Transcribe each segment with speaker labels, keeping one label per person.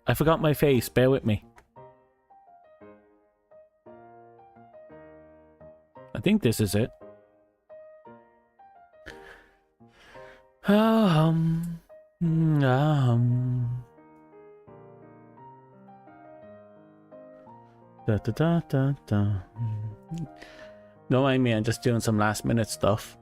Speaker 1: I forgot my face. Bear with me. I think this is it. Um. Da, da, da, da, da. Don't mind me, I'm just doing some last minute stuff.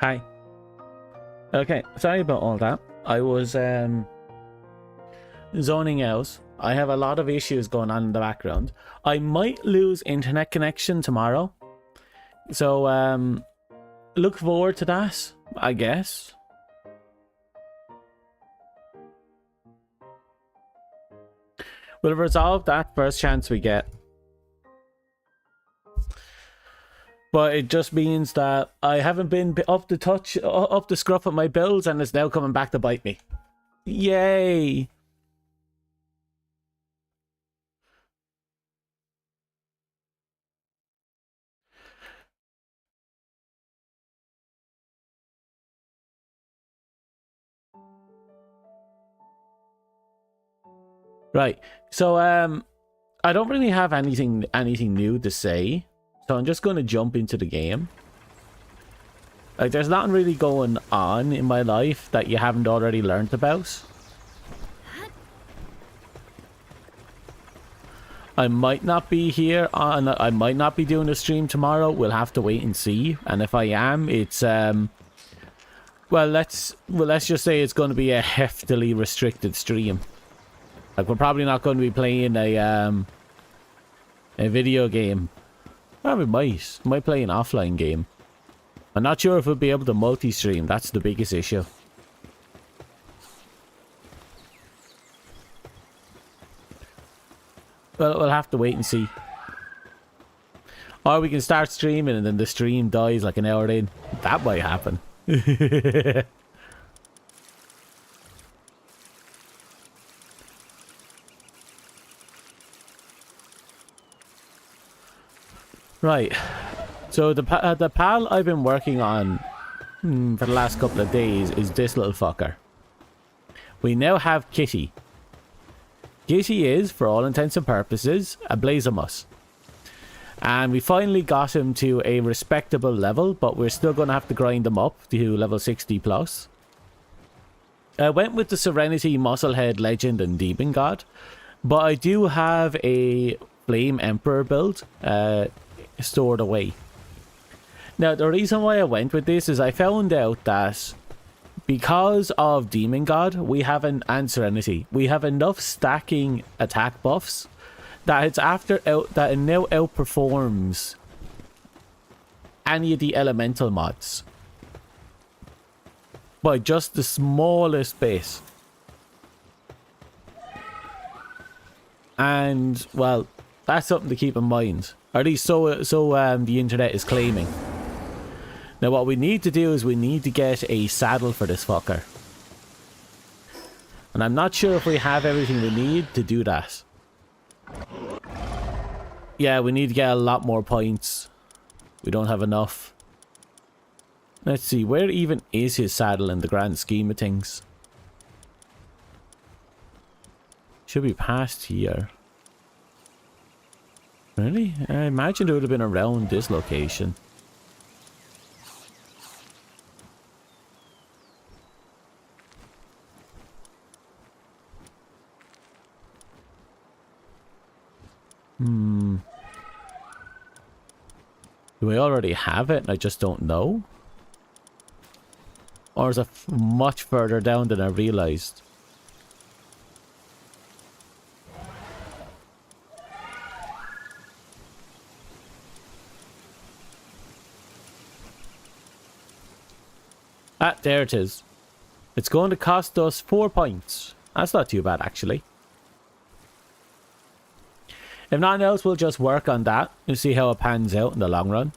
Speaker 1: Hi. Okay, sorry about all that. I was zoning out. I have a lot of issues going on in the background. I might lose internet connection tomorrow. So look forward to that, I guess. We'll resolve that first chance we get. But it just means that I haven't been up to scruff at my bills, and it's now coming back to bite me. Yay! Right. So I don't really have anything new to say. So I'm just going to jump into the game. Like, there's nothing really going on in my life that you haven't already learned about. I might not be here on. I might not be doing a stream tomorrow. We'll have to wait and see. And if I am, it's well, let's just say it's going to be a heftily restricted stream. Like, we're probably not going to be playing a video game. Probably might play an offline game. I'm not sure if we'll be able to multi-stream. That's the biggest issue. Well, we'll have to wait and see. Or we can start streaming and then the stream dies like an hour in. That might happen. Right, so the pal I've been working on for the last couple of days is this little fucker. We now have Kitty. Kitty is, for all intents and purposes, a Blazemus. And we finally got him to a respectable level, but we're still going to have to grind him up to level 60 plus. I went with the Serenity, Musclehead, Legend and Demon God, but I do have a Flame Emperor build stored away. Now, the reason why I went with this is I found out that because of Demon God, and Serenity, we have enough stacking attack buffs that it now outperforms any of the elemental mods by just the smallest base. And well, that's something to keep in mind. Or at least so the internet is claiming. Now what we need to do is we need to get a saddle for this fucker. And I'm not sure if we have everything we need to do that. Yeah, we need to get a lot more points. We don't have enough. Let's see, where even is his saddle in the grand scheme of things? Should be past here. Really? I imagined it would have been around this location. Do we already have it and I just don't know? Or is it much further down than I realised? Ah, there it is. It's going to cost us 4 points. That's not too bad, actually. If nothing else, we'll just work on that and see how it pans out in the long run.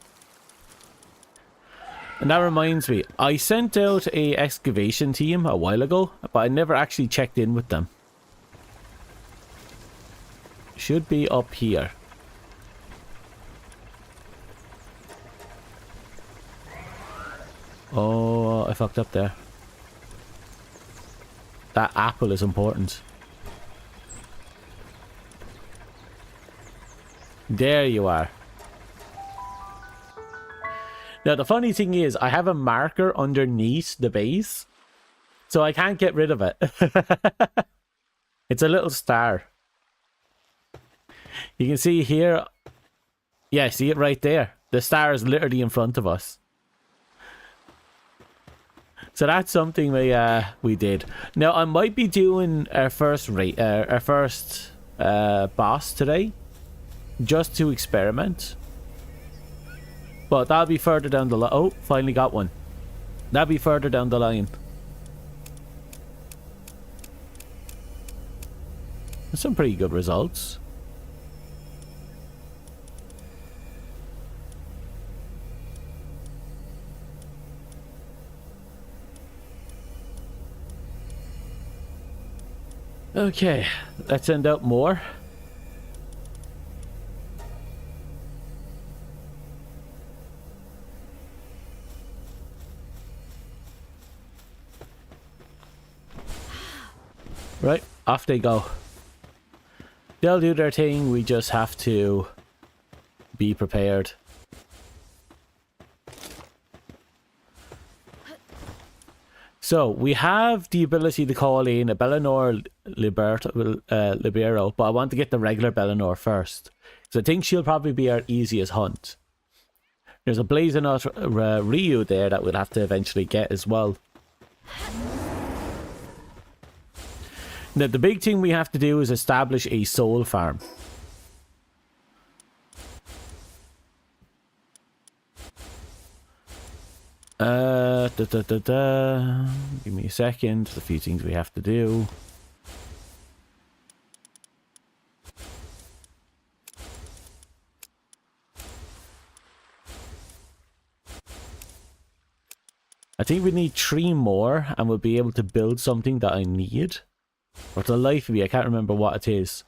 Speaker 1: And that reminds me, I sent out a excavation team a while ago, but I never actually checked in with them. Should be up here. Oh, I fucked up there. That apple is important. There you are. Now, the funny thing is, I have a marker underneath the base, so I can't get rid of it. It's a little star. You can see here. Yeah, see it right there. The star is literally in front of us. So that's something we did. Now, I might be doing our first boss today, just to experiment. But that'll be further down the line. Oh, finally got one. That'll be further down the line. Some pretty good results. Okay, let's send out more. Right, off they go. They'll do their thing, we just have to be prepared. So, we have the ability to call in a Bellinor Libero, but I want to get the regular Bellinor first. So I think she'll probably be our easiest hunt. There's a Blazing Ryu there that we'll have to eventually get as well. Now, the big thing we have to do is establish a soul farm. Give me a second. There's a few things we have to do. I think we need 3 more and we'll be able to build something that I need. For the life of me, I can't remember what it is.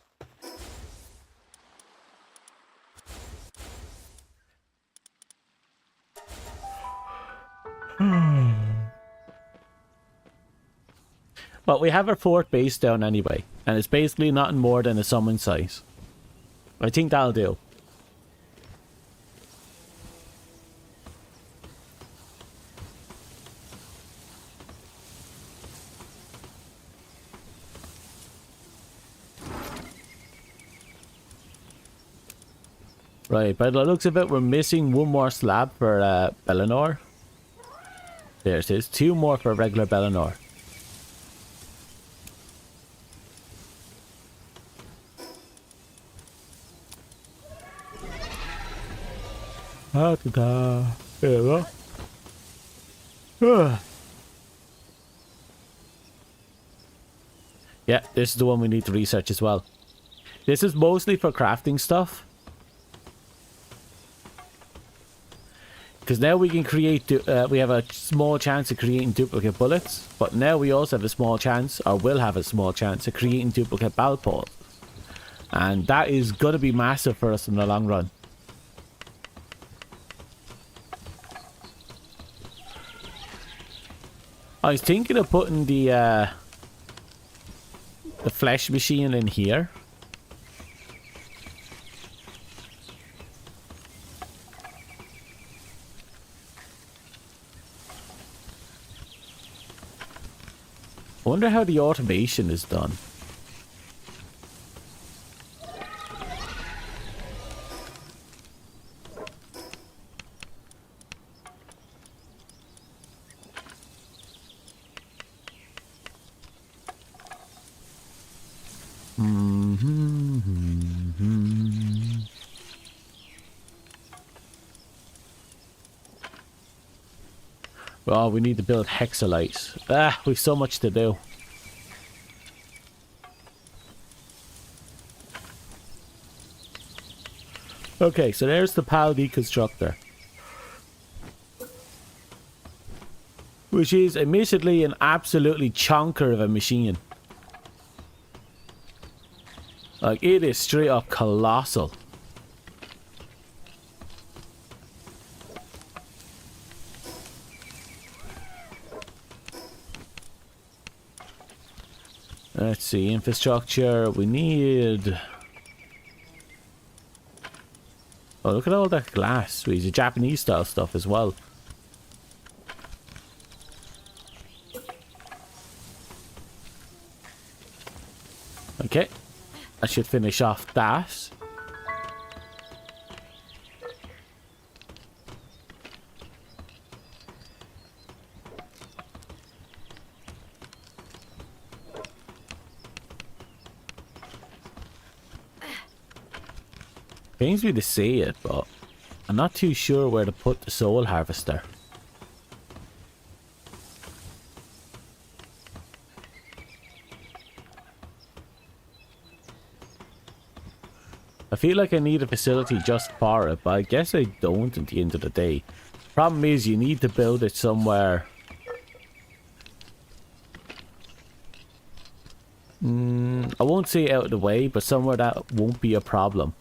Speaker 1: But we have our 4th base down anyway, and it's basically nothing more than a summon site. I think that'll do. Right, by the looks of it, we're missing 1 more slab for Bellinor. There it is, 2 more for regular Bellinor. Ah, ta-da. There we go. Yeah, this is the one we need to research as well. This is mostly for crafting stuff. Because now we can create, we have a small chance of creating duplicate bullets, but now we also have a small chance, or will have a small chance, of creating duplicate Palworld. And that is going to be massive for us in the long run. I was thinking of putting the flesh machine in here. I wonder how the automation is done. Oh, we need to build hexalite. Ah, we've so much to do. Okay, so there's the PAL deconstructor. Which is admittedly an absolutely chonker of a machine. Like, it is straight up colossal. Let's see, infrastructure, we need... Oh, look at all that glass. We use Japanese style stuff as well. Okay, I should finish off that. Pains me to say it, but I'm not too sure where to put the soul harvester. I feel like I need a facility just for it, but I guess I don't at the end of the day. Problem is, you need to build it somewhere. I won't say out of the way, but somewhere that won't be a problem.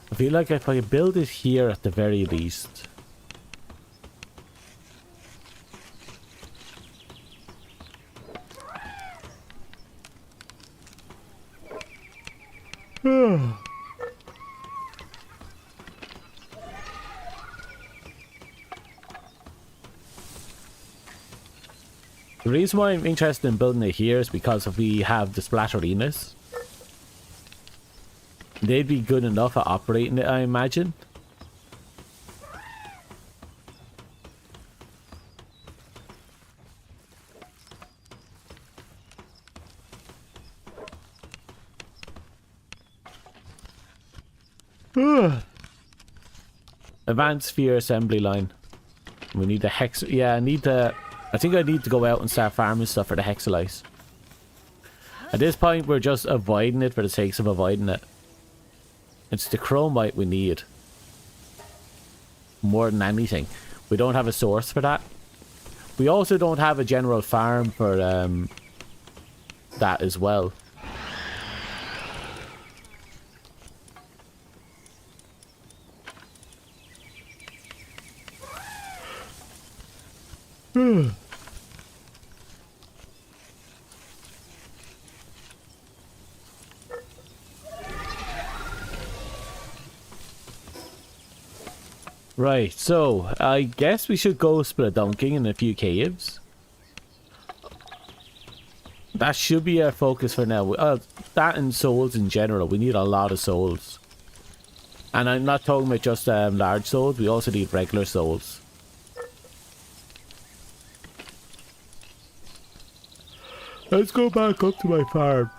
Speaker 1: I feel like if I build it here at the very least. The reason why I'm interested in building it here is because if we have the splatterinas, they'd be good enough at operating it, I imagine. Advanced sphere assembly line. We need the hex. Yeah, I think I need to go out and start farming stuff for the hexalite. At this point, we're just avoiding it for the sake of avoiding it. It's the chromite we need. More than anything. We don't have a source for that. We also don't have a general farm for that as well. Right, so I guess we should go spelunking in a few caves. That should be our focus for now. That and souls in general. We need a lot of souls. And I'm not talking about just large souls. We also need regular souls. Let's go back up to my farm.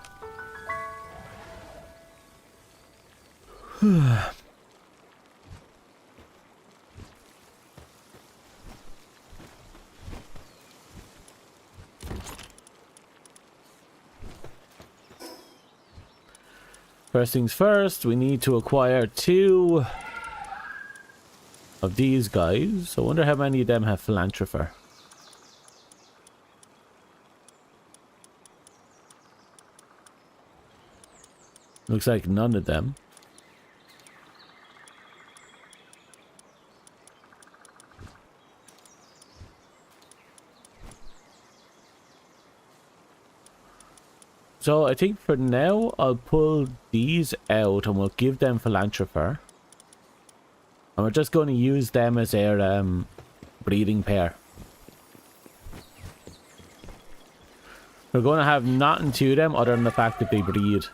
Speaker 1: First things first, we need to acquire 2 of these guys. I wonder how many of them have philanthropher. Looks like none of them. So I think for now I'll pull these out and we'll give them philanthropher. And we're just going to use them as our breeding pair. We're going to have nothing to them other than the fact that they breed.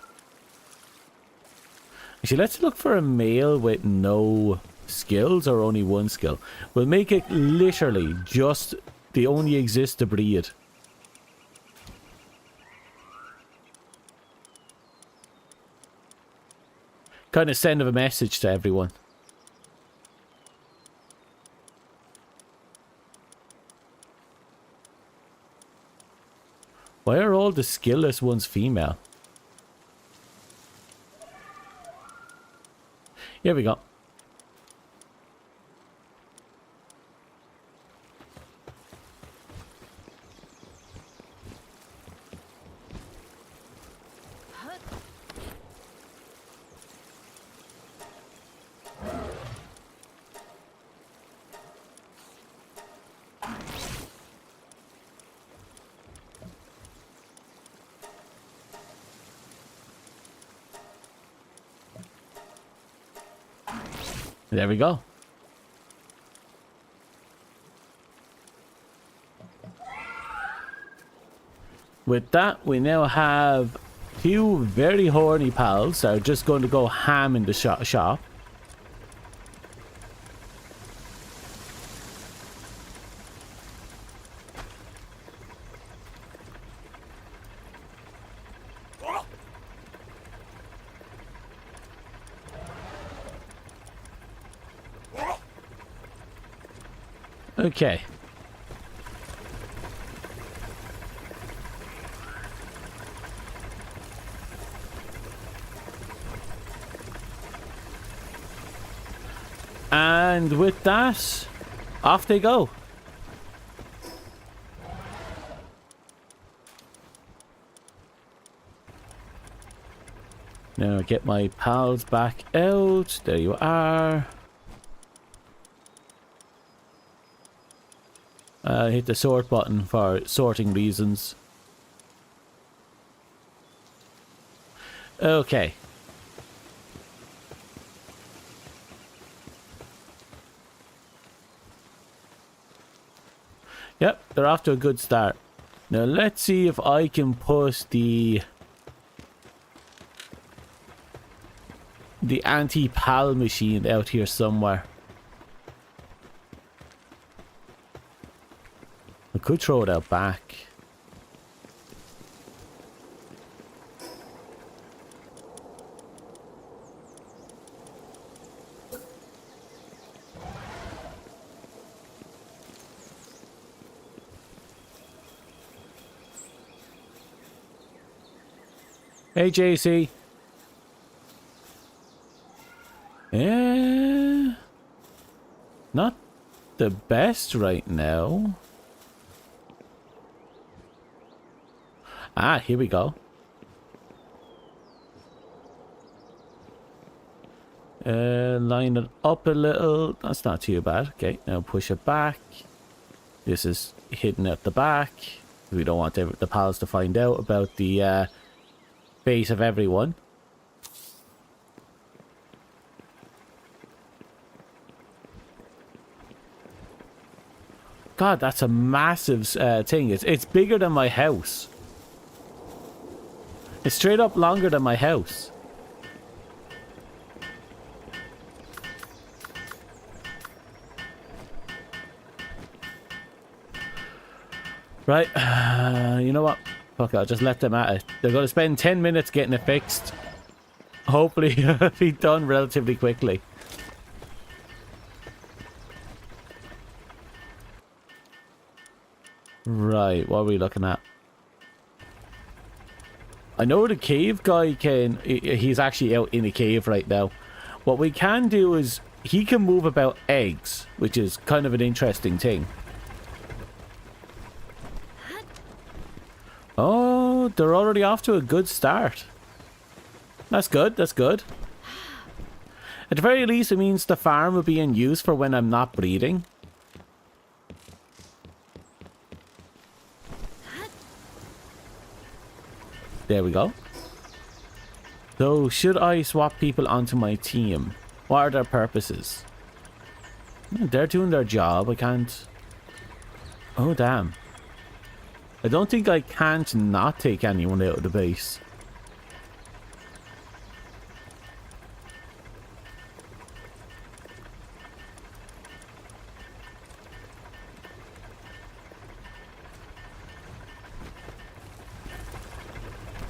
Speaker 1: Actually, let's look for a male with no skills or only 1 skill. We'll make it literally just they only exist to breed. kind of send a message to everyone. Why are all the skillless ones female? Here we go. There we go. With that, we now have two very horny pals that are just going to go ham in the shop. Okay. And with that, off they go. Now get my pals back out. There you are. Hit the sort button for sorting reasons. Okay. Yep, they're off to a good start. Now let's see if I can put the anti-pal machine out here somewhere. I could throw it out back. Hey, JC. Not the best right now. Ah, here we go. Line it up a little. That's not too bad. Okay, now push it back. This is hidden at the back. We don't want the pals to find out about the base of everyone. God, that's a massive thing. It's bigger than my house. It's straight up longer than my house. Right, you know what? Fuck it, I'll just let them at it. They're going to spend 10 minutes getting it fixed. Hopefully it'll be done relatively quickly. Right, what are we looking at? I know the cave guy can... He's actually out in a cave right now. What we can do is... He can move about eggs, which is kind of an interesting thing. Oh, they're already off to a good start. That's good, that's good. At the very least, it means the farm will be in use for when I'm not breeding. There we go. So, should I swap people onto my team? What are their purposes? They're doing their job, I can't... Oh, damn. I don't think I can't not take anyone out of the base.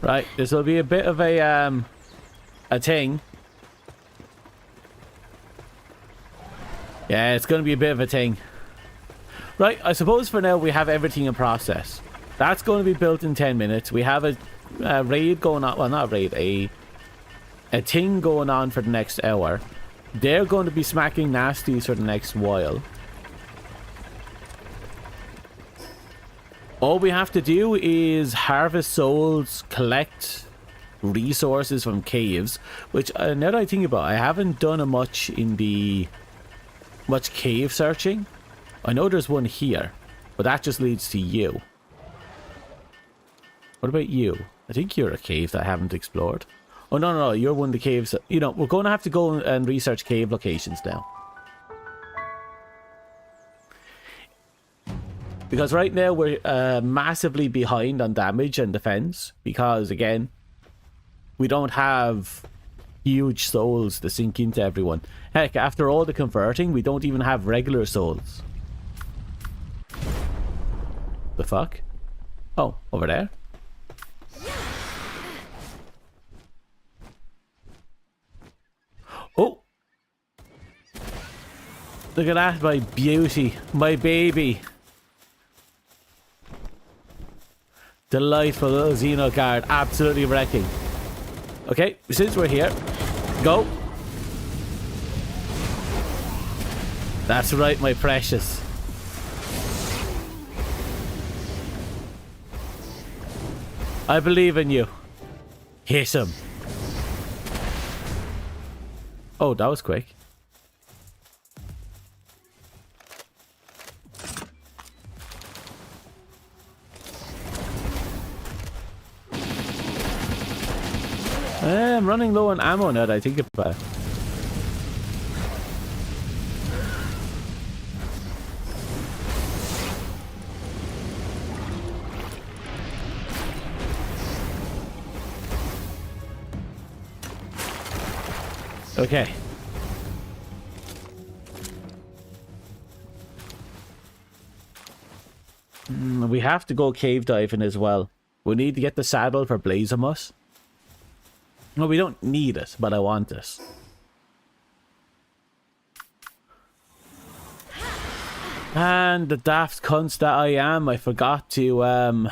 Speaker 1: Right, this will be a bit of a thing. Yeah, it's going to be a bit of a thing. Right, I suppose for now we have everything in process. That's going to be built in 10 minutes. We have a raid going on. Well, not a raid. A thing going on for the next hour. They're going to be smacking nasties for the next while. All we have to do is harvest souls, collect resources from caves, which now that I think about it, I haven't done much cave searching. I know there's one here, but that just leads to you. What about you? I think you're a cave that I haven't explored. Oh, no, you're one of the caves. You know, we're going to have to go and research cave locations now. Because right now we're massively behind on damage and defense. Because, again, we don't have huge souls to sink into everyone. Heck, after all the converting, we don't even have regular souls. The fuck? Oh, over there? Oh! Look at that, my beauty. My baby. Delightful little Xeno guard. Absolutely wrecking. Okay, since we're here, go. That's right, my precious. I believe in you. Hit him. Oh, that was quick. I'm running low on ammo now that I think about it. Okay. We have to go cave diving as well. We need to get the saddle for Blazemus. No, we don't need it, but I want it. And the daft cunts that I am, I forgot to, I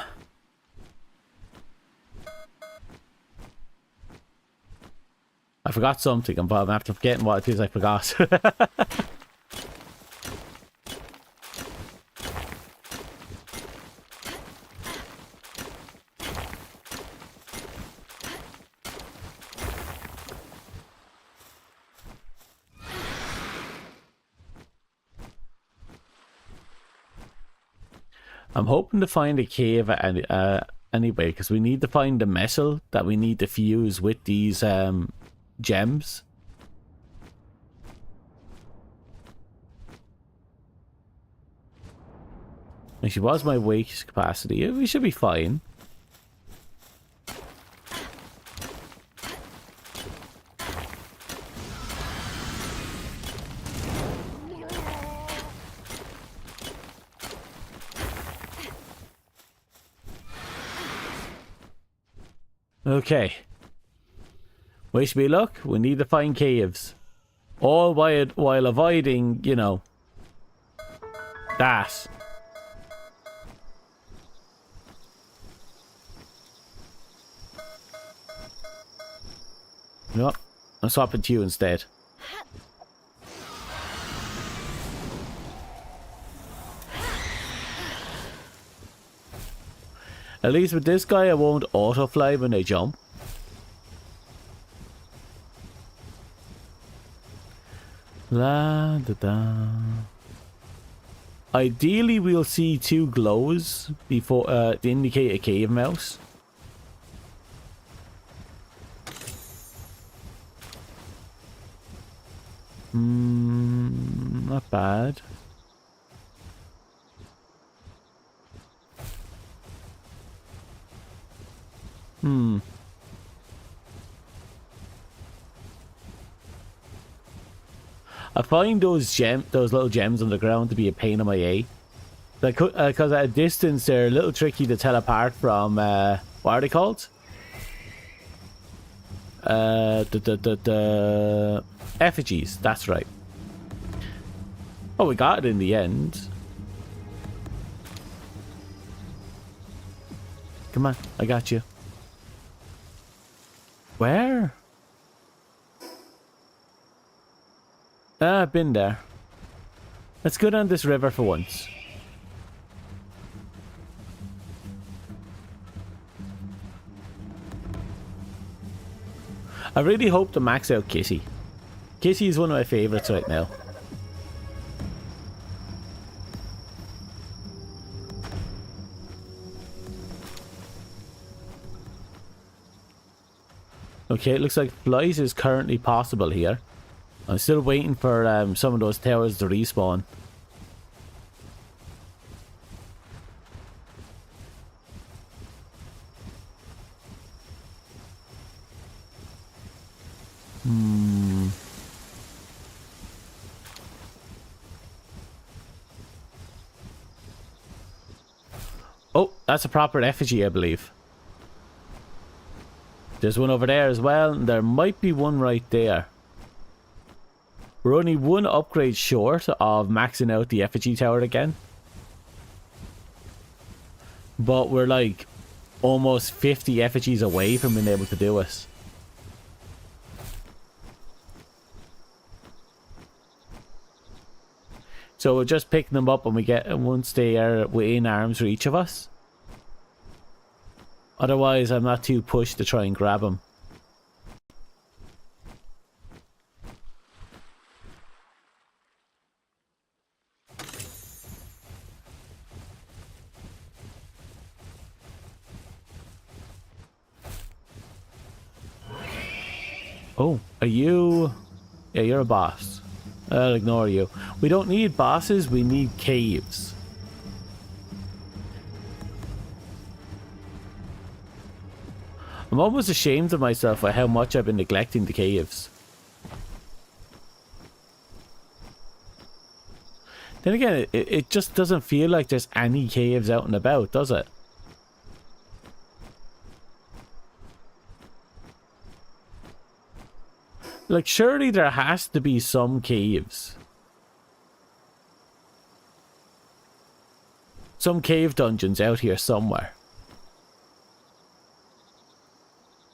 Speaker 1: forgot something. I'm after forgetting what it is I forgot. I'm hoping to find a cave anyway, because we need to find the metal that we need to fuse with these gems. She was my waste capacity. We should be fine. Okay. Wish me luck. We need to find caves. All while avoiding, you know, that. No, I'm swapping to you instead. At least with this guy, I won't auto-fly when I jump. La da da. Ideally, we'll see 2 glows before to indicate a cave mouse. Not bad. I find those little gems on the ground to be a pain in my a. Because at a distance they're a little tricky to tell apart from what are they called? The effigies. That's right. Oh, we got it in the end. Come on, I got you. Where? Ah, I've been there. Let's go down this river for once. I really hope to max out Kitty. Kitty is one of my favourites right now. Okay, it looks like flight is currently possible here. I'm still waiting for some of those towers to respawn. Oh, that's a proper effigy, I believe. There's one over there as well, and there might be one right there. We're only one upgrade short of maxing out the effigy tower again. But we're like almost 50 effigies away from being able to do it. So we're just picking them up when we get once they are within arm's reach of us. Otherwise, I'm not too pushed to try and grab them. Oh, are you... Yeah, you're a boss. I'll ignore you. We don't need bosses, we need caves. I'm almost ashamed of myself for how much I've been neglecting the caves. Then again, it just doesn't feel like there's any caves out and about, does it? Like, surely there has to be some caves. Some cave dungeons out here somewhere.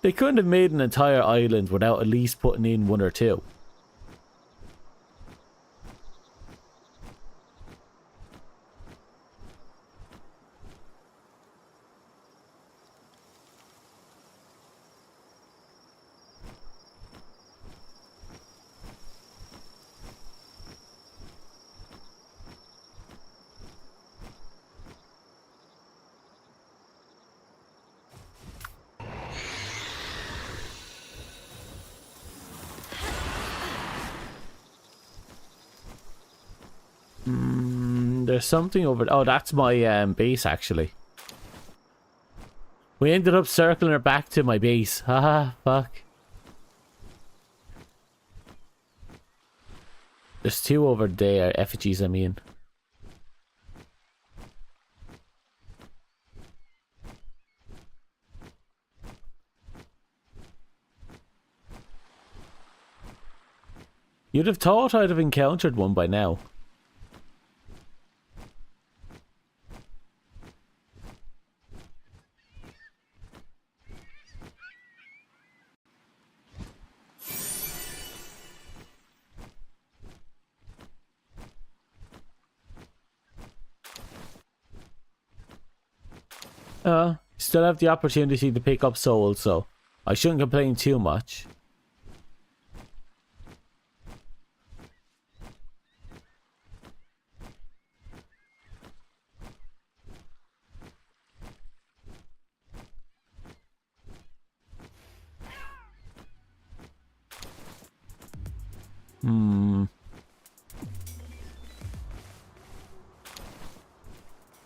Speaker 1: They couldn't have made an entire island without at least putting in one or two. There's something over... Oh, that's my base, actually. We ended up circling her back to my base. Haha, fuck. There's two over there, effigies, I mean. You'd have thought I'd have encountered one by now. Still have the opportunity to pick up souls, so I shouldn't complain too much.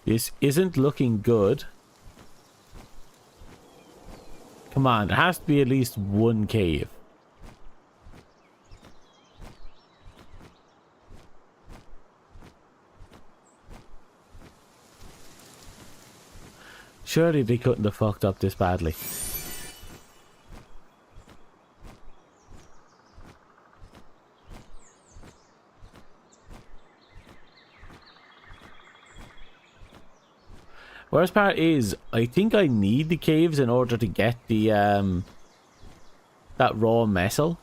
Speaker 1: This isn't looking good. Come on, there has to be at least one cave. Surely they couldn't have fucked up this badly. Worst part is, I think I need the caves in order to get the, that raw metal.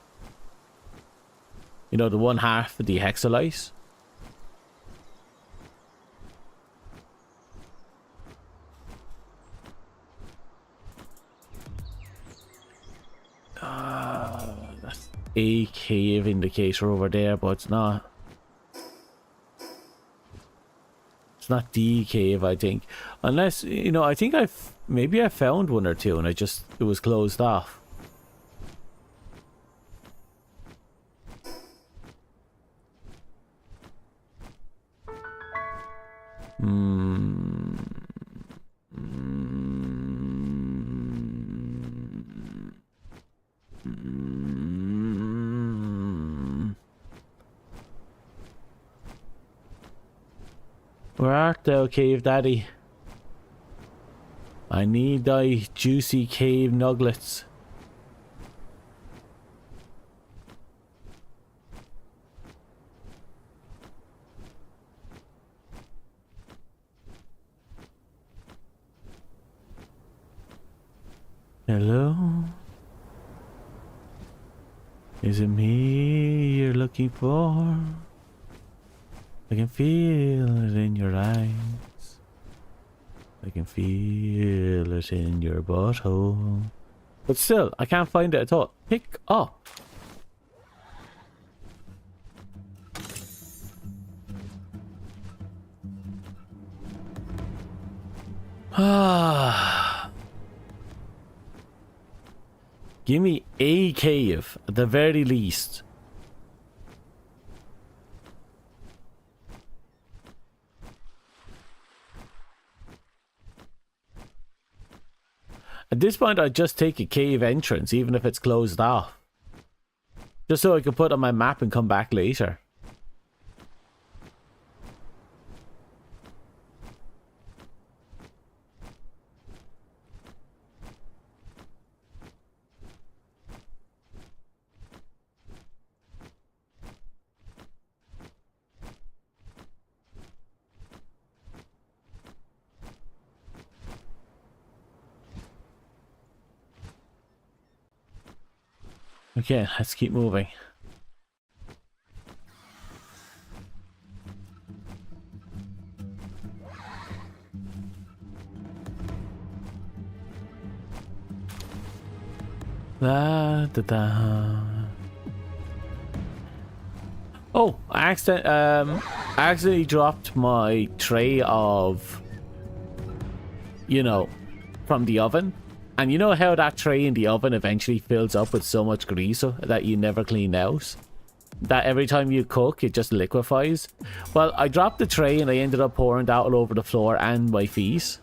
Speaker 1: You know, the 1/2 of the hexalite. That's a cave indicator over there, but it's not. It's not the cave, I think. Unless, you know, I think maybe I found one or two and it was closed off. Where art thou, cave daddy? I need thy juicy cave nuggets. Hello? Is it me you're looking for? I can feel it in your eyes. I can feel it in your butthole. But still, I can't find it at all. Pick up. Give me a cave, at the very least. At this point, I'd just take a cave entrance, even if it's closed off. Just so I can put it on my map and come back later. Okay, let's keep moving. Da, da, da. Oh, I accidentally dropped my tray of, you know, from the oven. And you know how that tray in the oven eventually fills up with so much grease that you never clean out? That every time you cook, it just liquefies? Well, I dropped the tray and I ended up pouring that all over the floor and my feet.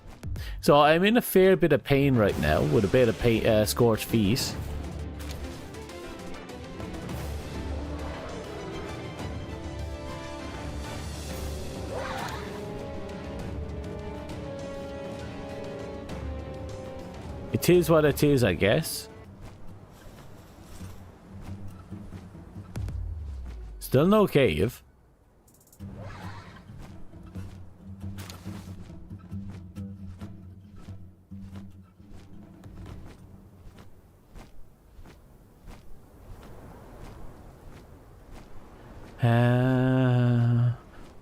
Speaker 1: So I'm in a fair bit of pain right now with a bit of scorched feet. It is what it is, I guess. Still no cave.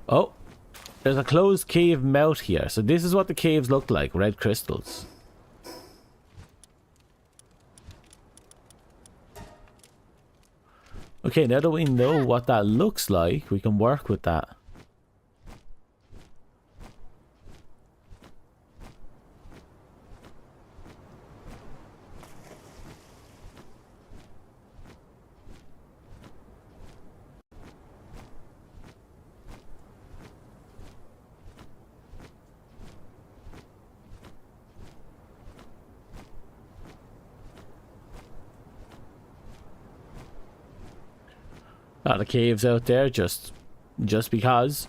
Speaker 1: Oh, there's a closed cave mouth here. So this is what the caves look like, red crystals. Okay, now that we know what that looks like, we can work with that. A lot of caves out there, just because.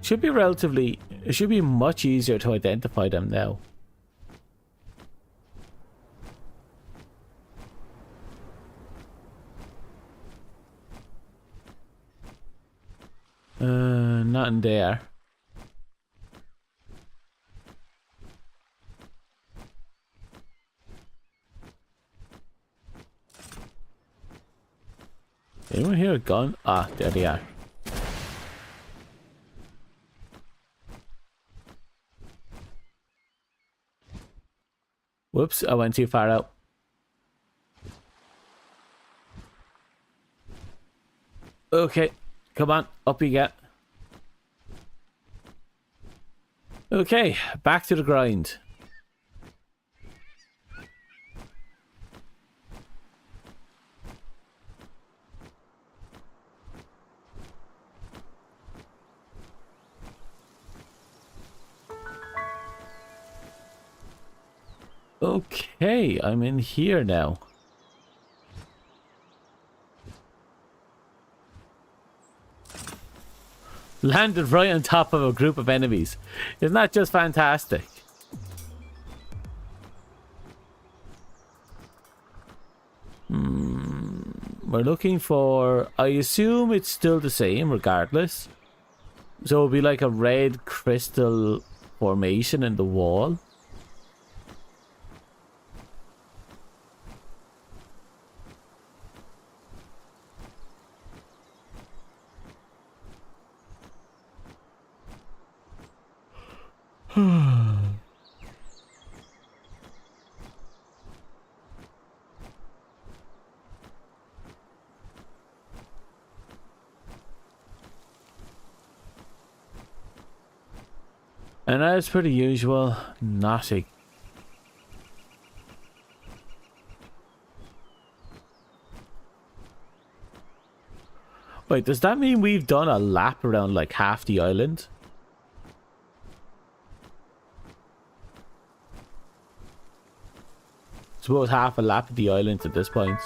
Speaker 1: Should be relatively It should be much easier to identify them now. Not in there. Anyone hear a gun? Ah, there they are. Whoops, I went too far out. Okay, come on, up you get. Okay, back to the grind. Okay, I'm in here now. Landed right on top of a group of enemies. Isn't that just fantastic? We're looking for... I assume it's still the same regardless. So it'll be like a red crystal formation in the wall. And as per the usual, nothing. Wait, does that mean we've done a lap around like half the island? Suppose half a lap of the island at this point.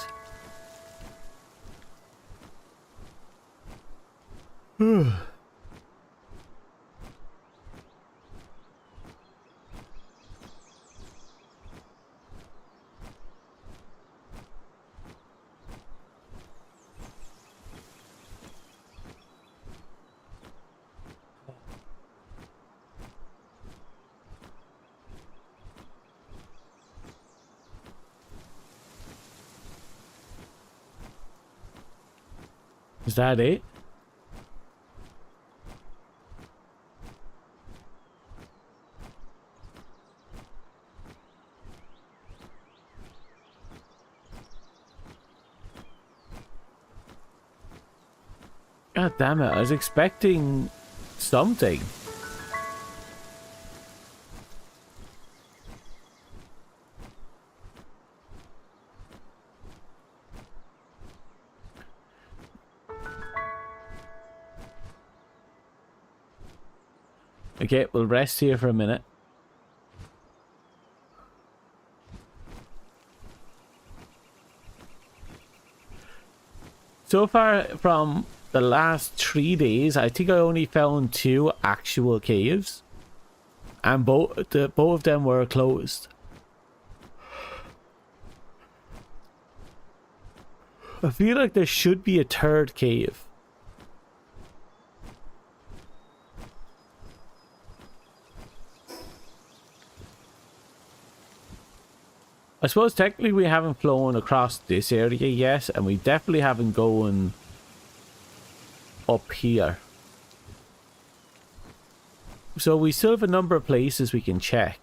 Speaker 1: Is that it? God damn it, I was expecting something. Okay, we'll rest here for a minute. So far from the last 3 days, I think I only found 2 actual caves. And both of them were closed. I feel like there should be a 3rd cave. I suppose technically we haven't flown across this area yet, and we definitely haven't gone up here. So we still have a number of places we can check.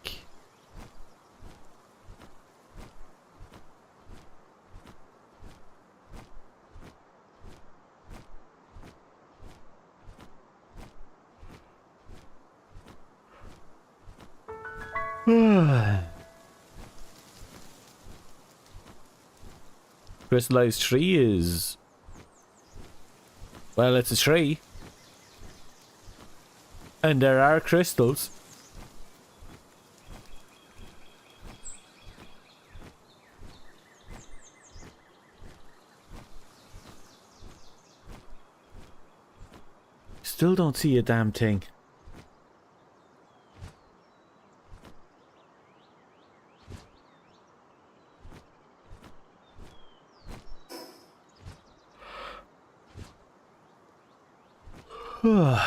Speaker 1: Crystallized tree is... well, it's a tree. And there are crystals. Still don't see a damn thing. Trying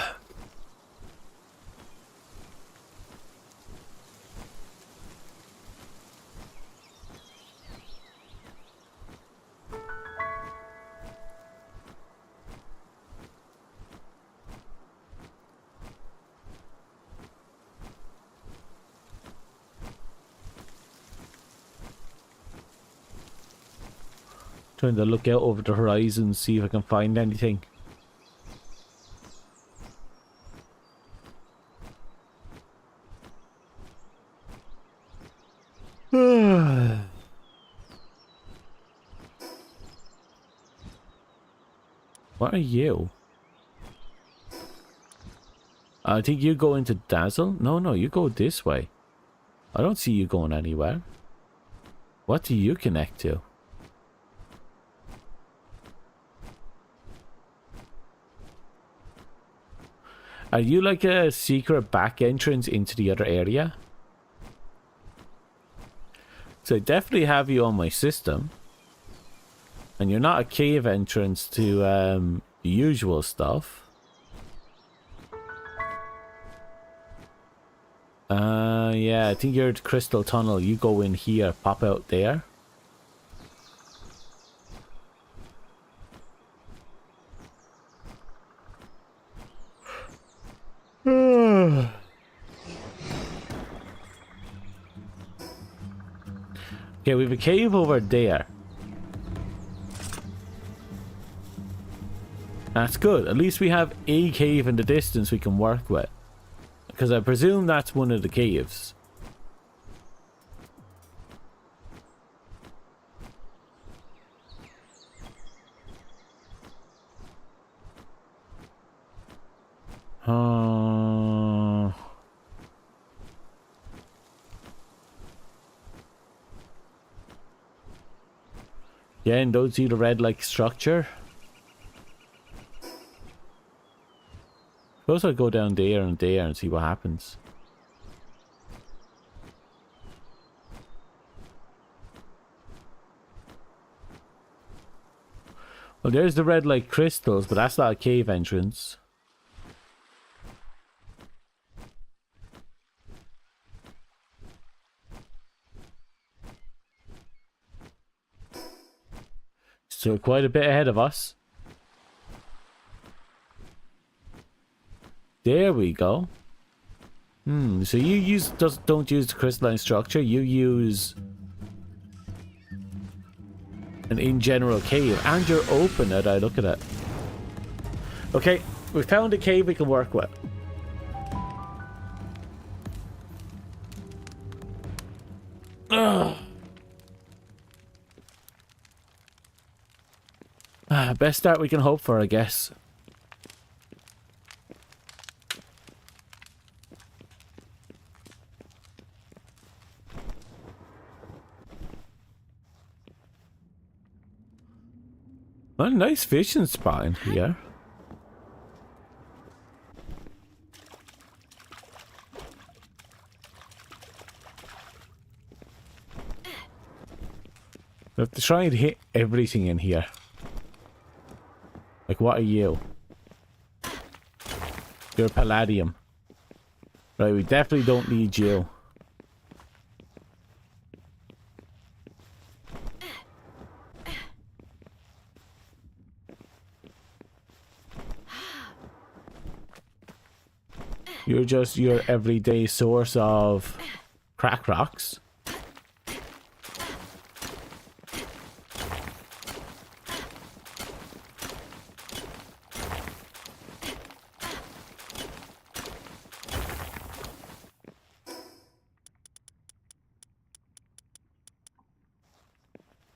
Speaker 1: to look out over the horizon, see if I can find anything. What are you? I think you go into Dazzle? No, you go this way. I don't see you going anywhere. What do you connect to? Are you like a secret back entrance into the other area? So I definitely have you on my system. And you're not a cave entrance to the usual stuff. Yeah, I think you're the crystal tunnel. You go in here, pop out there. Okay, we have a cave over there. That's good. At least we have a cave in the distance we can work with. Because I presume that's one of the caves. Yeah, and don't see the red like structure. Suppose I'll go down there and see what happens. Well, there's the red like crystals, but that's not a cave entrance. So quite a bit ahead of us. There we go. So you don't use the crystalline structure, you use an in general cave, and you're open now that I look at it. Okay, we found a cave we can work with. Ugh. Best start we can hope for, I guess. Well, nice fishing spot in here. We have to try and hit everything in here. Like, what are you? You're palladium. Right, we definitely don't need you. You're just your everyday source of crack rocks.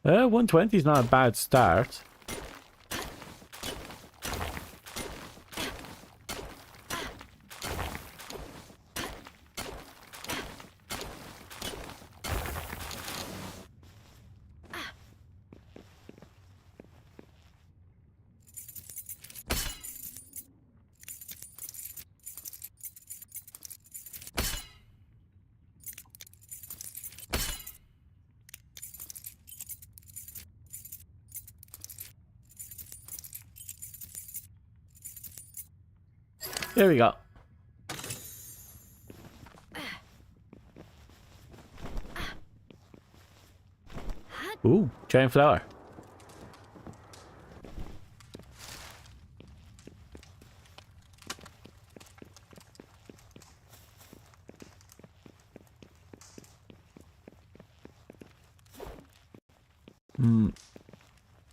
Speaker 1: 120 is not a bad start. There we go. Ooh, giant flower.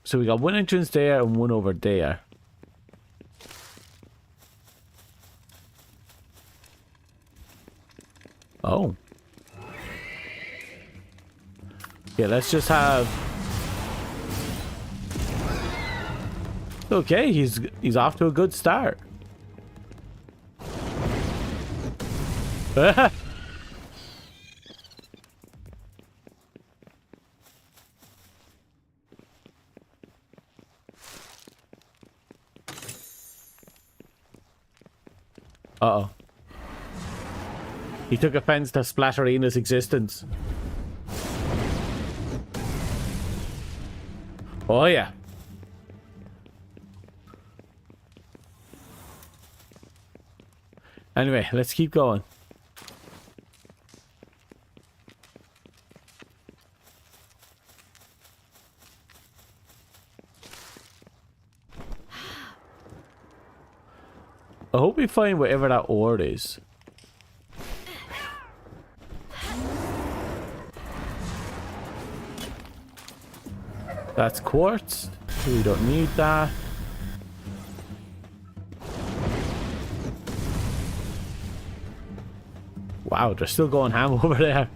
Speaker 1: So we got one entrance there and one over there. Oh. Yeah, let's just have... Okay, he's off to a good start. Uh-oh. He took offense to Splatterina's existence. Oh, yeah. Anyway, let's keep going. I hope we find whatever that ore is. That's quartz. We don't need that. Wow, they're still going ham over there.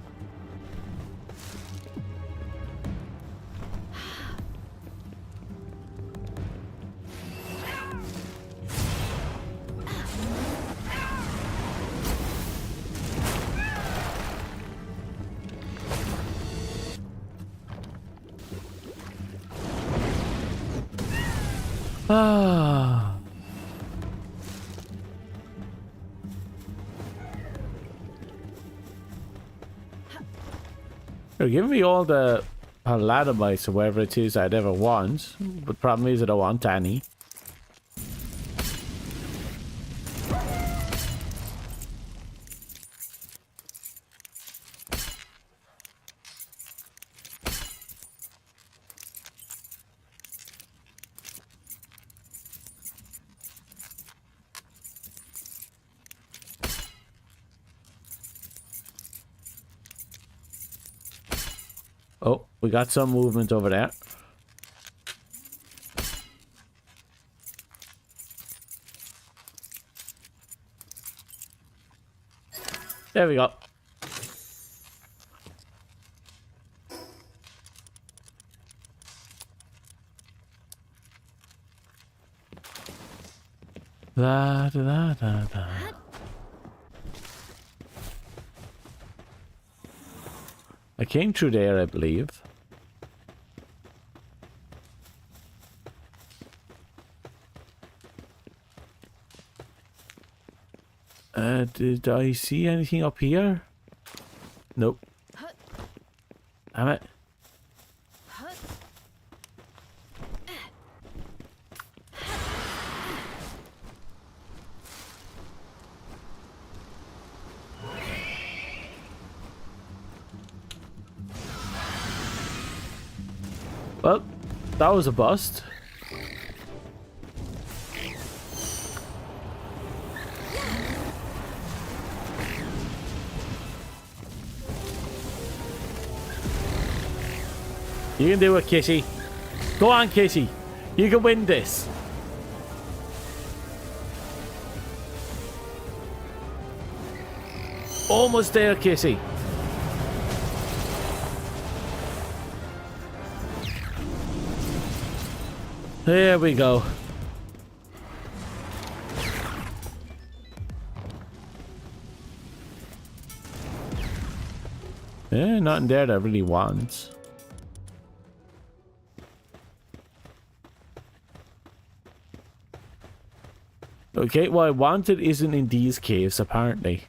Speaker 1: Ah. They're giving me all the paladamites or whatever it is I'd ever want. But the problem is I don't want any. Oh, we got some movement over there. There we go. Da, da, da, da, da. I came through there, I believe. Did I see anything up here? Nope. Damn it. Well, that was a bust. You can do it, Kitty. Go on, Kitty. You can win this. Almost there, Kitty. There we go. Yeah, nothing there that I really wants. Okay, what I wanted isn't in these caves, apparently.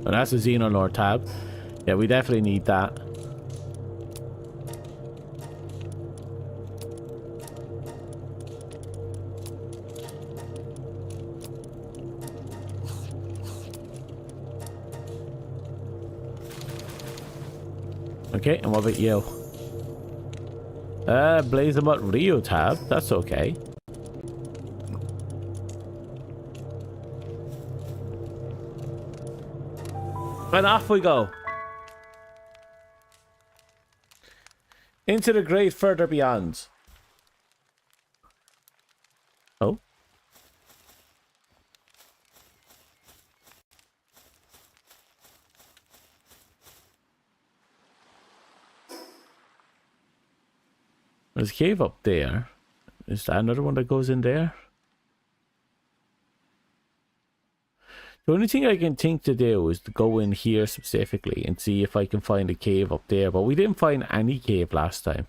Speaker 1: And that's a Xenolore tab. Yeah, we definitely need that. Okay, and what about you? Blazemut Rio tab. That's okay. And off we go. Into the great further beyond. Oh. There's a cave up there. Is that another one that goes in there? The only thing I can think to do is to go in here specifically and see if I can find a cave up there. But we didn't find any cave last time.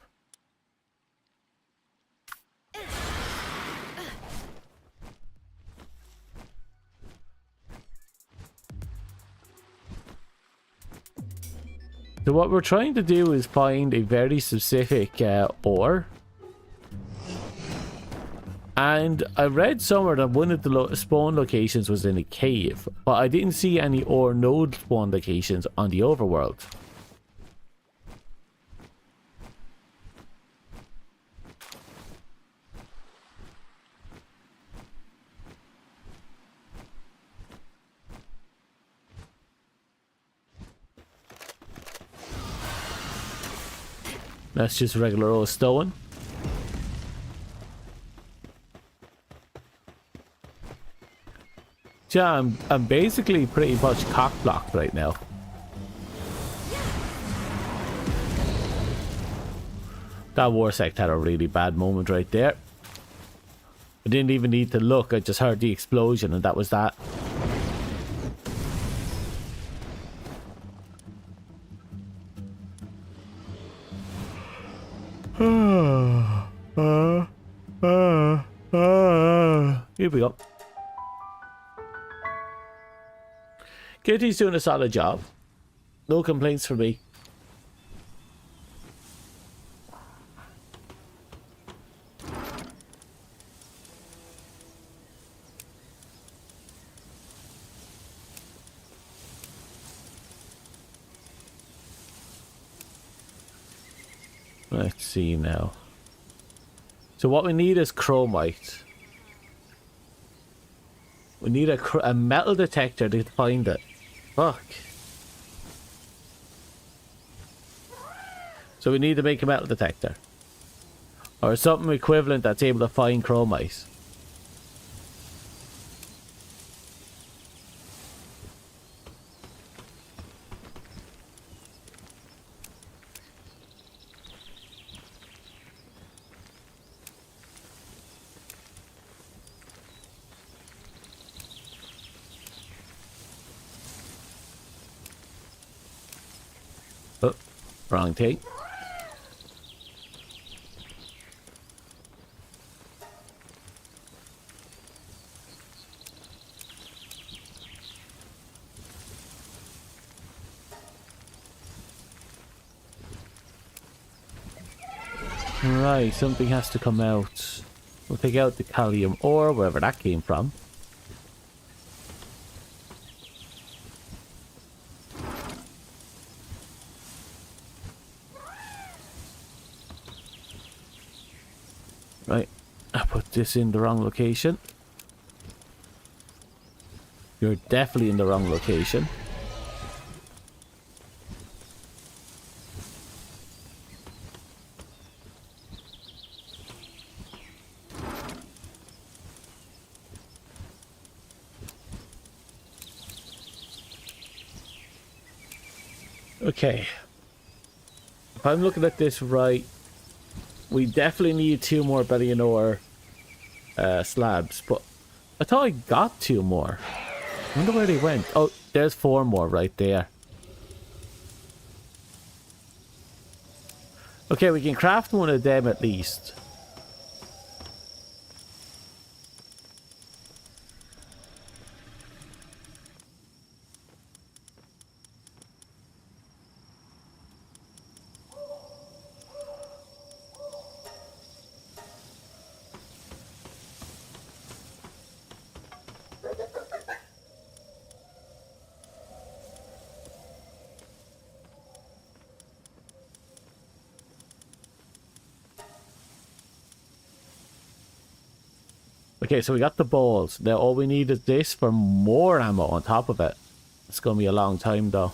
Speaker 1: So what we're trying to do is find a very specific ore. And I read somewhere that one of the spawn locations was in a cave, but I didn't see any ore node spawn locations on the overworld. That's just regular old stone. Yeah, I'm basically pretty much cock-blocked right now. That Warsect had a really bad moment right there. I didn't even need to look, I just heard the explosion and that was that. Here we go. Kitty's doing a solid job. No complaints from me. Let's see now. So what we need is chromite. We need a metal detector to find it. Fuck. So we need to make a metal detector. Or something equivalent that's able to find chromite. Oh, wrong thing. Right, something has to come out. We'll take out the calcium ore, wherever that came from. Right, I put this in the wrong location. You're definitely in the wrong location. Okay. If I'm looking at this right, we definitely need 2 more billion ore slabs, but I thought I got 2 more. I wonder where they went. Oh, there's 4 more right there. Okay, we can craft one of them at least. Okay, so we got the balls. Now all we need is this for more ammo on top of it. It's going to be a long time though.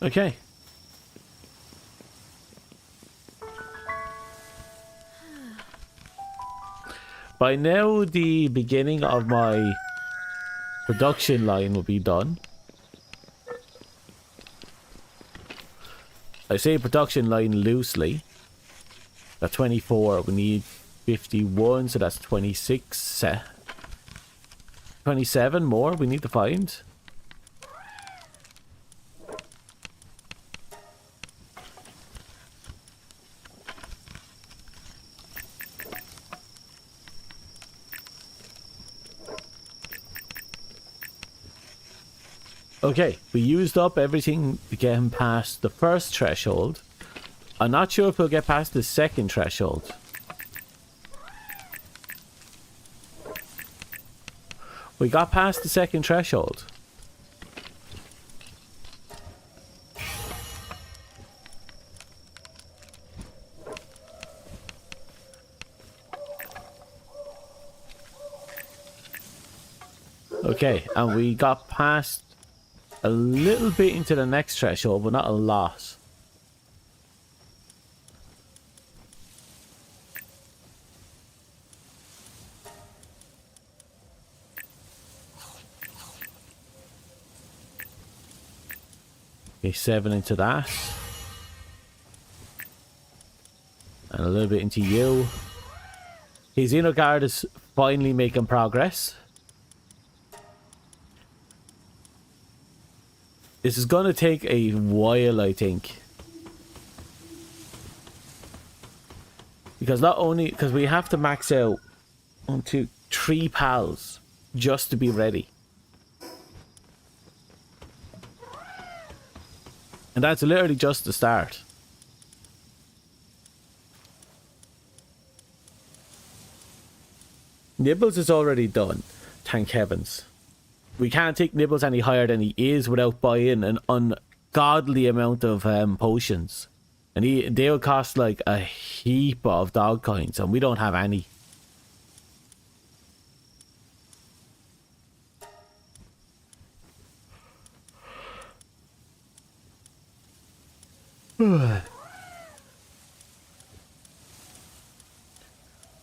Speaker 1: Okay. By now, the beginning of my production line will be done. I say production line loosely. At 24, we need 51, so that's 26. 27 more we need to find. Okay, we used up everything getting past the first threshold. I'm not sure if we'll get past the second threshold. We got past the second threshold. Okay, and we got past a little bit into the next threshold, but not a lot. Okay, 7 into that. And a little bit into you. Okay, Xenoguard is finally making progress. This is going to take a while, I think. Because not only... Because we have to max out 1, 2, 3 pals just to be ready. And that's literally just the start. Nibbles is already done. Thank heavens. We can't take Nibbles any higher than he is without buying an ungodly amount of potions. And they'll cost like a heap of dog coins, and we don't have any.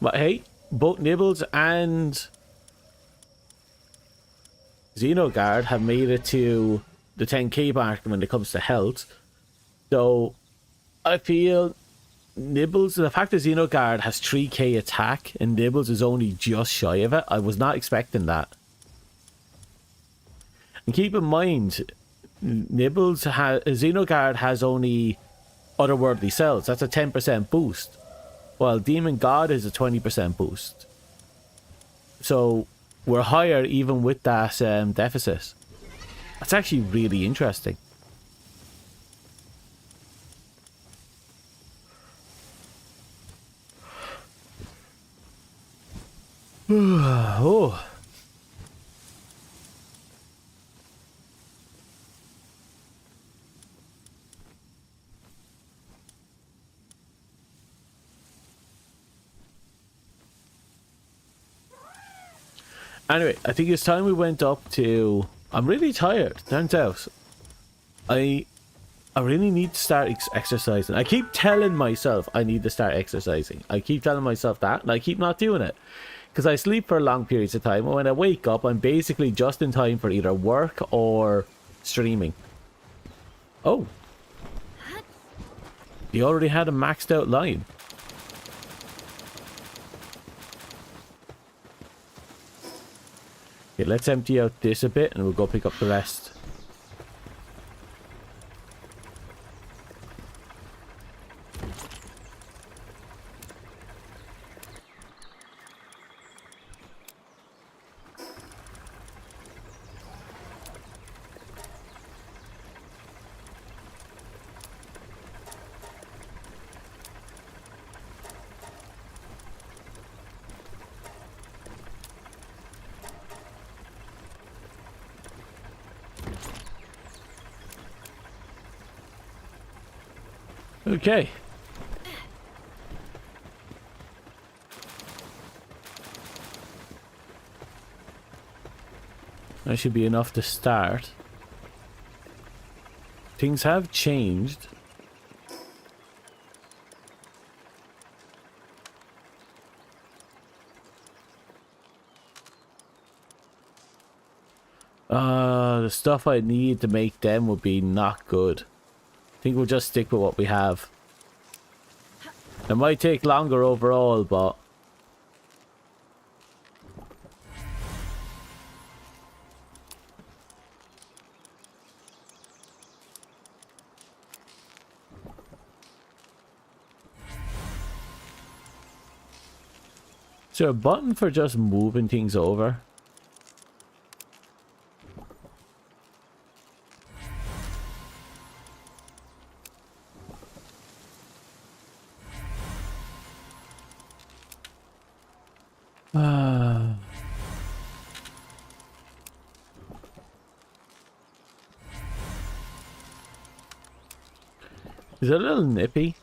Speaker 1: But hey, both Nibbles and Xenoguard have made it to the 10k mark when it comes to health. So I feel Nibbles, the fact that Xenoguard has 3k attack and Nibbles is only just shy of it, I was not expecting that. And keep in mind, Xenoguard has only otherworldly cells. That's a 10% boost, while Demon God is a 20% boost. So we're higher even with that deficit. That's actually really interesting. Oh. Anyway, I think it's time we went up to... I'm really tired, turns out. I really need to start exercising. I keep telling myself I need to start exercising. I keep telling myself that, and I keep not doing it. Because I sleep for long periods of time, and when I wake up, I'm basically just in time for either work or streaming. Oh. You already had a maxed out line. Okay, let's empty out this a bit and we'll go pick up the rest. Okay. That should be enough to start. Things have changed. The stuff I need to make them would be not good. I think we'll just stick with what we have. It might take longer overall, but... Is there a button for just moving things over? Is it a little nippy?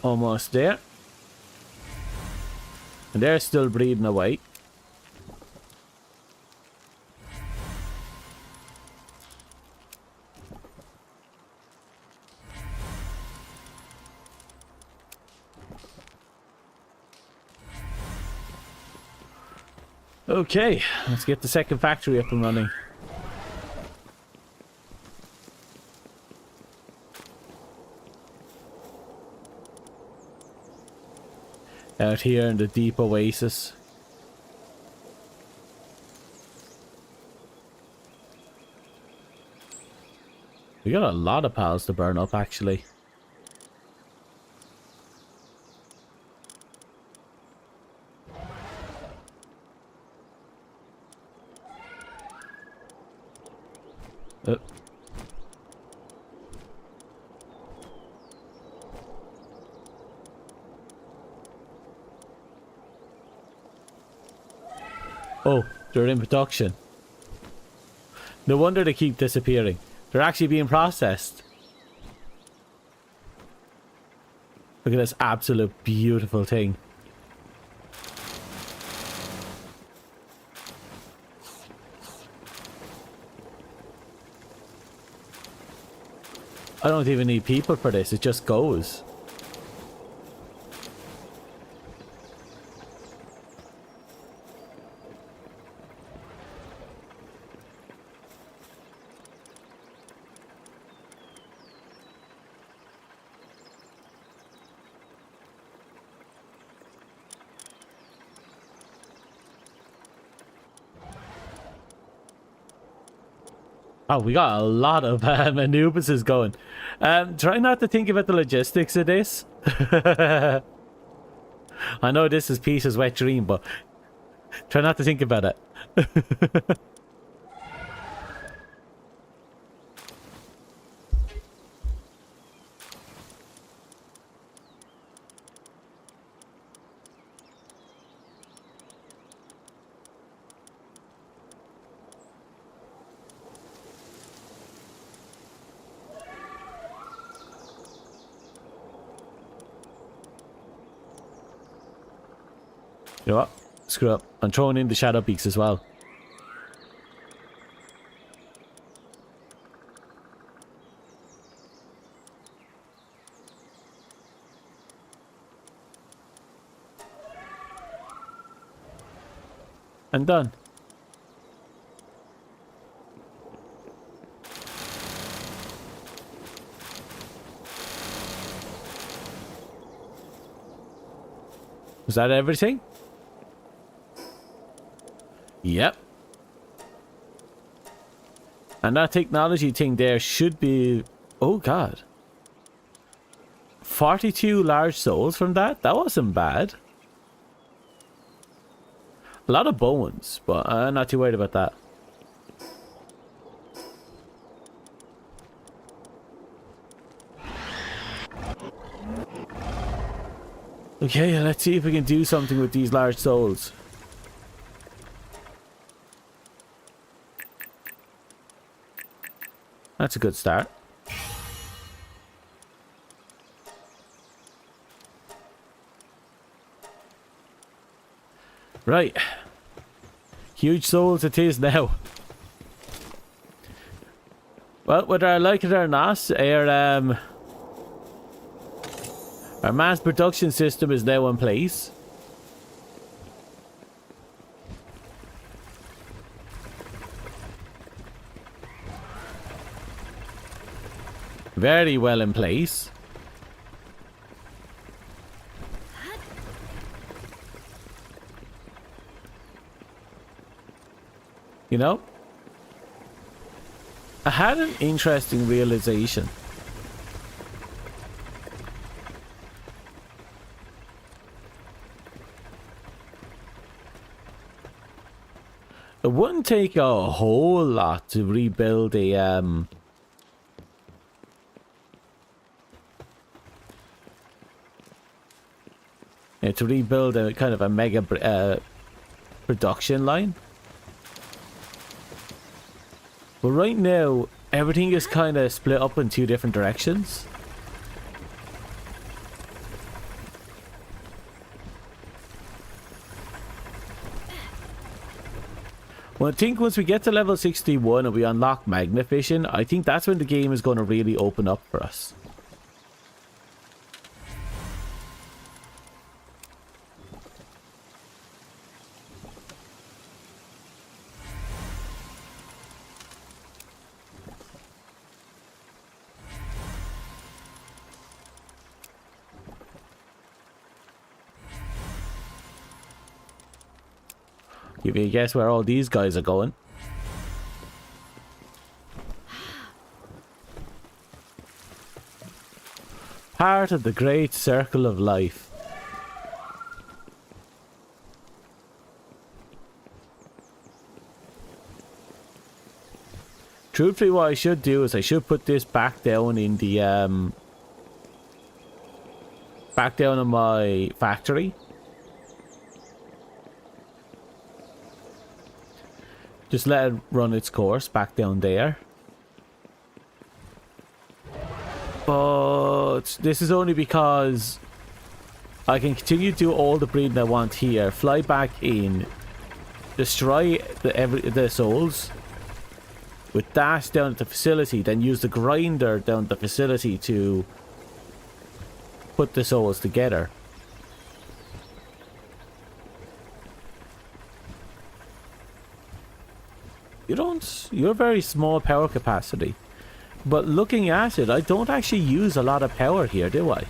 Speaker 1: Almost there. And they're still breathing away. Okay, let's get the second factory up and running. Out here in the deep oasis. We got a lot of pals to burn up, actually. Oh, they're in production. No wonder they keep disappearing. They're actually being processed. Look at this absolute beautiful thing. I don't even need people for this, it just goes. Oh, we got a lot of Anubises going. Try not to think about the logistics of this. I know this is Peter's wet dream, but try not to think about it. You know what? Screw up. I'm throwing in the shadow peaks as well. I'm done. Was that everything? Yep. And that technology thing there should be... Oh god. 42 large souls from that? That wasn't bad. A lot of bones, but I'm not too worried about that. Okay, let's see if we can do something with these large souls. That's a good start. Right. Huge souls it is now. Well, whether I like it or not, our mass production system is now in place. Very well in place. You know, I had an interesting realization. It wouldn't take a whole lot to rebuild a kind of a mega production line. But right now, everything is kind of split up in two different directions. Well, I think once we get to level 61 and we unlock Magnificent, I think that's when the game is going to really open up for us. Give you a guess where all these guys are going. Part of the great circle of life. Truthfully, what I should do is I should put this back down in the back down in my factory. Just let it run its course back down there. But this is only because I can continue to do all the breeding I want here. Fly back in. Destroy the souls. With dash down at the facility. Then use the grinder down at the facility to put the souls together. You're very small power capacity. But looking at it, I don't actually use a lot of power here, do I?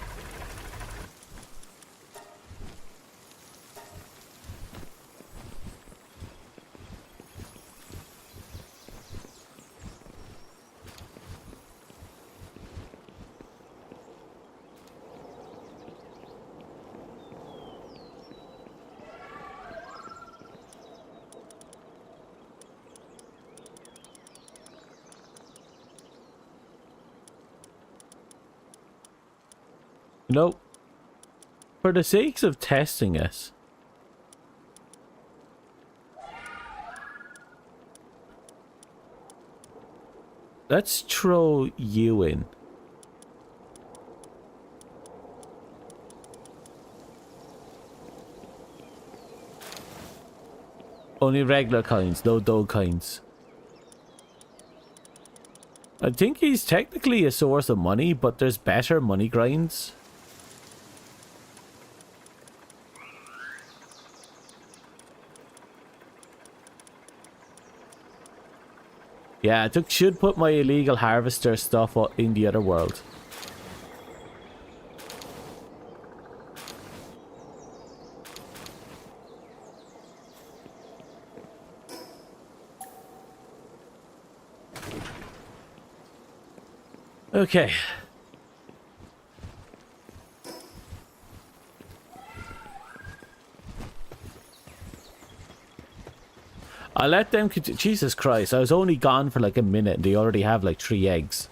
Speaker 1: You know, for the sakes of testing it, let's throw you in. Only regular kinds, no dog kinds. I think he's technically a source of money, but there's better money grinds. Yeah, should put my illegal harvester stuff in the other world. Okay. I let them... Jesus Christ, I was only gone for like a minute and they already have like 3 eggs.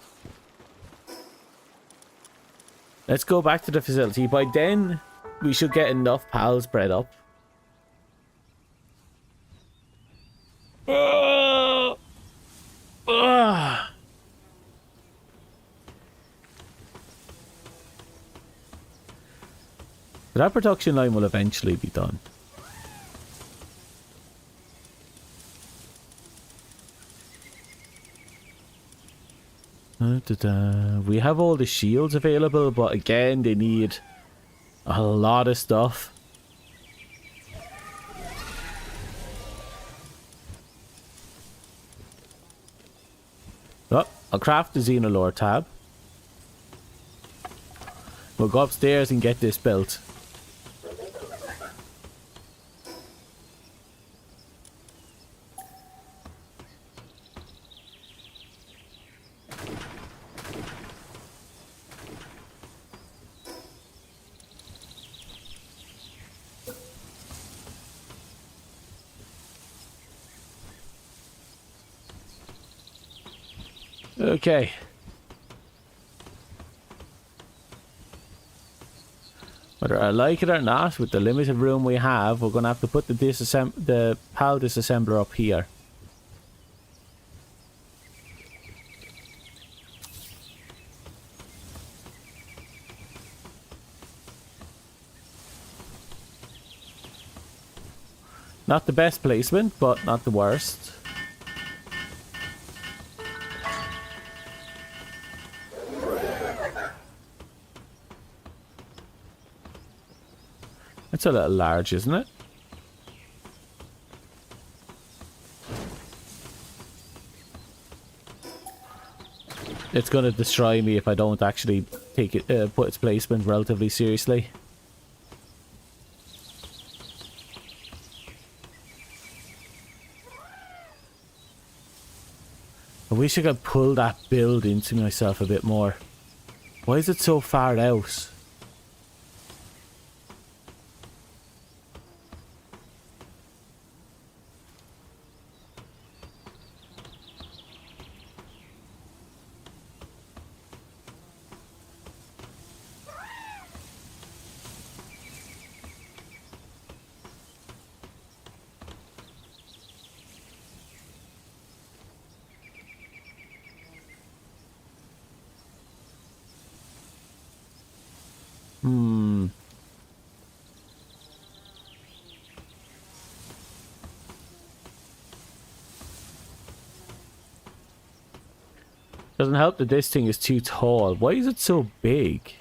Speaker 1: Let's go back to the facility. By then, we should get enough pals bred up. That production line will eventually be done. We have all the shields available, but again, they need a lot of stuff. Oh, I'll craft the Xenolore tab. We'll go upstairs and get this built. Okay. Whether I like it or not, with the limited room we have, we're going to have to put the PAL disassembler up here. Not the best placement, but not the worst. It's a little large, isn't it? It's going to destroy me if I don't actually take it, put its placement relatively seriously. I wish I could pull that build into myself a bit more. Why is it so far out? Doesn't help that this thing is too tall. Why is it so big?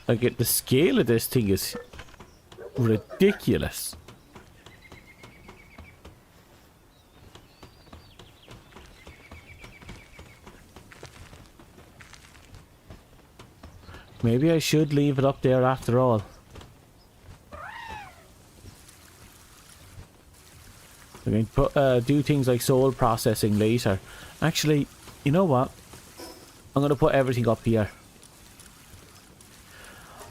Speaker 1: Like, the scale of this thing is ridiculous. Maybe I should leave it up there after all. I'm going to do things like soul processing later. Actually, you know what? I'm going to put everything up here.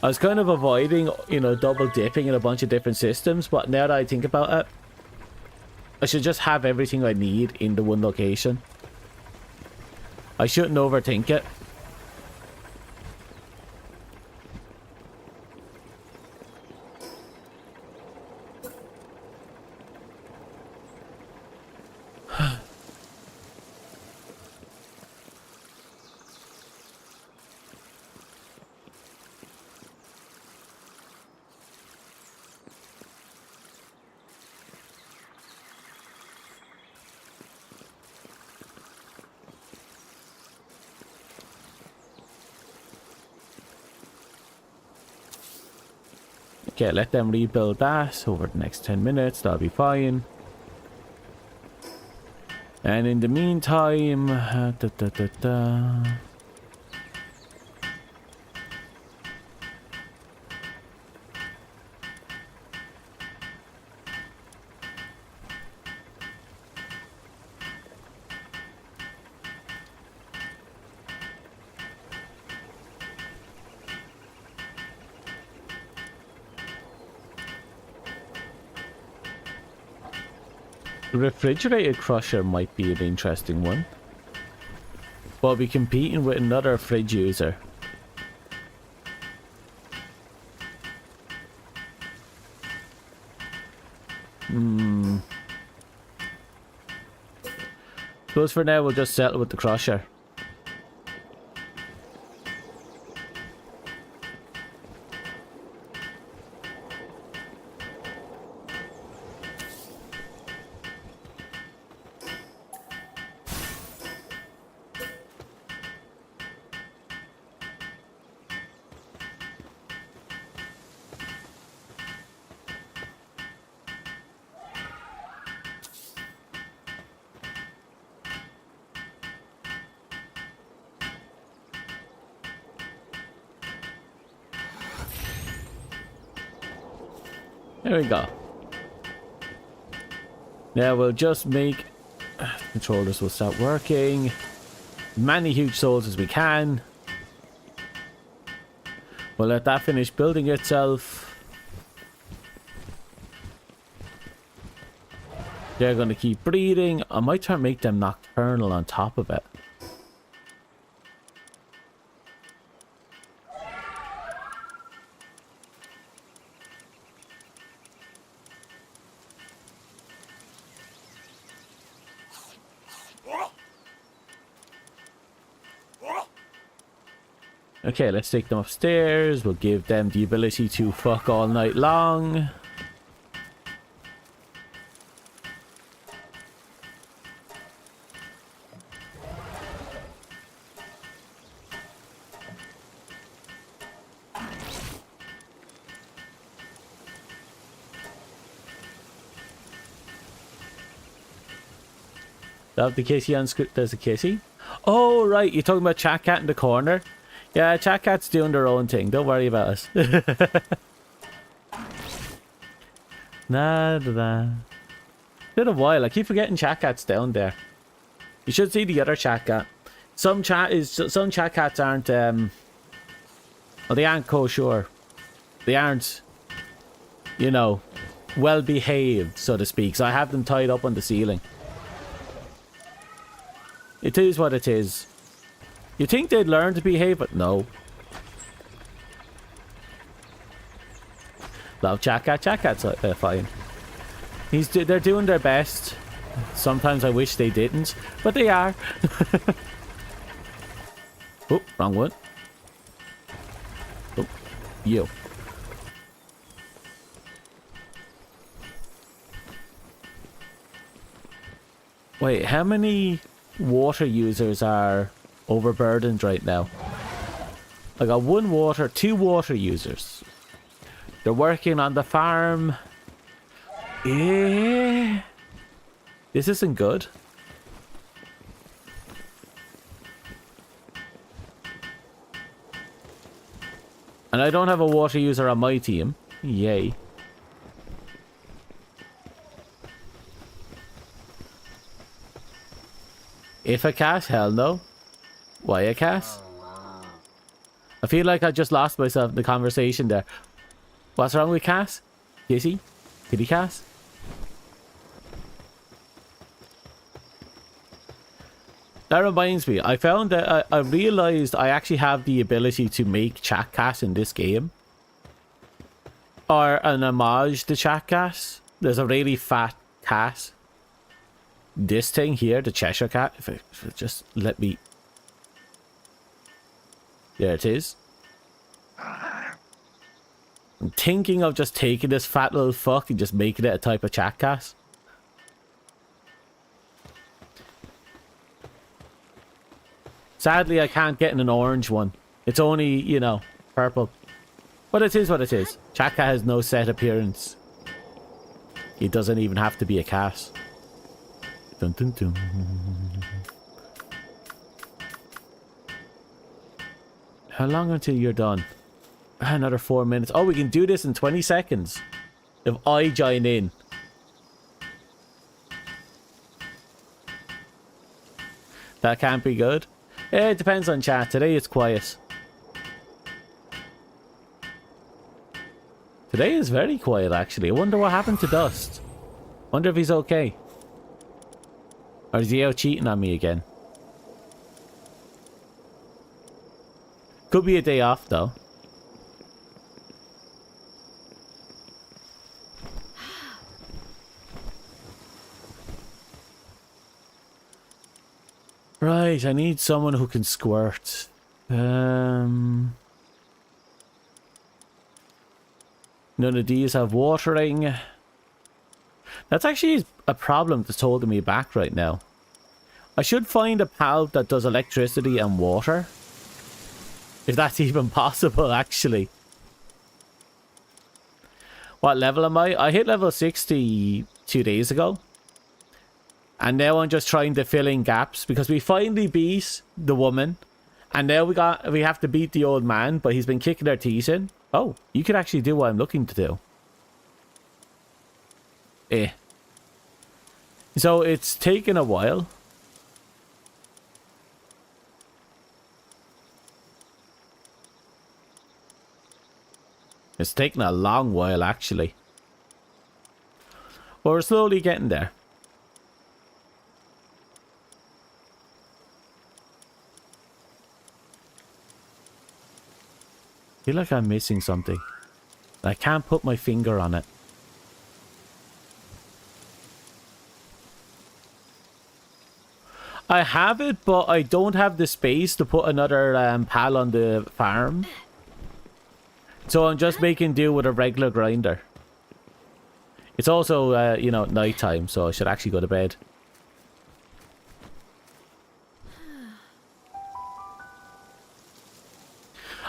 Speaker 1: I was kind of avoiding, you know, double dipping in a bunch of different systems, but now that I think about it, I should just have everything I need in the one location. I shouldn't overthink it. Okay, let them rebuild that over the next 10 minutes. That'll be fine. And in the meantime... The refrigerated crusher might be an interesting one. But I'll be competing with another fridge user. Suppose for now we'll just settle with the crusher. There we go. Now we'll just make... Controllers will start working. Many huge souls as we can. We'll let that finish building itself. They're going to keep breeding. I might try and make them nocturnal on top of it. Okay, let's take them upstairs. We'll give them the ability to fuck all night long. That the Kissy on script. There's a Kissy. Oh, right. You're talking about Chat Cat in the corner? Yeah, Chat Cat's doing their own thing. Don't worry about us. Nah. Been a while. I keep forgetting Chat Cat's down there. You should see the other Chat Cat. Some Chat Cats aren't well, they aren't kosher. They aren't, you know, well behaved, so to speak. So I have them tied up on the ceiling. It is what it is. You think they'd learn to behave, but no. Love Chat Cat. Chat Cat's fine. They're doing their best. Sometimes I wish they didn't, but they are. Oh, wrong one. Oh, you. Wait, how many water users are overburdened right now? I got two water users. They're working on the farm. Yeah. This isn't good. And I don't have a water user on my team. Yay. If a cat? Hell no. Why a cat? I feel like I just lost myself in the conversation there. What's wrong with Cass? Kissy? Kitty Cass? That reminds me, I found that I realized I actually have the ability to make Chat Cat in this game. Or an homage to Chat Cat. There's a really fat cat. This thing here, the Cheshire Cat, if it just let me... There it is. I'm thinking of just taking this fat little fuck and just making it a type of Chat Cat. Sadly, I can't get in an orange one. It's only, you know, purple. But it is what it is. Chaka has no set appearance. He doesn't even have to be a cat. Dun dun dun. How long until you're done? Another 4 minutes. Oh, we can do this in 20 seconds. If I join in. That can't be good. Yeah, it depends on chat. Today it's quiet. Today is very quiet, actually. I wonder what happened to Dust. Wonder if he's okay. Or is he out cheating on me again? Could be a day off, though. Right, I need someone who can squirt. None of these have watering. That's actually a problem that's holding me back right now. I should find a pal that does electricity and water. If that's even possible, actually. What level am I? I hit level 60 2 days ago. And now I'm just trying to fill in gaps because we finally beat the woman. And now we have to beat the old man, but he's been kicking our teeth in. Oh, you could actually do what I'm looking to do. So it's taken a while. It's taken a long while, actually. But we're slowly getting there. I feel like I'm missing something. I can't put my finger on it. I have it, but I don't have the space to put another pal on the farm. So I'm just making do with a regular grinder. It's also, you know, nighttime, so I should actually go to bed.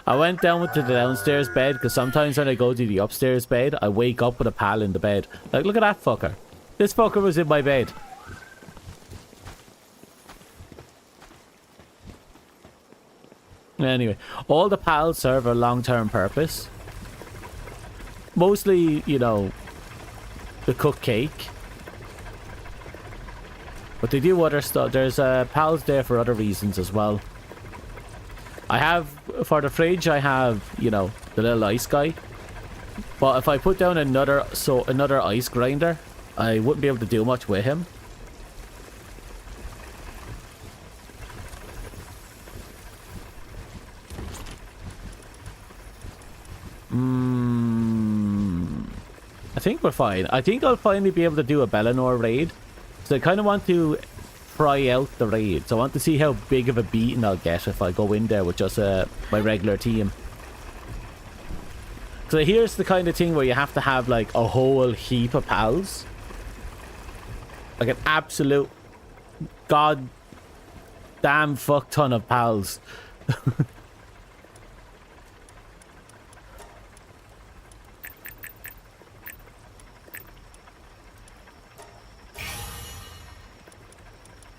Speaker 1: I went down to the downstairs bed because sometimes when I go to the upstairs bed, I wake up with a pal in the bed. Like, look at that fucker. This fucker was in my bed. Anyway, all the pals serve a long-term purpose. Mostly, you know, the cook cake. But they do other stuff. There's pals there for other reasons as well. I have, for the fridge, I have, you know, the little ice guy. But if I put down another ice grinder, I wouldn't be able to do much with him. I think we're fine. I think I'll finally be able to do a Bellinor raid. So I kind of want to try out the raid. So I want to see how big of a beating I'll get if I go in there with just my regular team. So here's the kind of thing where you have to have like a whole heap of pals. Like an absolute god damn fuck ton of pals.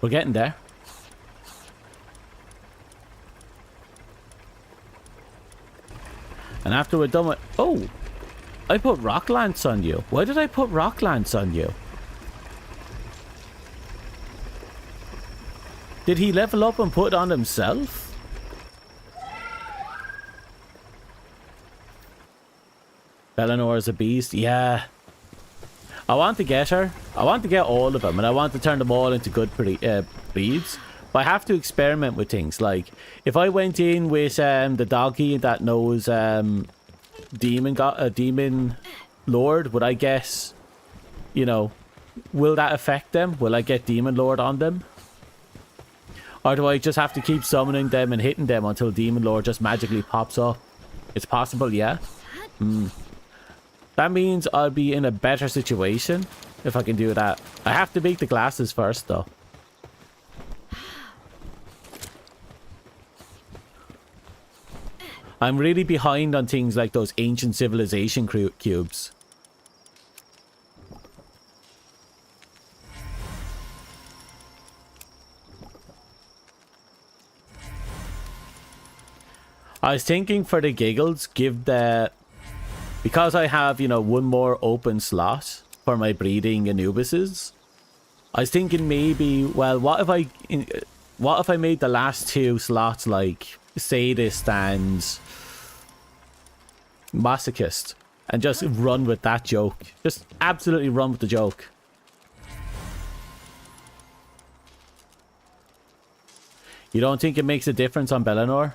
Speaker 1: We're getting there. And after we're done with... Oh! I put rock lance on you. Why did I put rock lance on you? Did he level up and put it on himself? Bellinor is a beast. Yeah. I want to get her. I want to get all of them, and I want to turn them all into good breeds. But I have to experiment with things. Like, if I went in with the doggy that knows demon lord, would I guess, you know, will that affect them? Will I get demon lord on them? Or do I just have to keep summoning them and hitting them until demon lord just magically pops up? It's possible, yeah. That means I'll be in a better situation if I can do that. I have to make the glasses first, though. I'm really behind on things like those ancient civilization cubes. I was thinking for the giggles, because I have, you know, one more open slot for my breeding Anubises. I was thinking maybe, well, what if I made the last 2 slots like sadist and masochist, and just run with that joke. Just absolutely run with the joke. You don't think it makes a difference on Bellinor?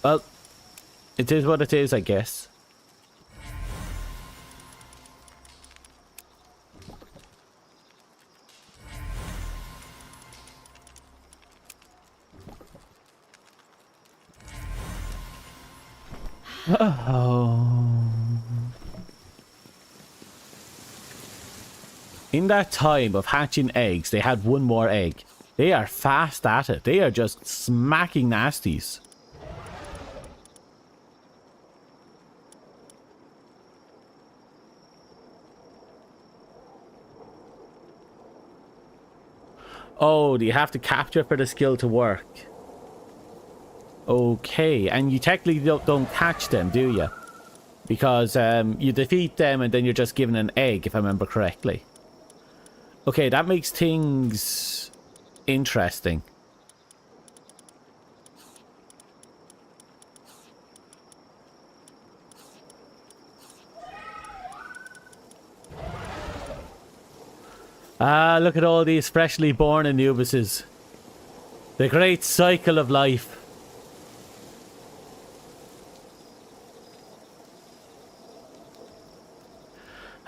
Speaker 1: Well, it is what it is, I guess. In that time of hatching eggs, they had 1 more egg. They are fast at it. They are just smacking nasties. Oh, do you have to capture for the skill to work? Okay, and you technically don't catch them, do you? Because you defeat them and then you're just given an egg, if I remember correctly. Okay, that makes things interesting. Ah, look at all these freshly born Anubises. The great cycle of life.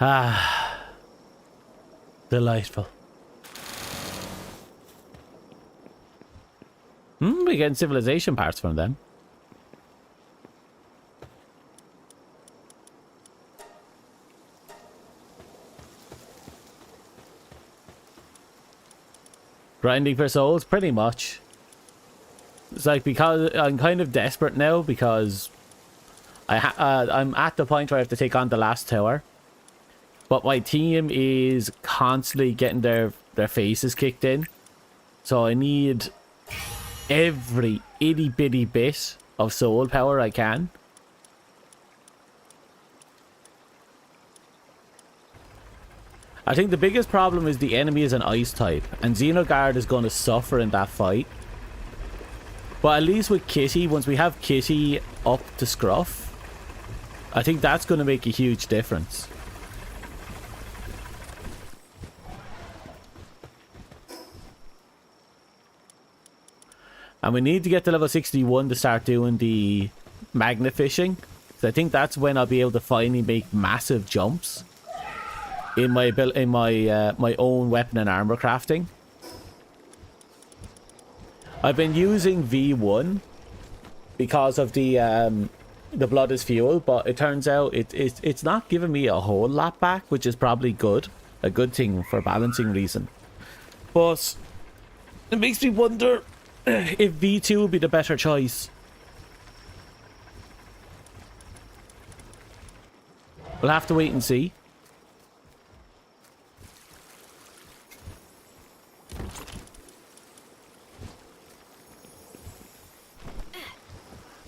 Speaker 1: Ah, delightful. We're getting civilization parts from them. Grinding for souls, pretty much. It's like, because I'm kind of desperate now because I'm at the point where I have to take on the last tower. But my team is constantly getting their faces kicked in. So I need every itty bitty bit of soul power I can. I think the biggest problem is the enemy is an ice type, and Xenogard is going to suffer in that fight. But at least with Kitty, once we have Kitty up to scruff, I think that's going to make a huge difference. And we need to get to level 61 to start doing the magnifishing. So I think that's when I'll be able to finally make massive jumps in my my own weapon and armor crafting. I've been using V1 because of the blood is fuel, but it turns out it's not giving me a whole lot back, which is probably good, a good thing for balancing reason. But it makes me wonder if V2 would be the better choice. We'll have to wait and see.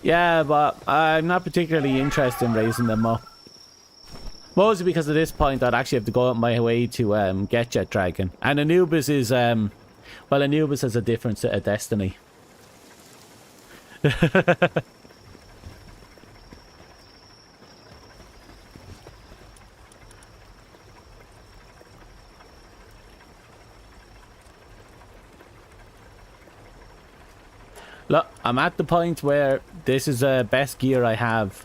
Speaker 1: Yeah, but I'm not particularly interested in raising them up. Mostly because at this point I'd actually have to go out my way to get Jet Dragon. And Anubis is, well, Anubis has a different set of destiny. Look, I'm at the point where this is the best gear I have.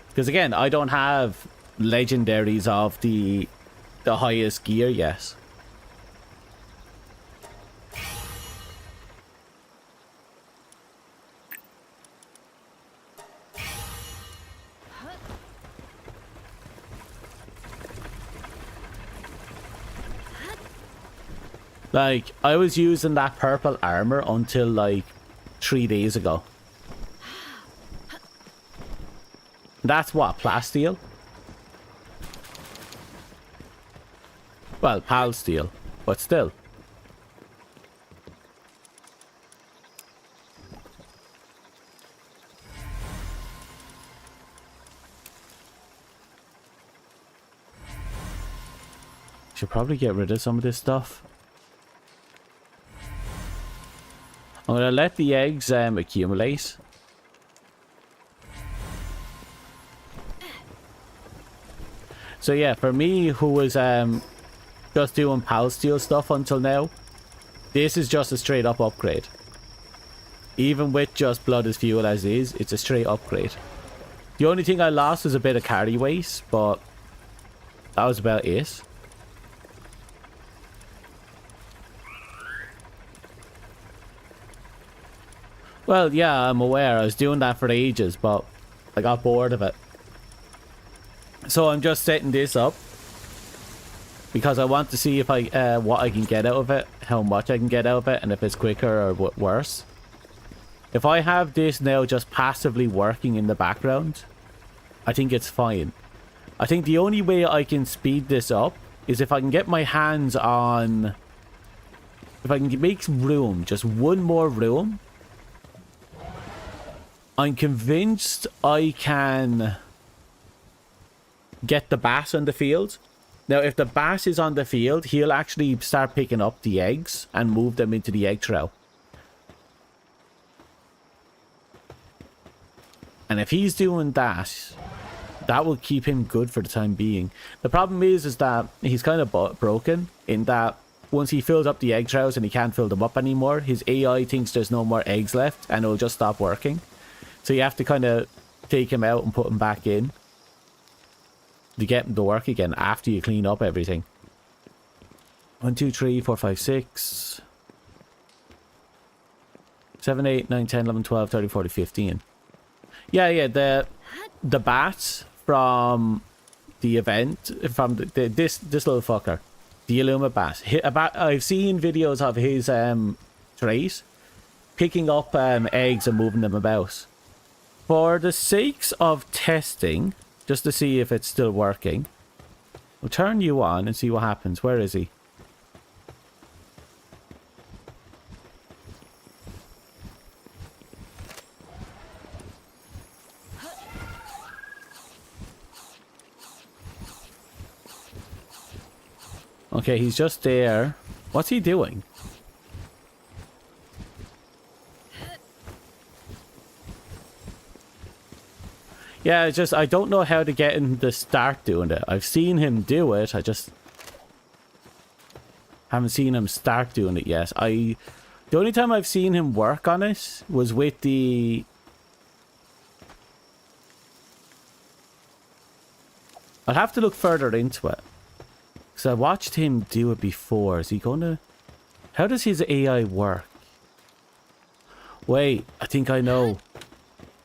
Speaker 1: Because again, I don't have legendaries of the highest gear yet. Like, I was using that purple armor until like 3 days ago. That's what, plasteel? Well, pal steel, but still. Should probably get rid of some of this stuff. I'm gonna let the eggs accumulate. So yeah, for me, who was just doing pal steel stuff until now, this is just a straight up upgrade. Even with just blood as fuel as is, it's a straight upgrade. The only thing I lost was a bit of carry weight, but that was about it. Well, yeah, I'm aware. I was doing that for ages, but I got bored of it. So I'm just setting this up because I want to see if I what I can get out of it, how much I can get out of it, and if it's quicker or worse. If I have this now just passively working in the background, I think it's fine. I think the only way I can speed this up is if I can get my hands on... If I can make room, just one more room. I'm convinced I can get the bass on the field. Now, if the bass is on the field, he'll actually start picking up the eggs and move them into the egg trail. And if he's doing that, that will keep him good for the time being. The problem is that he's kind of broken in that once he fills up the egg trails and he can't fill them up anymore, his AI thinks there's no more eggs left and it'll just stop working. So you have to kind of take him out and put him back in to get him to work again after you clean up everything. 1, 2, 3, 4, 5, 6, 7, 8, 9, 10, 11, 12, 13, 14, 15. Yeah, the bats from the event, from this little fucker, the Illuma bat. I've seen videos of his trays picking up eggs and moving them about. For the sakes of testing, just to see if it's still working, we'll turn you on and see what happens. Where is he? Okay, he's just there. What's he doing? Yeah, it's just, I don't know how to get him to start doing it. I've seen him do it, I just haven't seen him start doing it yet. The only time I've seen him work on it was with the... I'll have to look further into it. Because I watched him do it before. Is he going to... How does his AI work? Wait, I think I know.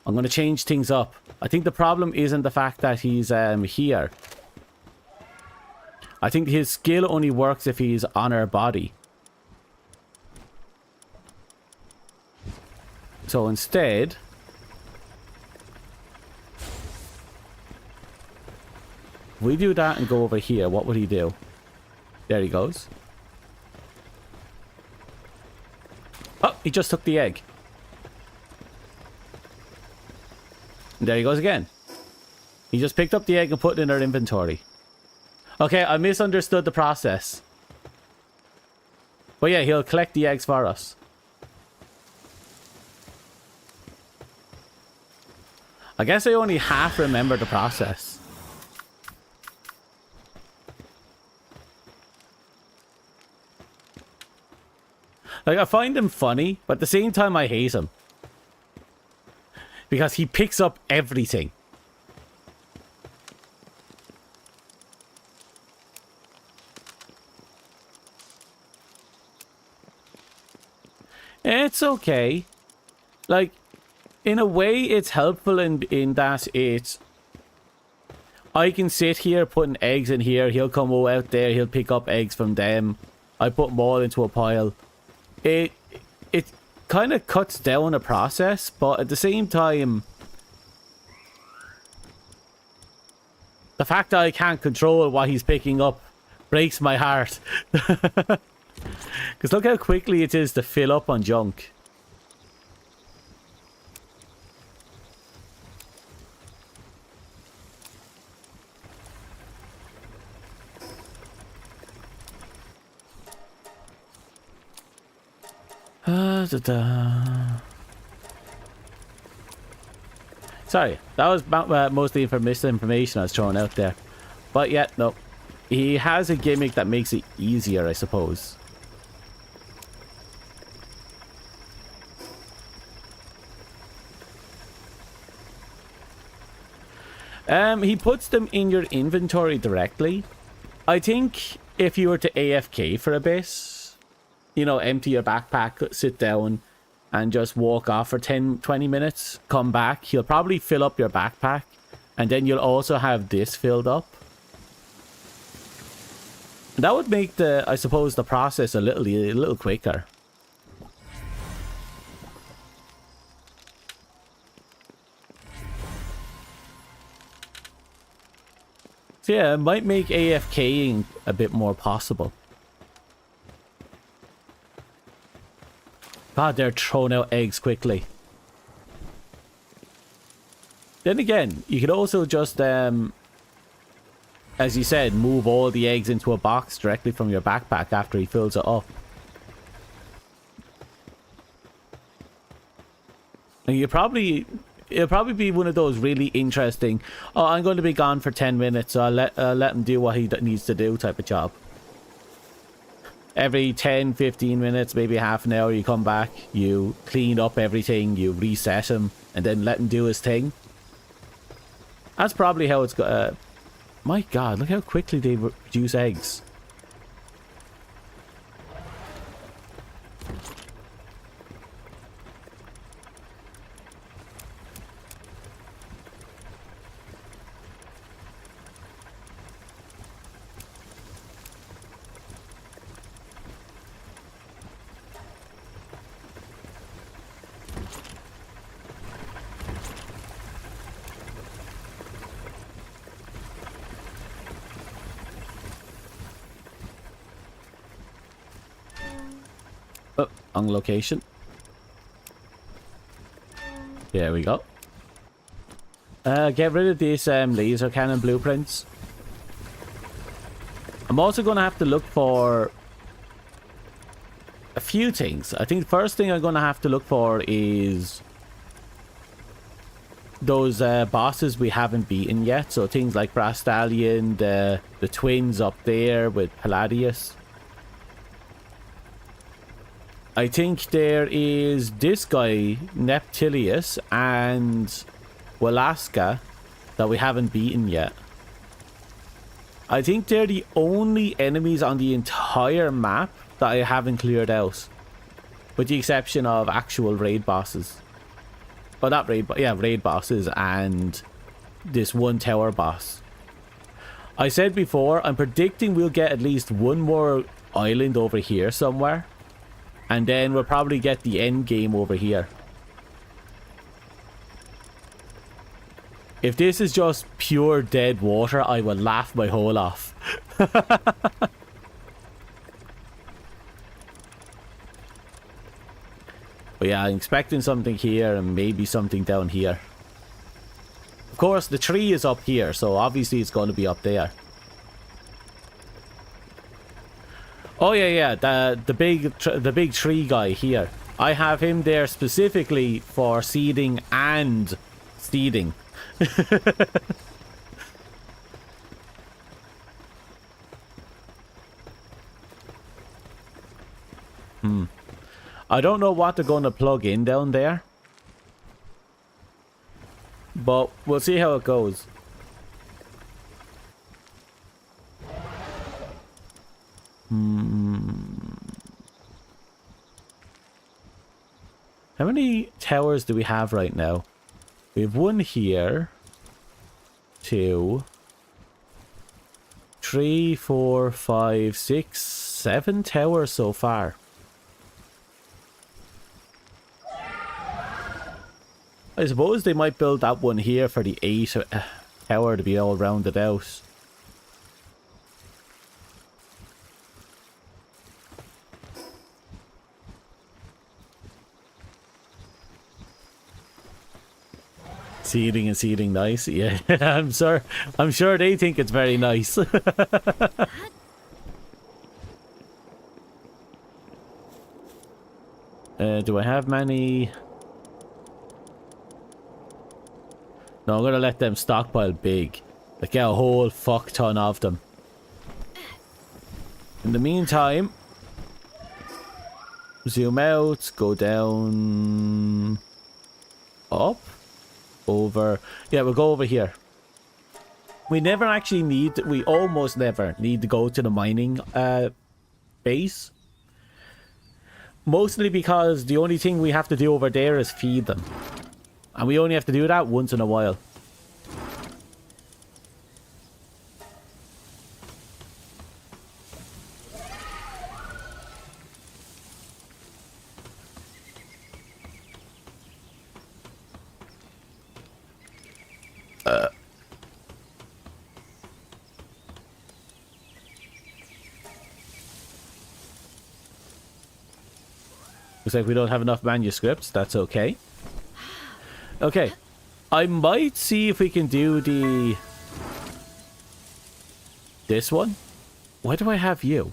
Speaker 1: I'm going to change things up. I think the problem isn't the fact that he's here. I think his skill only works if he's on our body. So instead... if we do that and go over here, what would he do? There he goes. Oh, he just took the egg. And there he goes again. He just picked up the egg and put it in our inventory. Okay, I misunderstood the process. But yeah, he'll collect the eggs for us. I guess I only half remember the process. Like, I find him funny, but at the same time I hate him. Because he picks up everything. It's okay. Like, in a way, it's helpful in that it's... I can sit here putting eggs in here. He'll come out there. He'll pick up eggs from them. I put them all into a pile. It kind of cuts down the process, but at the same time, the fact that I can't control what he's picking up breaks my heart. Because look how quickly it is to fill up on junk. Sorry, that was mostly for misinformation I was throwing out there. But yeah, no. He has a gimmick that makes it easier, I suppose. He puts them in your inventory directly. I think if you were to AFK for a bit, you know, empty your backpack, sit down, and just walk off for 10-20 minutes, come back, he'll probably fill up your backpack, and then you'll also have this filled up. That would make the, I suppose, the process a little quicker. So yeah, it might make AFKing a bit more possible. God, they're throwing out eggs quickly. Then again, you could also just, as you said, move all the eggs into a box directly from your backpack after he fills it up. And it'll probably be one of those really interesting, oh, I'm going to be gone for 10 minutes, so I'll let him do what he needs to do type of job. Every 10-15 minutes, maybe half an hour, you come back, you clean up everything, you reset him, and then let him do his thing. That's probably how it's go. My God, look how quickly they produce eggs. Oh, on location. There we go. Get rid of these laser cannon blueprints. I'm also going to have to look for a few things. I think the first thing I'm going to have to look for is those bosses we haven't beaten yet. So things like Brass Stallion, the twins up there with Palladius. I think there is this guy, Neptilius, and Walaska that we haven't beaten yet. I think they're the only enemies on the entire map that I haven't cleared out. With the exception of actual raid bosses. Oh, not raid, yeah, raid bosses and this one tower boss. I said before, I'm predicting we'll get at least one more island over here somewhere. And then we'll probably get the end game over here. If this is just pure dead water, I will laugh my hole off. But yeah, I'm expecting something here and maybe something down here. Of course, the tree is up here, so obviously it's going to be up there. Oh yeah, the big tree guy here. I have him there specifically for seeding and seeding. I don't know what they're going to plug in down there, but we'll see how it goes. How many towers do we have right now? We have one here. 2, 3, 4, 5, 6, 7 towers so far. I suppose they might build that one here for the 8 tower to be all rounded out. Seeding and seeding nice, yeah. I'm sure they think it's very nice. Do I have many? No, I'm gonna let them stockpile big. Like, get a whole fuck ton of them. In the meantime, zoom out, go down, up, over. Yeah, we'll go over here. We never actually need, we almost never need to go to the mining base. Mostly because the only thing we have to do over there is feed them. And we only have to do that once in a while. Looks like we don't have enough manuscripts. That's okay. Okay. I might see if we can do this one. Why do I have you?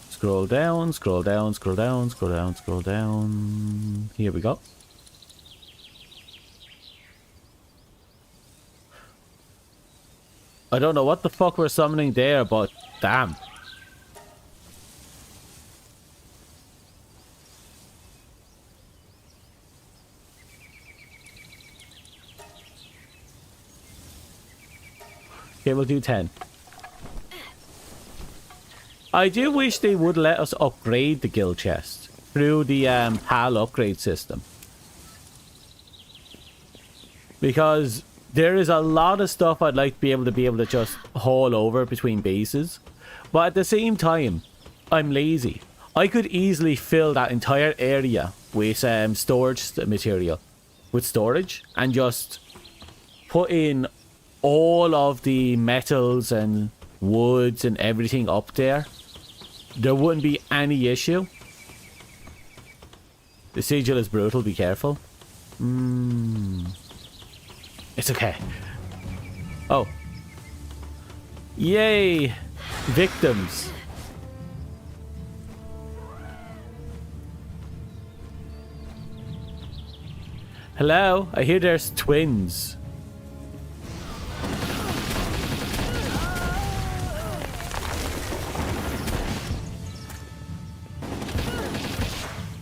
Speaker 1: Scroll down, scroll down, scroll down, scroll down, scroll down. Here we go. I don't know what the fuck we're summoning there, but damn. Okay, we'll do 10. I do wish they would let us upgrade the guild chest through the PAL upgrade system. Because there is a lot of stuff I'd like to be able to just haul over between bases. But at the same time, I'm lazy. I could easily fill that entire area with storage material. With storage. And just put in all of the metals and woods and everything up there. There wouldn't be any issue. The sigil is brutal, be careful. It's okay. Oh. Yay! Victims. Hello? I hear there's twins.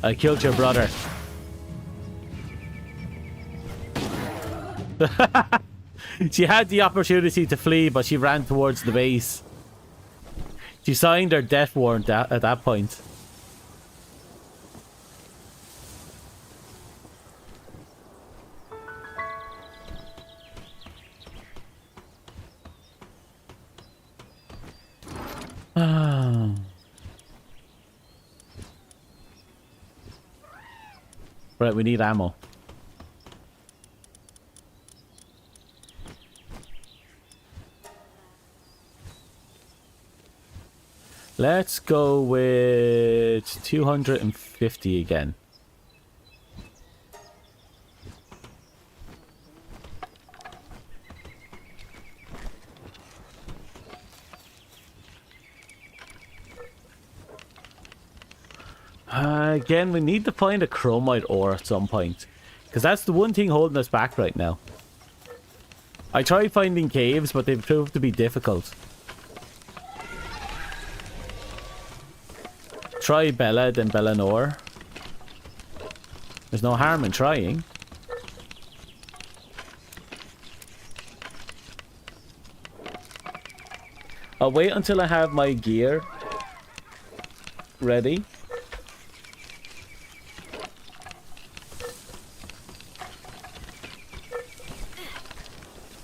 Speaker 1: I killed your brother. She had the opportunity to flee, but she ran towards the base. She signed her death warrant at that point. Right, we need ammo. Let's go with 250 again. Again, we need to find a chromite ore at some point. Because that's the one thing holding us back right now. I tried finding caves, but they've proved to be difficult. Try Bella, then Bellanor. There's no harm in trying. I'll wait until I have my gear ready.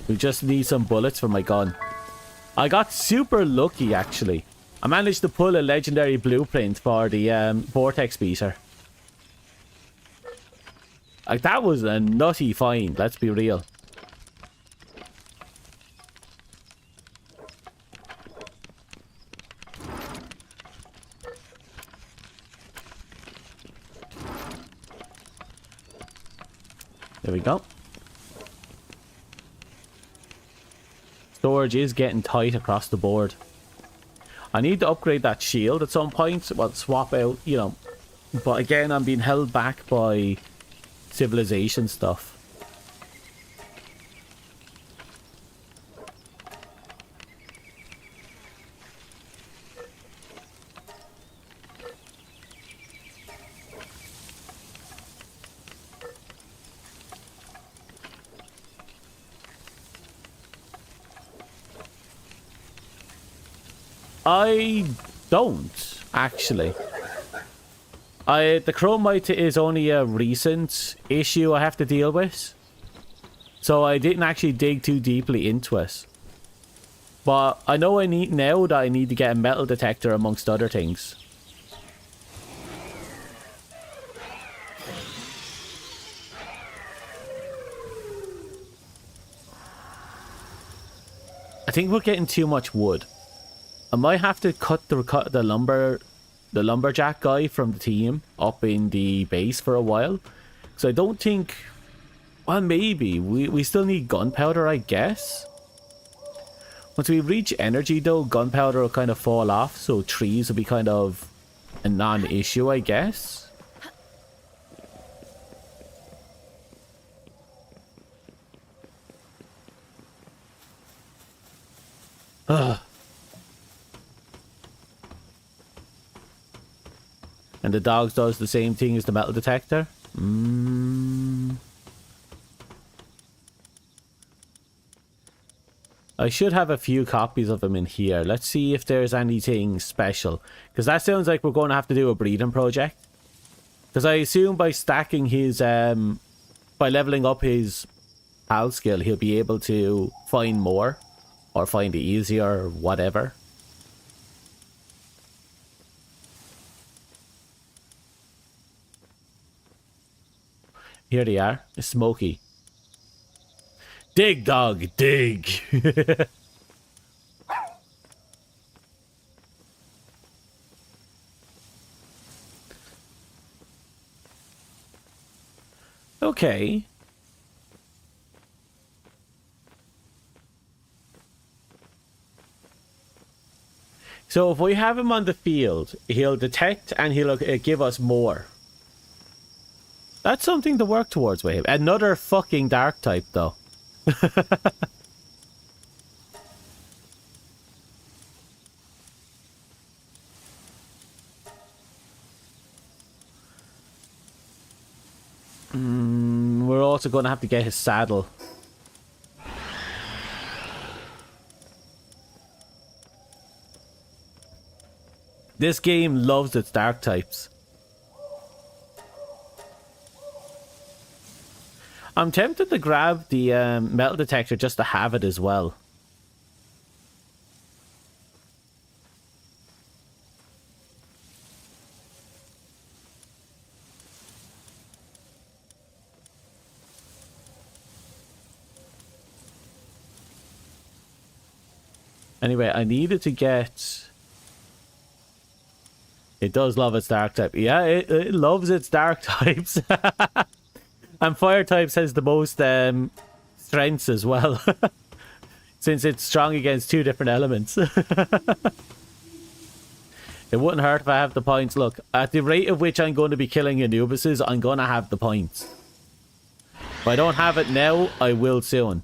Speaker 1: We just need some bullets for my gun. I got super lucky, actually. I managed to pull a legendary blueprint for the vortex beater. Like, that was a nutty find, let's be real. There we go. Storage is getting tight across the board. I need to upgrade that shield at some point. Well, swap out, you know. But again, I'm being held back by civilization stuff. I don't, actually. The chromite is only a recent issue I have to deal with. So I didn't actually dig too deeply into it. But I know I need now that I need to get a metal detector amongst other things. I think we're getting too much wood. I might have to cut the lumberjack guy from the team up in the base for a while. So I don't think... Well, maybe. We still need gunpowder, I guess. Once we reach energy, though, gunpowder will kind of fall off. So trees will be kind of a non-issue, I guess. Ugh. And the dog does the same thing as the metal detector. I should have a few copies of him in here. Let's see if there's anything special. Because that sounds like we're going to have to do a breeding project. Because I assume by stacking his... by leveling up his PAL skill, he'll be able to find more. Or find it easier, or whatever. Here they are. It's Smokey. Dig, dog, dig. Okay. So if we have him on the field, he'll detect and he'll give us more. That's something to work towards with him. Another fucking dark type, though. We're also going to have to get his saddle. This game loves its dark types. I'm tempted to grab the metal detector just to have it as well. Anyway, I needed to get... It does love its dark type. Yeah, it loves its dark types. And fire types has the most strengths as well. Since it's strong against two different elements. It wouldn't hurt if I have the points. Look, at the rate of which I'm going to be killing Anubises, I'm going to have the points. If I don't have it now, I will soon.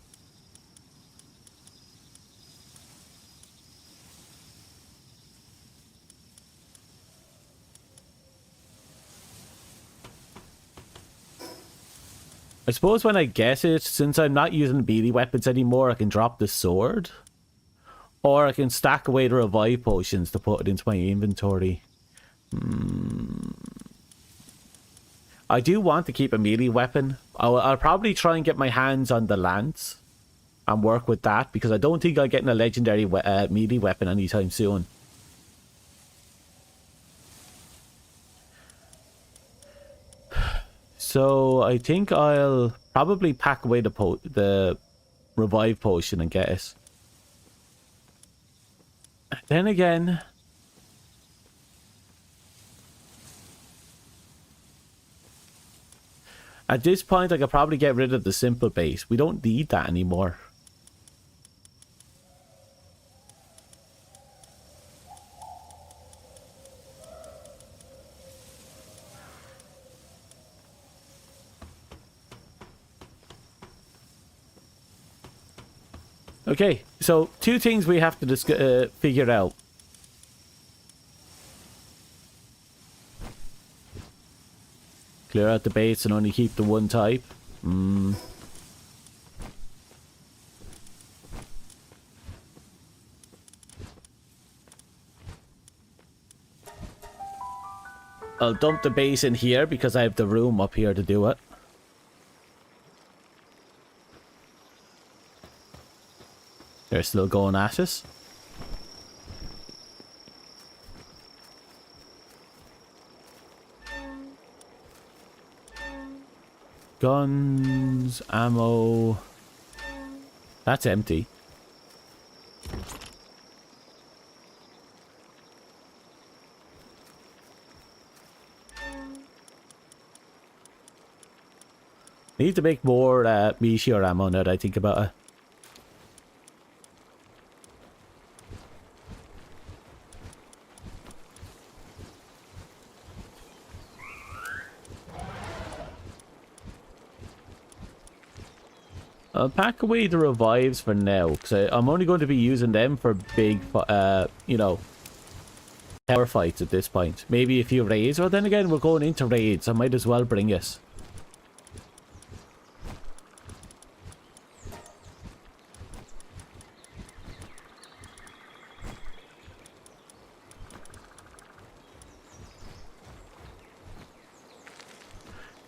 Speaker 1: I suppose when I get it, since I'm not using melee weapons anymore, I can drop the sword. Or I can stack away the revive potions to put it into my inventory. I do want to keep a melee weapon. I'll probably try and get my hands on the lance. and work with that, because I don't think I'm getting a legendary melee weapon anytime soon. So I think I'll probably pack away the revive potion and get it. Then again, at this point I could probably get rid of the simple base. We don't need that anymore. Okay, so two things we have to figure out. Clear out the baits and only keep the one type. I'll dump the base in here because I have the room up here to do it. They're still going at us. Guns, ammo. That's empty. Need to make more meteor ammo now that I think about it. I'll pack away the revives for now, because I'm only going to be using them for big, you know, tower fights at this point. Maybe a few raids, or then again, we're going into raids, I might as well bring it.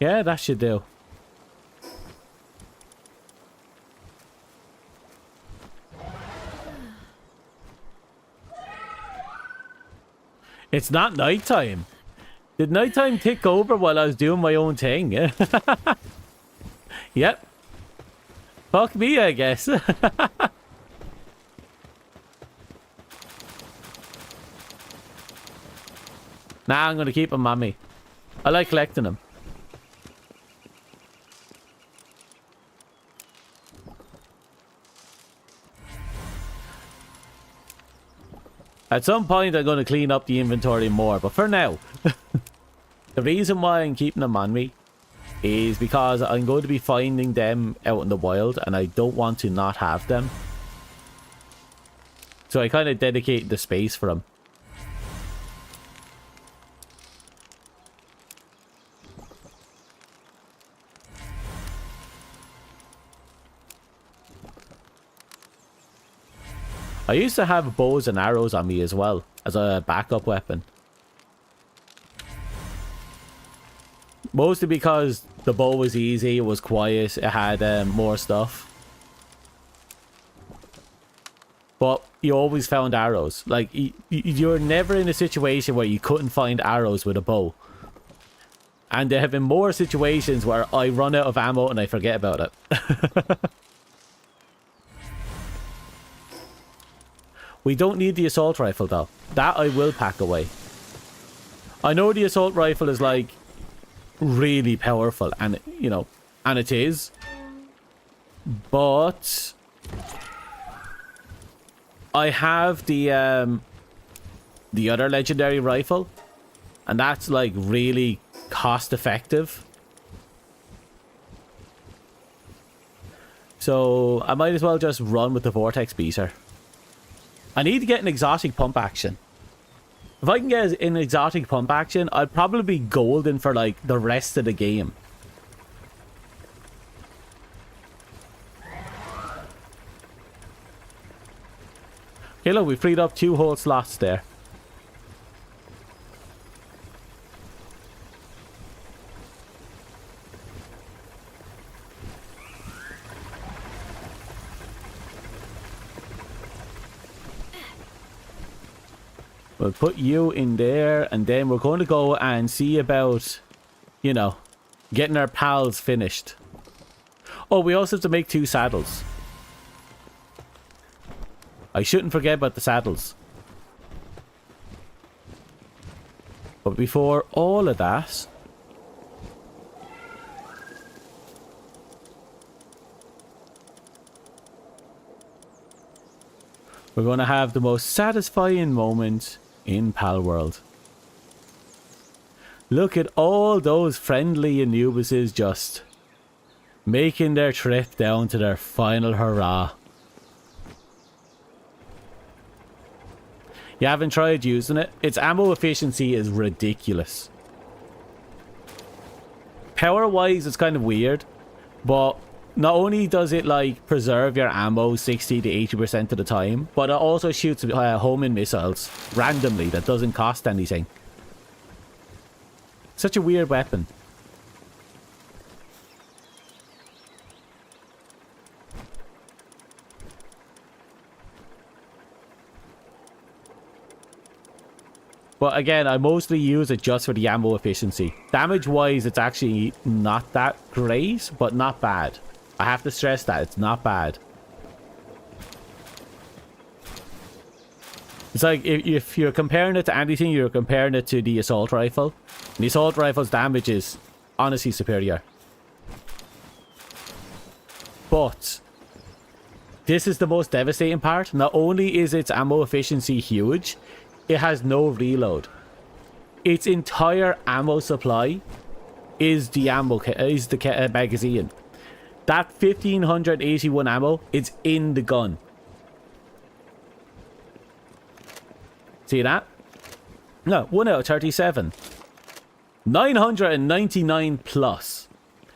Speaker 1: Yeah, that should do. It's not nighttime. Did nighttime tick over while I was doing my own thing? Yep. Fuck me, I guess. Nah, I'm gonna keep them on me. I like collecting them. At some point, I'm going to clean up the inventory more, but for now, the reason why I'm keeping them on me is because I'm going to be finding them out in the wild, and I don't want to not have them. So I kind of dedicate the space for them. I used to have bows and arrows on me as well, as a backup weapon. Mostly because the bow was easy, it was quiet, it had more stuff. But you always found arrows. Like, you're never in a situation where you couldn't find arrows with a bow. And there have been more situations where I run out of ammo and I forget about it. We don't need the assault rifle though. That I will pack away. I know the assault rifle is like really powerful, and you know, and it is. But I have the other legendary rifle, and that's like really cost effective. So I might as well just run with the vortex beater. I need to get an exotic pump action. If I can get an exotic pump action, I'd probably be golden for like the rest of the game. Okay, look, we freed up 2 whole slots there. We'll put you in there, and then we're going to go and see about, you know, getting our pals finished. Oh, we also have to make 2 saddles. I shouldn't forget about the saddles. But before all of that, we're going to have the most satisfying moment in Palworld. Look at all those friendly Anubises just making their trip down to their final hurrah. You haven't tried using it? Its ammo efficiency is ridiculous. Power-wise, it's kind of weird, but not only does it like preserve your ammo 60 to 80% of the time, but it also shoots homing missiles randomly that doesn't cost anything. Such a weird weapon. But again, I mostly use it just for the ammo efficiency. Damage-wise, it's actually not that great, but not bad. I have to stress that, it's not bad. It's like, if you're comparing it to anything, you're comparing it to the assault rifle. The assault rifle's damage is honestly superior. But this is the most devastating part. Not only is its ammo efficiency huge, it has no reload. Its entire ammo supply is the magazine. That 1581 ammo is in the gun. See that? No, 1 out of 37. 999 plus.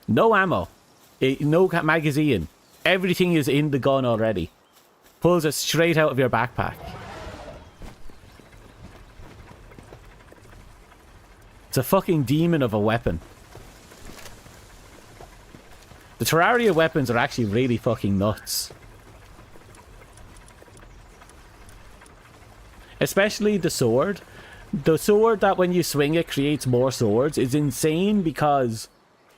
Speaker 1: No ammo. No magazine. Everything is in the gun already. Pulls it straight out of your backpack. It's a fucking demon of a weapon. The Terraria weapons are actually really fucking nuts. Especially the sword. The sword that when you swing it creates more swords is insane because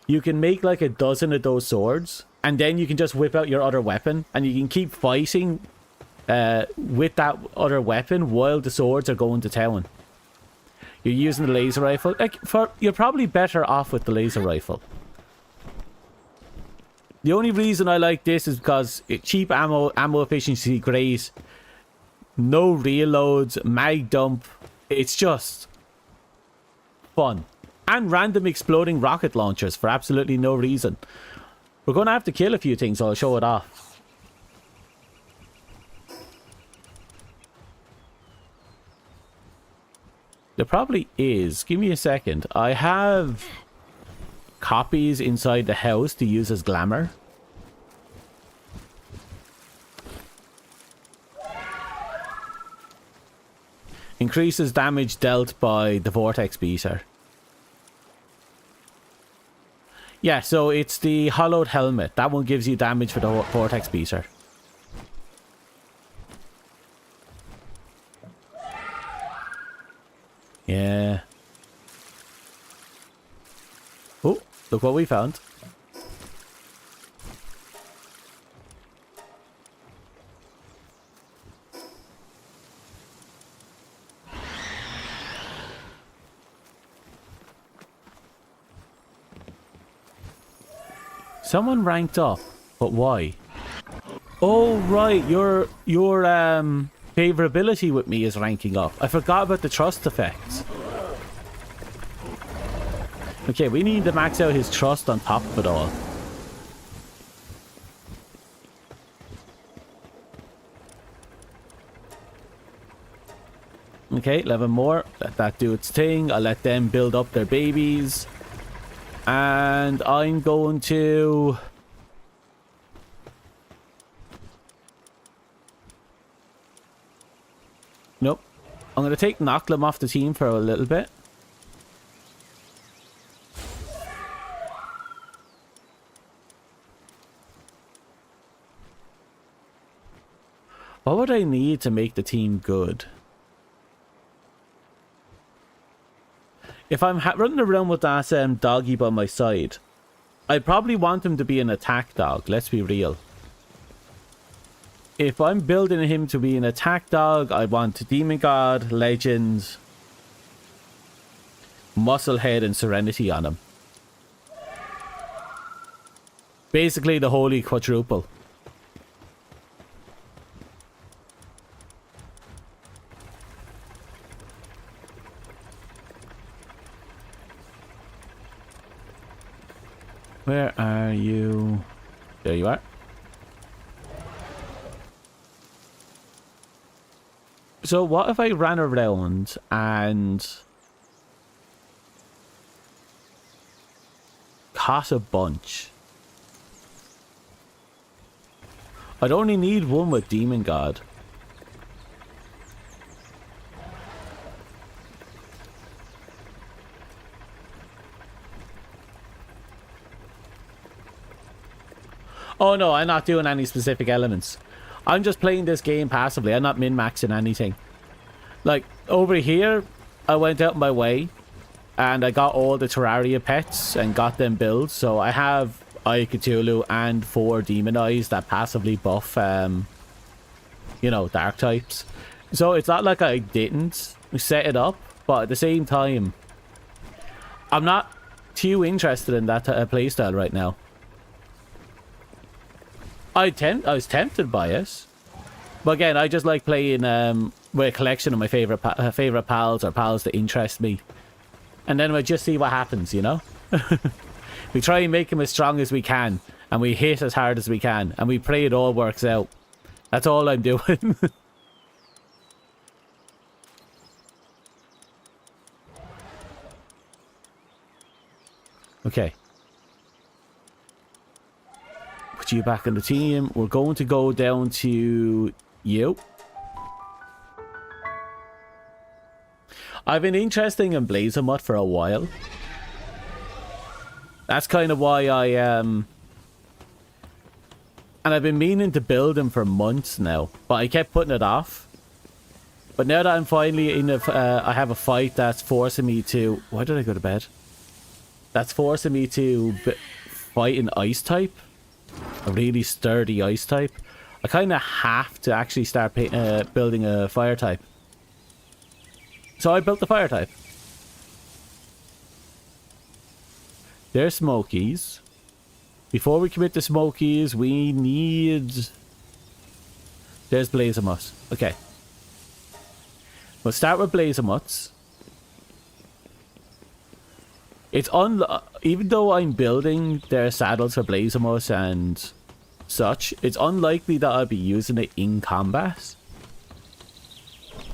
Speaker 1: you can make like a dozen of those swords and then you can just whip out your other weapon and you can keep fighting with that other weapon while the swords are going to town. You're using the laser rifle. You're probably better off with the laser rifle. The only reason I like this is because cheap ammo efficiency, great. No reloads, mag dump. It's just fun. And random exploding rocket launchers for absolutely no reason. We're going to have to kill a few things, so I'll show it off. There probably is. Give me a second. I have copies inside the house to use as glamour. Increases damage dealt by the vortex beater. Yeah, so it's the hollowed helmet. That one gives you damage for the vortex beater. Yeah. Oh, look what we found. Someone ranked up, but why? Oh right, your favorability with me is ranking up. I forgot about the trust effects. Okay, we need to max out his trust on top of it all. Okay, 11 more. Let that do its thing. I'll let them build up their babies. And I'm going to... Nope. I'm going to take Knocklim off the team for a little bit. What would I need to make the team good? If I'm running around with that doggy by my side, I probably want him to be an attack dog, let's be real. If I'm building him to be an attack dog, I want Demon God, Legend, Musclehead and Serenity on him. Basically the holy quadruple. Where are you? There you are. So what if I ran around and caught a bunch? I'd only need one with Demon God. Oh no, I'm not doing any specific elements. I'm just playing this game passively. I'm not min-maxing anything. Like, over here, I went out my way and I got all the Terraria pets and got them built. So I have Eye Cthulhu and 4 Demon Eyes that passively buff, you know, dark types. So it's not like I didn't set it up, but at the same time, I'm not too interested in that playstyle right now. I was tempted by it, but again, I just like playing with a collection of my favorite pals or pals that interest me, and then we just see what happens, you know. We try and make them as strong as we can, and we hit as hard as we can, and we pray it all works out. That's all I'm doing. Okay. Put you back in the team. We're going to go down to you. I've been interested in Blazemut for a while. That's kind of why I and I've been meaning to build him for months now, but I kept putting it off. But now that I'm finally in I have a fight that's forcing me to... Why did I go to bed? That's forcing me to fight an ice type. A really sturdy ice type. I kind of have to actually start building a fire type. So I built the fire type. There's Smokies. Before we commit to Smokies, we need... There's Blazemuts. Okay. We'll start with Blazemuts. It's even though I'm building their saddles for Blazemus and such, it's unlikely that I'll be using it in combat.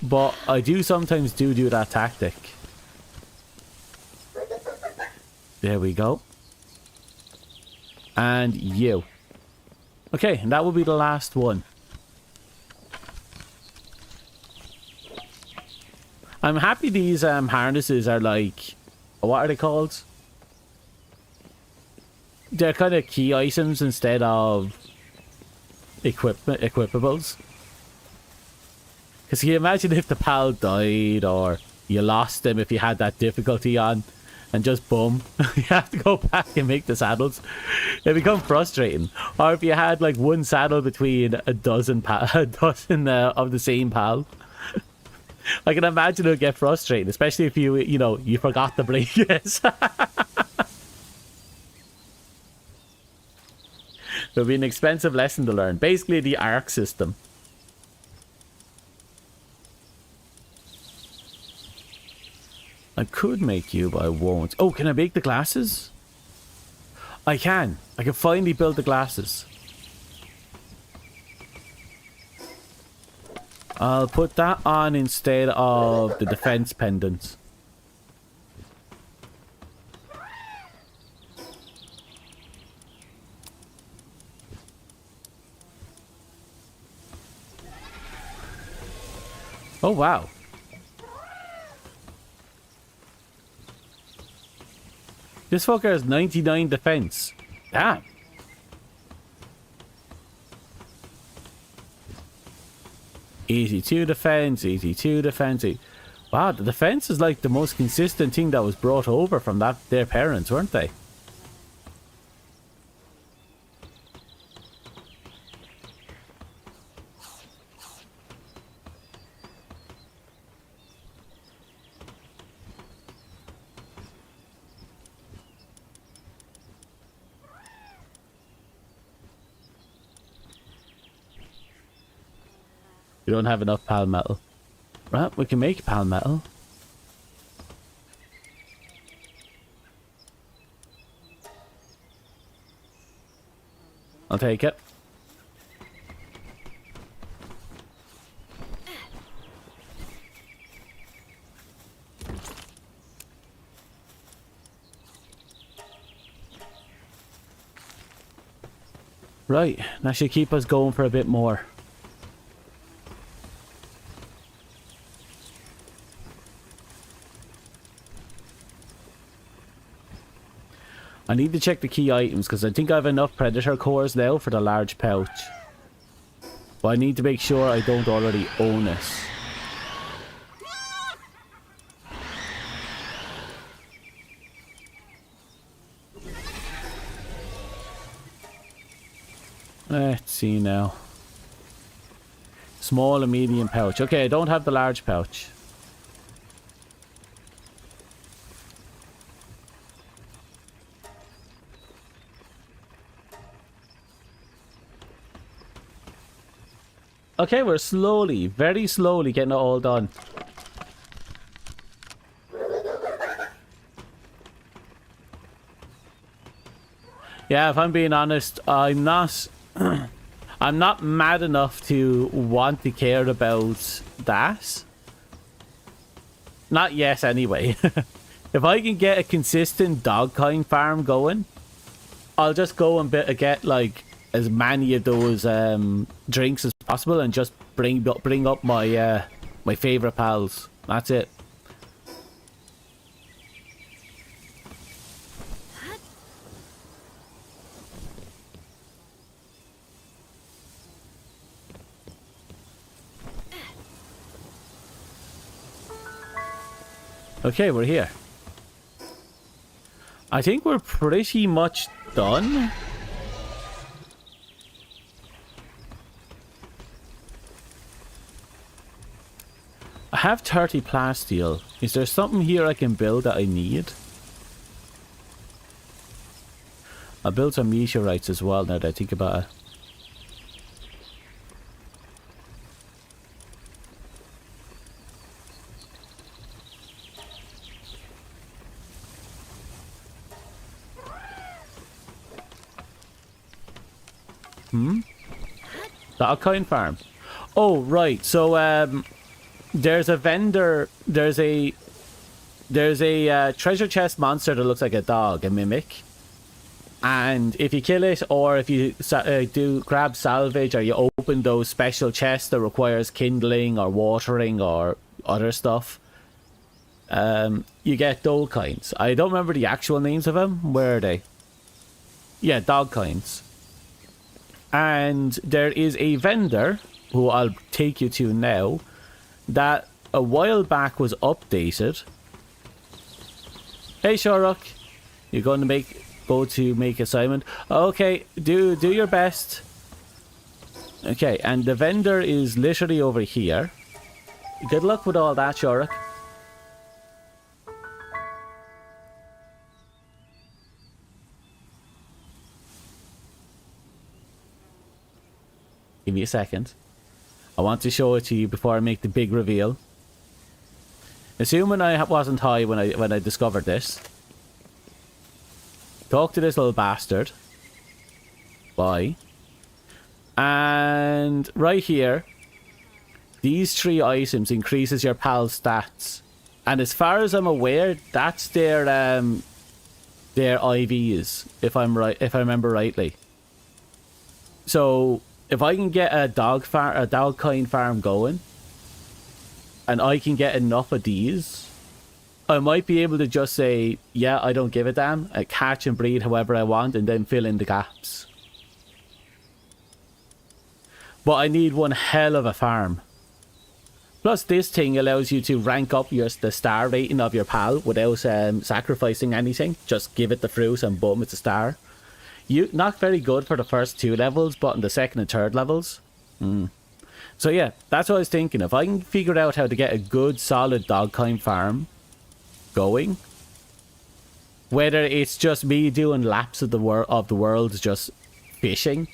Speaker 1: But I do sometimes do that tactic. There we go. And you. Okay, and that will be the last one. I'm happy these harnesses are like... What are they called? They're kind of key items instead of equipables. Because can you imagine if the pal died or you lost them if you had that difficulty on and just boom, you have to go back and make the saddles. It become frustrating. Or if you had like one saddle between a dozen of the same pal. I can imagine it would get frustrating, especially if you know, you forgot the blankets. It would be an expensive lesson to learn. Basically, the arc system. I could make you, but I won't. Oh, can I make the glasses? I can. I can finally build the glasses. I'll put that on instead of the defense pendant. Oh, wow. This fucker has 99 defense. Damn. Easy 2 defense, easy 2 defense. Wow, the defense is like the most consistent thing that was brought over from their parents, weren't they? We don't have enough pal metal. Right, we can make pal metal. I'll take it. Right, that should keep us going for a bit more. I need to check the key items because I think I have enough predator cores now for the large pouch. But I need to make sure I don't already own it. Let's see now. Small and medium pouch. Okay, I don't have the large pouch. Okay, we're slowly, very slowly getting it all done. Yeah, if I'm being honest, I'm not I'm not mad enough to want to care about that. Not yet anyway. If I can get a consistent dog kind farm going, I'll just go and get like as many of those drinks as possible and just bring up my my favorite pals. That's it. Okay, we're here. I think we're pretty much done. I have 30 plasteel. Is there something here I can build that I need? I'll build some meteorites as well now that I think about it. Dog kind farm. Oh, right. So, there's a vendor, there's a treasure chest monster that looks like a dog, a mimic. And if you kill it, or if you grab salvage, or you open those special chests that requires kindling or watering or other stuff, you get dog kinds. I don't remember the actual names of them. Where are they? Yeah, dog kinds. And there is a vendor, who I'll take you to now, that a while back was updated. Hey Sharuk, you're going to go to make assignment. Okay, do your best. Okay, and the vendor is literally over here. Good luck with all that, Sharuk. Give me a second. I want to show it to you before I make the big reveal. Assuming I wasn't high when I discovered this. Talk to this little bastard. Bye. And right here, these 3 items increases your pal's stats. And as far as I'm aware, that's their IVs, if I remember rightly. So if I can get a dog kind farm going, and I can get enough of these, I might be able to just say, yeah, I don't give a damn. I catch and breed however I want, and then fill in the gaps. But I need one hell of a farm. Plus, this thing allows you to rank up the star rating of your pal without sacrificing anything. Just give it the fruit and boom, it's a star. Not very good for the first 2 levels, but in the second and third levels. So yeah, that's what I was thinking. If I can figure out how to get a good, solid dogkind farm going, whether it's just me doing laps of the world, just fishing,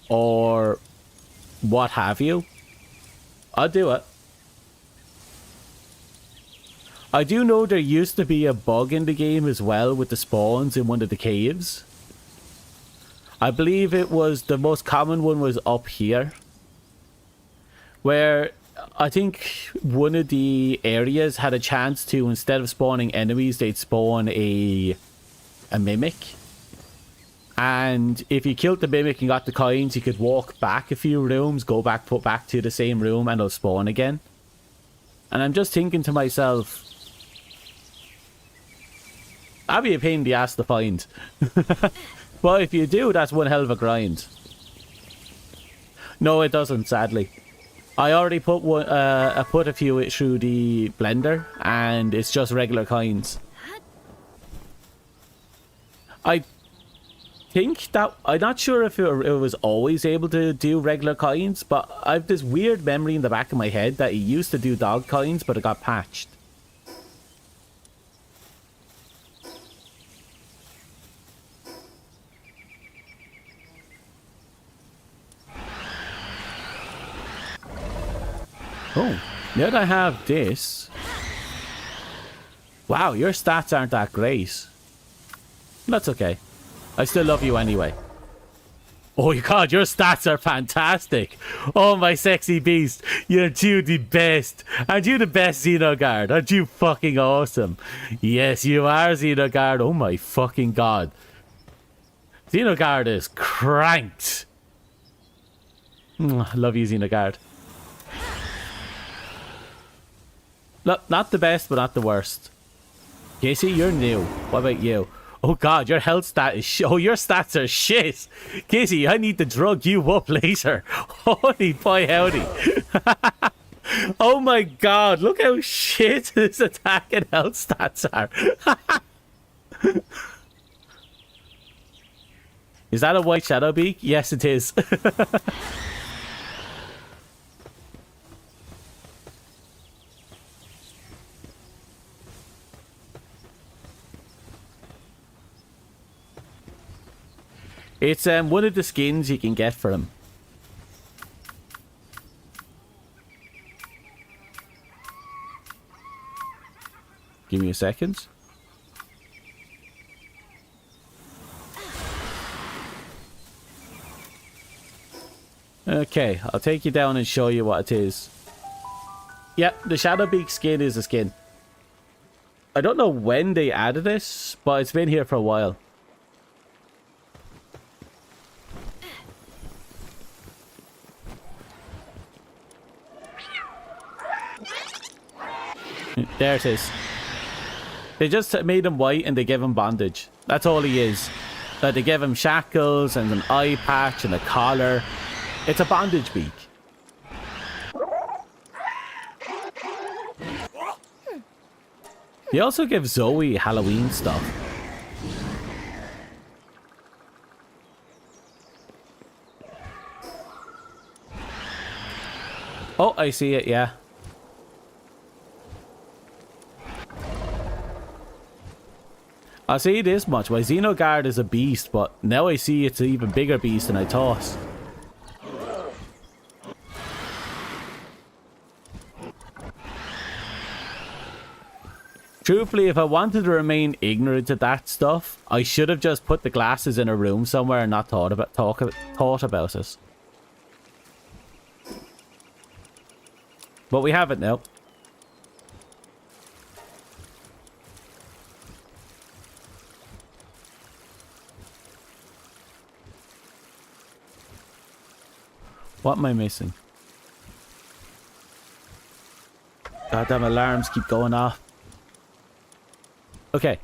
Speaker 1: or what have you, I'll do it. I do know there used to be a bug in the game as well with the spawns in one of the caves. I believe it was the most common one was up here, where I think one of the areas had a chance to, instead of spawning enemies, they'd spawn a mimic. And if you killed the mimic and got the coins, you could walk back a few rooms, put back to the same room, and it'll spawn again. And I'm just thinking to myself, that'd be a pain in the ass to find. But if you do, that's one hell of a grind. No, it doesn't, sadly. I already put one. I put a few through the blender, and it's just regular coins. I think that I'm not sure if it was always able to do regular coins, but I've this weird memory in the back of my head that it used to do dog coins, but it got patched. Oh, now that I have this... Wow, your stats aren't that great. That's okay. I still love you anyway. Oh my god, your stats are fantastic. Oh my sexy beast. You're the best. Aren't you the best, Xenogard? Aren't you fucking awesome? Yes, you are, Xenogard. Oh my fucking god. Xenogard is cranked. I love you, Xenogard. Not the best, but not the worst. Casey, you're new. What about you? Oh god, your health stat is oh, your stats are shit. Casey, I need to drug you up later. Holy boy howdy. Oh my god, look how shit his attack and health stats are. Is that a white shadow beak? Yes, it is. It's one of the skins you can get for him. Give me a second. Okay, I'll take you down and show you what it is. Yep, the Shadowbeak skin is a skin. I don't know when they added this, but it's been here for a while. There it is. They just made him white and they gave him bondage. That's all he is. They gave him shackles and an eye patch and a collar. It's a bondage beak. He also gives Zoe Halloween stuff. Oh, I see it, yeah. I'll say this much, my Xenogard is a beast, but now I see it's an even bigger beast than I thought. Truthfully, if I wanted to remain ignorant of that stuff, I should have just put the glasses in a room somewhere and not thought about it. But we have it now. What am I missing? Goddamn alarms keep going off. Okay.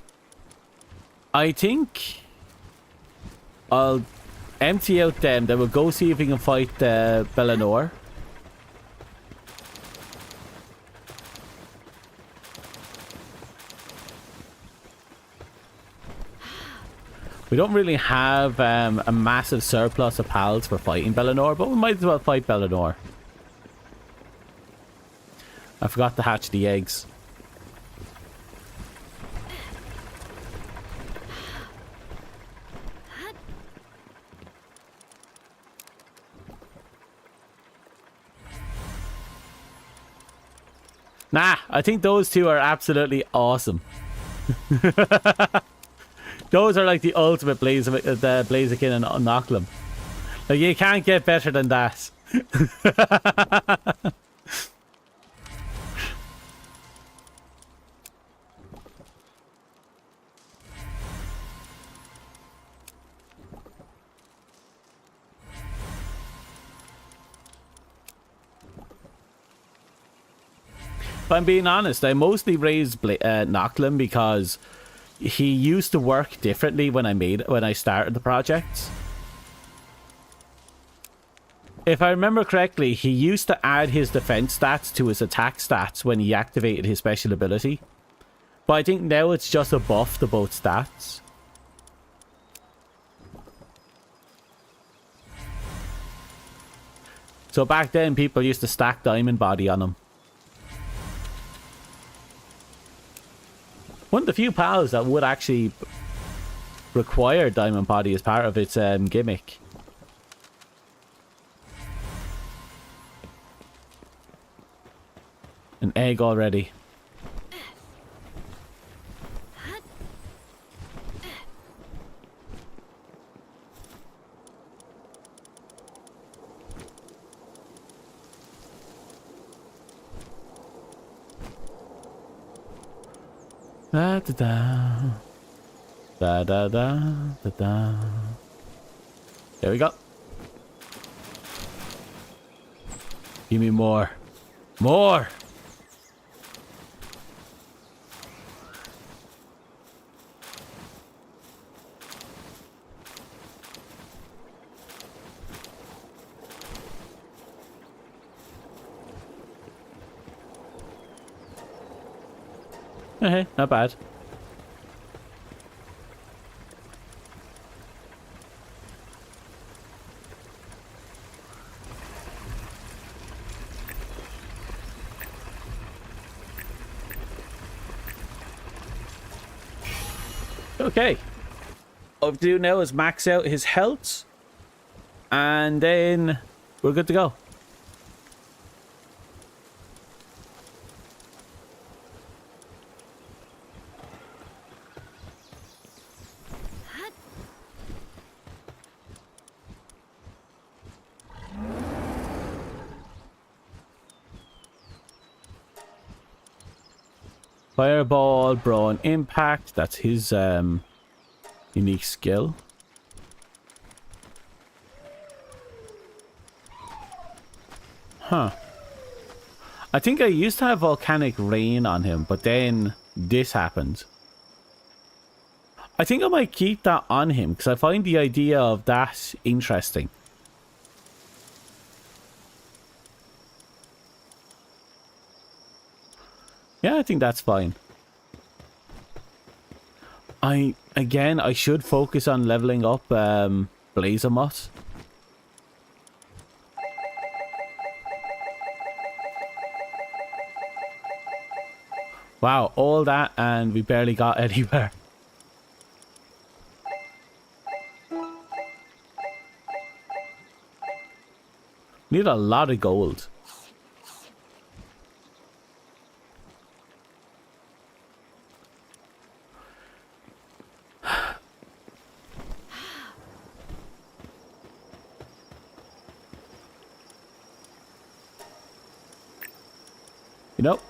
Speaker 1: I think I'll empty out them. Then we'll go see if we can fight Bellanor. We don't really have a massive surplus of pals for fighting Bellinor, but we might as well fight Bellinor. I forgot to hatch the eggs. Nah, I think those two are absolutely awesome. Those are like the ultimate Blaziken and Knocklam. Like, you can't get better than that. If I'm being honest, I mostly raised Knocklam because he used to work differently when I started the project. If I remember correctly, he used to add his defense stats to his attack stats when he activated his special ability. But I think now it's just a buff to both stats. So back then, people used to stack Diamond Body on him. One of the few pals that would actually require Diamond Body as part of its gimmick. An egg already. Da da da. Da da da da da. There we go. Give me more. More! Hey, not bad. Okay. All we do now is max out his health, and then we're good to go. Fireball, Brawn Impact, that's his unique skill. Huh. I think I used to have Volcanic Rain on him, but then this happened. I think I might keep that on him, because I find the idea of that interesting. Yeah, I think that's fine. I should focus on leveling up Blazemoth. Wow, all that and we barely got anywhere. Need a lot of gold. You know,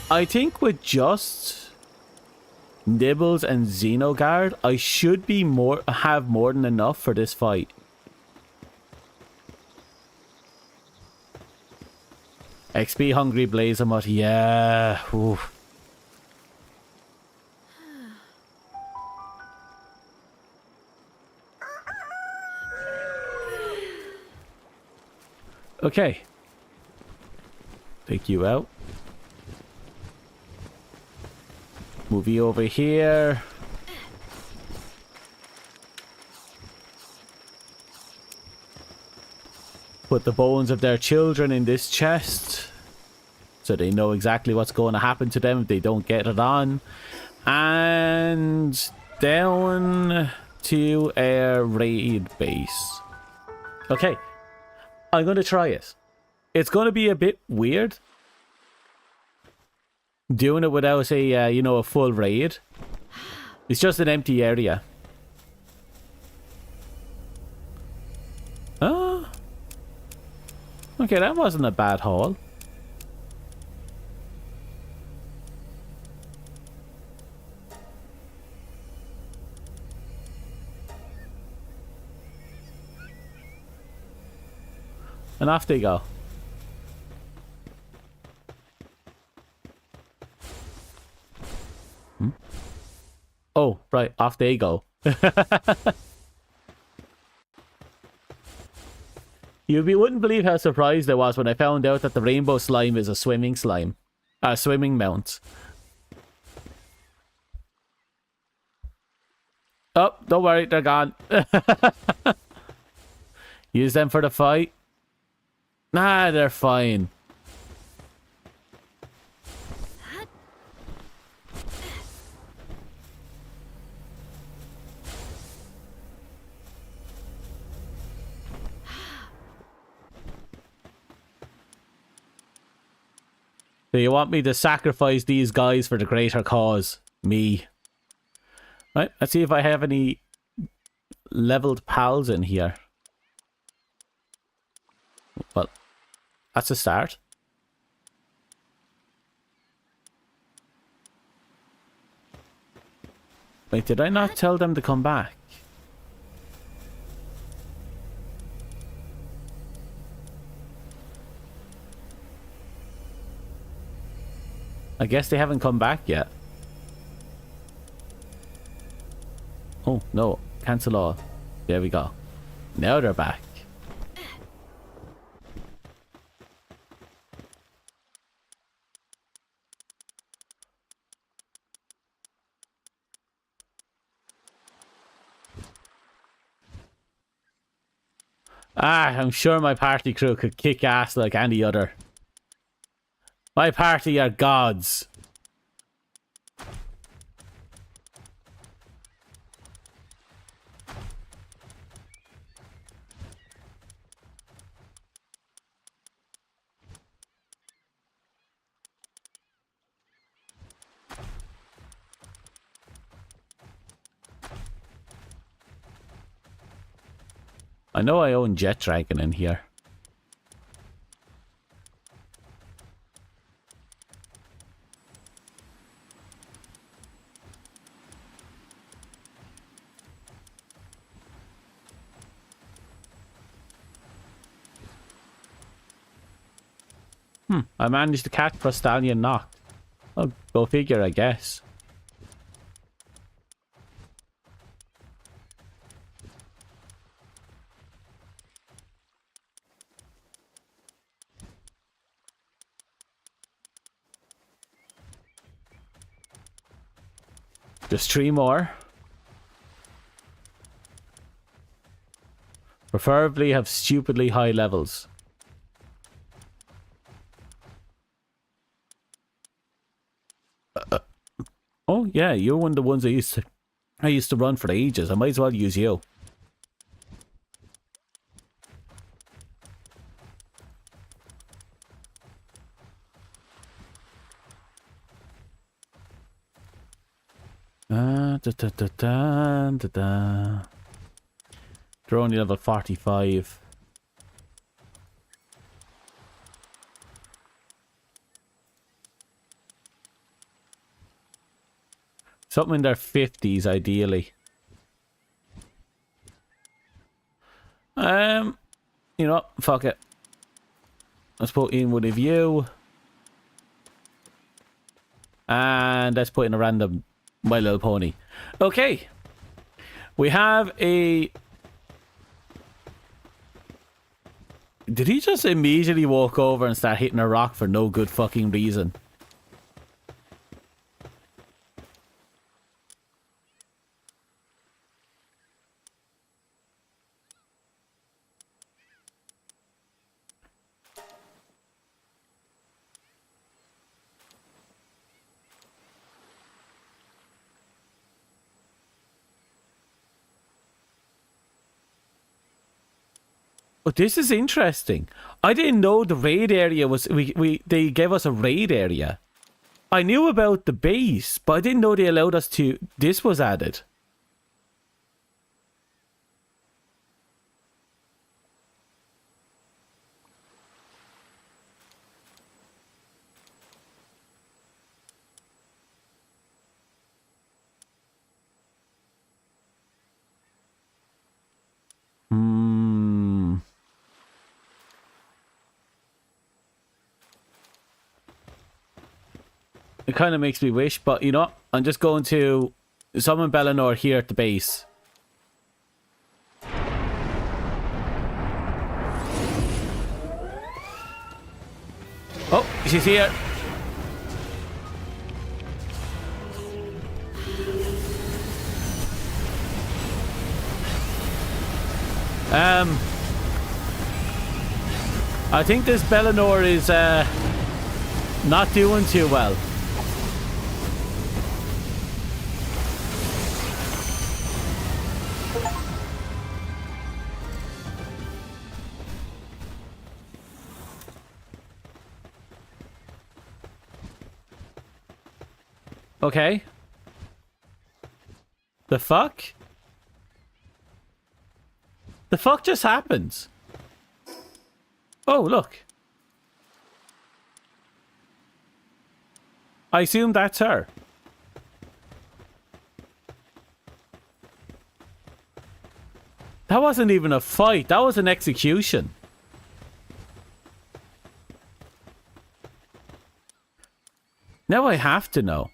Speaker 1: I think with just Nibbles and Xenogard, I should be have more than enough for this fight. XP hungry Blazemoth, yeah. Oof. Okay. Take you out. Move you over here. Put the bones of their children in this chest, so they know exactly what's going to happen to them if they don't get it on. And down to our raid base. Okay, I'm going to try it. It's going to be a bit weird doing it without a, you know, a full raid. It's just an empty area. Oh. Okay, that wasn't a bad haul. And off they go. Oh, right, off they go. You wouldn't believe how surprised I was when I found out that the rainbow slime is a swimming slime. A swimming mount. Oh, don't worry, they're gone. Use them for the fight. Nah, they're fine. Do you want me to sacrifice these guys for the greater cause? Me. Right, let's see if I have any leveled pals in here. Well, that's a start. Wait, did I not tell them to come back? I guess they haven't come back yet. Oh, no. Cancel all. There we go. Now they're back. Ah, I'm sure my party crew could kick ass like any other. My party are gods. I know I own Jet Dragon in here. I managed to catch Prostallion knocked. Oh, go figure, I guess. Just 3 more. Preferably have stupidly high levels. Oh yeah, you're one of the ones I used to run for ages. I might as well use you. They're only level 45. Something in their 50s, ideally. You know what? Fuck it. Let's put in one of you. And let's put in a random My Little Pony. Okay. We have a... Did he just immediately walk over and start hitting a rock for no good fucking reason? Oh, this is interesting. I didn't know the raid area was... They gave us a raid area. I knew about the base, but I didn't know they allowed us to... This was added. It kind of makes me wish, but you know what? I'm just going to summon Bellinor here at the base. Oh, she's here. I think this Bellinor is not doing too well. Okay. The fuck? The fuck just happened? Oh, look. I assume that's her. That wasn't even a fight. That was an execution. Now I have to know.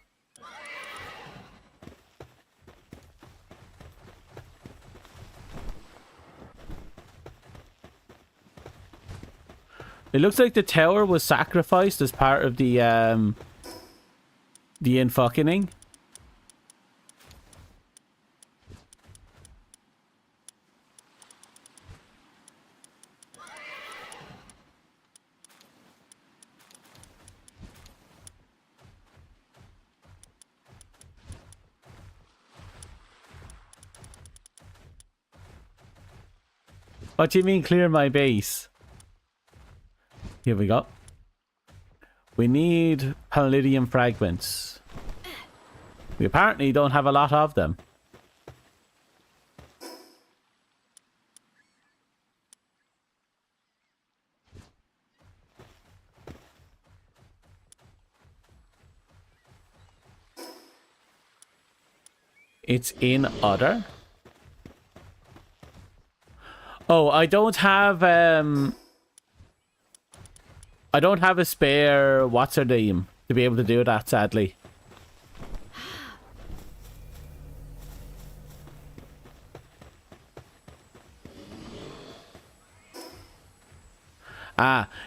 Speaker 1: It looks like the tower was sacrificed as part of the infucking. What do you mean clear my base? Here we go. We need palladium fragments. We apparently don't have a lot of them. It's in other. Oh, I don't have a spare what's her name to be able to do that, sadly.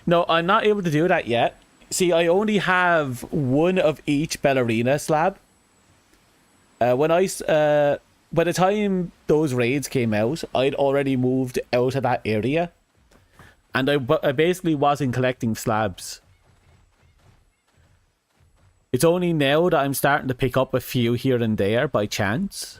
Speaker 1: No, I'm not able to do that yet. See, I only have one of each ballerina slab. By the time those raids came out, I'd already moved out of that area. And I basically wasn't collecting slabs. It's only now that I'm starting to pick up a few here and there by chance.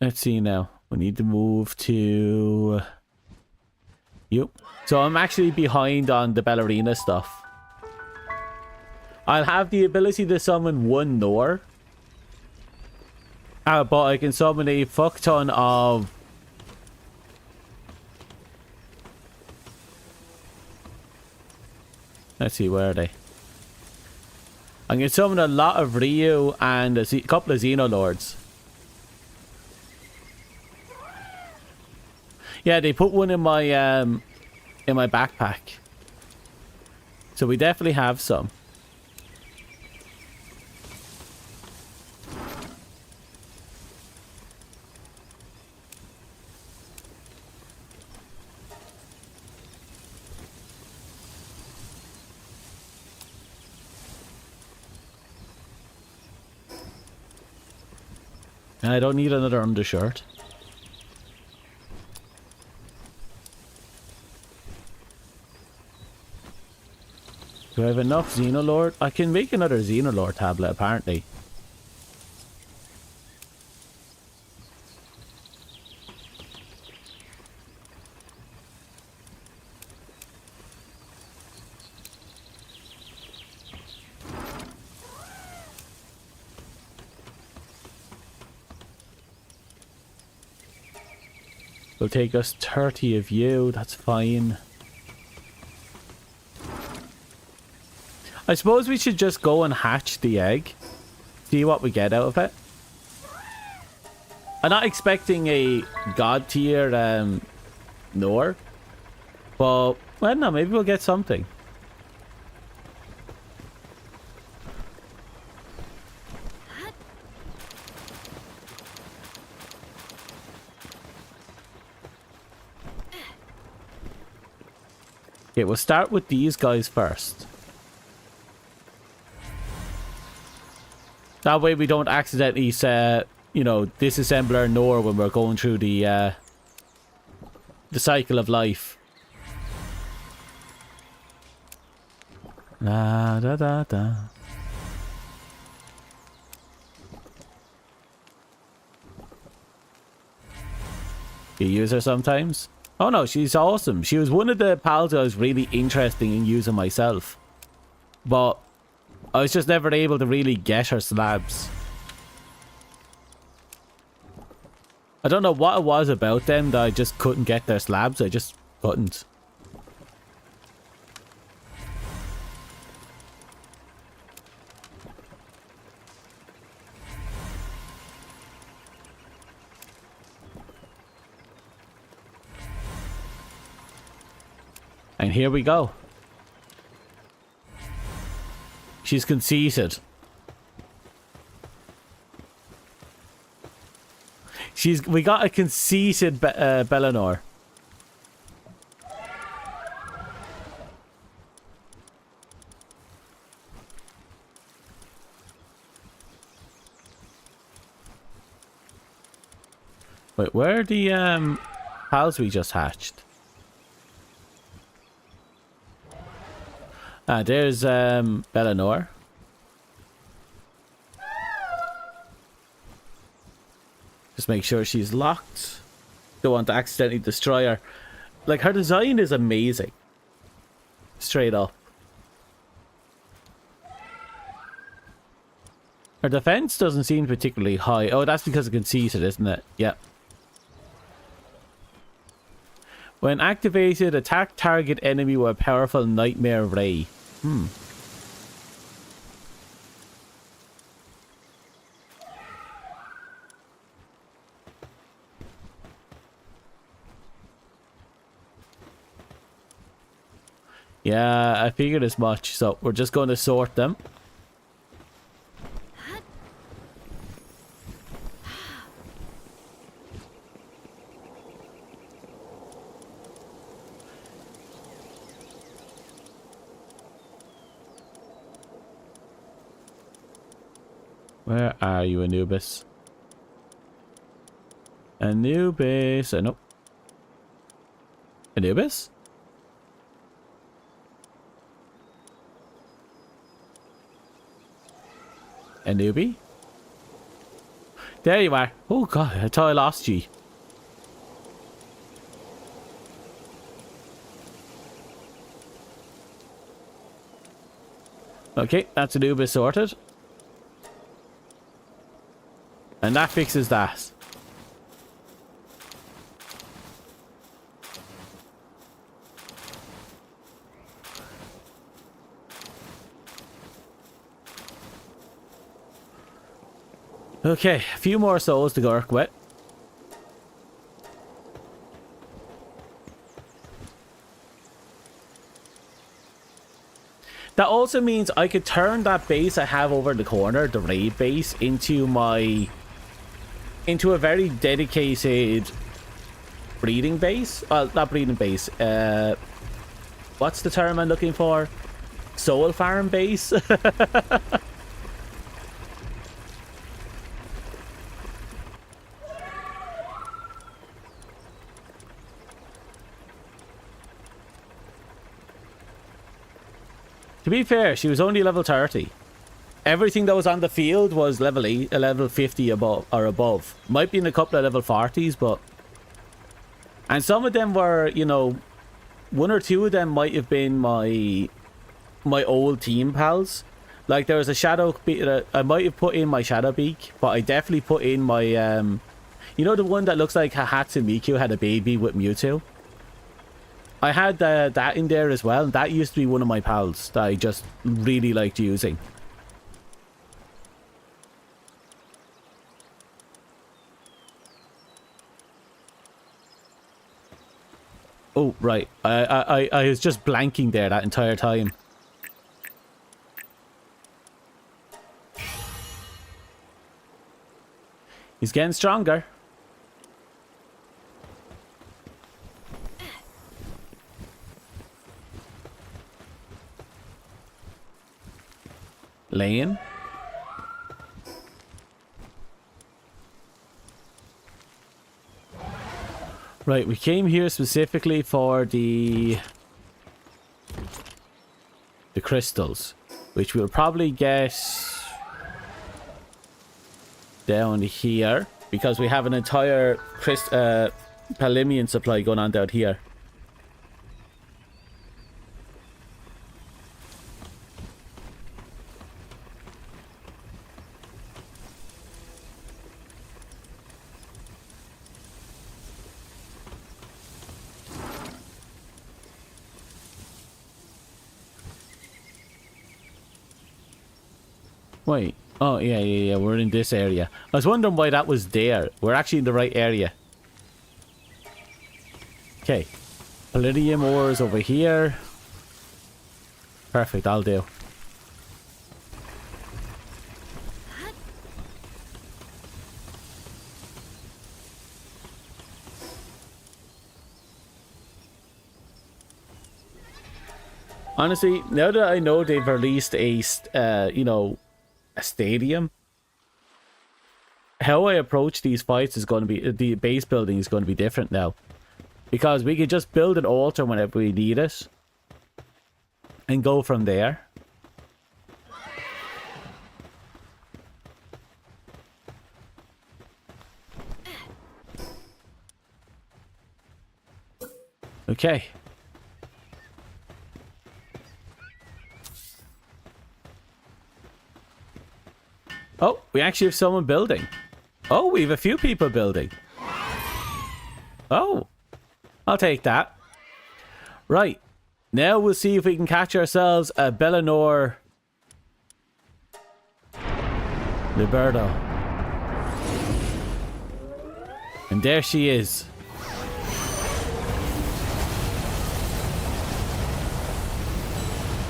Speaker 1: Let's see now. We need to move to... Yep. So I'm actually behind on the ballerina stuff. I'll have the ability to summon one Nor. But I can summon a fuck ton of... Let's see, where are they? I can summon a lot of Ryu and a couple of Xenolords. Yeah, they put one in my backpack. So we definitely have some. I don't need another undershirt. Do I have enough Xenolord? I can make another Xenolord tablet, apparently. It'll take us 30 of you, that's fine. I suppose we should just go and hatch the egg. See what we get out of it. I'm not expecting a god tier Nor. But, well, no, maybe we'll get something. Okay, we'll start with these guys first. That way we don't accidentally you know, disassemble our Nor when we're going through the cycle of life. La da da da. You use her sometimes? Oh no, she's awesome. She was one of the pals I was really interested in using myself. But I was just never able to really get her slabs. I don't know what it was about them that I just couldn't get their slabs. I just couldn't. And here we go. She's conceited. We got a conceited Bellinor. Wait, where are the pals we just hatched? Ah, there's Bellinor. Just make sure she's locked. Don't want to accidentally destroy her. Like, her design is amazing. Straight up. Her defense doesn't seem particularly high. Oh, that's because it conceited, isn't it? Yeah. When activated, attack target enemy with a powerful nightmare ray. Yeah, I figured as much. So we're just going to sort them. Where are you, Anubis? Anubis. Nope. Anubis? Anubi? There you are. Oh god, I thought I lost you. Okay, that's Anubis sorted. And that fixes that. Okay, a few more souls to work with. That also means I could turn that base I have over in the corner, the raid base, into a very dedicated breeding base. Not breeding base. What's the term I'm looking for? Soul farm base. To be fair, she was only level 30. Everything that was on the field was level 50 above or above. Might be in a couple of level 40s, but... And some of them were, you know... One or two of them might have been my old team pals. Like, there was a shadow... I might have put in my shadow beak, but I definitely put in my... You know the one that looks like Hahatsu Miku had a baby with Mewtwo? I had that in there as well. That used to be one of my pals that I just really liked using. Oh, right. I was just blanking there that entire time. He's getting stronger. Laying. Right, we came here specifically for the crystals, which we'll probably get down here because we have an entire Palimian supply going on down here. Wait. Oh, yeah. We're in this area. I was wondering why that was there. We're actually in the right area. Okay. Palladium ores over here. Perfect, I'll do. Honestly, now that I know they've released a, you know, a stadium, how I approach these fights is going to be, the base building is going to be different now, because we can just build an altar whenever we need it and go from there. Okay. Oh, we actually have someone building. Oh, we have a few people building. Oh, I'll take that. Right. Now we'll see if we can catch ourselves a Bellinor Liberto. And there she is.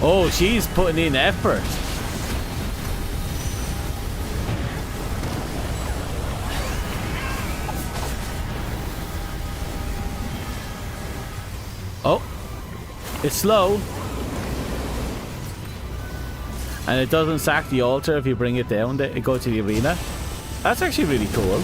Speaker 1: Oh, she's putting in effort. Oh, it's slow. And it doesn't sack the altar if you bring it down, it go to the arena. That's actually really cool.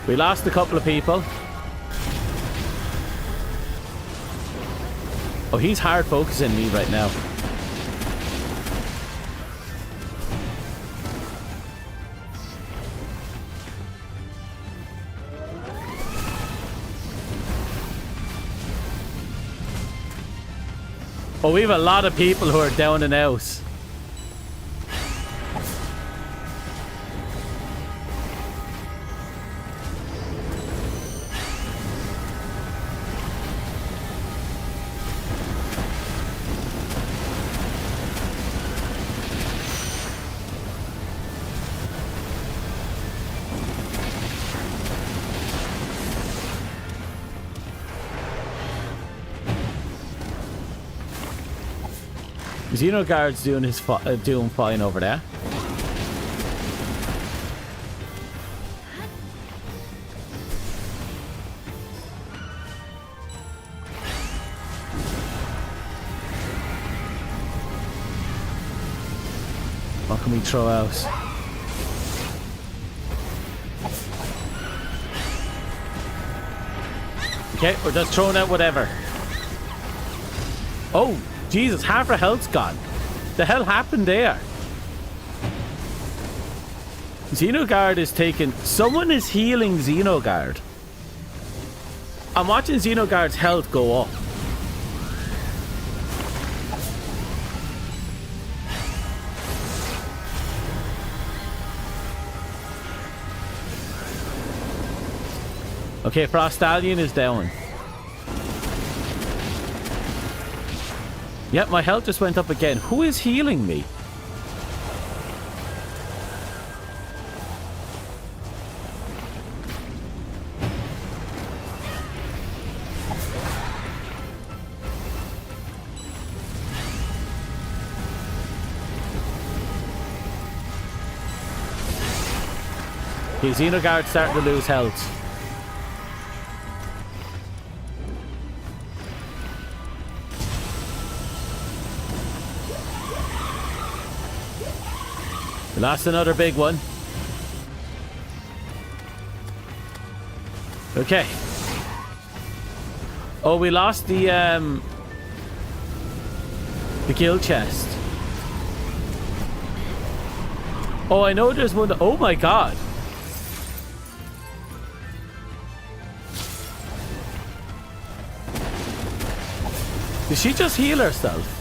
Speaker 1: We lost a couple of people. Oh, he's hard focusing me right now. Oh, we have a lot of people who are down and out. Xenoguard's doing fine over there. What can we throw out? Okay, we're just throwing out whatever. Oh, Jesus, half her health's gone. The hell happened there? Xenogard is taking... Someone is healing Xenogard. I'm watching Xenogard's health go up. Okay, Frostallion is down. Yep, my health just went up again. Who is healing me? Okay, Xenogard's starting to lose health. We lost another big one. Okay. Oh, we lost the guild chest. Oh, I know there's one. Oh my god. Did she just heal herself?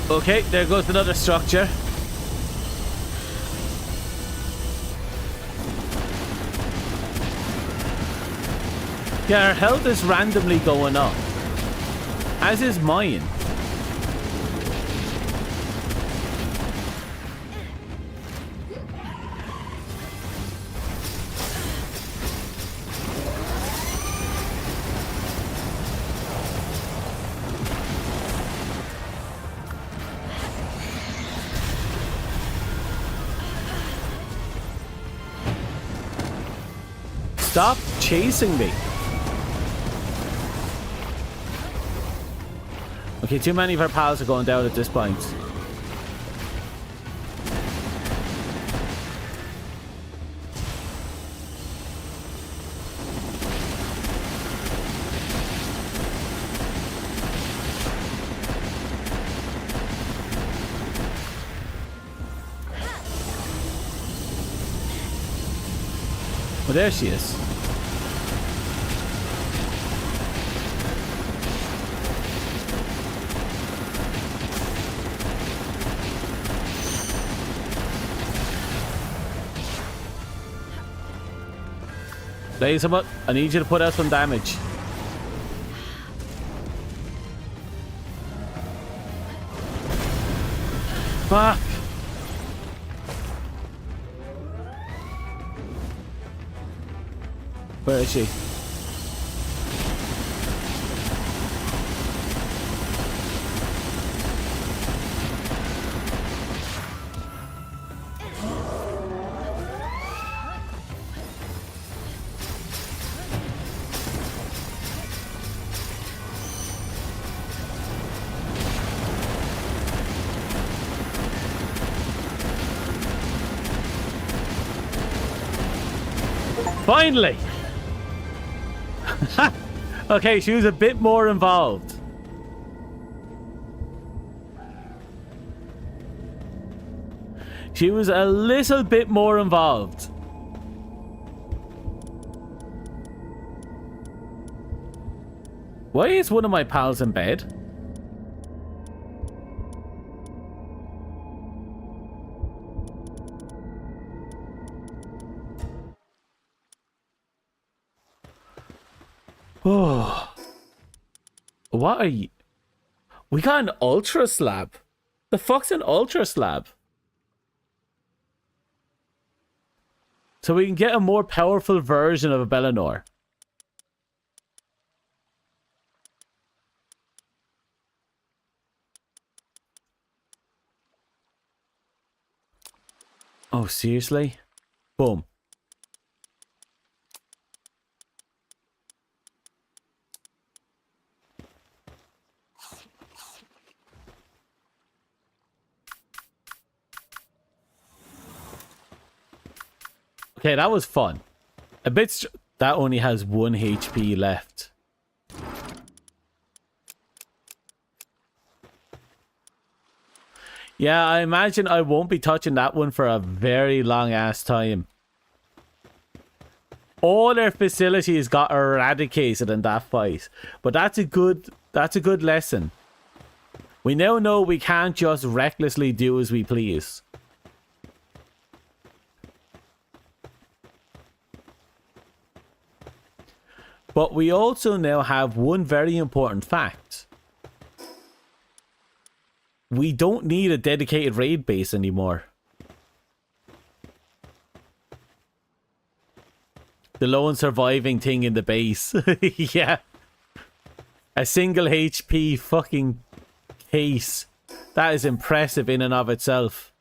Speaker 1: Okay, there goes another structure. Yeah, her health is randomly going up. As is mine. Stop chasing me. Okay, too many of our pals are going down at this point. Well, there she is. Laserbutt, I need you to put out some damage. Fuck. Where is she? Finally! Okay, she was a bit more involved. She was a little bit more involved. Why is one of my pals in bed? Oh. What are you? We got an ultra slab. The fuck's an ultra slab? So we can get a more powerful version of a Bellinor. Oh, seriously? Boom. Okay, that was fun. A bit... that only has 1 HP left. Yeah, I imagine I won't be touching that one for a very long ass time. All their facilities got eradicated in that fight. But that's a good lesson. We now know we can't just recklessly do as we please. But we also now have one very important fact. We don't need a dedicated raid base anymore. The lone surviving thing in the base. Yeah. A single HP fucking case. That is impressive in and of itself.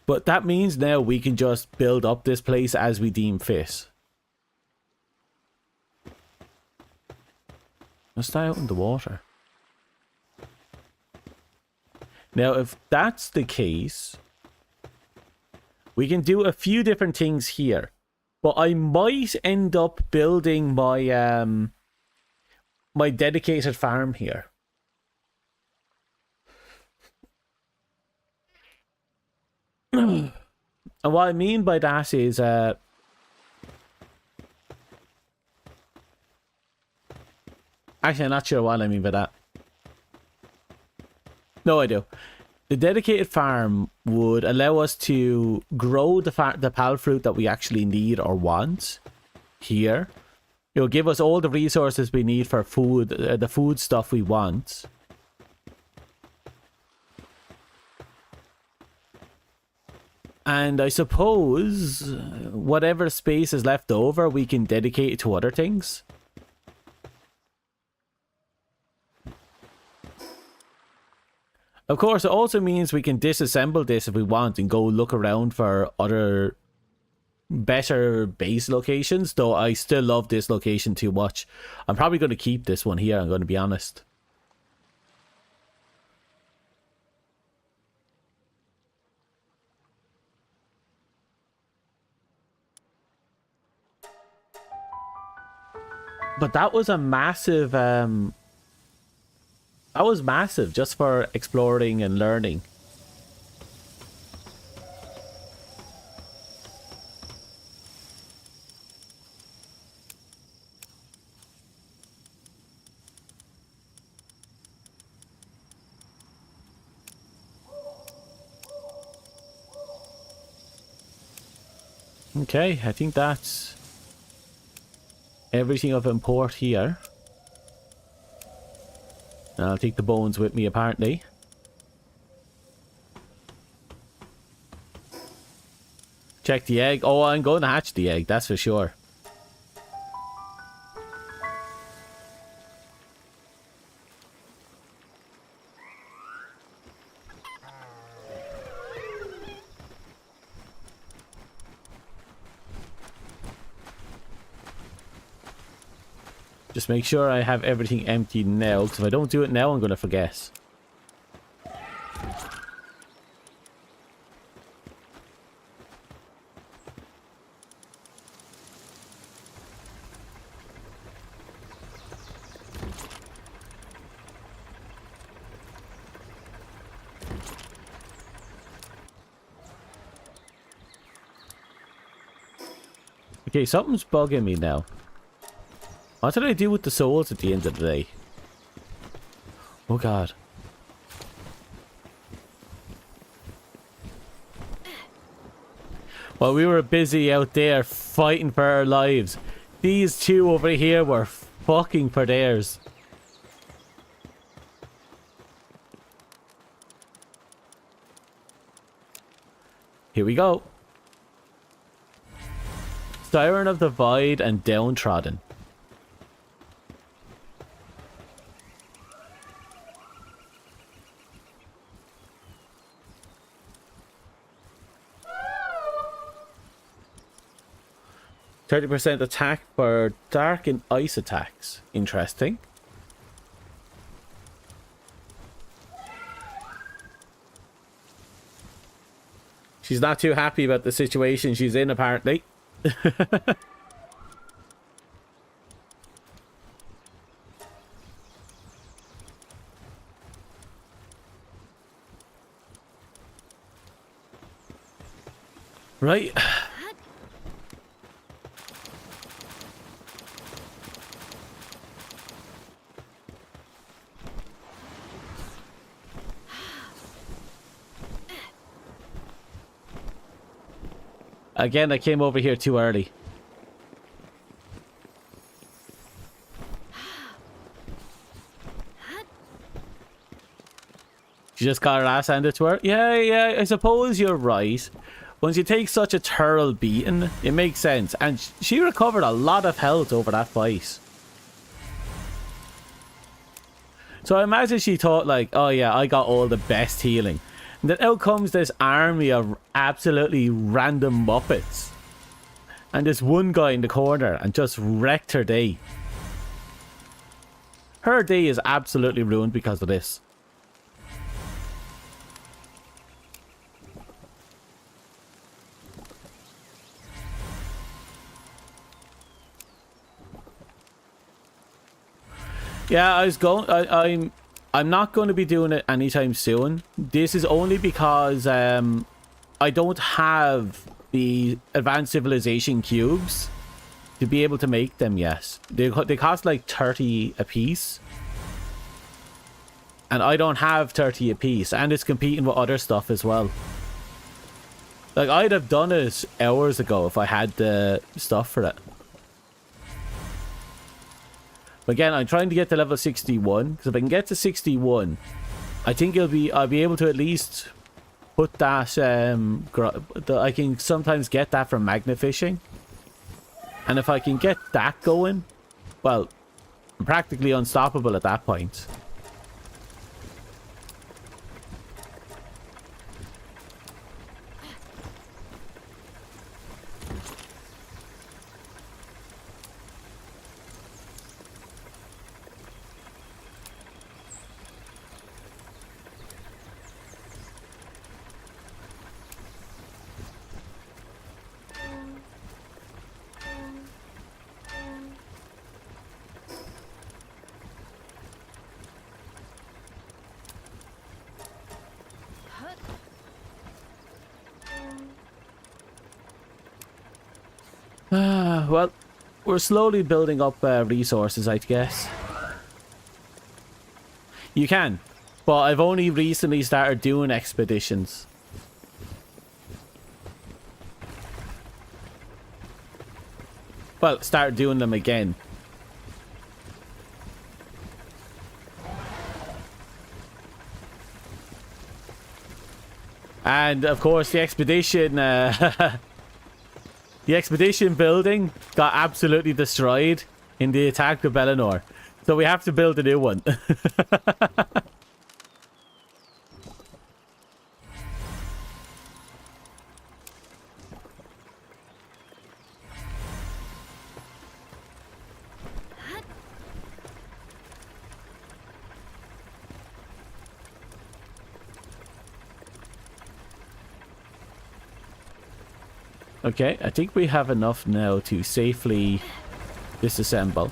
Speaker 1: But that means now we can just build up this place as we deem fit. Let's stay out in the water. Now, if that's the case, we can do a few different things here. But I might end up building my my dedicated farm here. And what I mean by that is actually, I'm not sure what I mean by that. No, I do. The dedicated farm would allow us to grow the pal fruit that we actually need or want here. It will give us all the resources we need for food, the food stuff we want. And I suppose whatever space is left over, we can dedicate it to other things. Of course, it also means we can disassemble this if we want and go look around for other better base locations, though I still love this location too much. I'm probably going to keep this one here, I'm going to be honest. But that was a massive... that was massive, just for exploring and learning. Okay, I think that's everything of import here. I'll take the bones with me, apparently. Check the egg. Oh, I'm going to hatch the egg, that's for sure. Just make sure I have everything emptied now, because if I don't do it now, I'm going to forget. Okay, something's bugging me now. What did I do with the souls at the end of the day? Oh god. While we were busy out there fighting for our lives, these two over here were fucking for theirs. Here we go. Siren of the Void and Downtrodden. %30 attack for dark and ice attacks. Interesting. She's not too happy about the situation she's in, apparently. Right. Again, I came over here too early. She just got her ass handed to her. Yeah, I suppose you're right. Once you take such a thorough beating, it makes sense. And she recovered a lot of health over that fight. So I imagine she thought like, oh yeah, I got all the best healing. And then out comes this army of absolutely random muppets. And this one guy in the corner and just wrecked her day. Her day is absolutely ruined because of this. Yeah, I'm not going to be doing it anytime soon. This is only because I don't have the advanced civilization cubes to be able to make them yet. They cost like 30 a piece. And I don't have 30 a piece, and it's competing with other stuff as well. Like, I'd have done it hours ago if I had the stuff for it. Again, I'm trying to get to level 61, because if I can get to 61, I think I'll be able to at least put that, I can sometimes get that from magnet fishing. And if I can get that going, well, I'm practically unstoppable at that point. Well, we're slowly building up resources, I guess. You can, but I've only recently started doing expeditions. Well, start doing them again. And of course, the expedition, the expedition building got absolutely destroyed in the attack of Bellinor. So we have to build a new one. Okay, I think we have enough now to safely disassemble.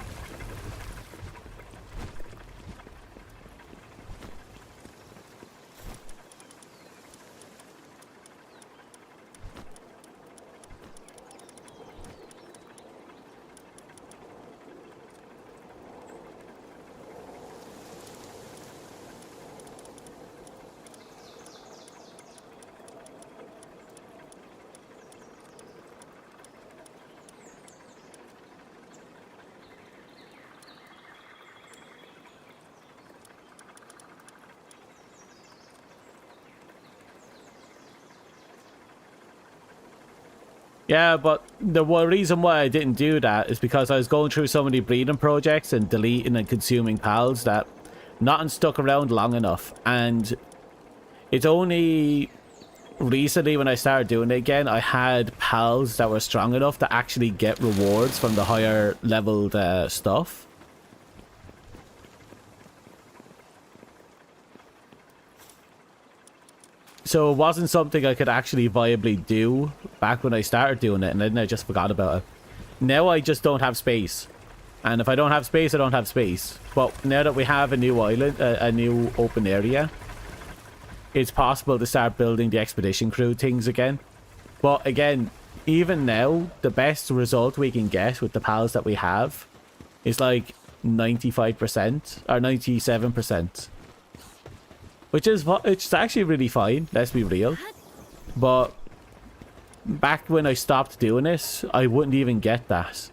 Speaker 1: Yeah, but the reason why I didn't do that is because I was going through so many breeding projects and deleting and consuming pals that nothing stuck around long enough. And it's only recently when I started doing it again, I had pals that were strong enough to actually get rewards from the higher leveled stuff. So it wasn't something I could actually viably do back when I started doing it, and then I just forgot about it. Now I just don't have space. And if I don't have space, I don't have space. But now that we have a new island, a new open area, it's possible to start building the expedition crew things again. But again, even now, the best result we can get with the pals that we have is like 95% or 97%. Which is, it's actually really fine, let's be real. But back when I stopped doing it, I wouldn't even get that.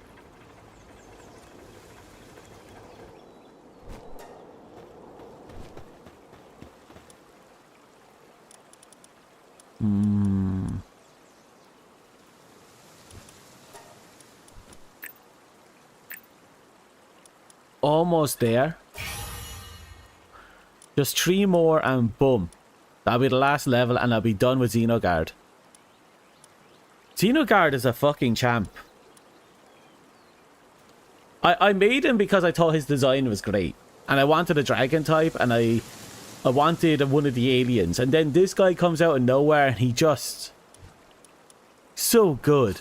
Speaker 1: Almost there. Just 3 more and boom. That'll be the last level and I'll be done with Xenogard. Xenogard is a fucking champ. I made him because I thought his design was great. And I wanted a dragon type and I wanted one of the aliens. And then this guy comes out of nowhere and he just... so good.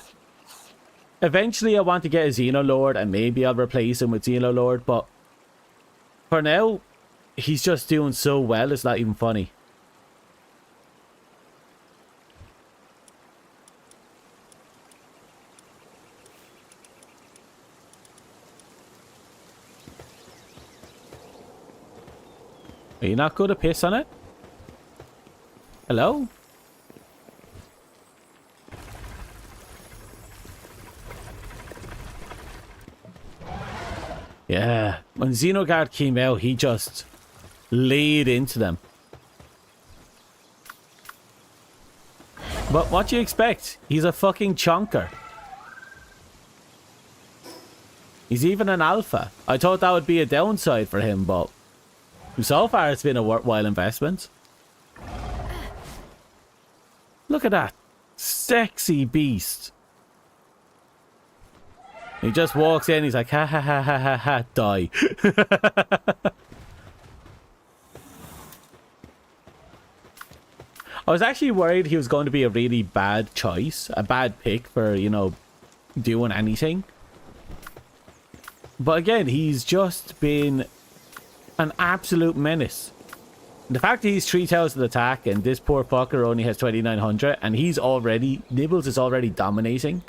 Speaker 1: Eventually I want to get a Xenolord and maybe I'll replace him with Xenolord. But for now, he's just doing so well, it's not even funny. Are you not going to piss on it? Hello? Yeah, when Xenogard came out, he just laid into them. But what do you expect? He's a fucking chonker. He's even an alpha. I thought that would be a downside for him, but so far it's been a worthwhile investment. Look at that. Sexy beast. He just walks in, he's like, ha ha ha ha ha ha, die. I was actually worried he was going to be a really bad choice, a bad pick for, you know, doing anything. But again, he's just been an absolute menace. The fact that he's 3,000 attack and this poor fucker only has 2,900 and he's already, Nibbles is already dominating.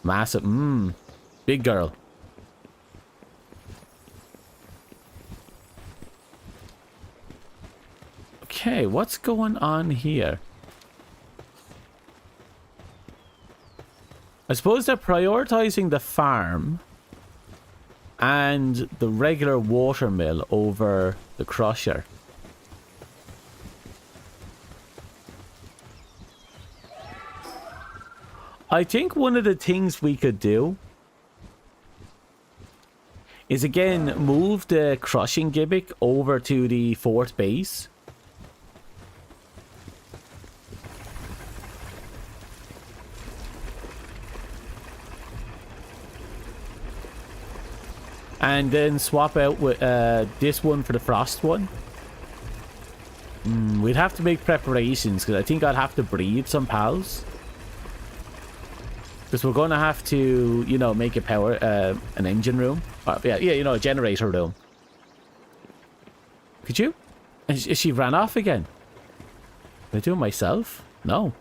Speaker 1: Massive, big girl. Okay, what's going on here? I suppose they're prioritizing the farm and the regular watermill over the crusher. I think one of the things we could do is again move the crushing gimmick over to the fort base. And then swap out with this one for the frost one. We'd have to make preparations because I think I'd have to breed some pals. Because we're going to have to, you know, make a power, an engine room. Yeah, you know, a generator room. Could you? Is she ran off again? Did I do it myself? No.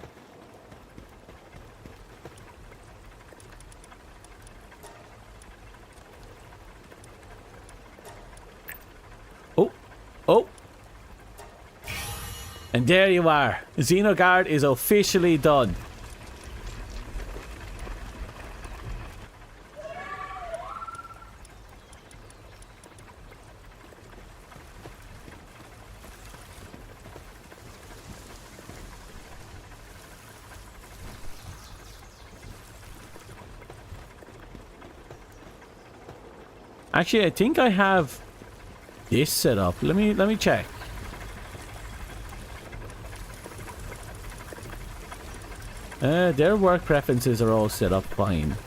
Speaker 1: Oh. Oh. And there you are. Xenogard is officially done. Actually, I think I have this set up. Let me check. Their work preferences are all set up fine.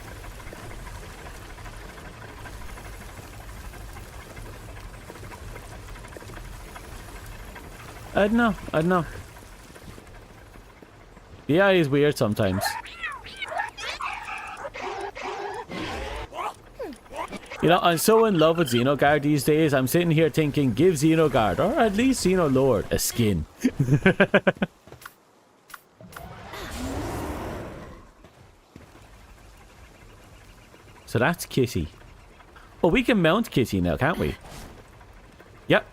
Speaker 1: I don't know. I don't know. The AI is weird sometimes. You know, I'm so in love with Xenogard these days. I'm sitting here thinking, give Xenogard, or at least Xenolord, a skin. So that's Kitty. Oh, we can mount Kitty now, can't we? Yep.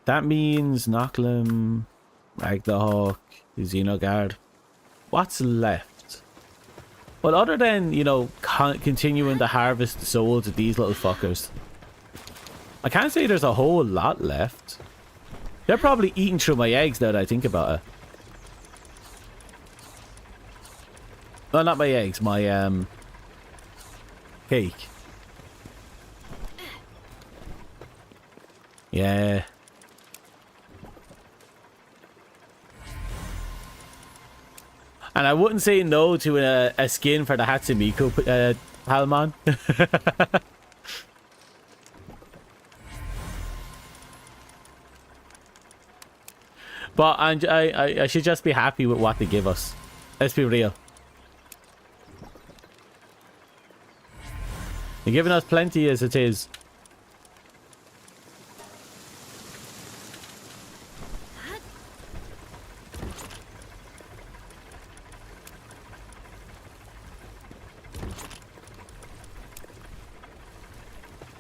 Speaker 1: That means Knocklim, Ragdahawk, Xenogard. What's left? Well, other than, you know, continuing to harvest the souls of these little fuckers, I can't say there's a whole lot left. They're probably eating through my eggs now that I think about it. Well, not my eggs, my, cake. Yeah. And I wouldn't say no to a skin for the Hatsumiko Palmon. But I should just be happy with what they give us. Let's be real. They're giving us plenty as it is.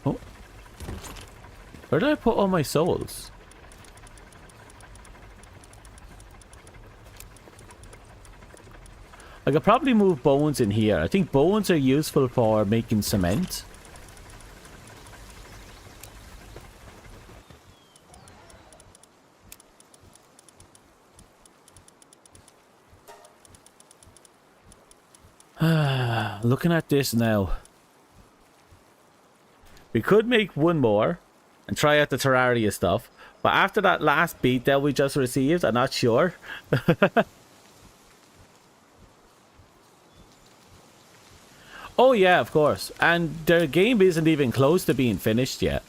Speaker 1: Oh. Where did I put all my souls? I could probably move bones in here. I think bones are useful for making cement. Looking at this now. We could make one more and try out the Terraria stuff. But after that last beat that we just received, I'm not sure. Oh yeah, of course. And their game isn't even close to being finished yet.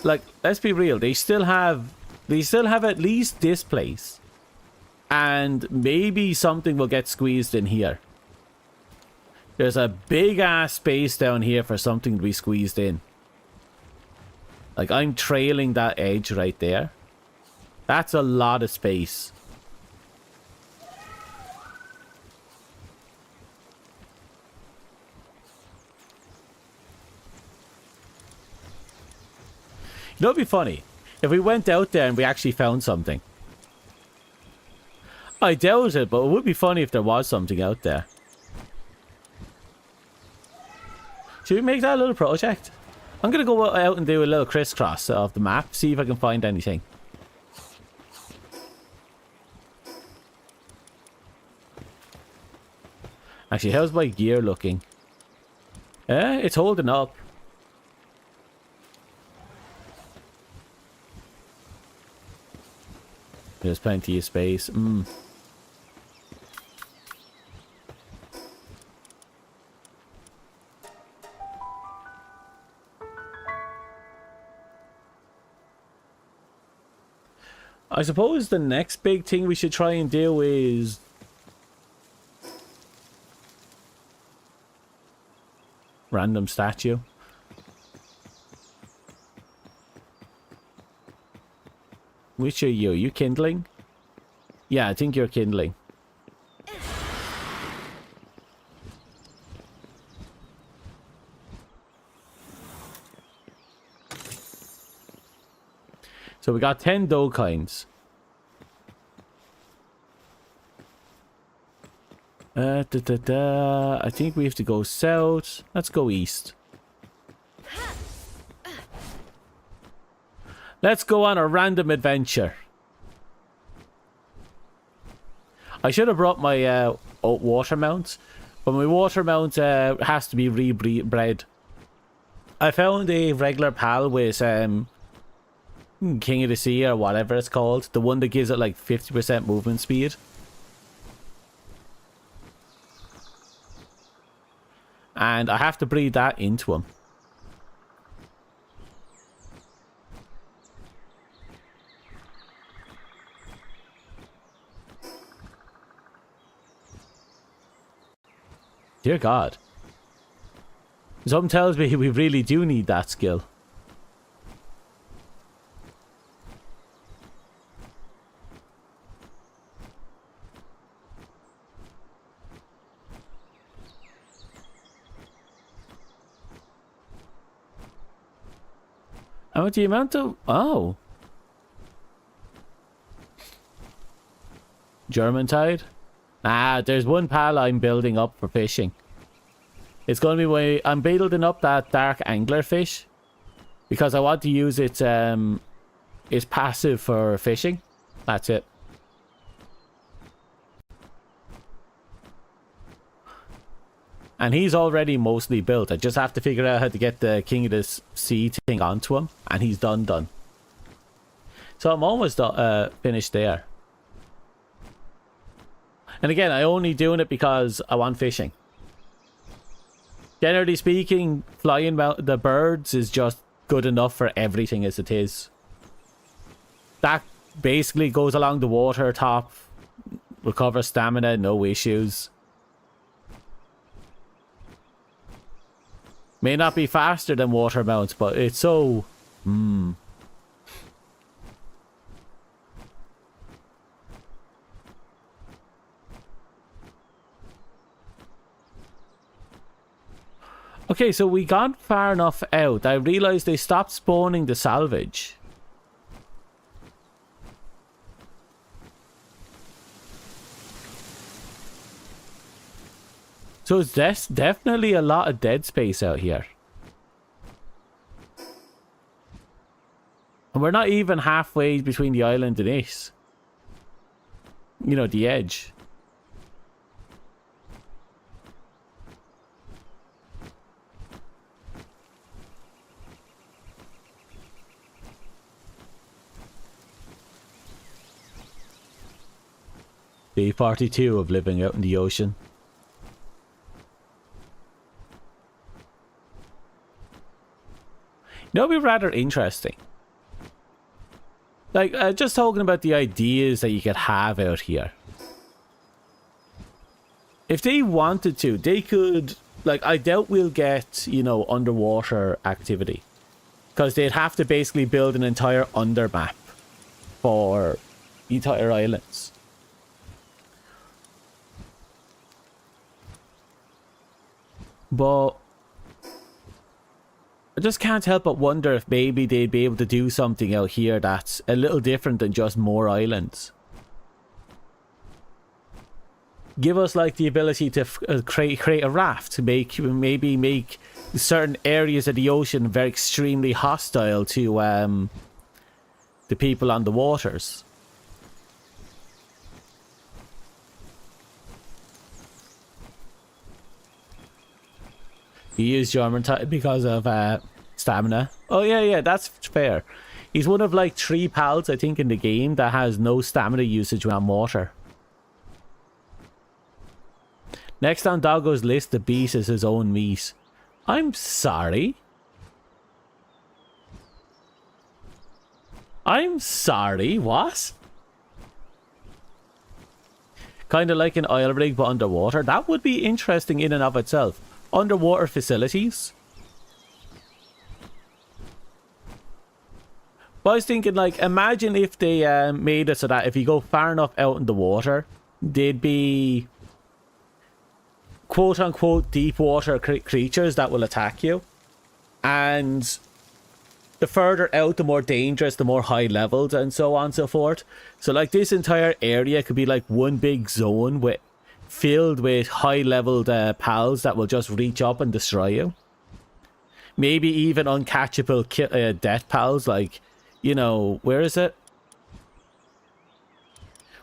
Speaker 1: Like, let's be real, they still have at least this place. And maybe something will get squeezed in here. There's a big ass space down here for something to be squeezed in. Like, I'm trailing that edge right there. That's a lot of space. You know, it'd be funny if we went out there and we actually found something. I doubt it, but it would be funny if there was something out there. Should we make that a little project? I'm going to go out and do a little crisscross of the map, see if I can find anything. Actually, how's my gear looking? It's holding up. There's plenty of space. I suppose the next big thing we should try and do is... random statue. Which are you? You kindling? Yeah, I think you're kindling. So we got 10 dough kinds. I think we have to go south. Let's go east. Let's go on a random adventure. I should have brought my water mount, but my water mount has to be rebred. I found a regular pal with King of the Sea or whatever it's called, the one that gives it like 50% movement speed. And I have to breed that into him. Dear God. Something tells me we really do need that skill. And with the amount of... Oh. German tide? Ah, there's one pal I'm building up for fishing. It's going to be way... I'm building up that dark angler fish. Because I want to use its passive for fishing. That's it. And he's already mostly built. I just have to figure out how to get the King of the Sea thing onto him. And he's done. So I'm almost finished there. And again, I'm only doing it because I want fishing. Generally speaking, flying the birds is just good enough for everything as it is. That basically goes along the water top. Recover stamina, no issues. May not be faster than water mounts, but it's so... Okay, so we got far enough out. I realized they stopped spawning the salvage. So there's definitely a lot of dead space out here. And we're not even halfway between the island and it. You know, the edge. Day 42 of living out in the ocean. You know, it'd be rather interesting. Like, just talking about the ideas that you could have out here. If they wanted to, they could... Like, I doubt we'll get, you know, underwater activity. Because they'd have to basically build an entire undermap for entire islands. But... I just can't help but wonder if maybe they'd be able to do something out here that's a little different than just more islands. Give us like the ability to create a raft, maybe make certain areas of the ocean very extremely hostile to the people on the waters. He used German because of stamina. Oh yeah, that's fair. He's one of like 3 pals, I think, in the game that has no stamina usage when on water. Next on Doggo's list, the beast is his own meat. I'm sorry. I'm sorry, what? Kind of like an oil rig but underwater. That would be interesting in and of itself. Underwater facilities. But I was thinking, like, imagine if they made it so that if you go far enough out in the water, they'd be quote-unquote deep water creatures that will attack you. And the further out, the more dangerous, the more high leveled, and so on and so forth. So, like, this entire area could be like one big zone with filled with high-leveled pals that will just reach up and destroy you. Maybe even uncatchable death pals, like, you know, where is it?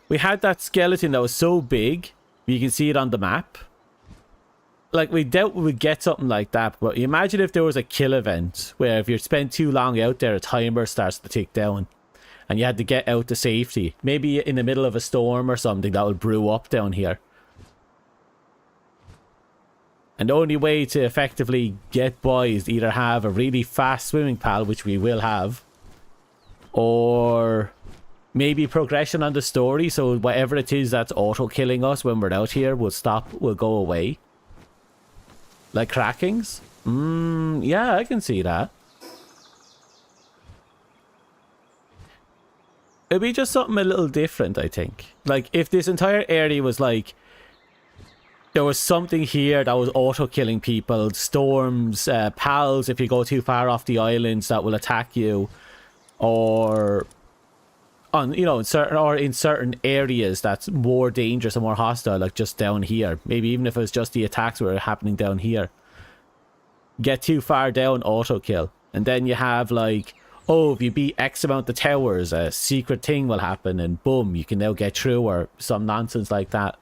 Speaker 1: We had that skeleton that was so big, you can see it on the map. Like, we doubt we would get something like that, but imagine if there was a kill event, where if you spend too long out there, a timer starts to tick down, and you had to get out to safety. Maybe in the middle of a storm or something that would brew up down here. And the only way to effectively get by is to either have a really fast swimming pal, which we will have, or maybe progression on the story, so whatever it is that's auto-killing us when we're out here will stop, will go away. Like crackings? Yeah, I can see that. It'd be just something a little different, I think. Like, if this entire area was like, there was something here that was auto-killing people, storms, pals if you go too far off the islands that will attack you, or on, you know, in certain areas that's more dangerous and more hostile, like just down here. Maybe even if it was just the attacks were happening down here. Get too far down, auto-kill. And then you have like, oh, if you beat X amount of towers, a secret thing will happen, and boom, you can now get through, or some nonsense like that.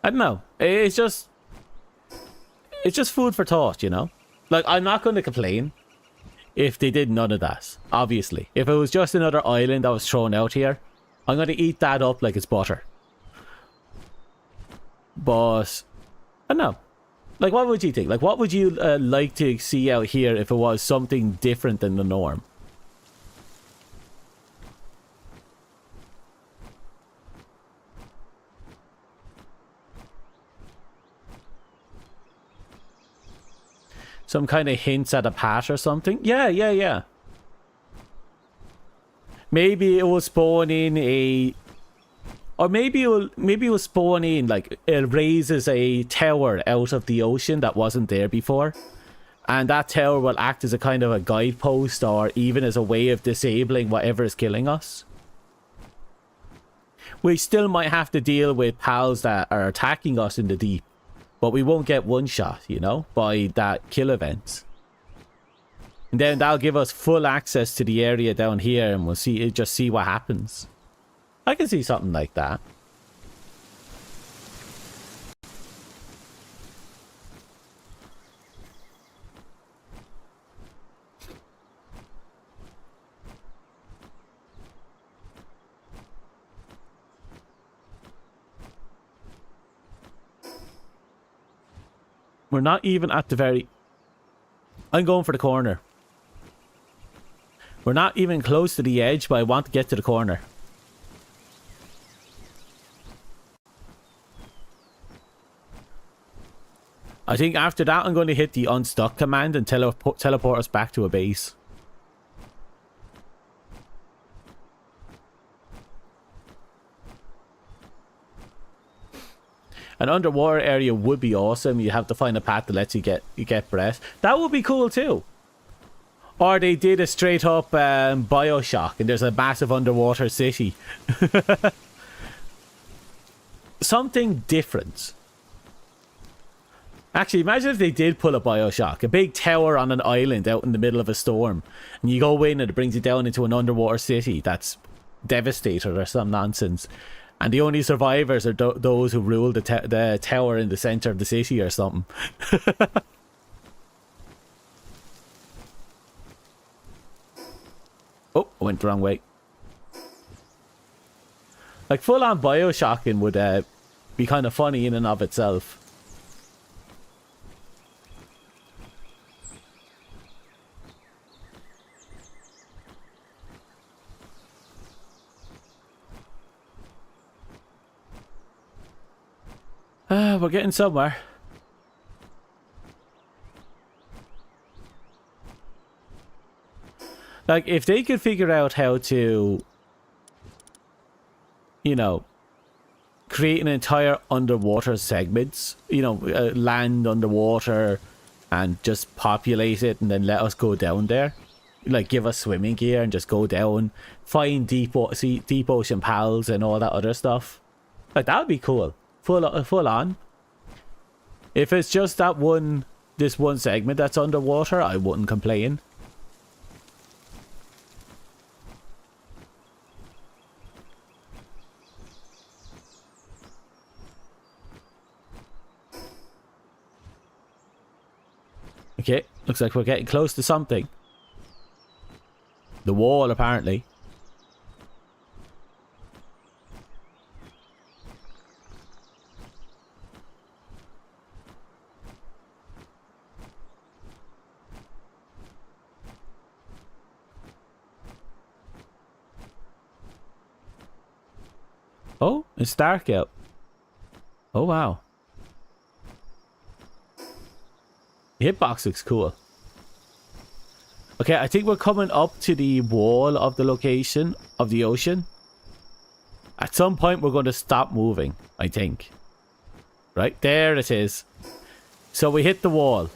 Speaker 1: I don't know. It's just food for thought, you know? Like, I'm not going to complain if they did none of that, obviously. If it was just another island that was thrown out here, I'm going to eat that up like it's butter. But, I don't know. Like, what would you think? Like, what would you like to see out here if it was something different than the norm? Some kind of hints at a path or something? Yeah. Maybe it will spawn in a... Or maybe it will spawn in, like, it raises a tower out of the ocean that wasn't there before. And that tower will act as a kind of a guidepost, or even as a way of disabling whatever is killing us. We still might have to deal with pals that are attacking us in the deep. But we won't get one shot, you know, by that kill event. And then that'll give us full access to the area down here, and we'll just see what happens. I can see something like that. We're not even at the very... I'm going for the corner. We're not even close to the edge, but I want to get to the corner. I think after that I'm going to hit the unstuck command and teleport us back to a base. An underwater area would be awesome. You have to find a path that lets you get breath. That would be cool too. Or they did a straight up Bioshock and there's a massive underwater city. Something different. Actually, imagine if they did pull a Bioshock. A big tower on an island out in the middle of a storm. And you go in and it brings you down into an underwater city that's devastated or some nonsense. And the only survivors are those who rule the tower in the center of the city or something. Oh, I went the wrong way. Like, full-on Bioshocking would be kind of funny in and of itself. We're getting somewhere. Like, if they could figure out how to, you know, create an entire underwater segment, you know, land underwater and just populate it and then let us go down there. Like, give us swimming gear and just go down, find deep ocean pals and all that other stuff. Like, that would be cool. Full on. If it's just this one segment that's underwater, I wouldn't complain. Okay, looks like we're getting close to something. The wall, apparently. Oh, it's dark out. Oh, wow. The hitbox looks cool. Okay, I think we're coming up to the wall of the location of the ocean. At some point, we're going to stop moving, I think. Right, there it is. So we hit the wall.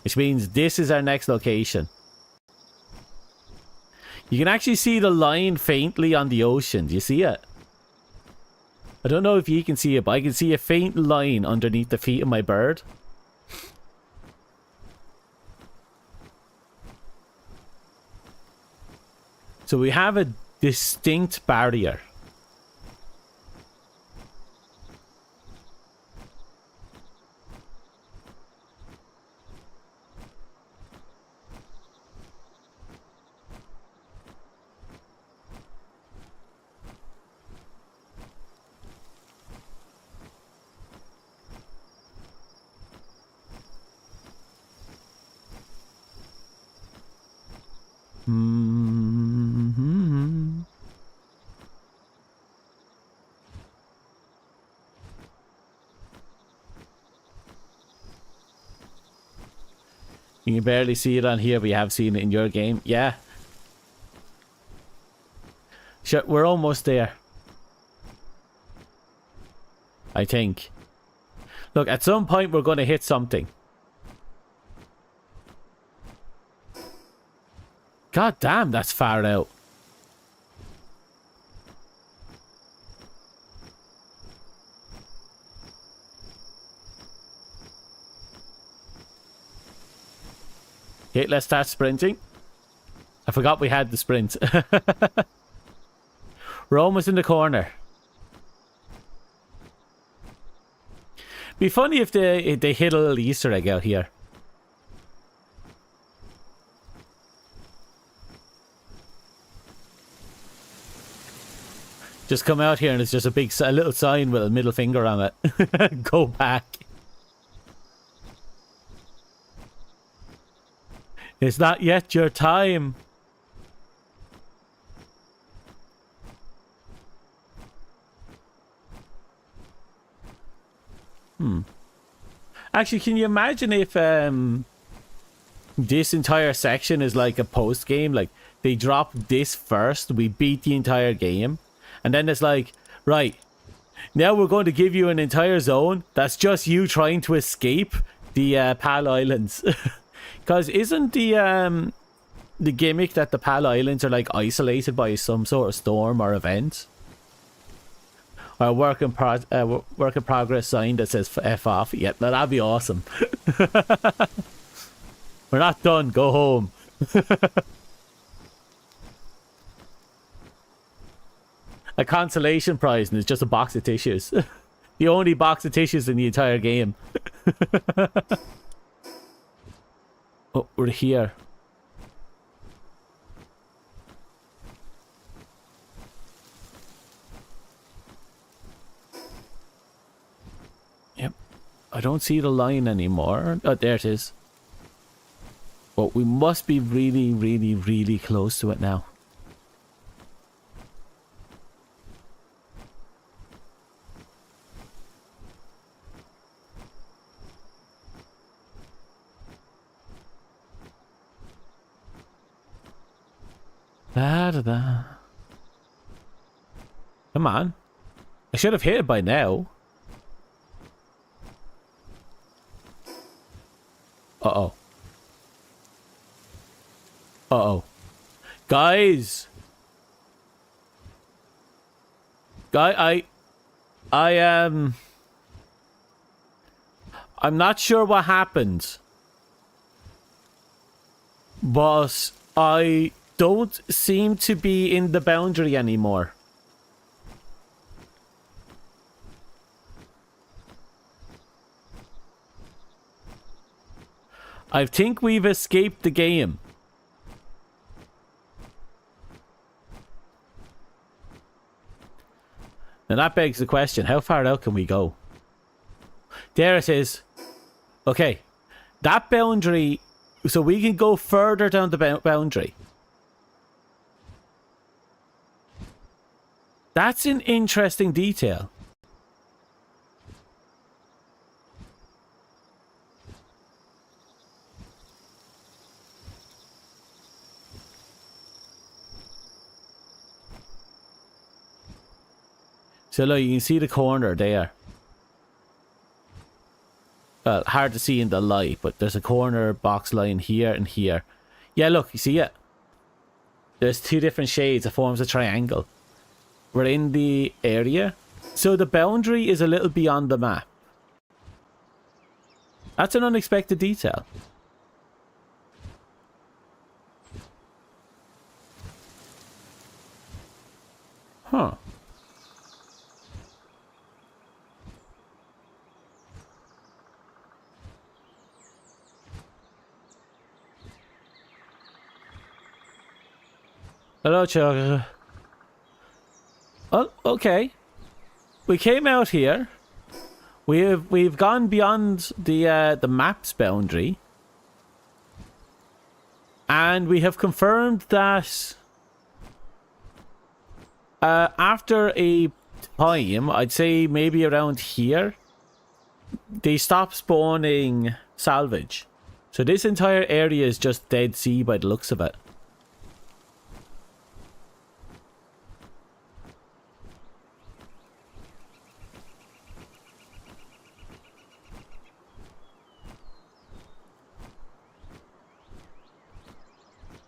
Speaker 1: Which means this is our next location. You can actually see the line faintly on the ocean. Do you see it? I don't know if you can see it, but I can see a faint line underneath the feet of my bird. So we have a distinct barrier. You can barely see it on here, but you have seen it in your game. Yeah. Sure, we're almost there. I think. Look, at some point we're going to hit something. God damn, that's far out. Okay, let's start sprinting. I forgot we had the sprint. We're almost in the corner. Be funny if they hit a little Easter egg out here. Just come out here and it's just a little sign with a middle finger on it. Go back. It's not yet your time. Actually, can you imagine if this entire section is like a post game? Like, they drop this first, we beat the entire game, and then it's like, right, now we're going to give you an entire zone that's just you trying to escape the Pal Islands. Because isn't the gimmick that the Pal Islands are like isolated by some sort of storm or event? Or a work in progress sign that says F off. Yeah, that'd be awesome. We're not done. Go home. A consolation prize, and it's just a box of tissues. The only box of tissues in the entire game. Oh, we're here. Yep. I don't see the line anymore. Oh, there it is. But we must be really, really, really close to it now. Da-da-da. Come on. I should have hit it by now. Uh-oh. Uh-oh. Guys! I'm not sure what happened. But I don't seem to be in the boundary anymore. I think we've escaped the game. Now that begs the question, how far out can we go? There it is. Okay. That boundary, so we can go further down the boundary. That's an interesting detail. So look, you can see the corner there. Well, hard to see in the light, but there's a corner box line here and here. Yeah, look, you see it? There's two different shades. It forms a triangle. We're in the area. So the boundary is a little beyond the map. That's an unexpected detail. Huh. Hello, Chuck. Oh, okay. We came out here. We've gone beyond the map's boundary, and we have confirmed that after a time, I'd say maybe around here, they stop spawning salvage. So this entire area is just Dead Sea by the looks of it.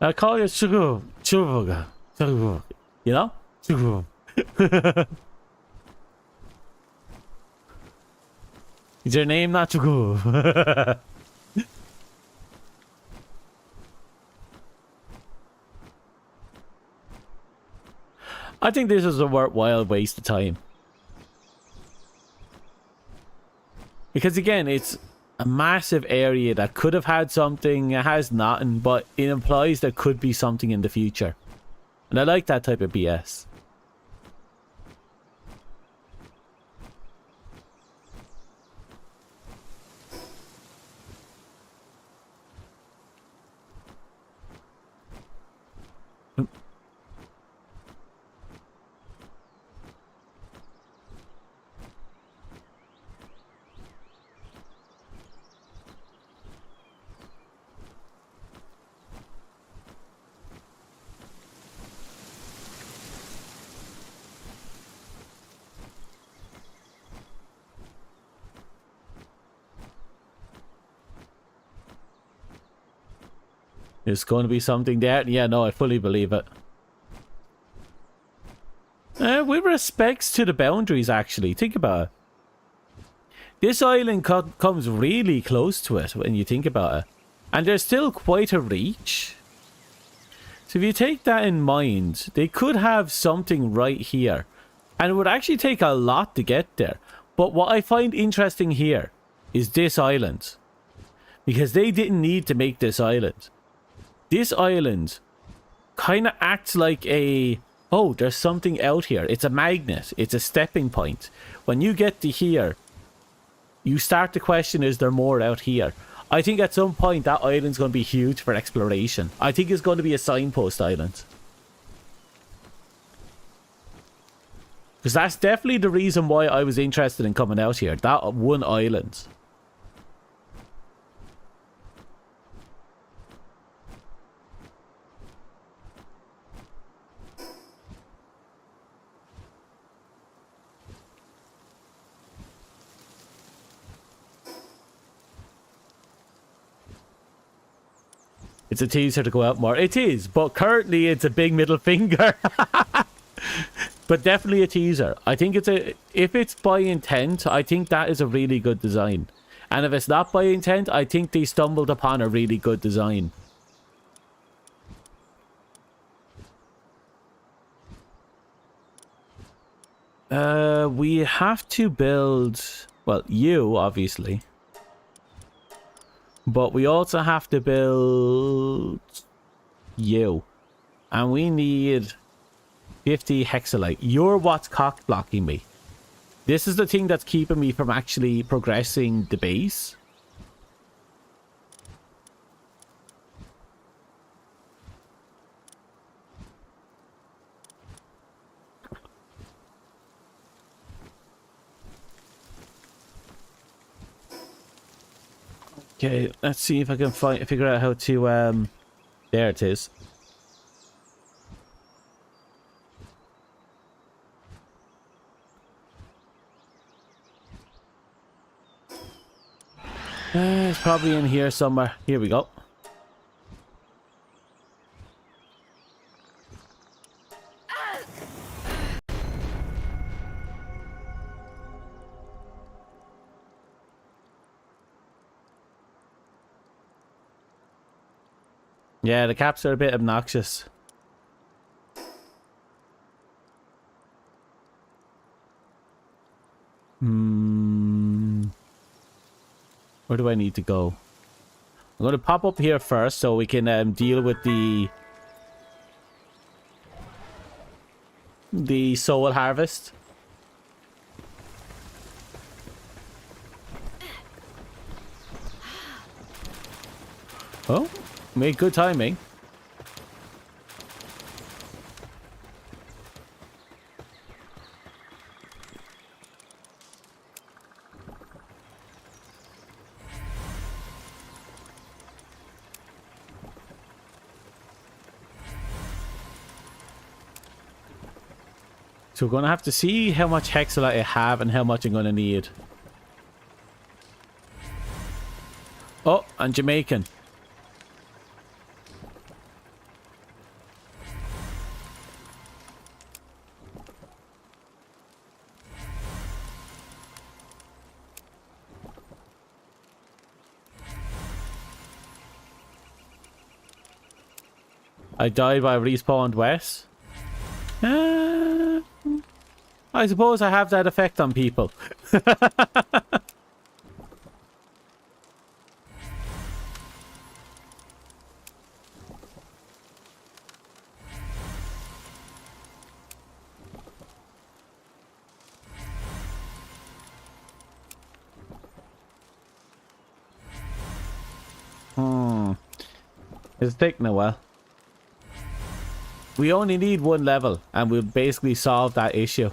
Speaker 1: I call you Chugu. Chugu. Chugu. You know? Chugu. Is your name not Chugu? I think this is a worthwhile waste of time. Because again, it's a massive area that could have had something, it has nothing, but it implies there could be something in the future. And I like that type of BS. There's going to be something there. Yeah, no, I fully believe it. With respects to the boundaries, actually, think about it. This island comes really close to it when you think about it. And there's still quite a reach. So if you take that in mind, they could have something right here. And it would actually take a lot to get there. But what I find interesting here is this island. Because they didn't need to make this island. This island kind of acts like a, oh, there's something out here. It's a magnet. It's a stepping point. When you get to here, you start to question, is there more out here? I think at some point that island's going to be huge for exploration. I think it's going to be a signpost island. Because that's definitely the reason why I was interested in coming out here. That one island. It's a teaser to go out more. It is, but currently it's a big middle finger. But definitely a teaser. I think it's a... If it's by intent, I think that is a really good design. And if it's not by intent, I think they stumbled upon a really good design. We have to build... Well, you, obviously. But we also have to build you. And we need 50 hexalite. You're what's cock blocking me. This is the thing that's keeping me from actually progressing the base. Okay, let's see if I can figure out how to, there it is. It's probably in here somewhere. Here we go. Yeah, the caps are a bit obnoxious. Where do I need to go? I'm going to pop up here first so we can deal with the soul harvest. Oh, made good timing. So we're going to have to see how much hexalite I have and how much I'm going to need. Oh, and Jamaican. I died by respawned west. I suppose I have that effect on people. It's taking a while. We only need one level and we'll basically solve that issue.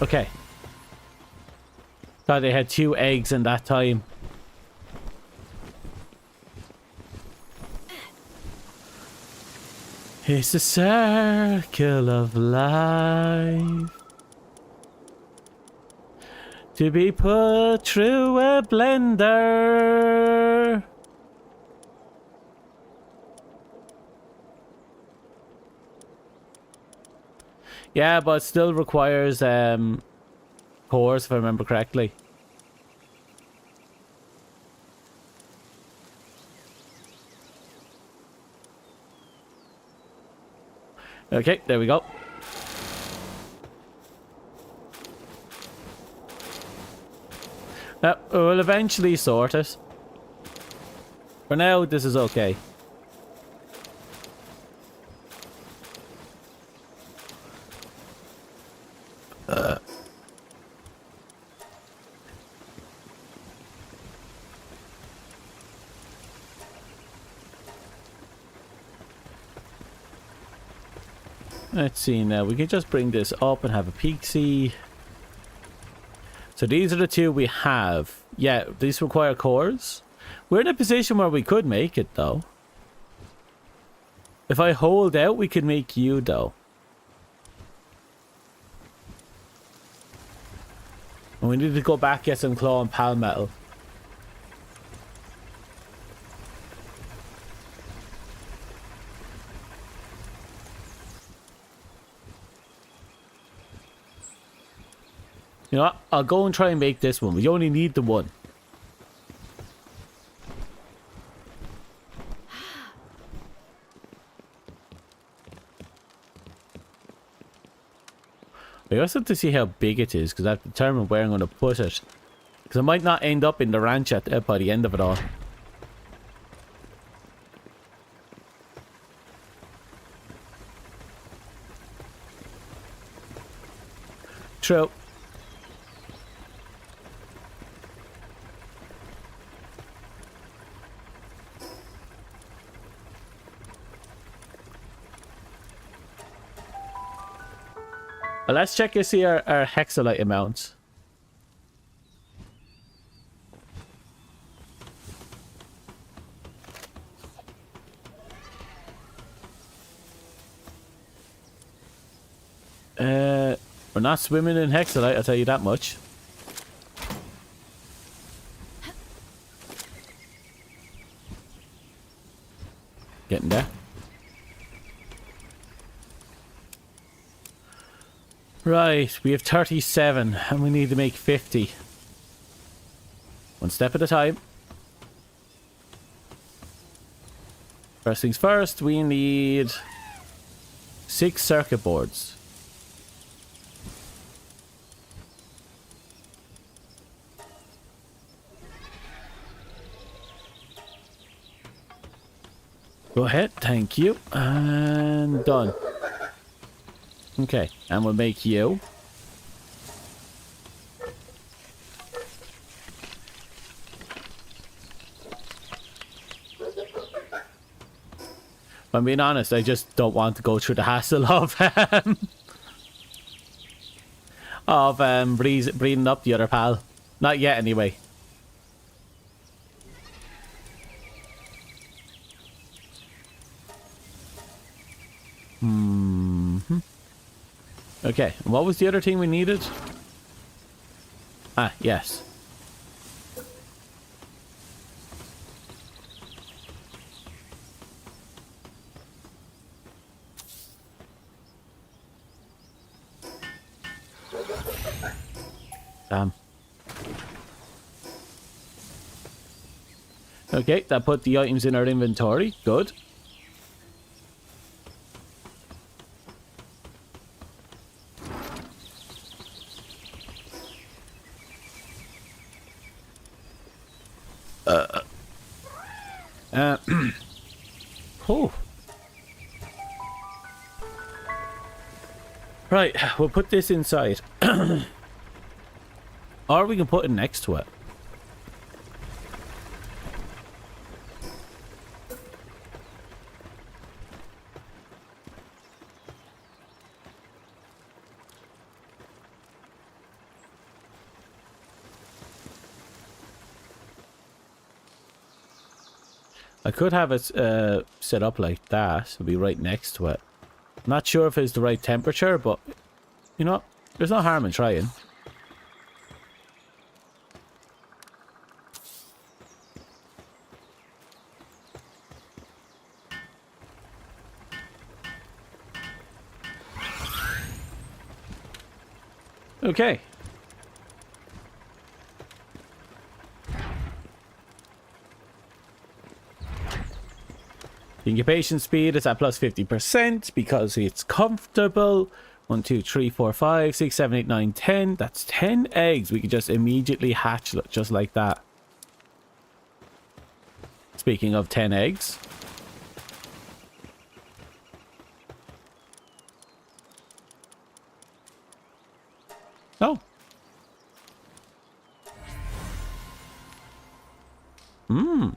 Speaker 1: Okay. Thought they had 2 eggs in that time. It's a circle of life to be put through a blender. Yeah, but it still requires cores, if I remember correctly. Okay, there we go. We'll eventually sort it. For now, this is okay. Let's see now. We can just bring this up and have a peek see. So these are the 2 we have. Yeah, these require cores. We're in a position where we could make it though. If I hold out, we could make you though. And we need to go back get some claw and pal metal. You know what? I'll go and try and make this one. We only need the one. I also have to see how big it is because I have to determine where I'm going to put it. Because I might not end up in the ranch by the end of it all. True. Well, let's check to see our hexalite amounts. We're not swimming in hexalite, I'll tell you that much. Getting there. Right, we have 37 and we need to make 50. One step at a time. First things first, we need 6 circuit boards. Go ahead, thank you. And done. Okay, and we'll make you. If I'm being honest, I just don't want to go through the hassle of breeding up the other pal. Not yet, anyway. Okay, and what was the other thing we needed? Ah, yes. Damn. Okay, that put the items in our inventory. Good. Oh. Right, we'll put this inside. Or we can put it next to it. I could have it set up like that. It'll be right next to it. Not sure if it's the right temperature, but you know, there's no harm in trying. Okay. The incubation speed is at plus 50% because it's comfortable. 1, 2, 3, 4, 5, 6, 7, 8, 9, 10. That's 10 eggs. We can just immediately hatch just like that. Speaking of 10 eggs. Oh. Mmm.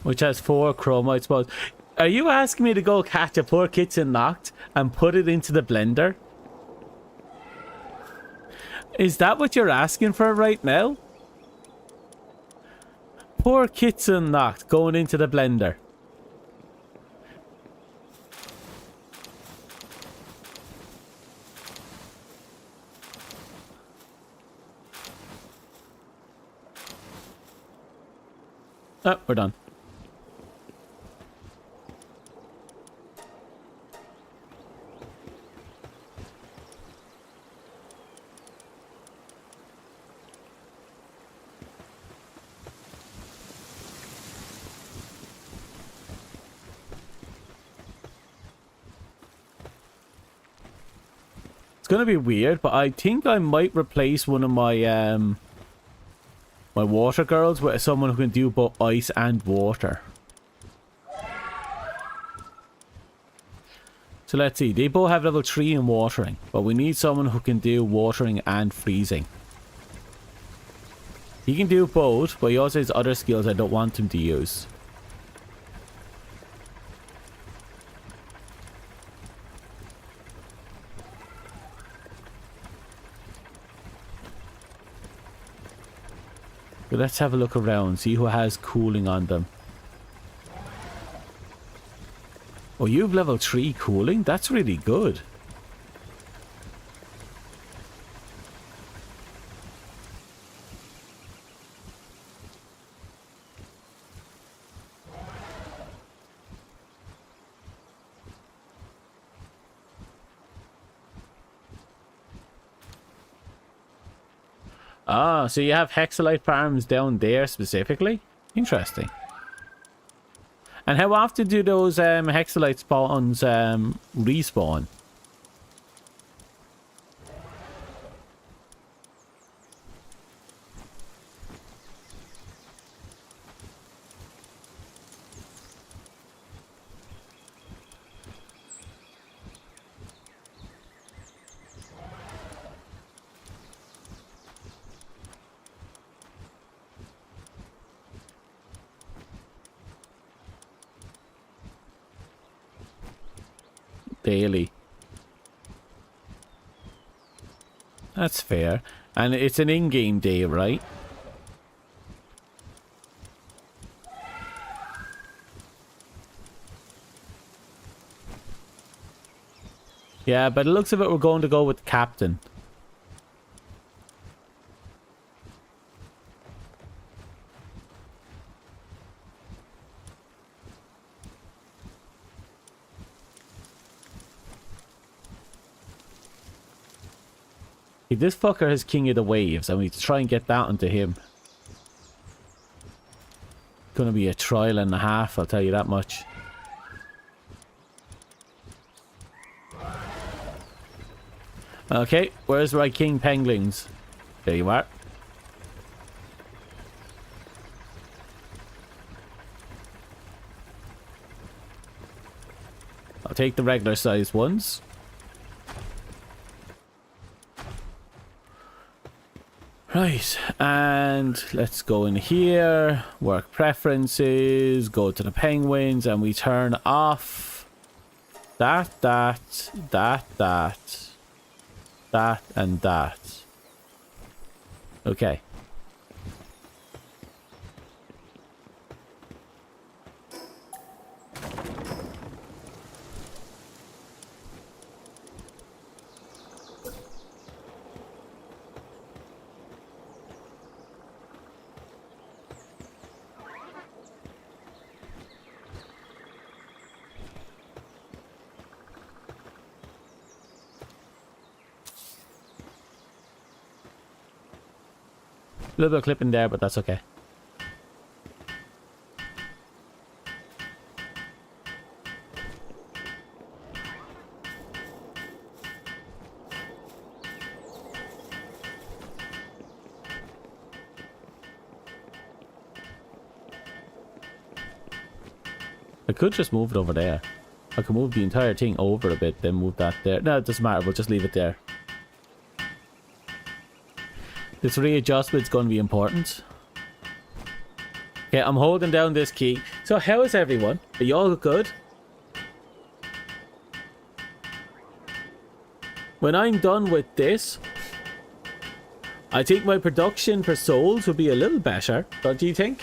Speaker 1: Which has 4 chromite spots. Are you asking me to go catch a poor kitchen knocked and put it into the blender? Is that what you're asking for right now? Poor kitchen knocked going into the blender. Oh, we're done. It's gonna be weird, but I think I might replace one of my my water girls with someone who can do both ice and water. So let's see. They both have level 3 in watering. But we need someone who can do watering and freezing. He can do both, but he also has other skills I don't want him to use. But let's have a look around, see who has cooling on them. Oh, you have level 3 cooling? That's really good. Ah, so you have hexalite farms down there specifically? Interesting. And how often do those hexalite spawns respawn? Daily. That's fair. And it's an in-game day, right? Yeah, but it looks of it we're going to go with the captain. This fucker has King of the Waves, and we need to try and get that onto him. Gonna be a trial and a half, I'll tell you that much. Okay, where's my King Penglings? There you are. I'll take the regular sized ones. Right, and let's go in here, work preferences, go to the penguins, and we turn off that, and that. Okay. A little bit of clipping there, but that's okay. I could just move it over there. I could move the entire thing over a bit, then move that there. No, it doesn't matter. We'll just leave it there. This readjustment's going to be important. Okay, I'm holding down this key. So how is everyone? Are you all good? When I'm done with this, I think my production per souls will be a little better. Don't you think?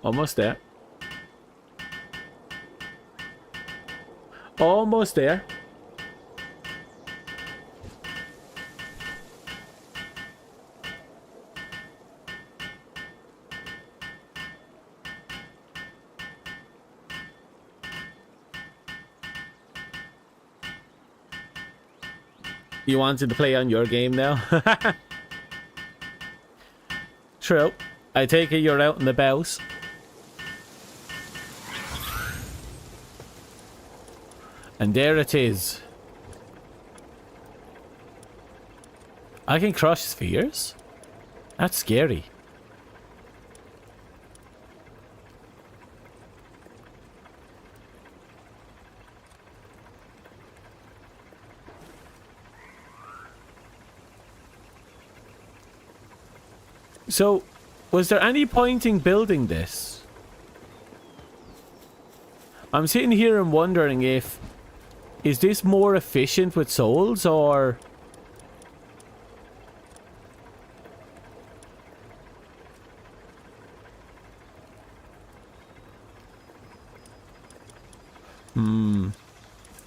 Speaker 1: Almost there. Almost there. You wanted to play on your game now? True. I take it you're out and about. And there it is. I can crush spheres? That's scary. So, was there any point in building this? I'm sitting here and wondering if... Is this more efficient with souls, or...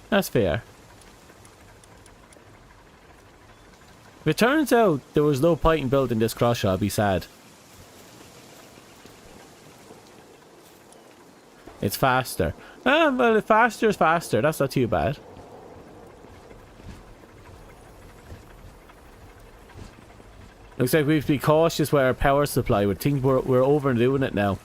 Speaker 1: That's fair. If it turns out there was no point in building this crusher, I'll be sad. It's faster. Well, faster is faster. That's not too bad. Looks like we have to be cautious with our power supply. We think we're overdoing it now.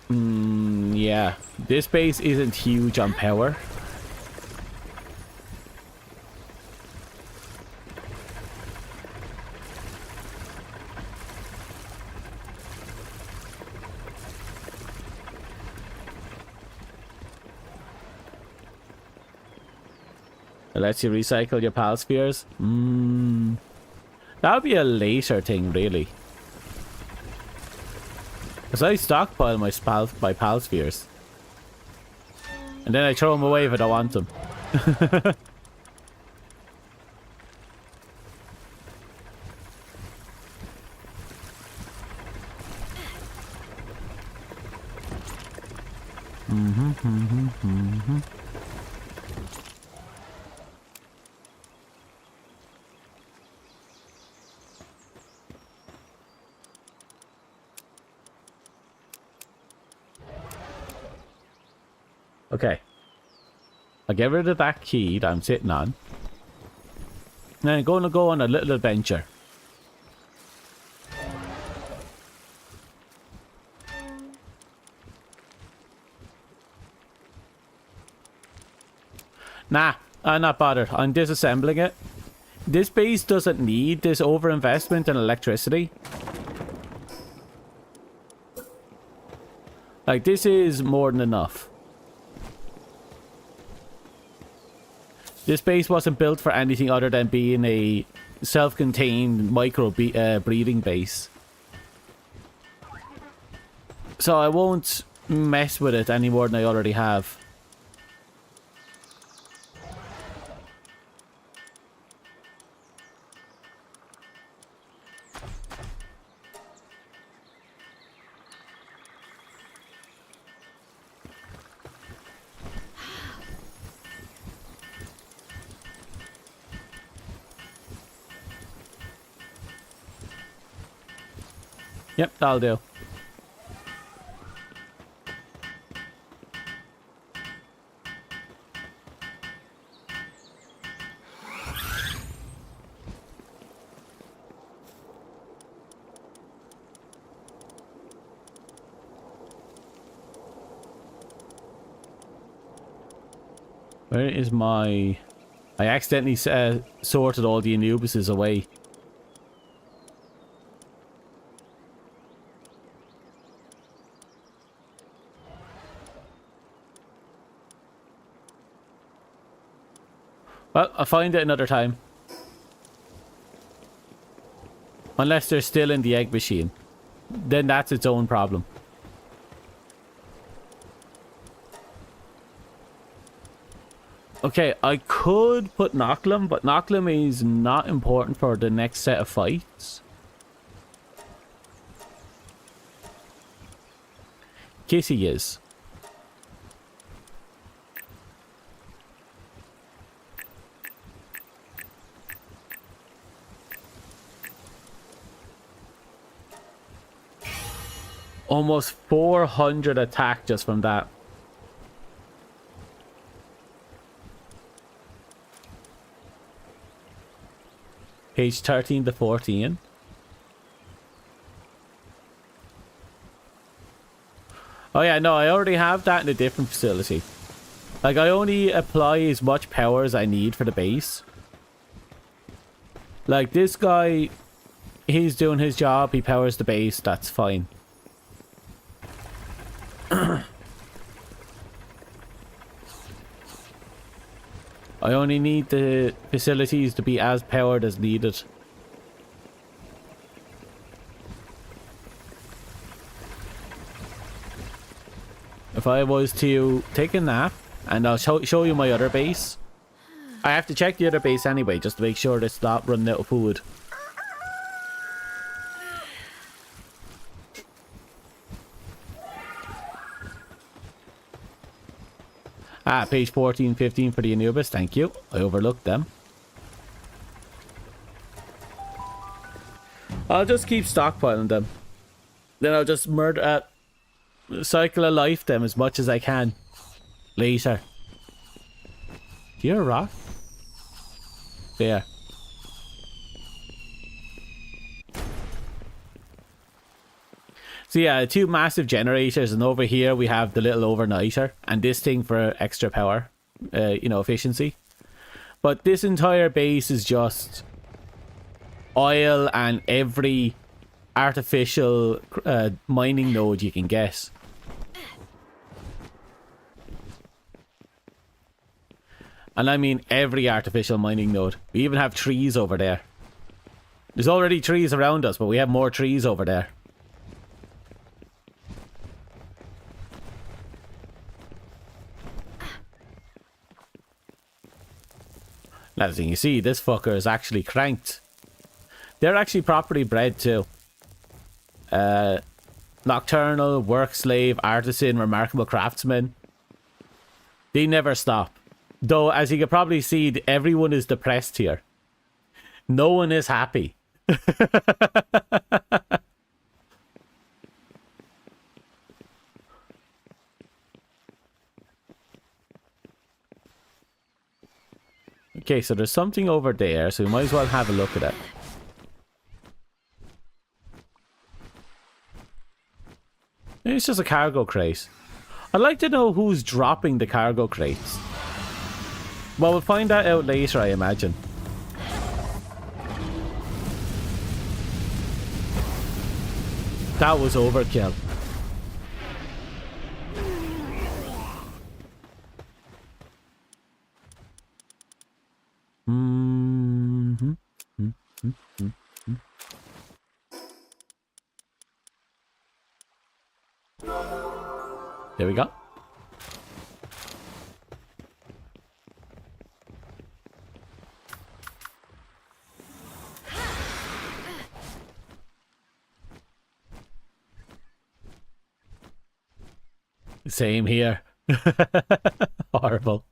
Speaker 1: Yeah, this base isn't huge on power. It lets you recycle your pal spheres. That would be a later thing, really. Because I stockpile my pal spheres. And then I throw them away if I don't want them. Okay. I'll get rid of that key that I'm sitting on. And I'm going to go on a little adventure. Nah, I'm not bothered. I'm disassembling it. This base doesn't need this overinvestment in electricity. Like, this is more than enough. This base wasn't built for anything other than being a self-contained micro breeding base. So I won't mess with it any more than I already have. Yep, that'll do. Where is my... I accidentally sorted all the Anubises away. Well, I'll find it another time. Unless they're still in the egg machine. Then that's its own problem. Okay, I could put Nocklum, but Nocklum is not important for the next set of fights. Kissy is. Almost 400 attack just from that. Page 13 to 14. Oh yeah, no, I already have that in a different facility. Like, I only apply as much power as I need for the base. Like, this guy, he's doing his job, he powers the base, that's fine. I only need the facilities to be as powered as needed. If I was to take a nap, and I'll show you my other base. I have to check the other base anyway, just to make sure it's not running out of food. Ah, page 14, 15 for the Anubis, thank you. I overlooked them. I'll just keep stockpiling them. Then I'll just cycle of life them as much as I can. Later. Do you hear a rock? There. So yeah, two massive generators, and over here we have the little overnighter and this thing for extra power, you know, efficiency. But this entire base is just oil and every artificial mining node you can get. And I mean every artificial mining node. We even have trees over there. There's already trees around us, but we have more trees over there. As you can see, this fucker is actually cranked. They're actually properly bred too. Nocturnal, work slave, artisan, remarkable craftsman. They never stop. Though, as you can probably see, everyone is depressed here. No one is happy. Okay, so there's something over there, so we might as well have a look at it. Maybe it's just a cargo crate. I'd like to know who's dropping the cargo crates. Well, we'll find that out later, I imagine. That was overkill. There we go. Same here. Horrible.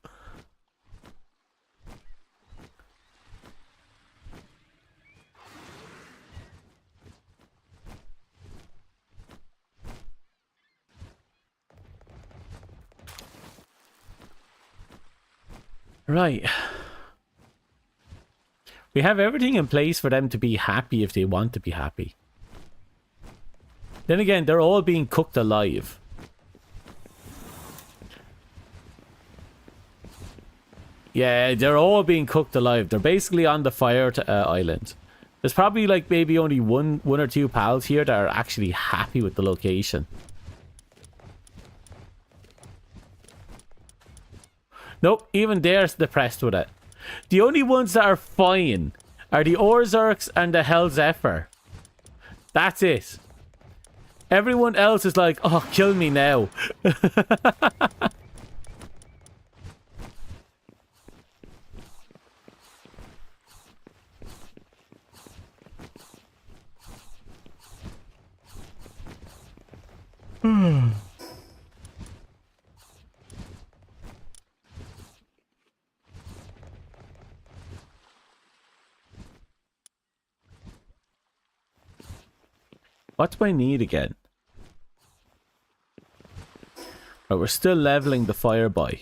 Speaker 1: Right. We have everything in place for them to be happy if they want to be happy. Then again, they're all being cooked alive. Yeah, they're all being cooked alive. They're basically on the fire island. There's probably like maybe only one or two pals here that are actually happy with the location. Nope, even they're depressed with it. The only ones that are fine are the Orzurks and the Hell Zephyr. That's it. Everyone else is like, oh, kill me now. What's my need again? But we're still leveling the fire boy.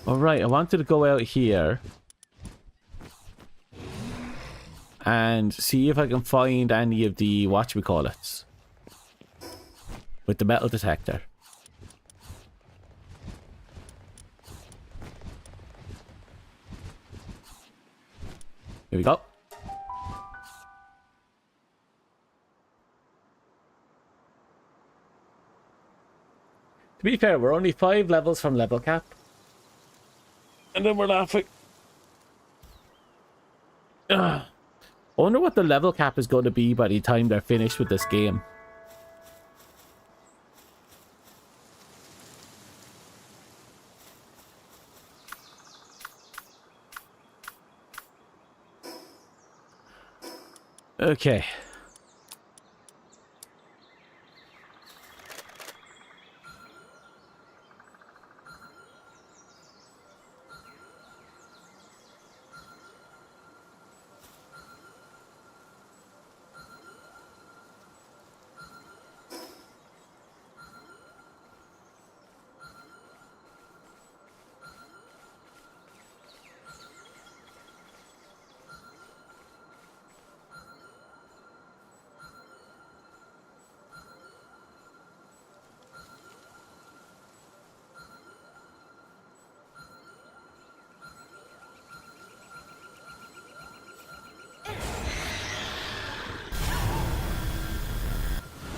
Speaker 1: Alright, I wanted to go out here and see if I can find any of the whatchamacallits with the metal detector. Here we go. To be fair, we're only 5 levels from level cap. And then we're laughing. Ugh. I wonder what the level cap is going to be by the time they're finished with this game. Okay.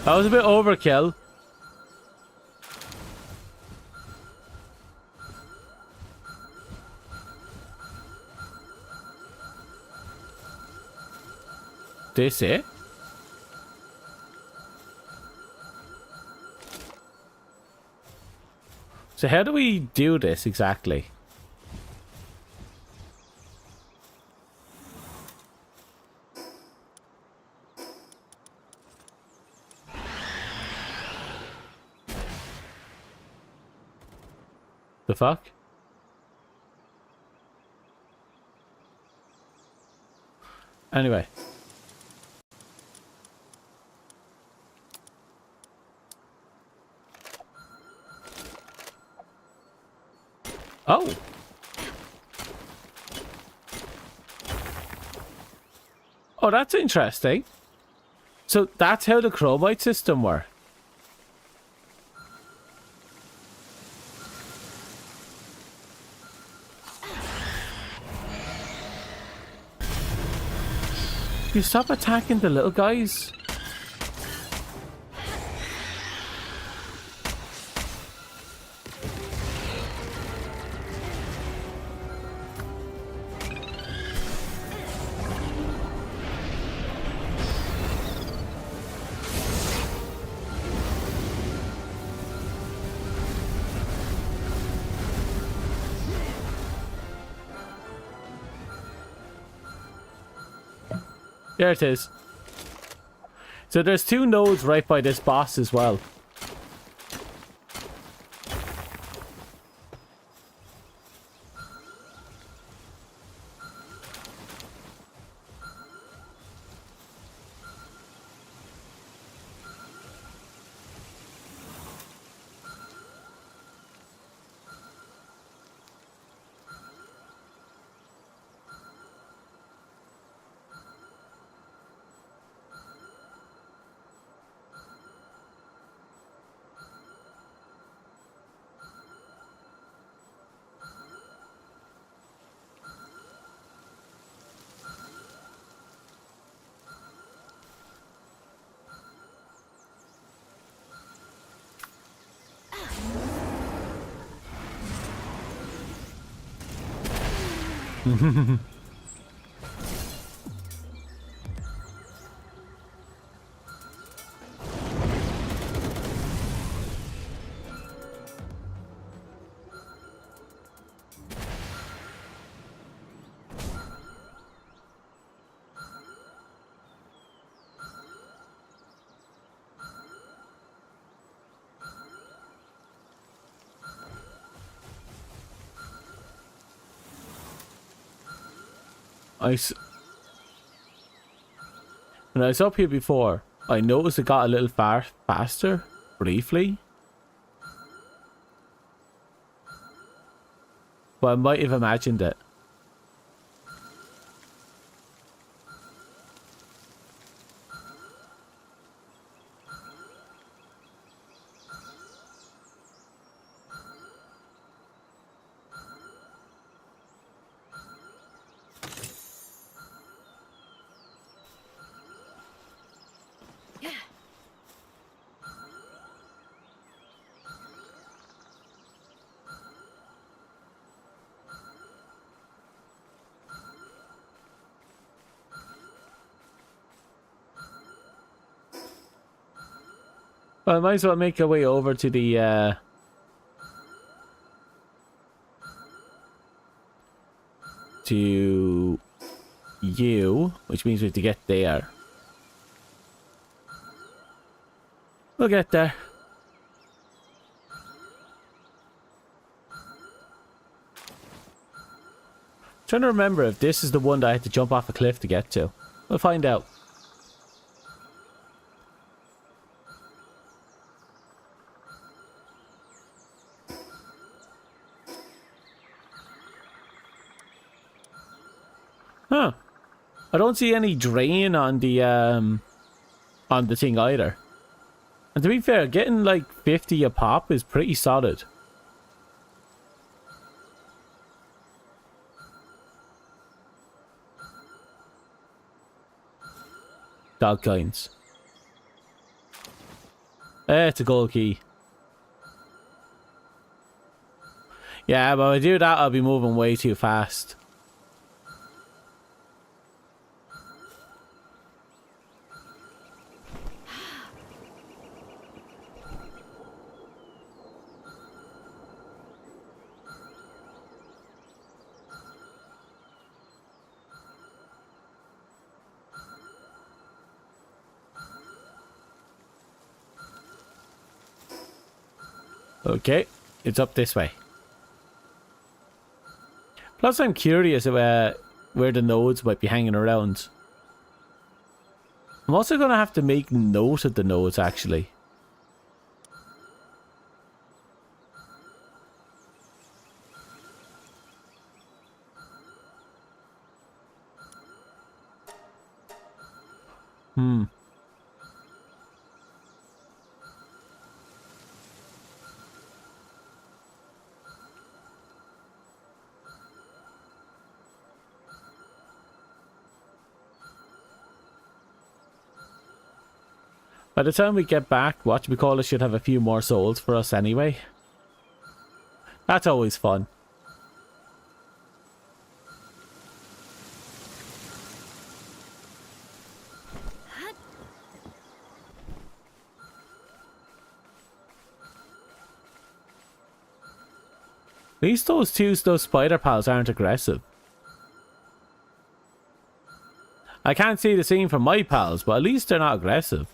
Speaker 1: That was a bit overkill. This it? So how do we do this exactly? The fuck? Anyway. Oh. Oh, that's interesting. So that's how the chromite system works. You stop attacking the little guys. There it is. So there's 2 nodes right by this boss as well. When I was up here before, I noticed it got a little far faster, briefly. But I might have imagined it. Well, I might as well make our way over to the to you, which means we have to get there. We'll get there. Trying to remember if this is the one that I had to jump off a cliff to get to. We'll find out. Huh. I don't see any drain on the thing either. And to be fair, getting like 50 a pop is pretty solid. Dog coins. It's a gold key. Yeah, but if I do that, I'll be moving way too fast. Okay, it's up this way. Plus, I'm curious about where the nodes might be hanging around. I'm also going to have to make note of the nodes, actually. By the time we get back, whatchamacallit should have a few more souls for us anyway. That's always fun. At least those spider pals aren't aggressive. I can't see the same from my pals, but at least they're not aggressive.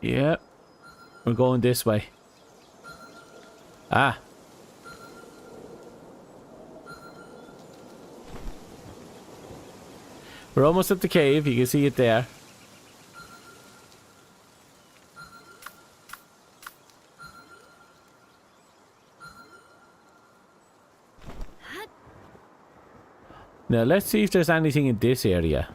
Speaker 1: Yep. We're going this way. Ah. We're almost at the cave. You can see it there. Now let's see if there's anything in this area.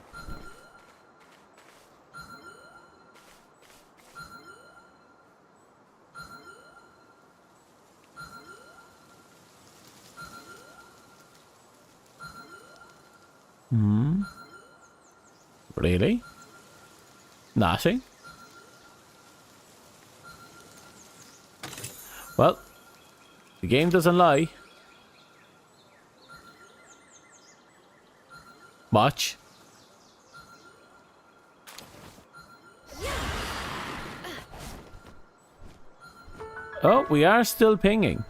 Speaker 1: Really? Nothing? Well, the game doesn't lie. Much. Oh, we are still pinging.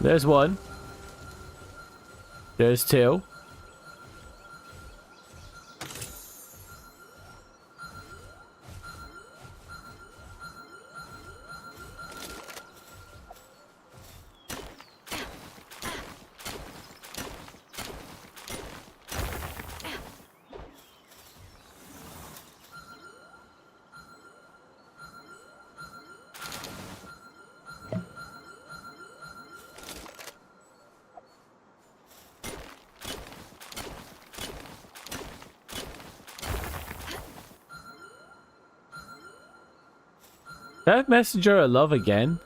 Speaker 1: There's one. There's two. That messenger of love again.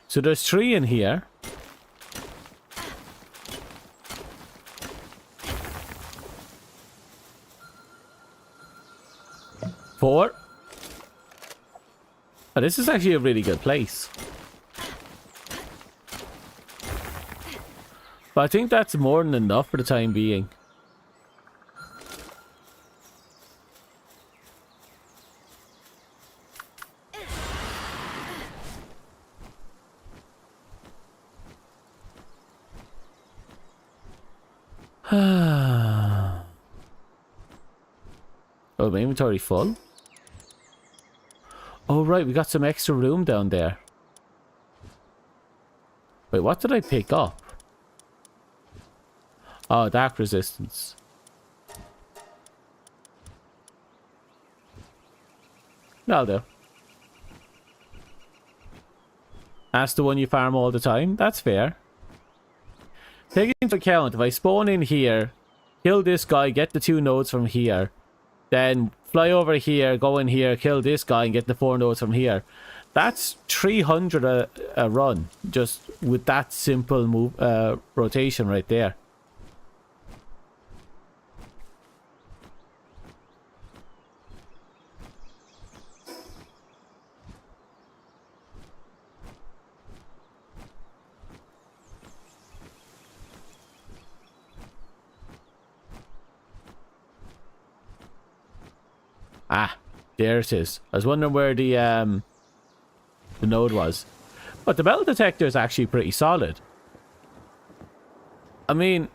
Speaker 1: So there's 3 in here. Four. Oh, this is actually a really good place. But I think that's more than enough for the time being. Oh, my inventory full? Oh, right, we got some extra room down there. Wait, what did I pick up? Oh, dark resistance. That'll do. That's the one you farm all the time? That's fair. Take into account, if I spawn in here, kill this guy, get the 2 nodes from here, then fly over here, go in here, kill this guy, and get the 4 nodes from here. That's 300 a run, just with that simple move, rotation right there. Ah, there it is. I was wondering where the node was. But the metal detector is actually pretty solid. I mean,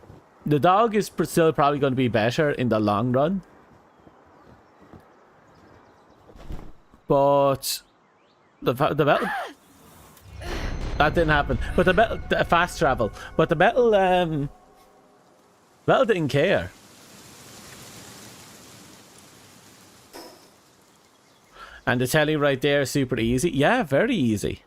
Speaker 1: the dog is still probably going to be better in the long run. But the metal... That didn't happen. But the metal... Fast travel. But the metal... Metal didn't care. And the telly right there is super easy. Yeah, very easy.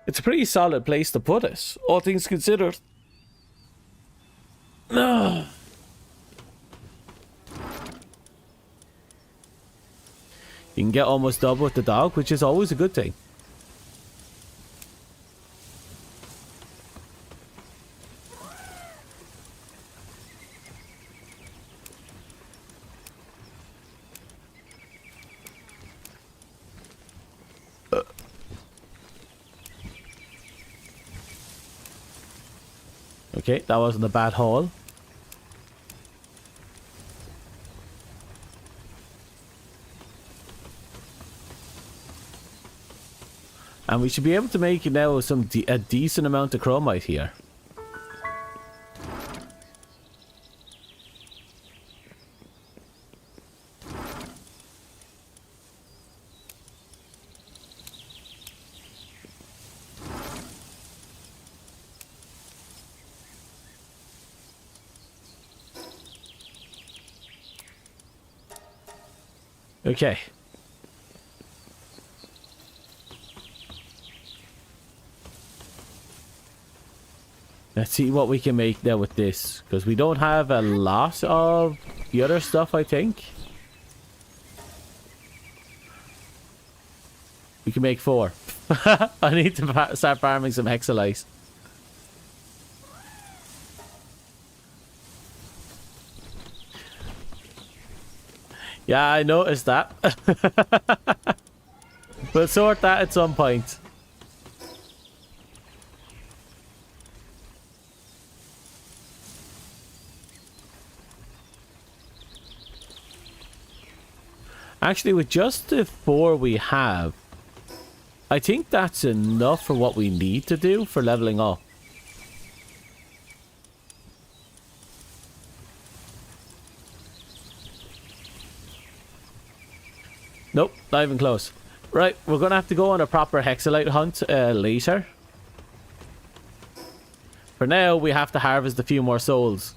Speaker 1: It's a pretty solid place to put it, all things considered. No. You can get almost double with the dog, which is always a good thing. Okay, that wasn't a bad haul. And we should be able to make now a decent amount of chromite here. Okay. Let's see what we can make now with this, because we don't have a lot of the other stuff, I think. We can make 4. I need to start farming some hexalite. Yeah, I noticed that. We'll sort that at some point. Actually, with just the 4 we have, I think that's enough for what we need to do for leveling up. Nope, not even close. Right, we're going to have to go on a proper hexalite hunt later. For now, we have to harvest a few more souls.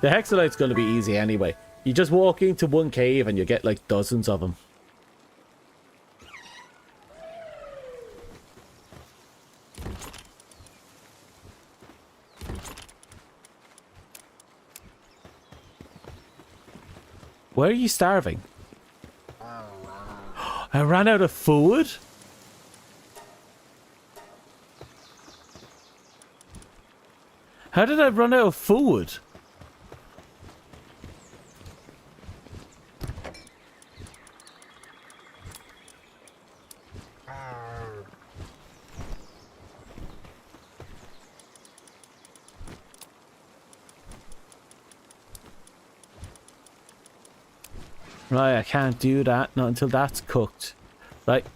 Speaker 1: The hexalite's going to be easy anyway. You just walk into one cave and you get like dozens of them. Why are you starving? I ran out of food? How did I run out of food? Right, I can't do that, not until that's cooked. Right,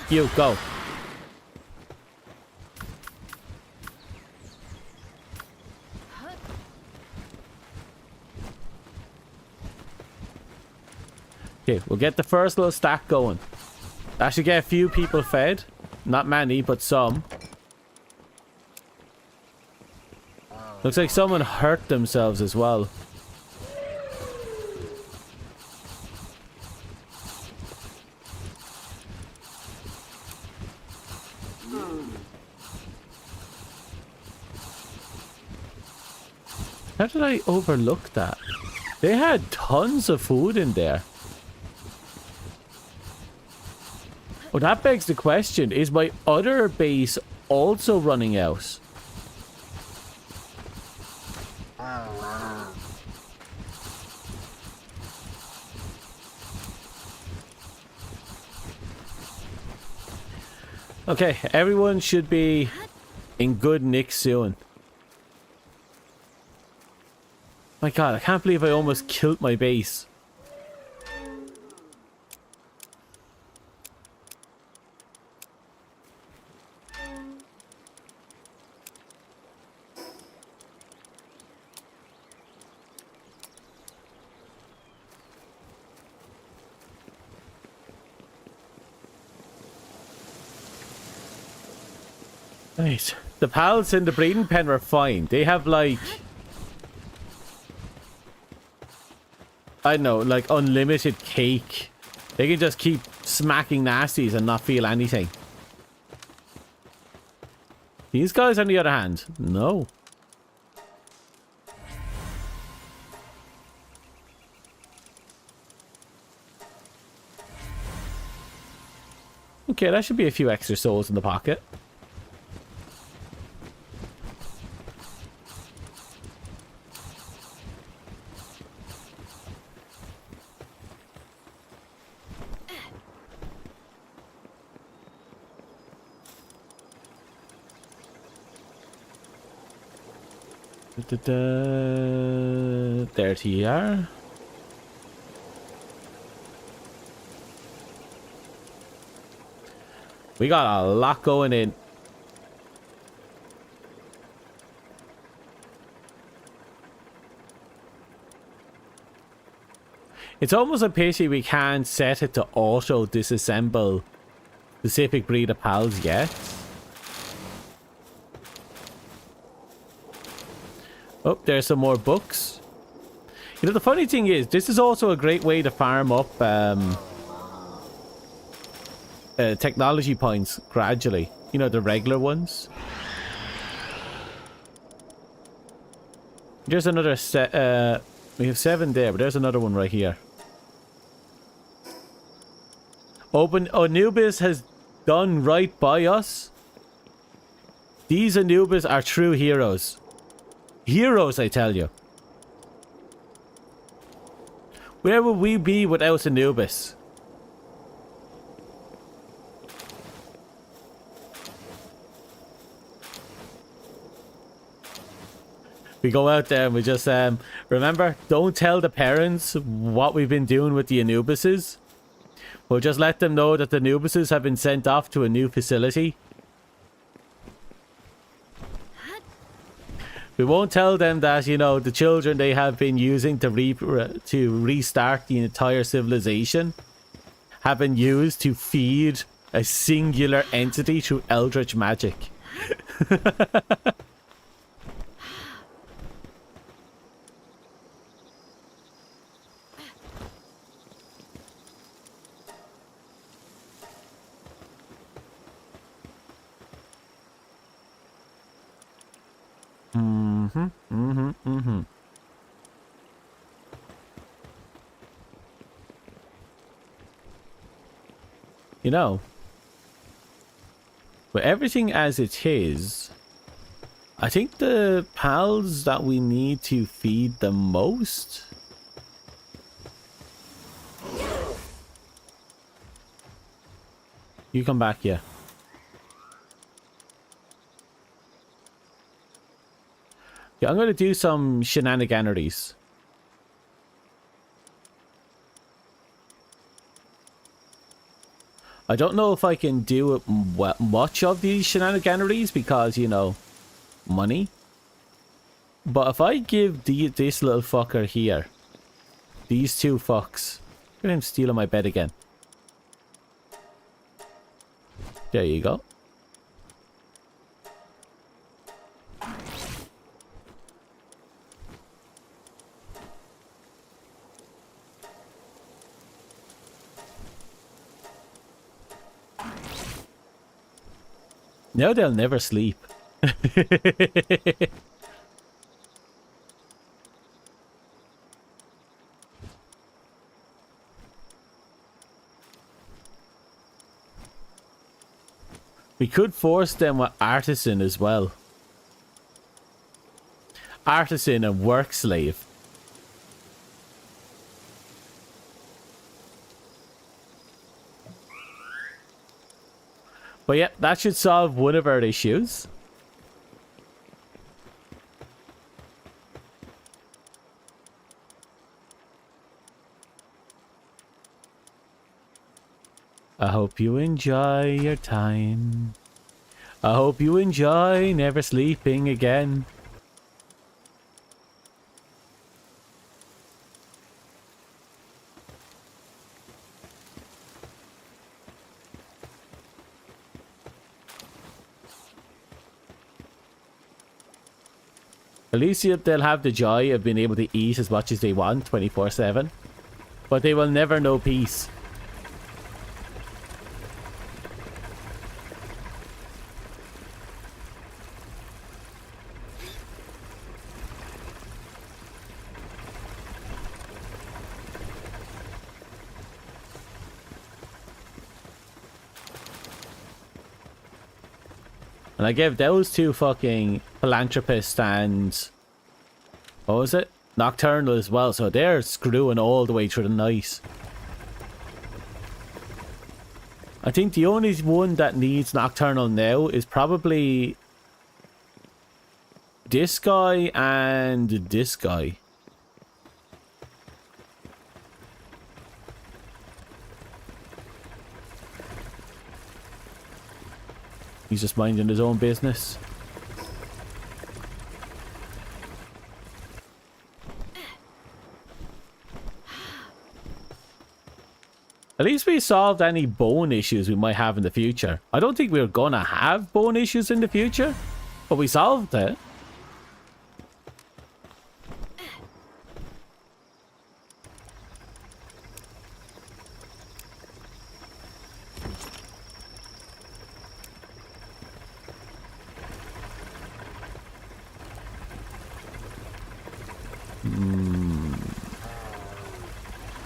Speaker 1: you, go. Okay, we'll get the first little stack going. That should get a few people fed. Not many, but some. Looks like someone hurt themselves as well. How did I overlook that? They had tons of food in there. Well, that begs the question, is my other base also running out? Okay, everyone should be in good nick soon. My god, I can't believe I almost killed my base. Right. The pals in the breeding pen are fine. They have like... I don't know, like unlimited cake. They can just keep smacking nasties and not feel anything. These guys, on the other hand, no. Okay, that should be a few extra souls in the pocket. There you are. We got a lot going in. It's almost a pity we can't set it to auto disassemble specific breed of pals yet. Oh, there's some more books. You know, the funny thing is, this is also a great way to farm up technology points gradually. You know, the regular ones. There's another set. We have 7 there, but there's another one right here. Anubis has done right by us. These Anubis are true heroes. Heroes, I tell you. Where would we be without Anubis? We go out there and we just, remember, don't tell the parents what we've been doing with the Anubises. We'll just let them know that the Anubises have been sent off to a new facility. We won't tell them that, you know, the children they have been using to restart the entire civilization have been used to feed a singular entity through eldritch magic. You know, with everything as it is, I think the pals that we need to feed the most you come back, yeah. Yeah, I'm gonna do some shenaniganeries. I don't know if I can do much of these shenaniganeries because, you know, money. But if I give this little fucker here, these 2 fucks, look at him stealing my bed again. There you go. Now they'll never sleep. We could force them with artisan as well. Artisan and work slave. But yeah, that should solve one of our issues. I hope you enjoy your time. I hope you enjoy never sleeping again. At least they'll have the joy of being able to eat as much as they want 24/7. But they will never know peace. And I gave those 2 fucking philanthropists and what was it? Nocturnal as well, so they're screwing all the way through the night. I think the only one that needs Nocturnal now is probably this guy and this guy. He's just minding his own business. At least we solved any bone issues we might have in the future. I don't think we're gonna have bone issues in the future, but we solved it.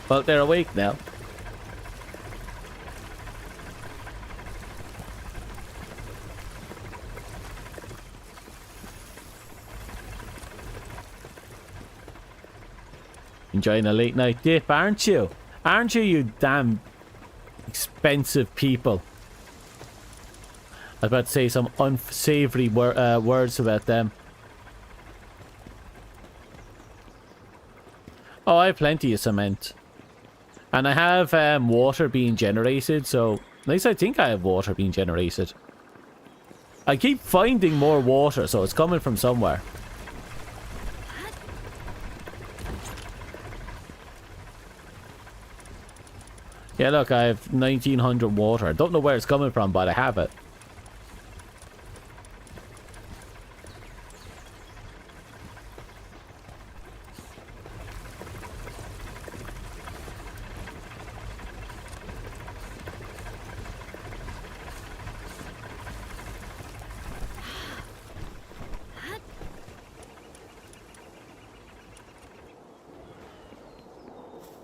Speaker 1: Well, they're awake now. Enjoying a late night dip, aren't you? Aren't you, you damn expensive people? I was about to say some unsavory words about them. Oh, I have plenty of cement. And I have water being generated, so at least I think I have water being generated. I keep finding more water, so it's coming from somewhere. Yeah, look, I have 1900 water. I don't know where it's coming from, but I have it.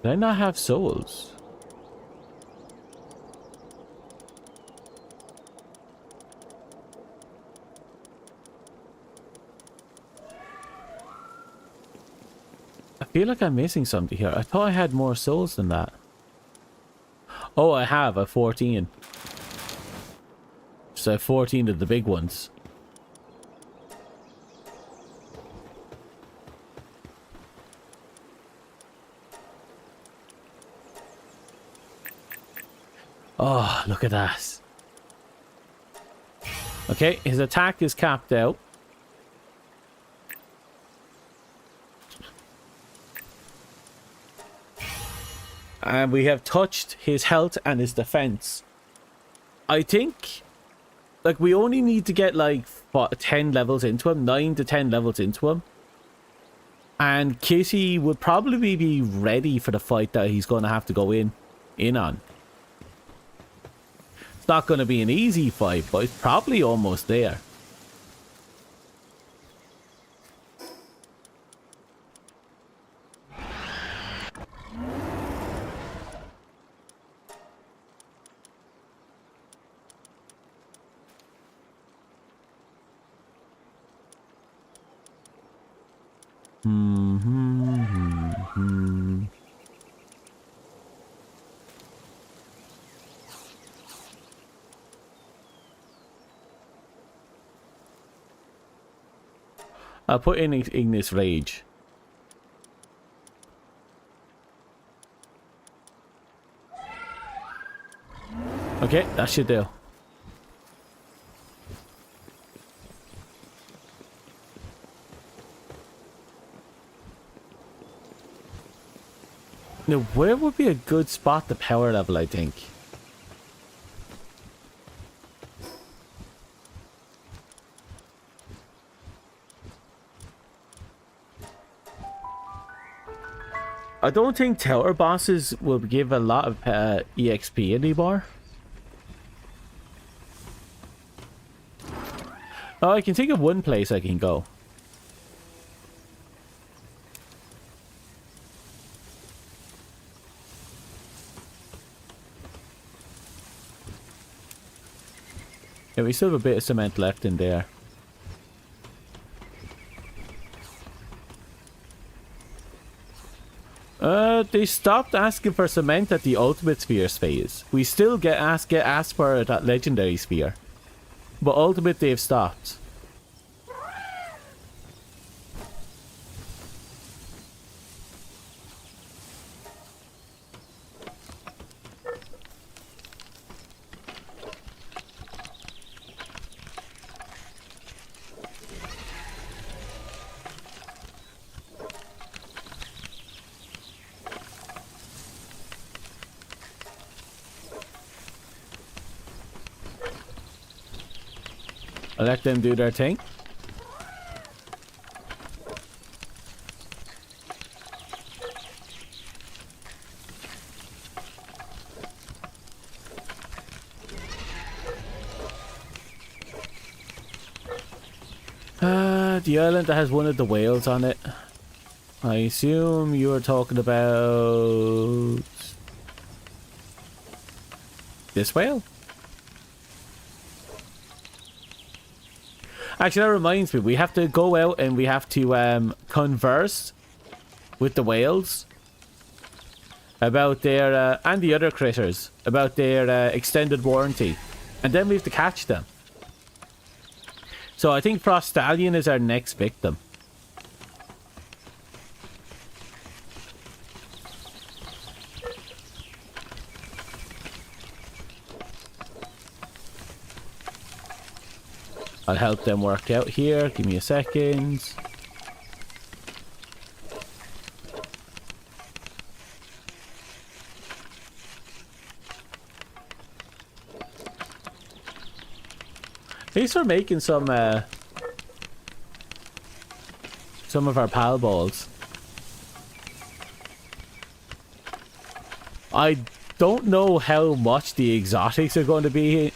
Speaker 1: Did I not have souls? I feel like I'm missing something here. I thought I had more souls than that. Oh, I have a 14. So 14 of the big ones. Oh, look at that. Okay, his attack is capped out. And we have touched his health and his defense. I think, like, we only need to get, like, 10 levels into him. 9 to 10 levels into him. And Kitty would probably be ready for the fight that he's going to have to go in on. It's not going to be an easy fight, but it's probably almost there. I'll put in Ignis Rage. Okay, that should do. Now, where would be a good spot to power level, I think? I don't think tower bosses will give a lot of EXP anymore. Oh, I can think of one place I can go. Yeah, we still have a bit of cement left in there. They stopped asking for cement at the ultimate spheres phase. We still get asked for that legendary sphere. But ultimate they've stopped. I'll let them do their thing. The island that has one of the whales on it. I assume you were talking about this whale? Actually, that reminds me, we have to go out and we have to converse with the whales about their, and the other critters, about their extended warranty. And then we have to catch them. So I think Frost Stallion is our next victim. I'll help them work out here. Give me a second. Thanks for making some of our pal balls. I don't know how much the exotics are going to be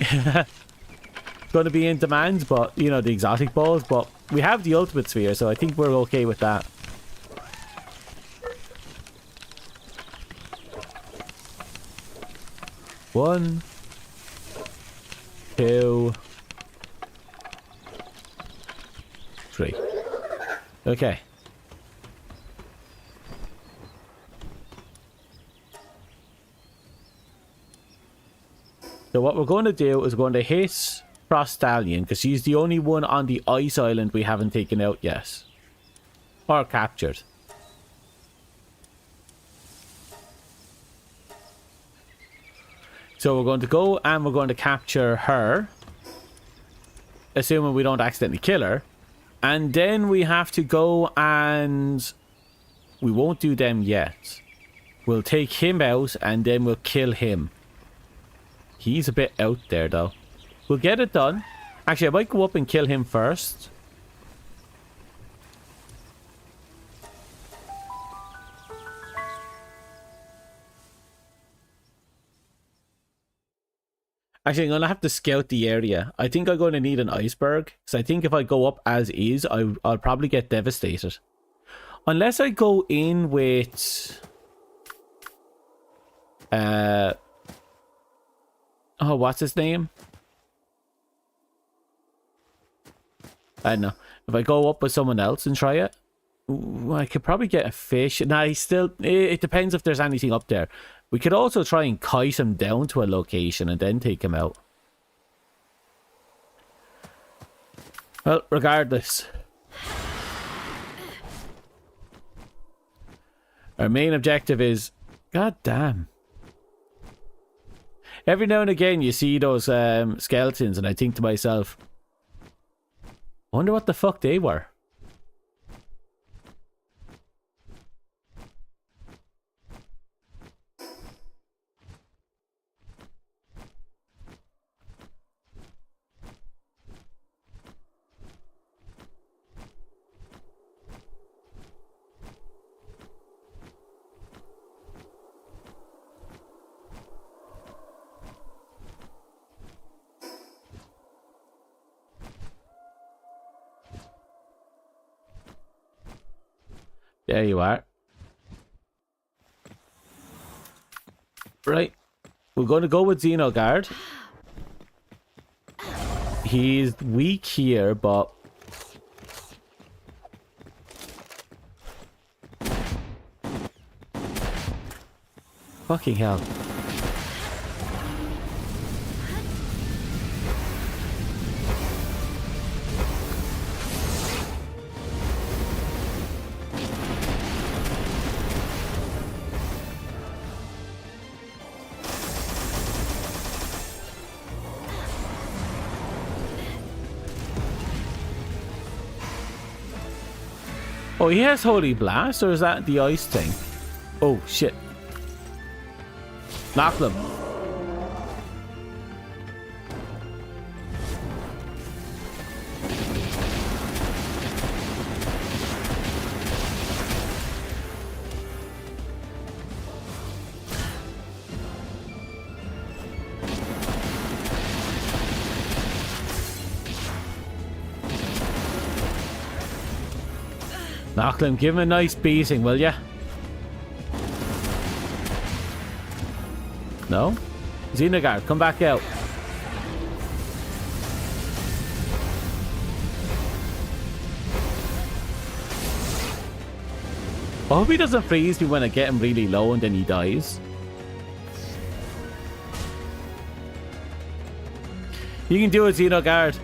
Speaker 1: in demand, but you know, the exotic balls, but we have the ultimate sphere, so I think we're okay with that. One, two, three. Okay. So what we're going to do is we're going to hit Frost Stallion, because she's the only one on the ice island we haven't taken out yet. Or captured. So we're going to go and we're going to capture her. Assuming we don't accidentally kill her. And then we have to go and... we won't do them yet. We'll take him out and then we'll kill him. He's a bit out there though. We'll get it done. Actually, I might go up and kill him first. Actually, I'm going to have to scout the area. I think I'm going to need an iceberg. Because I think if I go up as is, I'll probably get devastated. Unless I go in with... oh, what's his name? I don't know. If I go up with someone else and try it, I could probably get a fish. Nah, he's still... It depends if there's anything up there. We could also try and kite him down to a location and then take him out. Well, regardless. Our main objective is... God damn. Every now and again you see those skeletons and I think to myself... I wonder what the fuck they were. There you are. Right. We're going to go with Xenogard. He's weak here, but... fucking hell. Oh, he has Holy Blast, or is that the ice thing? Oh, shit. Knock them. Lachlan, give him a nice beating, will ya? No? Xenogard, come back out. I hope he doesn't freeze me when I get him really low and then he dies. You can do it, Xenogard.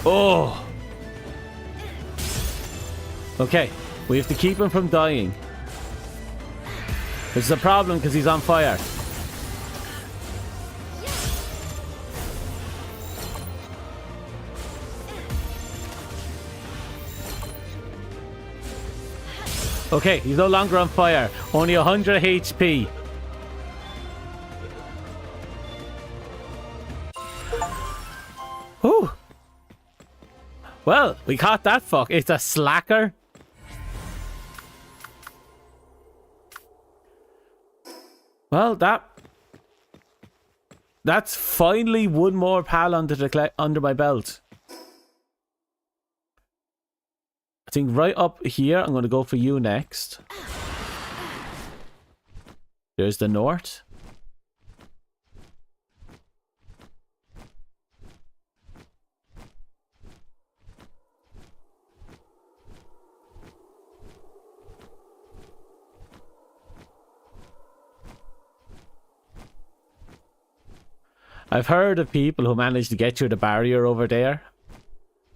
Speaker 1: Oh! Okay, we have to keep him from dying. Which is a problem because he's on fire. Okay, he's no longer on fire. Only 100 HP. Whew. Well, we caught that fuck. It's a slacker. Well, that's finally one more pal under my belt. I think right up here, I'm going to go for you next. There's the north. I've heard of people who managed to get through the barrier over there.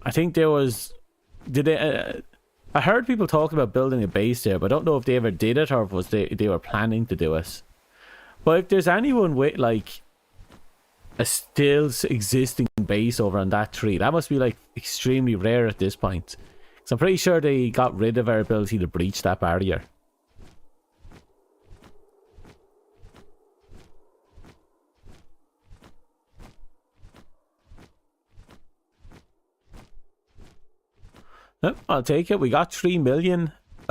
Speaker 1: I think there was... I heard people talk about building a base there, but I don't know if they ever did it or if it was they were planning to do it. But if there's anyone with, like, a still existing base over on that tree, that must be, like, extremely rare at this point. So I'm pretty sure they got rid of our ability to breach that barrier. Yep, I'll take it. We got 3,000,000,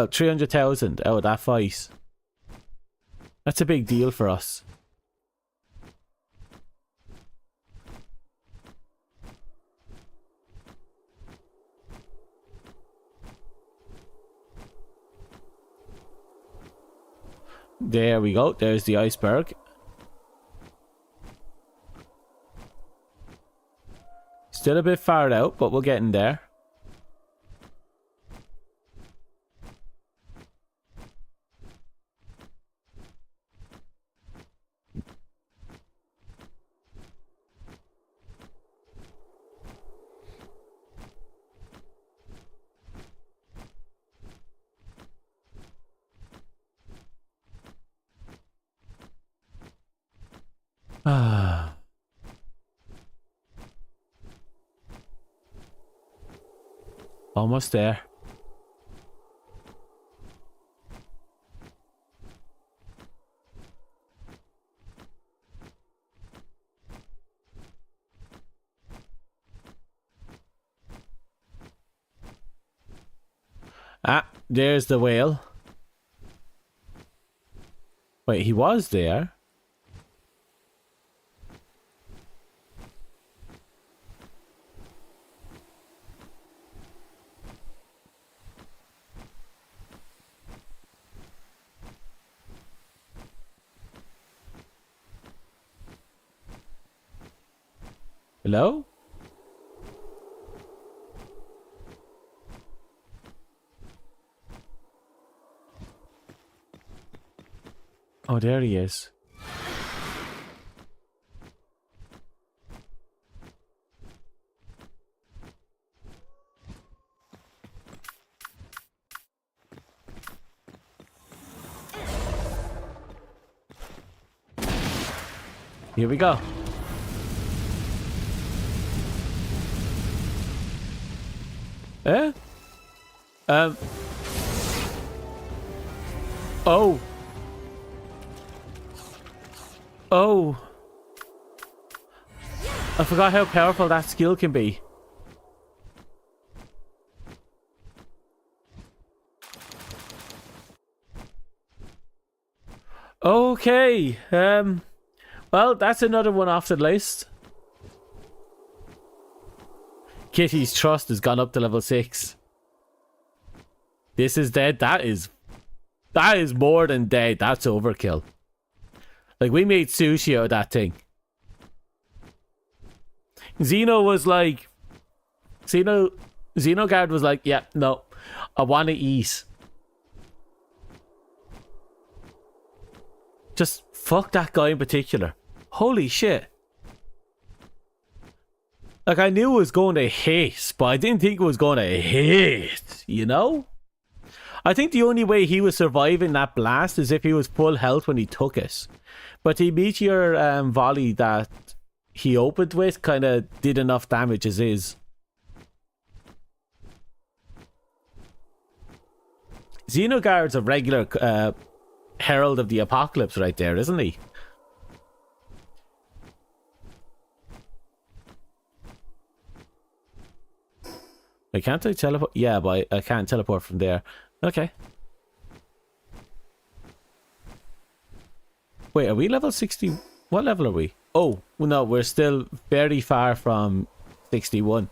Speaker 1: 300,000 out of that fight. That's a big deal for us. There we go. There's the iceberg. Still a bit far out, but we're getting there. Almost there. Ah, there's the whale. Wait, he was there. Hello? Oh, there he is. Here we go. Eh? Oh. Oh. I forgot how powerful that skill can be. Okay. Well, that's another one off the list. Kitty's trust has gone up to level 6. This is dead. That is more than dead. That's overkill. Like, we made sushi out of that thing. Xenogard was like, yeah, no, I want to eat. Just fuck that guy in particular. Holy shit. Like, I knew it was going to hit, but I didn't think it was going to hit, you know? I think the only way he was surviving that blast is if he was full health when he took it. But the meteor volley that he opened with kind of did enough damage as is. Xenogard's a regular herald of the apocalypse right there, isn't he? Can't I teleport? Yeah, but I can't teleport from there. Okay. Wait, are we level 60? What level are we? Oh, no, we're still very far from 61.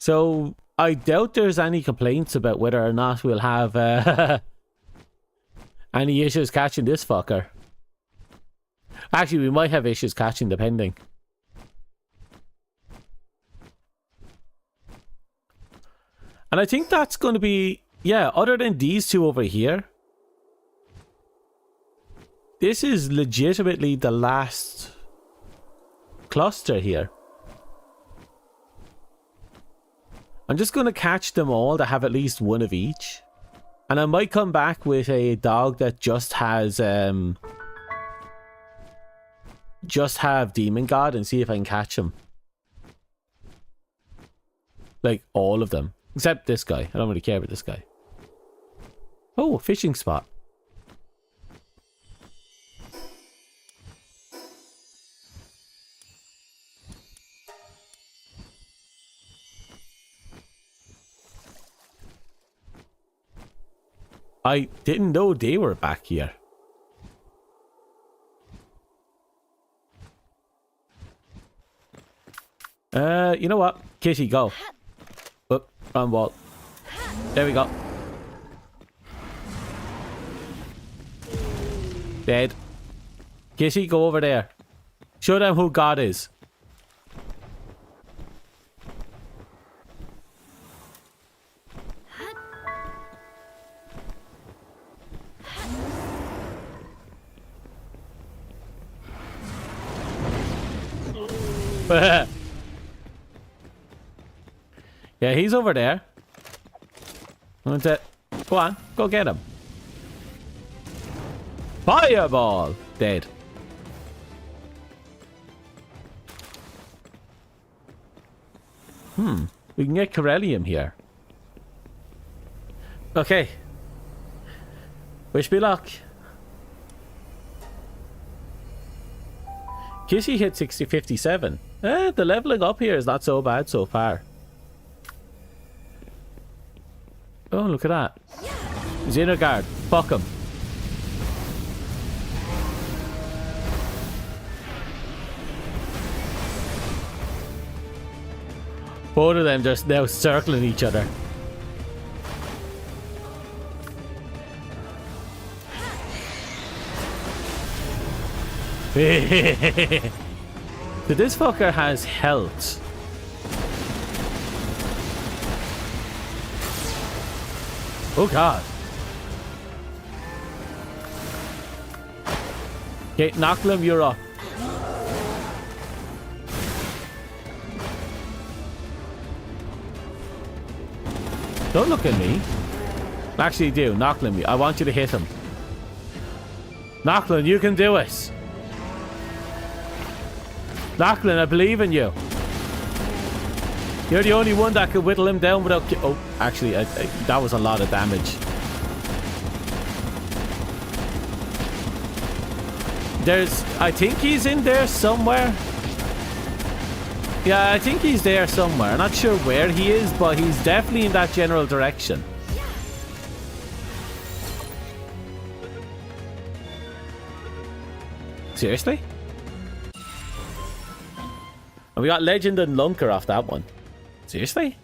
Speaker 1: So, I doubt there's any complaints about whether or not we'll have any issues catching this fucker. Actually, we might have issues catching, depending. And I think that's going to be... Yeah, other than these two over here, this is legitimately the last cluster here. I'm just going to catch them all that have at least one of each. And I might come back with a dog that just has... just have Demon God and see if I can catch him. Like, all of them. Except this guy. I don't really care about this guy. Oh, a fishing spot. I didn't know they were back here. You know what? Kitty, go. Up, round wall. There we go. Dead. Kitty, go over there. Show them who God is. Yeah, he's over there. Go on, go get him. Fireball! Dead. We can get Corellium here. Okay. Wish me luck. Kissy hit 57. The leveling up here is not so bad so far. Oh, look at that. Xenogard, fuck him. Both of them just now circling each other. So this fucker has health. Oh god. Okay, Knocklim, you're up. Don't look at me. Actually do, Knocklim, I want you to hit him. Knocklim, you can do it. Knocklim, I believe in you. You're the only one that could whittle him down without... Oh, actually, that was a lot of damage. I think he's in there somewhere. Yeah, I think he's there somewhere. I'm not sure where he is, but he's definitely in that general direction. Seriously? And we got Legend and Lunker off that one. Seriously?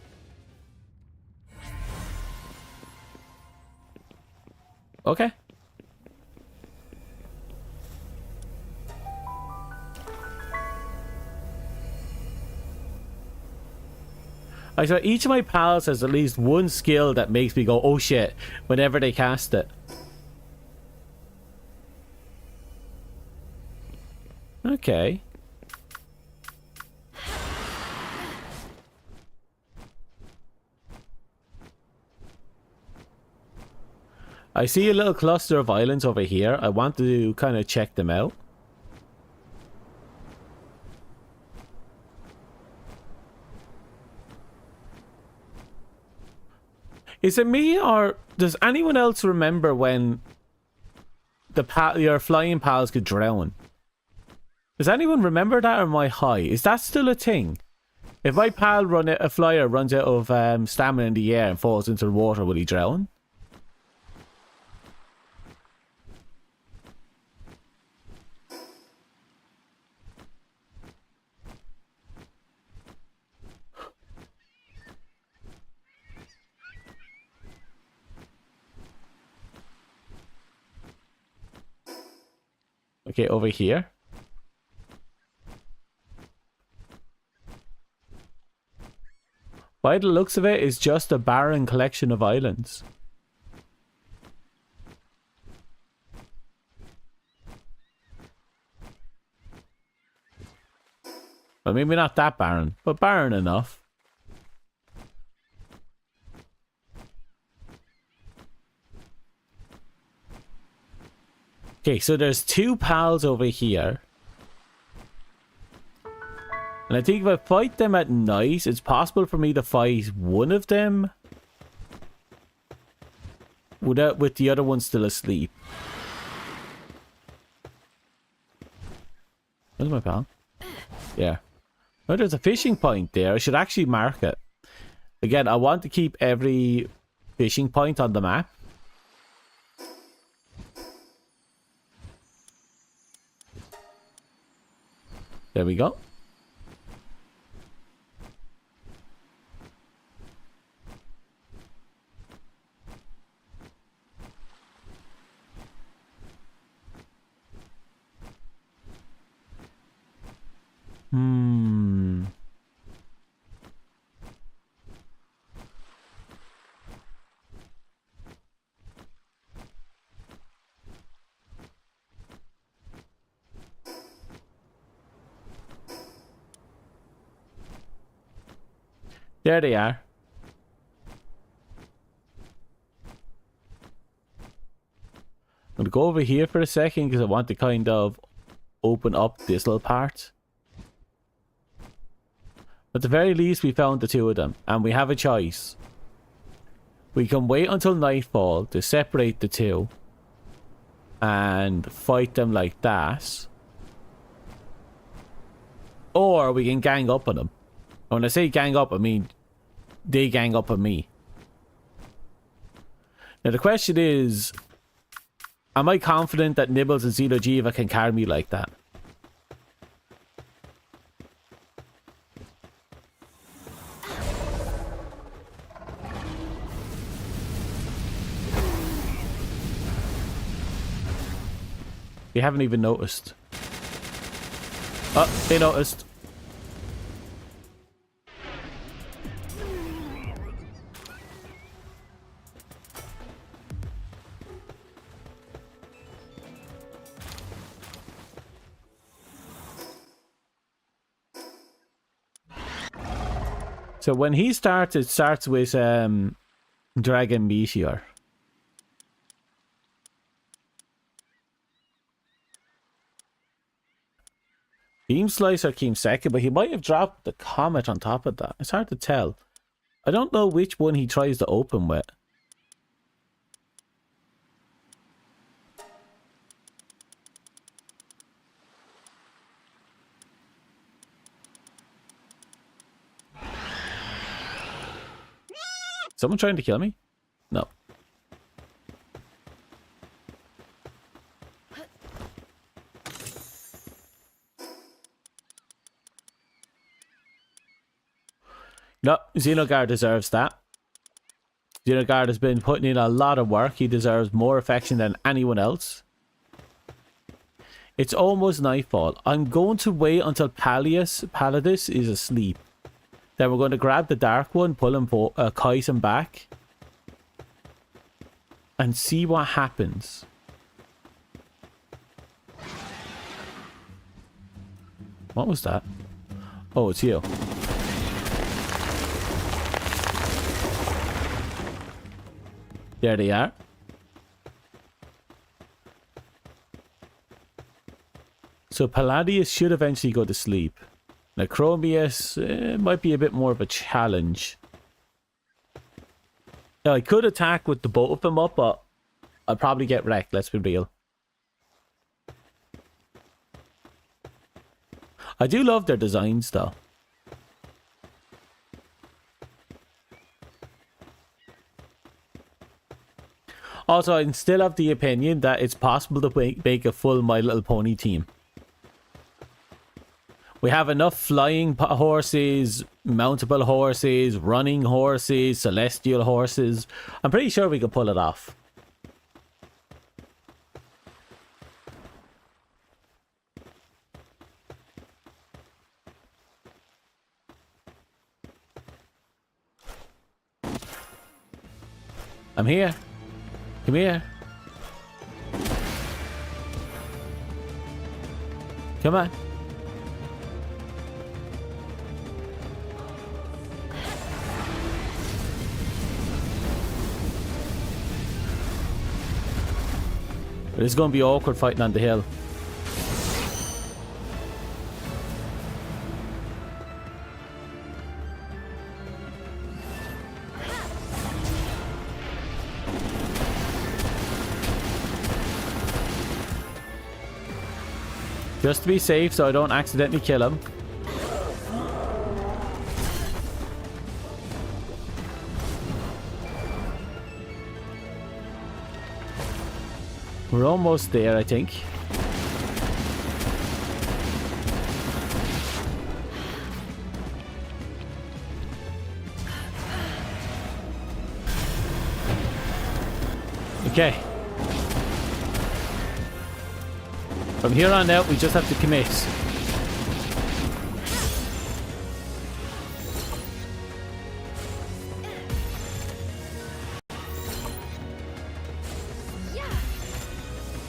Speaker 1: Okay. I saw each of my pals has at least one skill that makes me go, oh shit, whenever they cast it. Okay. I see a little cluster of islands over here. I want to kind of check them out. Is it me, or does anyone else remember when your flying pals could drown? Does anyone remember that, or am I high? Is that still a thing? If my pal a flyer runs out of stamina in the air and falls into the water, will he drown? Okay, over here. By the looks of it, it's just a barren collection of islands. Well, maybe not that barren, but barren enough. Okay, so there's two pals over here. And I think if I fight them at night, it's possible for me to fight one of them with the other one still asleep. Where's my pal? Yeah. Oh, there's a fishing point there. I should actually mark it. Again, I want to keep every fishing point on the map. There we go. There they are. I'm going to go over here for a second because I want to kind of open up this little part. At the very least, we found the two of them, and we have a choice. We can wait until nightfall to separate the two and fight them like that. Or we can gang up on them. When I say gang up, I mean they gang up on me. Now the question is, am I confident that Nibbles and Xenojiva can carry me like that? You haven't even noticed. Oh, they noticed. So when he starts, it starts with Dragon Meteor. Beam Slicer came second, but he might have dropped the Comet on top of that. It's hard to tell. I don't know which one he tries to open with. Someone trying to kill me? No. No, Xenoguard deserves that. Xenoguard has been putting in a lot of work. He deserves more affection than anyone else. It's almost nightfall. I'm going to wait until Palladis is asleep. Then we're going to grab the Dark One, pull him, kite him back. And see what happens. What was that? Oh, it's you. There they are. So Palladius should eventually go to sleep. Now Chromius might be a bit more of a challenge. Now I could attack with the both of them up, but I'll probably get wrecked, let's be real. I do love their designs though. Also, I'm still of the opinion that it's possible to make a full My Little Pony team. We have enough flying horses, mountable horses, running horses, celestial horses. I'm pretty sure we could pull it off. I'm here. Come here. Come on. But it's going to be awkward fighting on the hill. Just to be safe so I don't accidentally kill him. We're almost there, I think. Okay. From here on out, we just have to commit.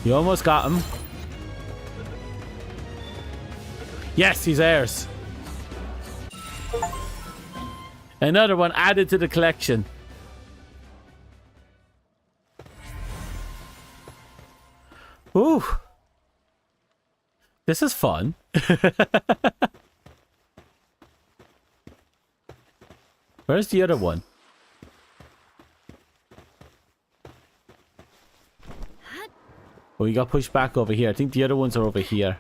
Speaker 1: You almost got him. Yes, he's ours. Another one added to the collection. Ooh. This is fun. Where's the other one? Oh, you got pushed back over here. I think the other ones are over here.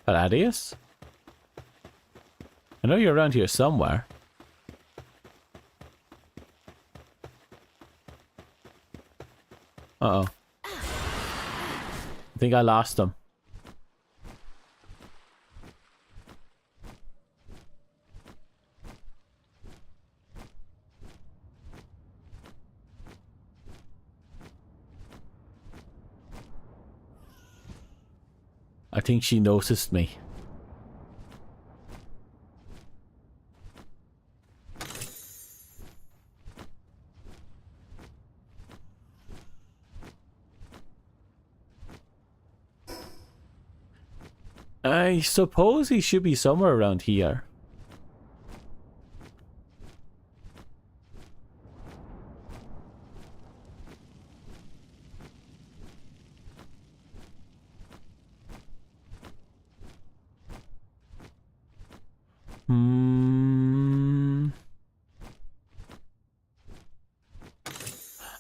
Speaker 1: Palladius? I know you're around here somewhere. Uh-oh. I think I lost him. I think she noticed me. I suppose he should be somewhere around here.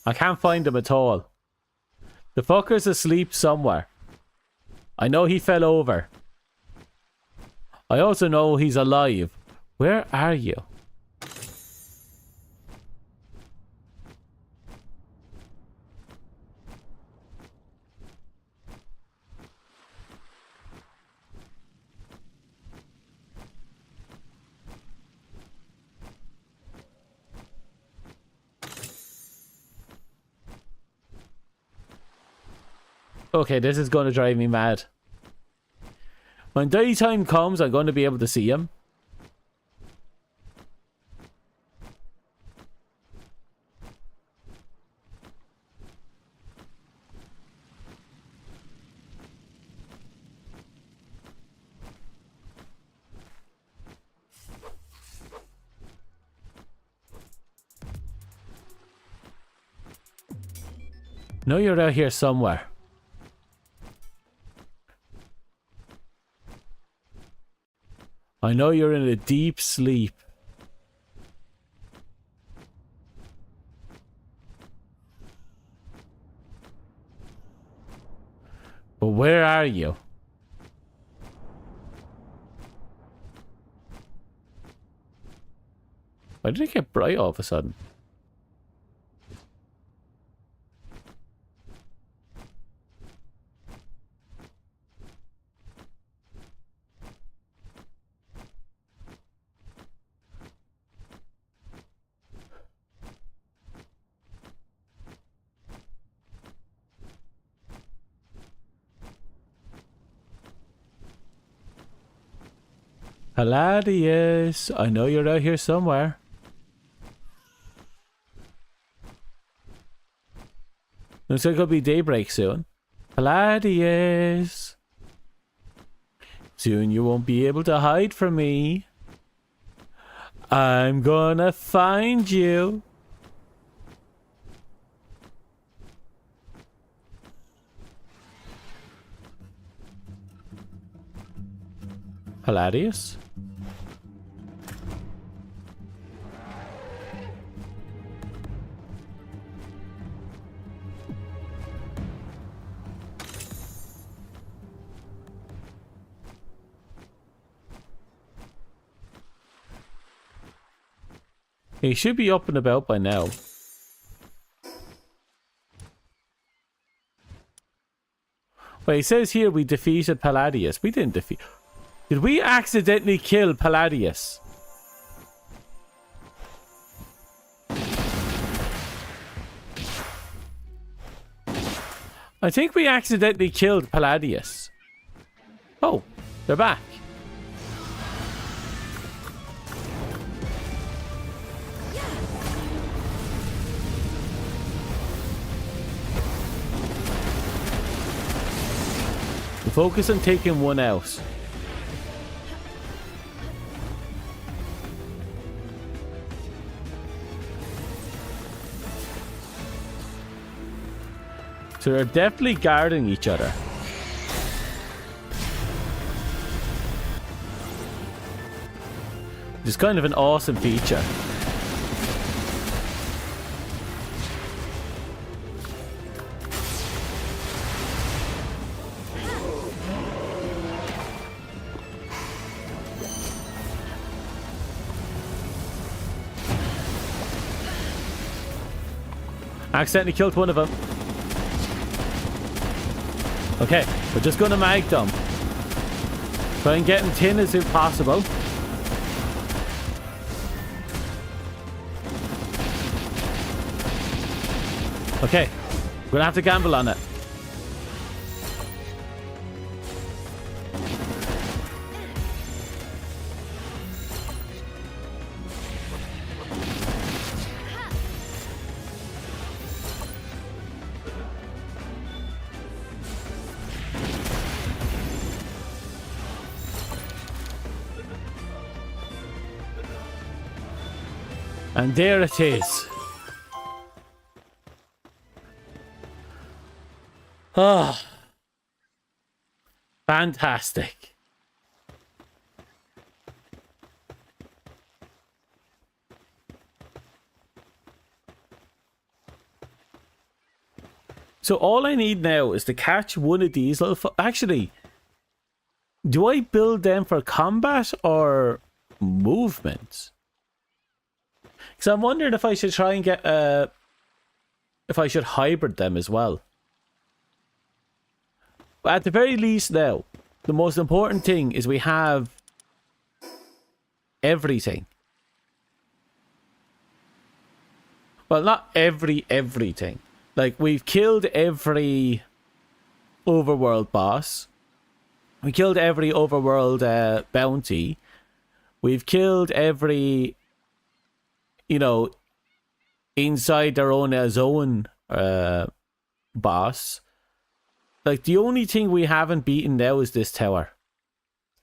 Speaker 1: I can't find him at all. The fucker's asleep somewhere. I know he fell over. I also know he's alive. Where are you? Okay, this is going to drive me mad. When daytime comes, I'm going to be able to see him. No, you're out here somewhere. I know you're in a deep sleep. But where are you? Why did it get bright all of a sudden? Palladius, I know you're out here somewhere. Looks like it'll be daybreak soon. Palladius. Soon you won't be able to hide from me. I'm gonna find you. Palladius? He should be up and about by now. Well, he says here we defeated Palladius. We didn't defeat... Did we accidentally kill Palladius? I think we accidentally killed Palladius. Oh, they're back. Focus on taking one out. So they're definitely guarding each other. Which is kind of an awesome feature. Accidentally killed one of them. Okay, we're just going to mag them. Try and get in tin as soon as possible. Okay, we're going to have to gamble on it. And there it is. Oh, fantastic. So all I need now is to catch one of these little... Actually, do I build them for combat or movement? Because I'm wondering if I should try and get... if I should hybrid them as well. But at the very least now, the most important thing is we have everything. Well, not everything. Like, we've killed every overworld boss. We killed every overworld bounty. We've killed every, you know, inside their own zone boss. Like, the only thing we haven't beaten now is this tower.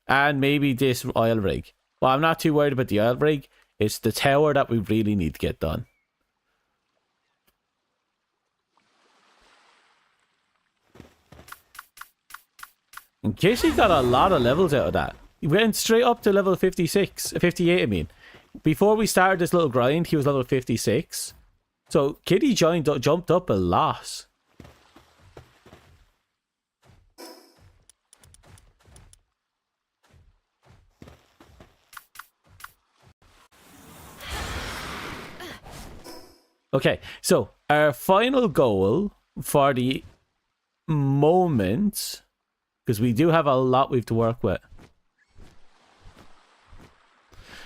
Speaker 1: And maybe this oil rig. Well, I'm not too worried about the oil rig. It's the tower that we really need to get done. And Kitty got a lot of levels out of that. He went straight up to level 56, 58 I mean. Before we started this little grind, he was level 56. So Kitty jumped up a lot. Okay, so our final goal for the moment, because we do have a lot we have to work with.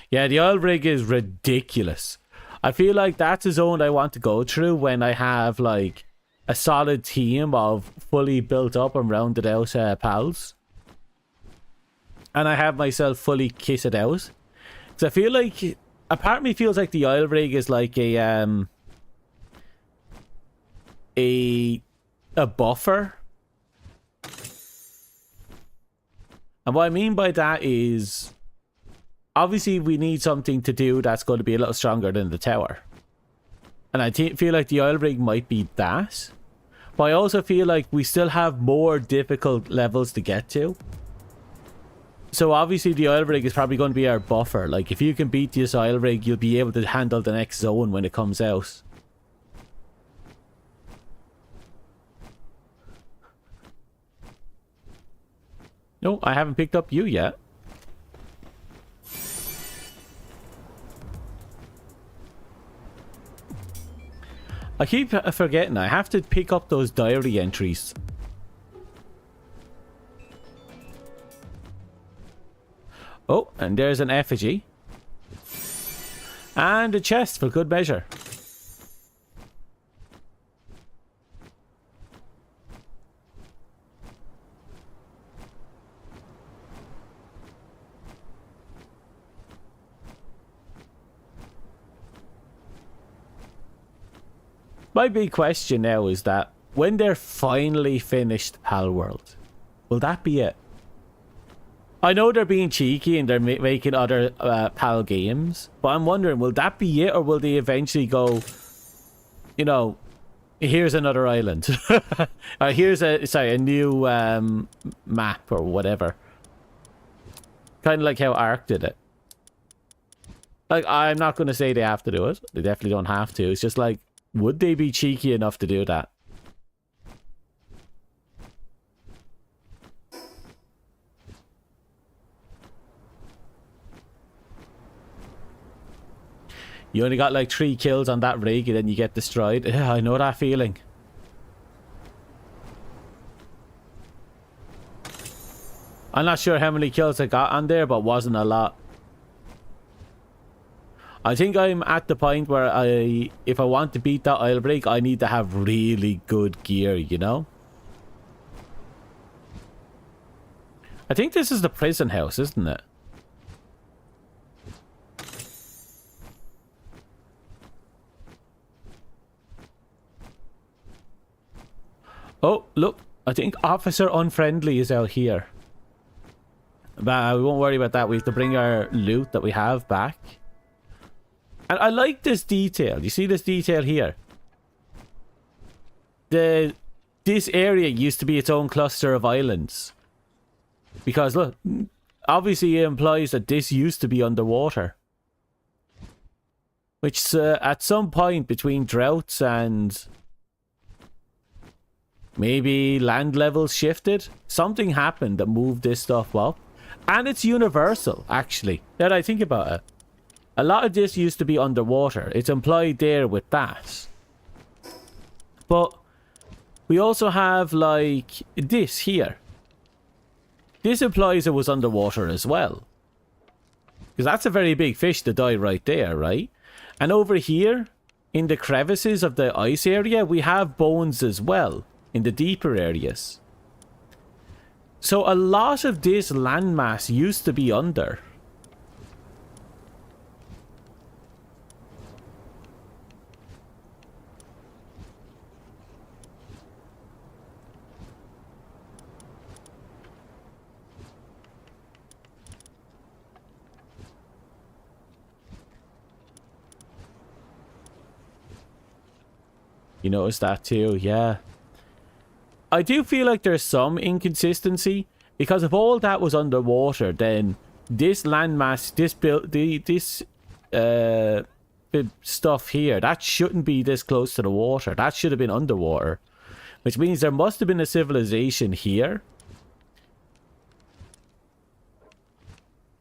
Speaker 1: Yeah, the oil rig is ridiculous. I feel like that's a zone I want to go through when I have like a solid team of fully built up and rounded out pals. And I have myself fully kitted out. Because I feel like, a part of me feels like the oil rig is like a buffer. And what I mean by that is, obviously we need something to do that's going to be a little stronger than the tower. And I feel like the oil rig might be that. But I also feel like we still have more difficult levels to get to. So obviously the oil rig is probably going to be our buffer. Like, if you can beat this oil rig, you'll be able to handle the next zone when it comes out. No, I haven't picked up you yet. I keep forgetting I have to pick up those diary entries. Oh, and there's an effigy. And a chest for good measure. My big question now is that when they're finally finished Palworld, will that be it? I know they're being cheeky and they're making other PAL games, but I'm wondering, will that be it, or will they eventually go, you know, here's another island. Here's a new map or whatever. Kind of like how Ark did it. Like, I'm not going to say they have to do it. They definitely don't have to. It's just like, would they be cheeky enough to do that? You only got like 3 kills on that rig and then you get destroyed. I know that feeling. I'm not sure how many kills I got on there, but wasn't a lot. I think I'm at the point where if I want to beat that oil rig, I need to have really good gear, you know? I think this is the prison house, isn't it? Oh, look. I think Officer Unfriendly is out here. But we won't worry about that. We have to bring our loot that we have back. And I like this detail. You see this detail here? This area used to be its own cluster of islands. Because look, obviously it implies that this used to be underwater. Which at some point between droughts and Maybe land levels shifted. Something happened that moved this stuff up. And it's universal, actually. Now that I think about it. A lot of this used to be underwater. It's implied there with that. But we also have, like, this here. This implies it was underwater as well. Because that's a very big fish to die right there, right? And over here, in the crevices of the ice area, we have bones as well. In the deeper areas. So a lot of this landmass used to be under. You notice that too, yeah. I do feel like there's some inconsistency, because if all that was underwater, then this landmass, this stuff here, that shouldn't be this close to the water. That should have been underwater, which means there must have been a civilization here,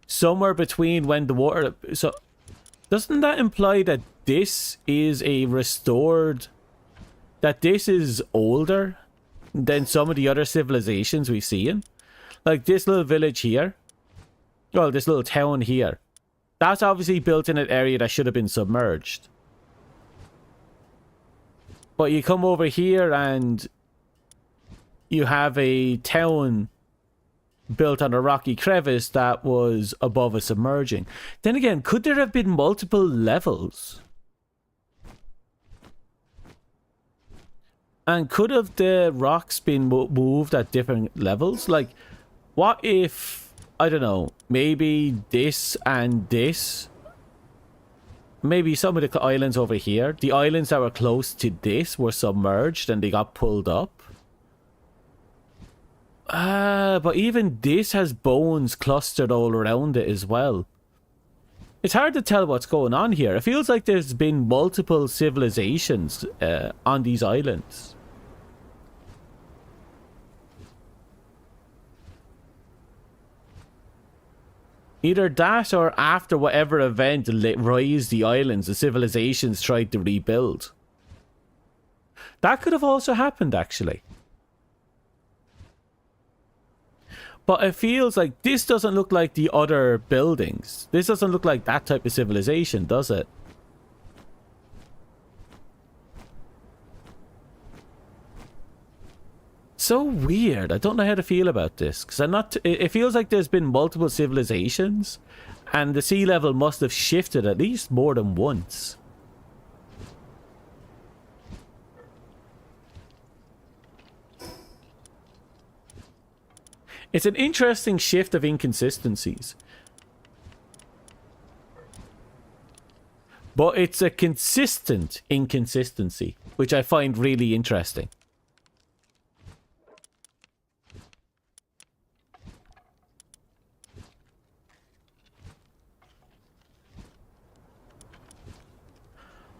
Speaker 1: somewhere between when the water. So, doesn't that imply that this is a restored? That this is older than some of the other civilizations we see in? Like this little village here. Well, this little town here. That's obviously built in an area that should have been submerged. But you come over here and you have a town built on a rocky crevice that was above a submerging. Then again, could there have been multiple levels? And could have the rocks been moved at different levels? Like, what if, I don't know, maybe this and this? Maybe some of the islands over here, the islands that were close to this were submerged and they got pulled up. But even this has bones clustered all around it as well. It's hard to tell what's going on here. It feels like there's been multiple civilizations on these islands. Either that or after whatever event raised the islands, the civilizations tried to rebuild. That could have also happened, actually. But it feels like this doesn't look like the other buildings. This doesn't look like that type of civilization, does it? So weird. I don't know how to feel about this, because it feels like there's been multiple civilizations and the sea level must have shifted at least more than once. It's an interesting shift of inconsistencies. But it's a consistent inconsistency, which I find really interesting.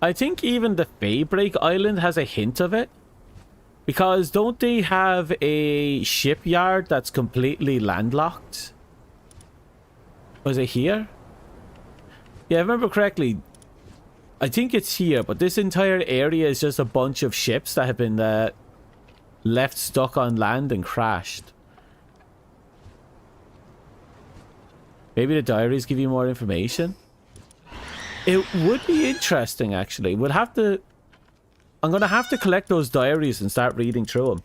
Speaker 1: I think even the Faybreak Island has a hint of it. Because don't they have a shipyard that's completely landlocked? Was it here? Yeah, I remember correctly. I think it's here, but this entire area is just a bunch of ships that have been left stuck on land and crashed. Maybe the diaries give you more information? It would be interesting, actually. We'll have to... I'm going to have to collect those diaries and start reading through them.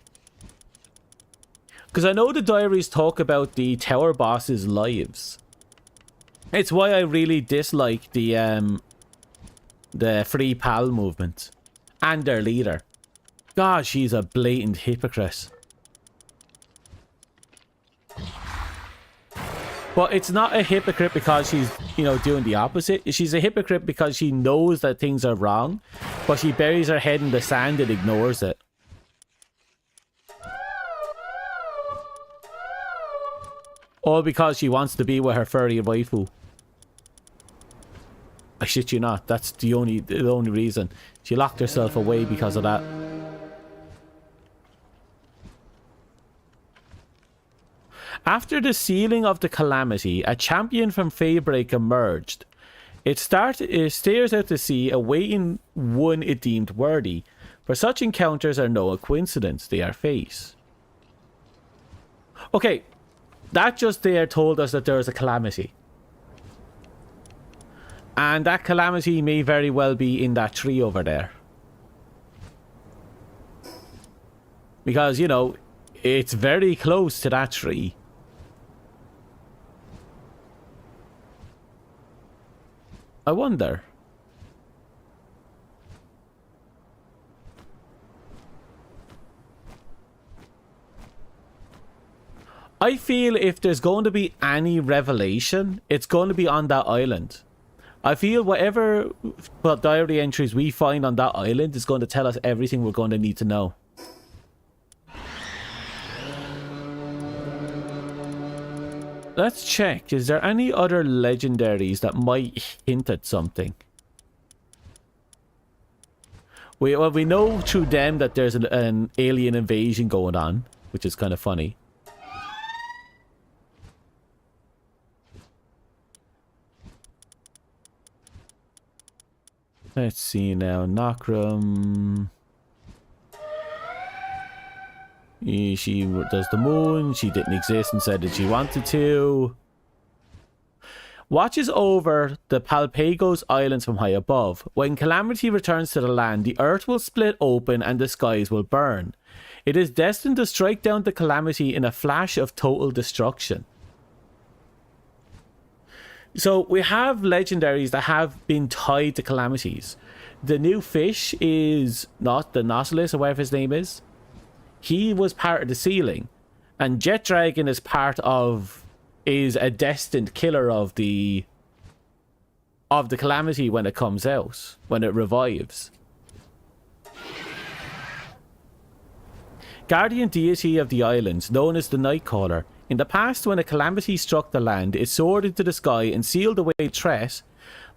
Speaker 1: Because I know the diaries talk about the tower bosses' lives. It's why I really dislike the Free Pal movement. And their leader. God, she's a blatant hypocrite. But it's not a hypocrite because she's, you know, doing the opposite. She's a hypocrite because she knows that things are wrong, but she buries her head in the sand and ignores it. All because she wants to be with her furry waifu. I shit you not. That's the only reason. She locked herself away because of that. After the sealing of the calamity, a champion from Faebreak emerged. It stares out to sea, awaiting one it deemed worthy. For such encounters are no coincidence, they are fate. Okay, that just there told us that there is a calamity. And that calamity may very well be in that tree over there. Because, you know, it's very close to that tree. I wonder. I feel if there's going to be any revelation, it's going to be on that island. I feel whatever diary entries we find on that island is going to tell us everything we're going to need to know. Let's check. Is there any other legendaries that might hint at something? We know through them that there's an alien invasion going on, which is kind of funny. Let's see now. Nokram. She does the moon. She didn't exist and said that she wanted to. Watches over the Palpagos Islands from high above. When calamity returns to the land, the earth will split open and the skies will burn. It is destined to strike down the calamity in a flash of total destruction. So we have legendaries that have been tied to calamities. The new fish is not the Nautilus or whatever his name is. He was part of the sealing, and Jet Dragon is a destined killer of the calamity when it comes out, when it revives. Guardian deity of the islands, known as the Nightcaller. In the past, when a calamity struck the land, it soared into the sky and sealed away the threat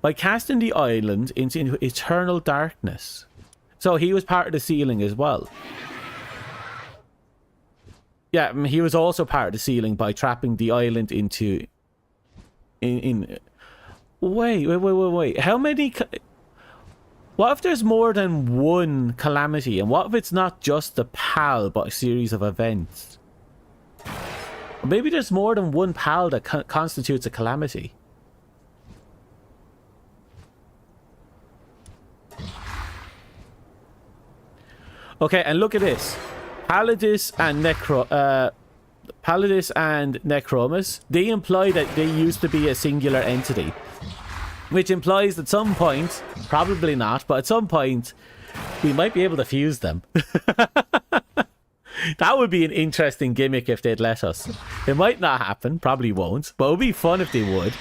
Speaker 1: by casting the island into eternal darkness. So he was part of the sealing as well. Yeah, he was also part of the sealing by trapping the island into... Wait. How many... What if there's more than one calamity? And what if it's not just the PAL, but a series of events? Maybe there's more than one PAL that constitutes a calamity. Okay, and look at this. Palladis and Necromus, they imply that they used to be a singular entity. Which implies at some point, probably not, but at some point, we might be able to fuse them. That would be an interesting gimmick if they'd let us. It might not happen, probably won't, but it would be fun if they would.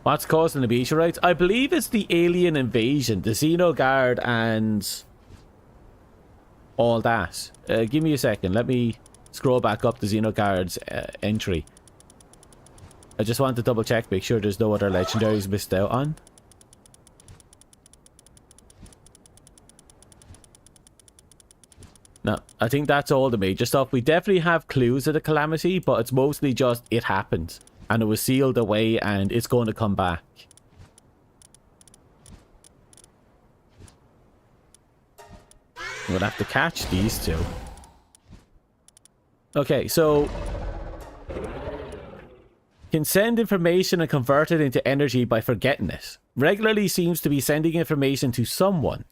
Speaker 1: What's causing the meteorites? I believe it's the alien invasion, the Xenoguard and all that. Give me a second. Let me scroll back up the Xenoguard's entry. I just want to double check, make sure there's no other legendaries missed out on. No, I think that's all the major stuff. We definitely have clues of the calamity, but it's mostly just it happened. And it was sealed away and it's going to come back. We'll have to catch these two. Okay, so... Can send information and convert it into energy by forgetting it. Regularly seems to be sending information to someone.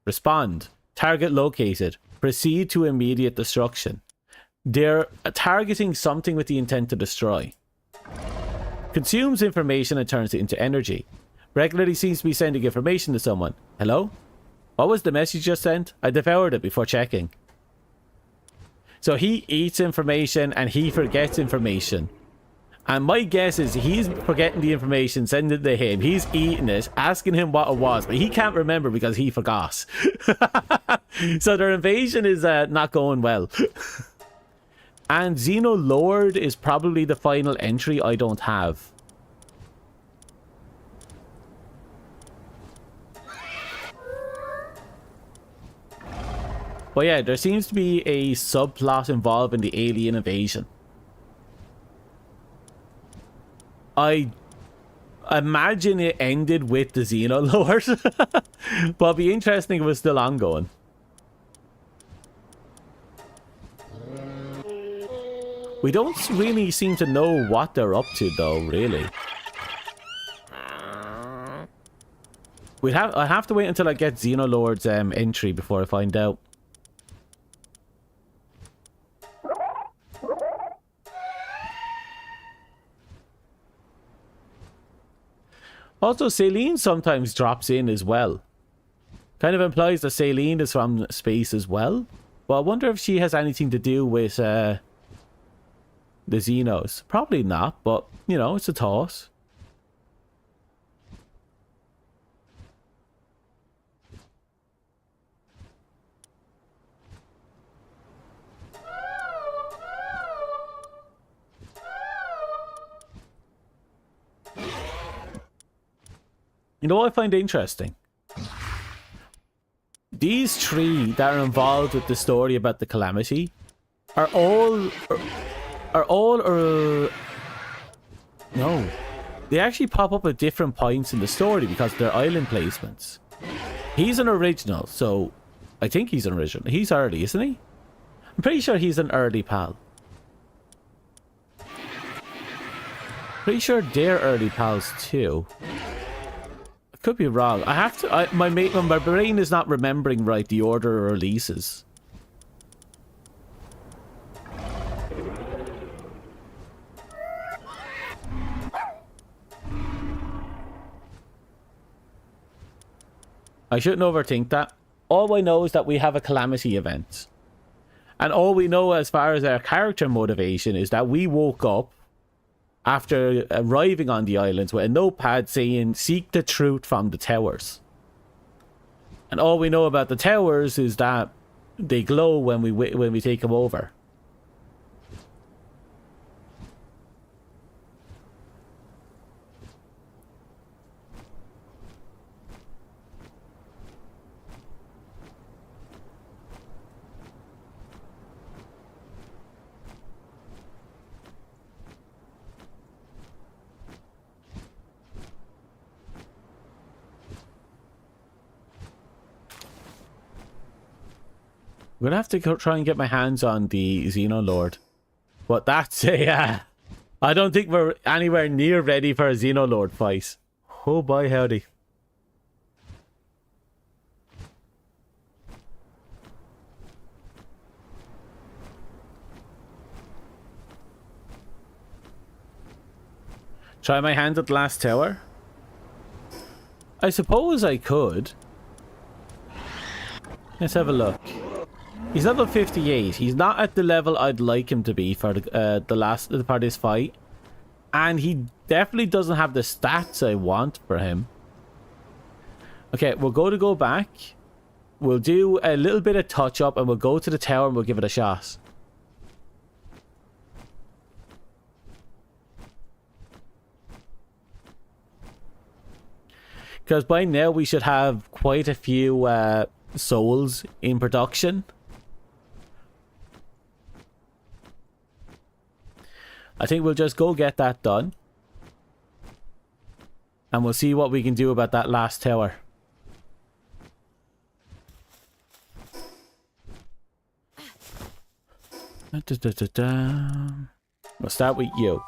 Speaker 1: Respond. Target located. Proceed to immediate destruction. They're targeting something with the intent to destroy. Consumes information and turns it into energy. Regularly seems to be sending information to someone. Hello? What was the message just sent? I devoured it before checking. So he eats information and he forgets information. And my guess is he's forgetting the information, sending it to him. He's eating it, asking him what it was, but he can't remember because he forgot. So their invasion is not going well. And Xeno Lord is probably the final entry I don't have. But yeah, there seems to be a subplot involved in the alien invasion. I imagine it ended with the Xenolords. But it'd be interesting if it was still ongoing. We don't really seem to know what they're up to though, really. I have to wait until I get Xenolord's entry before I find out. Also, Celine sometimes drops in as well. Kind of implies that Celine is from space as well. But I wonder if she has anything to do with the Xenos. Probably not, but, you know, it's a toss. You know what I find interesting? These three that are involved with the story about the Calamity are all... No. They actually pop up at different points in the story because they're island placements. He's an original, so... I think he's an original. He's early, isn't he? I'm pretty sure he's an early pal. Pretty sure they're early pals too. Could be wrong. I have to. My brain is not remembering right the order of releases. I shouldn't overthink that. All I know is that we have a Calamity event, and all we know as far as our character motivation is that we woke up after arriving on the islands with a notepad saying, "Seek the truth from the towers." And all we know about the towers is that they glow when we take them over. I'm gonna have to try and get my hands on the Xenolord. But that's a... I don't think we're anywhere near ready for a Xenolord fight. Oh boy, howdy. Try my hand at the last tower? I suppose I could. Let's have a look. He's level 58. He's not at the level I'd like him to be for the last part of this fight. And he definitely doesn't have the stats I want for him. Okay, we'll go back. We'll do a little bit of touch up and we'll go to the tower and we'll give it a shot. Because by now we should have quite a few souls in production. I think we'll just go get that done. And we'll see what we can do about that last tower. We'll start with you.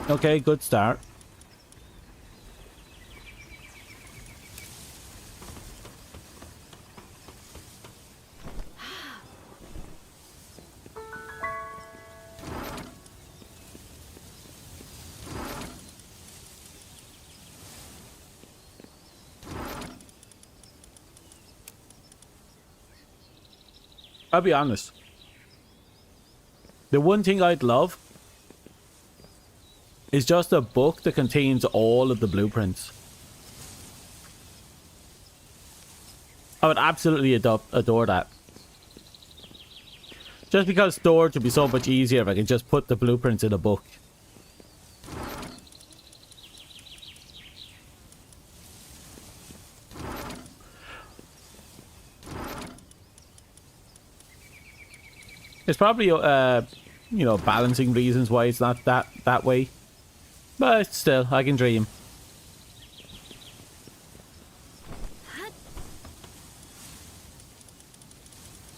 Speaker 1: Okay, good start. I'll be honest. The one thing I'd love is just a book that contains all of the blueprints. I would absolutely adore that. Just because storage would be so much easier if I could just put the blueprints in a book. It's probably, you know, balancing reasons why it's not that way. But still, I can dream.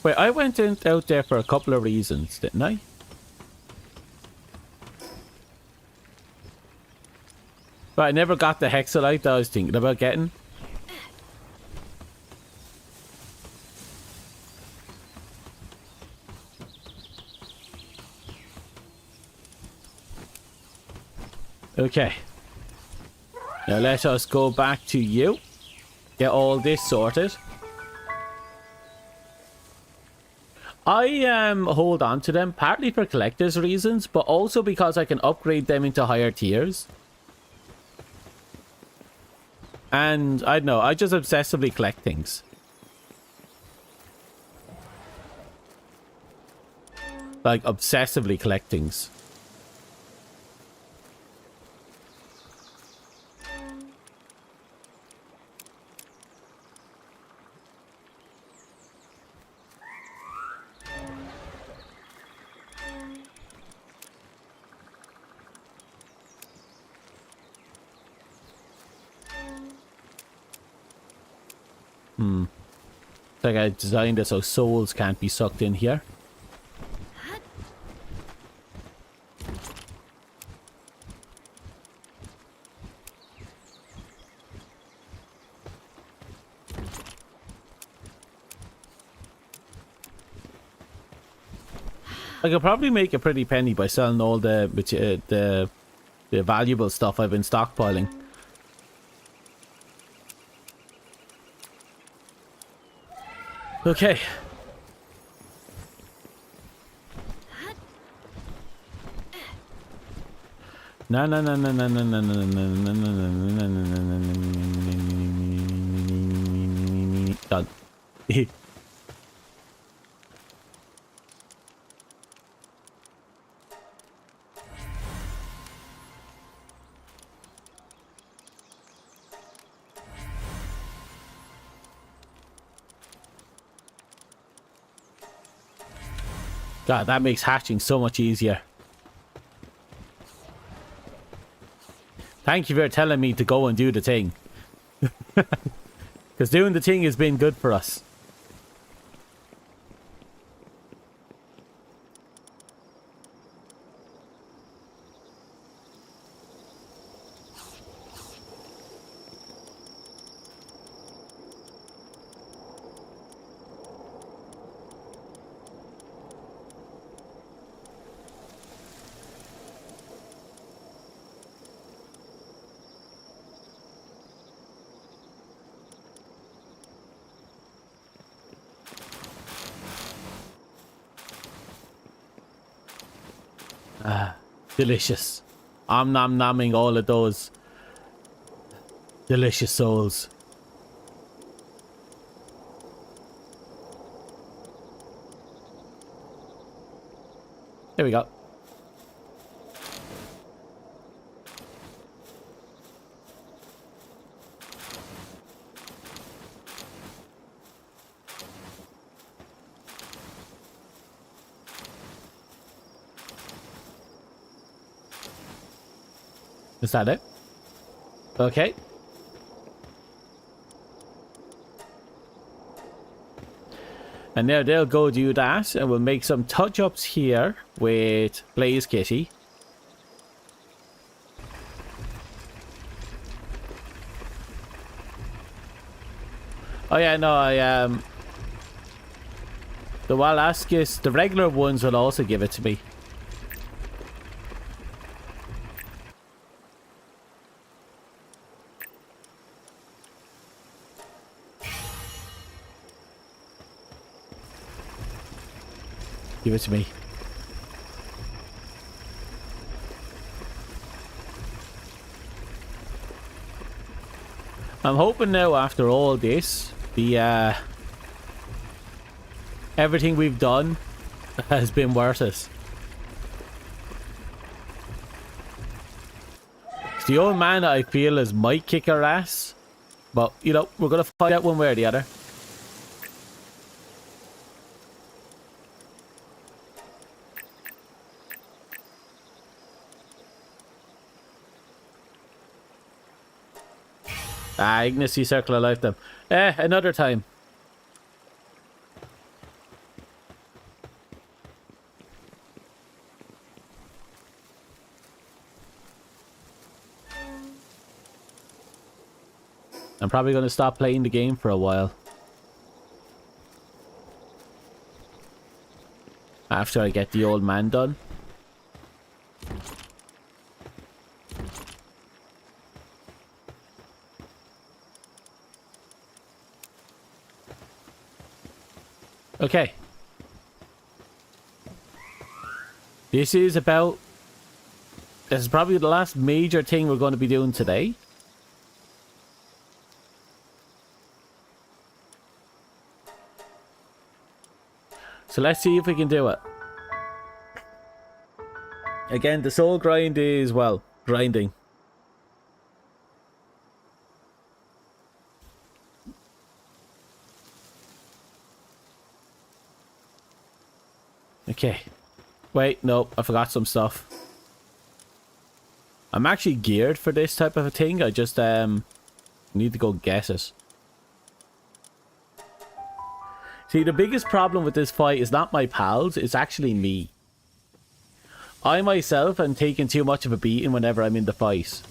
Speaker 1: Wait, I went out there for a couple of reasons, didn't I? But I never got the hexalite that I was thinking about getting. Okay. Now let us go back to you. Get all this sorted. I hold on to them partly for collector's reasons, but also because I can upgrade them into higher tiers. And I don't know, I just obsessively collect things. Like obsessively collect things. Like I designed it so souls can't be sucked in here. I could probably make a pretty penny by selling all the valuable stuff I've been stockpiling. Okay. No. Done. God, that makes hatching so much easier. Thank you for telling me to go and do the thing. Because doing the thing has been good for us. Delicious. I'm nom-nomming all of those delicious souls. There we go. Is that it? Okay. And now they'll go do that, and we'll make some touch-ups here with Blaze Kitty. Oh yeah, no, the Walaskis, the regular ones will also give it to me. Give it to me. I'm hoping now after all this, the everything we've done has been worth it. The old man, I feel, is might kick our ass, but you know, we're gonna find out one way or the other. Ah, Ignacy Circle of Lifetime. Another time. I'm probably going to stop playing the game for a while. After I get the old man done. Okay. This is probably the last major thing we're going to be doing today. So let's see if we can do it. Again, the soul grind is, well, grinding. Okay. Wait, no, I forgot some stuff. I'm actually geared for this type of a thing. I just need to go get it. See, the biggest problem with this fight is not my pals, it's actually me. I myself am taking too much of a beating whenever I'm in the fight.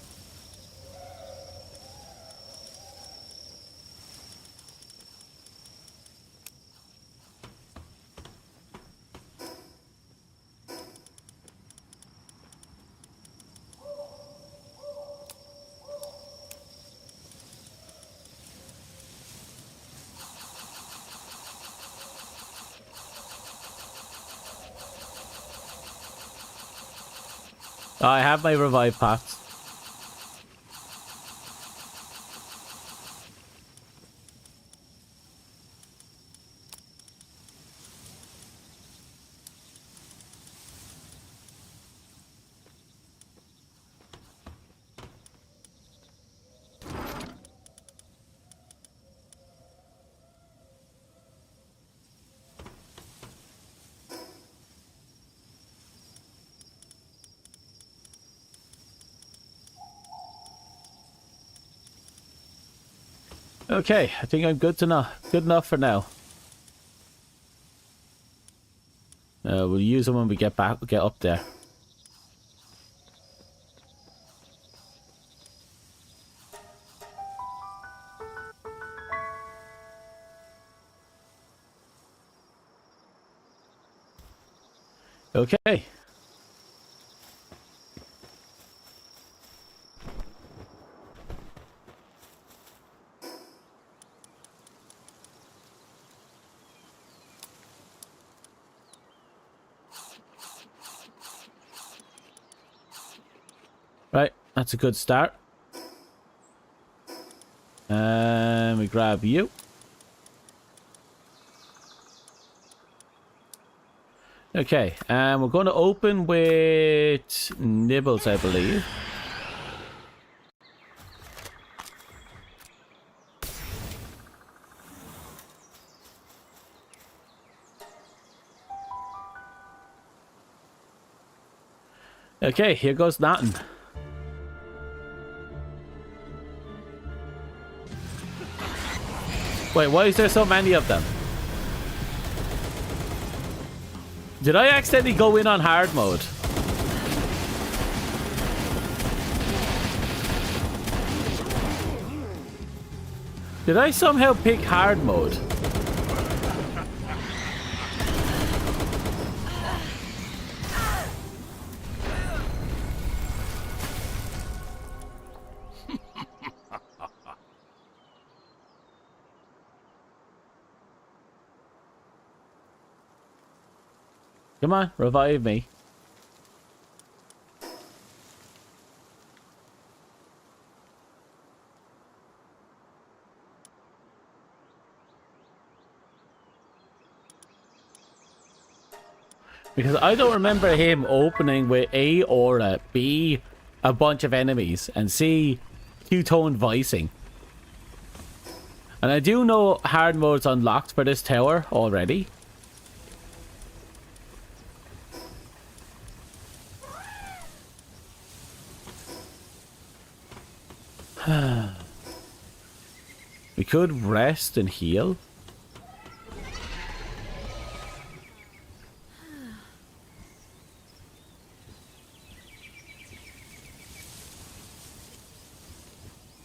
Speaker 1: I have my revive pots. Okay, I think I'm good enough for now. We'll use them when we get up there. Okay. Right, that's a good start. And we grab you. Okay, and we're going to open with Nibbles, I believe. Okay, here goes nothing. Wait, why is there so many of them? Did I accidentally go in on hard mode? Did I somehow pick hard mode? Come on, revive me. Because I don't remember him opening with A, aura, B, a bunch of enemies, and C, two-tone voicing. And I do know hard mode's unlocked for this tower already. We could rest and heal.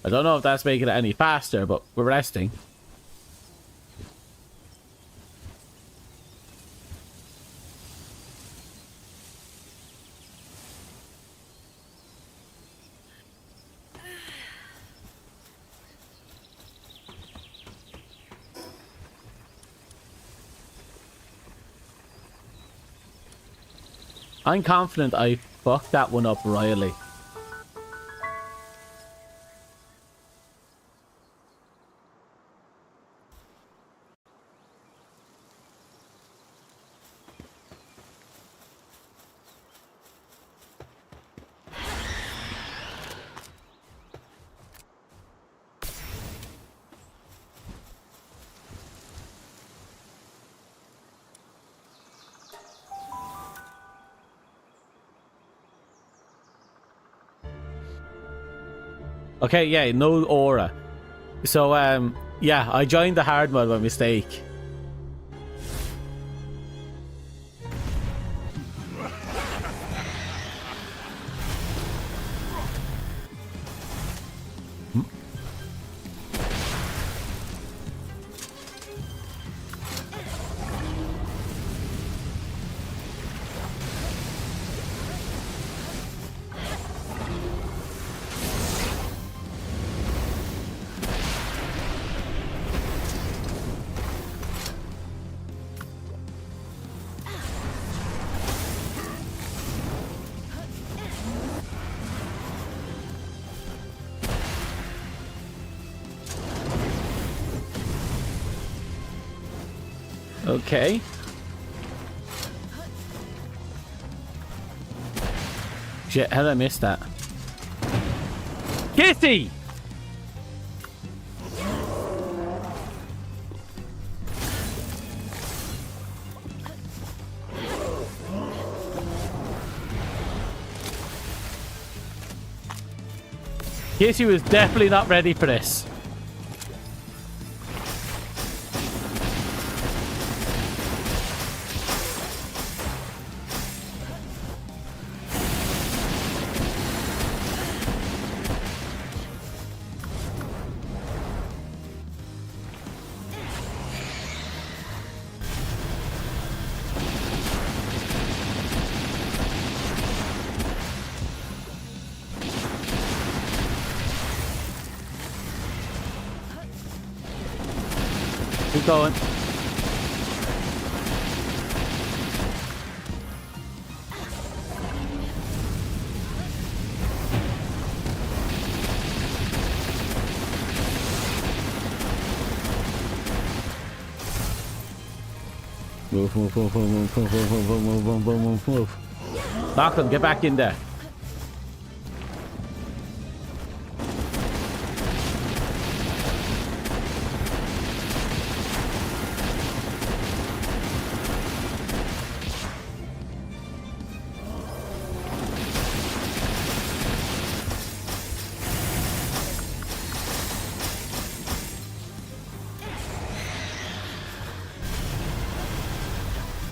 Speaker 1: I don't know if that's making it any faster, but we're resting. I'm confident I fucked that one up royally. Okay, yeah, no aura. So, yeah, I joined the hard mode by mistake. Okay. Shit, how did I miss that? Kitty! Kitty was definitely not ready for this. Keep going. Move, move, move, move, move, move, move, move, move, move, move, move. Knock them, get back in there.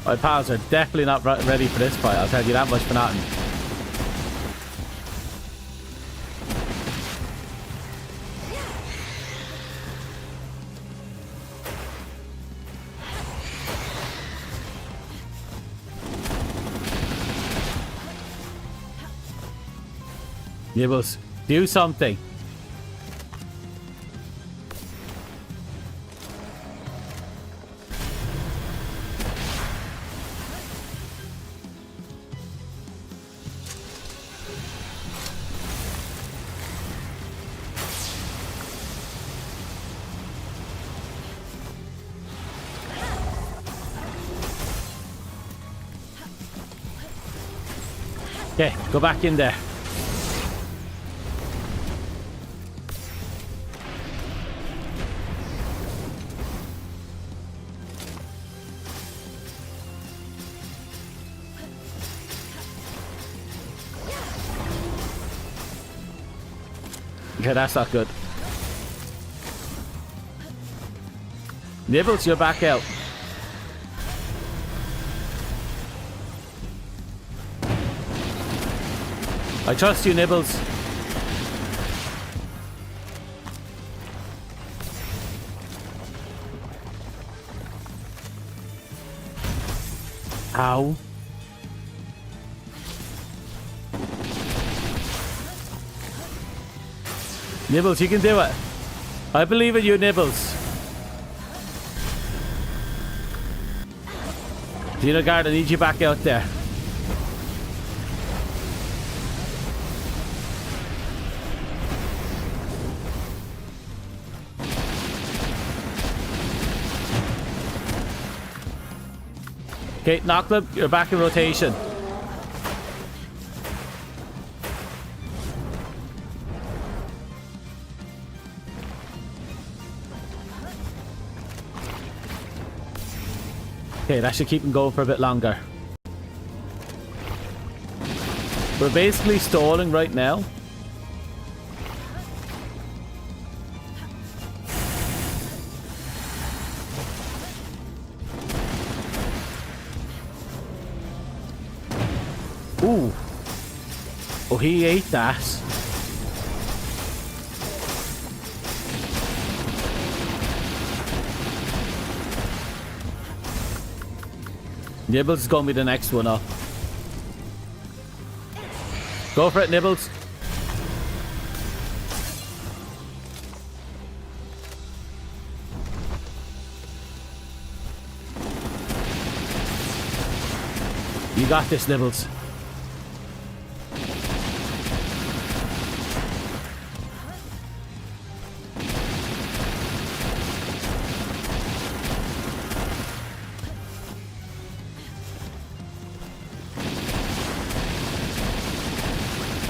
Speaker 1: My pals are definitely not ready for this fight, I'll tell you that much for nothing. Nibbles, do something. Okay, go back in there. Okay, that's not good. Nibbles, you're back out. I trust you, Nibbles. Ow. Nibbles, you can do it. I believe in you, Nibbles. Xenogard, I need you back out there. Okay, Knocklup, you're back in rotation. Okay, that should keep him going for a bit longer. We're basically stalling right now. Ooh. Oh, he ate that. Nibbles is going to be the next one up. Go for it, Nibbles. You got this, Nibbles.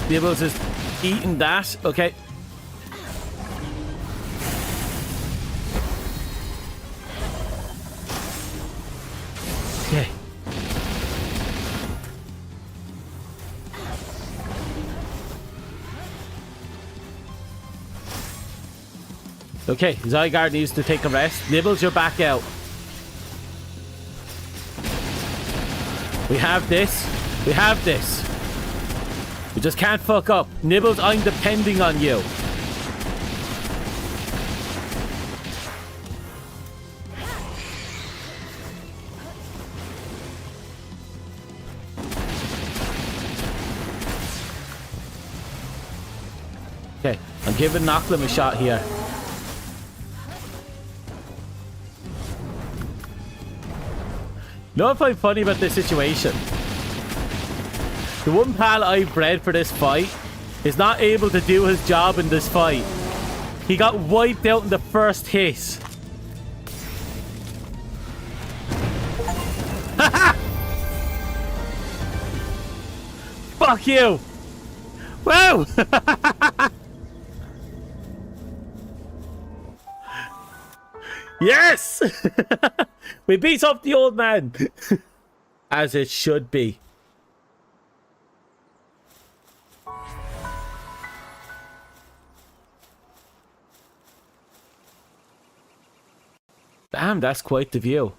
Speaker 1: Nibbles is eating that. Okay. Okay. Okay, Zygarde needs to take a rest. Nibbles, you're back out. We have this. We have this. You just can't fuck up. Nibbles, I'm depending on you. Okay, I'm giving Knocklim a shot here. You know what I find funny about this situation? The one pal I bred for this fight is not able to do his job in this fight. He got wiped out in the first hit. Fuck you! Whoa! Yes! We beat up the old man. As it should be. Damn, that's quite the view.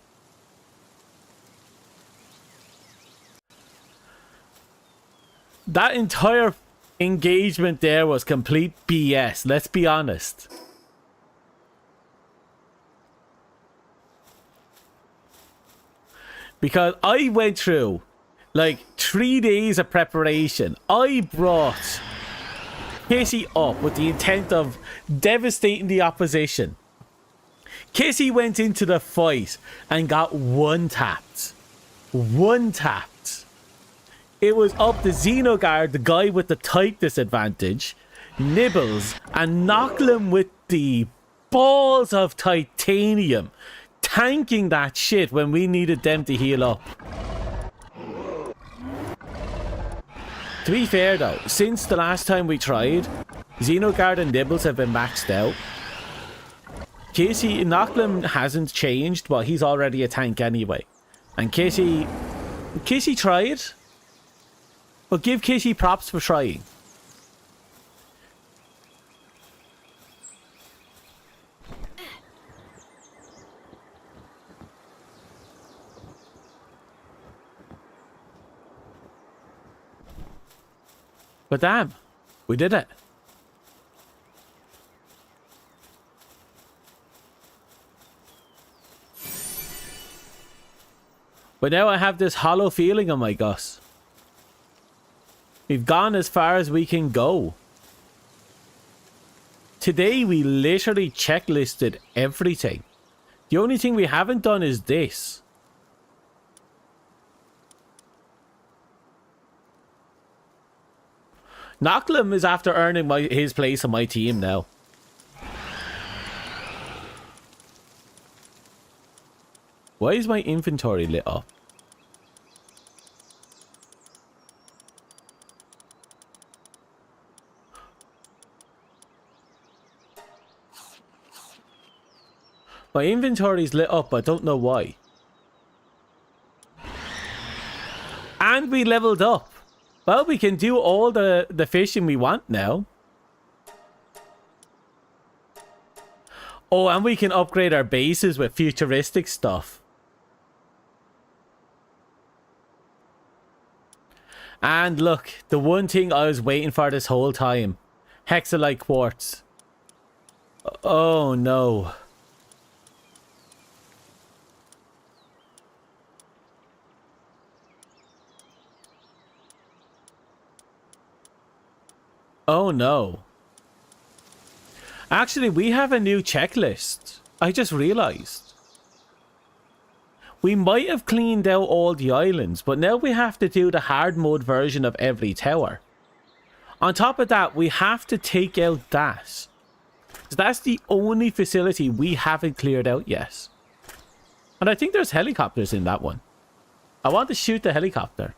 Speaker 1: That entire engagement there was complete BS, let's be honest. Because I went through like 3 days of preparation. I brought Casey up with the intent of devastating the opposition. Casey went into the fight and got one-tapped. One-tapped. It was up to Xenogard, the guy with the type disadvantage, Nibbles, and Knocklim with the balls of titanium, tanking that shit when we needed them to heal up. To be fair though, since the last time we tried, Xenogard and Nibbles have been maxed out. Casey, Nocklam hasn't changed, but he's already a tank anyway. And Casey tried. But give Casey props for trying. But damn, we did it. But now I have this hollow feeling on my gut. We've gone as far as we can go. Today we literally checklisted everything. The only thing we haven't done is this. Nocklam is after earning his place on my team now. Why is my inventory lit up? My inventory's lit up, I don't know why. And we leveled up. Well, we can do all the fishing we want now. Oh, and we can upgrade our bases with futuristic stuff. And look, the one thing I was waiting for this whole time. Hexalite quartz. Oh no. Oh no. Actually, we have a new checklist. I just realized. We might have cleaned out all the islands, but now we have to do the hard mode version of every tower. On top of that, we have to take out that. So that's the only facility we haven't cleared out yet. And I think there's helicopters in that one. I want to shoot the helicopter.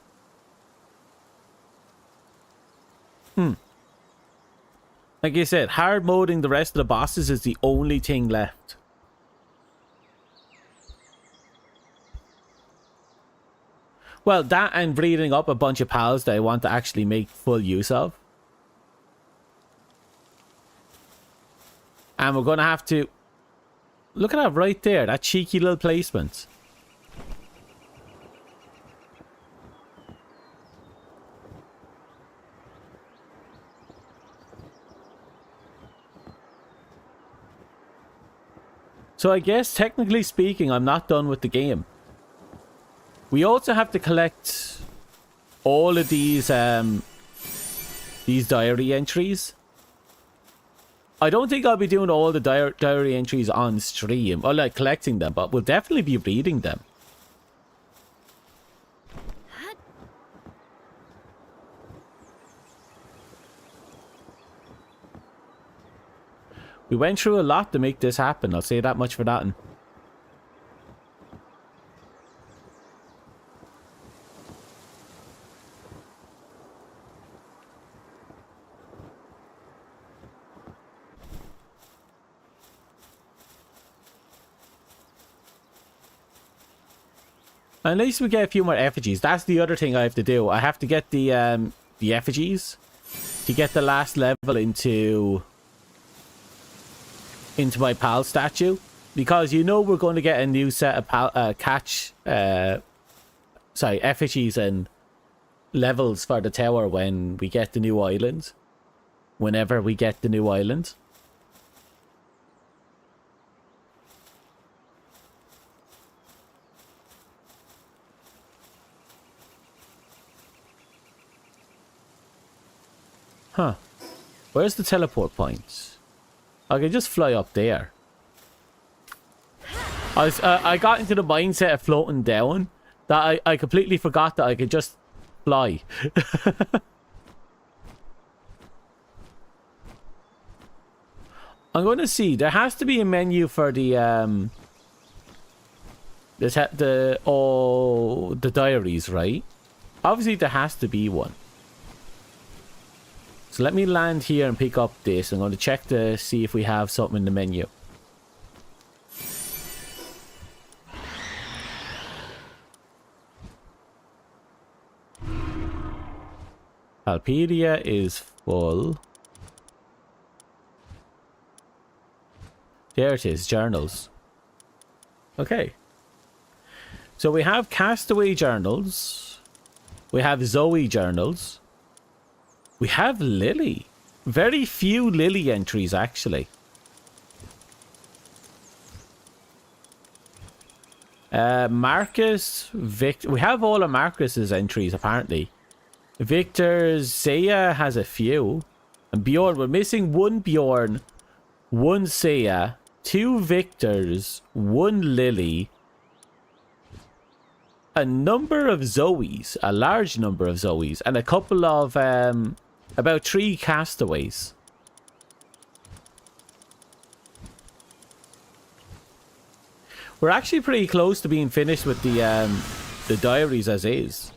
Speaker 1: Like I said, hard moding the rest of the bosses is the only thing left. Well, that and breeding up a bunch of pals that I want to actually make full use of. And we're going to have to... Look at that right there, that cheeky little placement. So I guess, technically speaking, I'm not done with the game. We also have to collect all of these diary entries. I don't think I'll be doing all the diary entries on stream, or like collecting them, but we'll definitely be reading them. We went through a lot to make this happen, I'll say that much for that. At least we get a few more effigies. That's the other thing I have to do. I have to get the effigies to get the last level into my pal statue, because you know we're going to get a new set of effigies and levels for the tower when we get the new island. Whenever we get the new island. Huh. Where's the teleport point? I can just fly up there. I got into the mindset of floating down that I completely forgot that I could just fly. I'm going to see. There has to be a menu for the diaries, right? Obviously there has to be one. So let me land here and pick up this. I'm going to check to see if we have something in the menu. Palpedia is full. There it is, journals. Okay. So we have Castaway journals. We have Zoe journals. We have Lily. Very few Lily entries, actually. Marcus, Victor. We have all of Marcus's entries, apparently. Victor, Zaya has a few. And Bjorn, we're missing one Bjorn, one Zaya, two Victors, one Lily, a number of Zoes, a large number of Zoes, and a couple of, about 3 Castaways. We're actually pretty close to being finished with the diaries as is.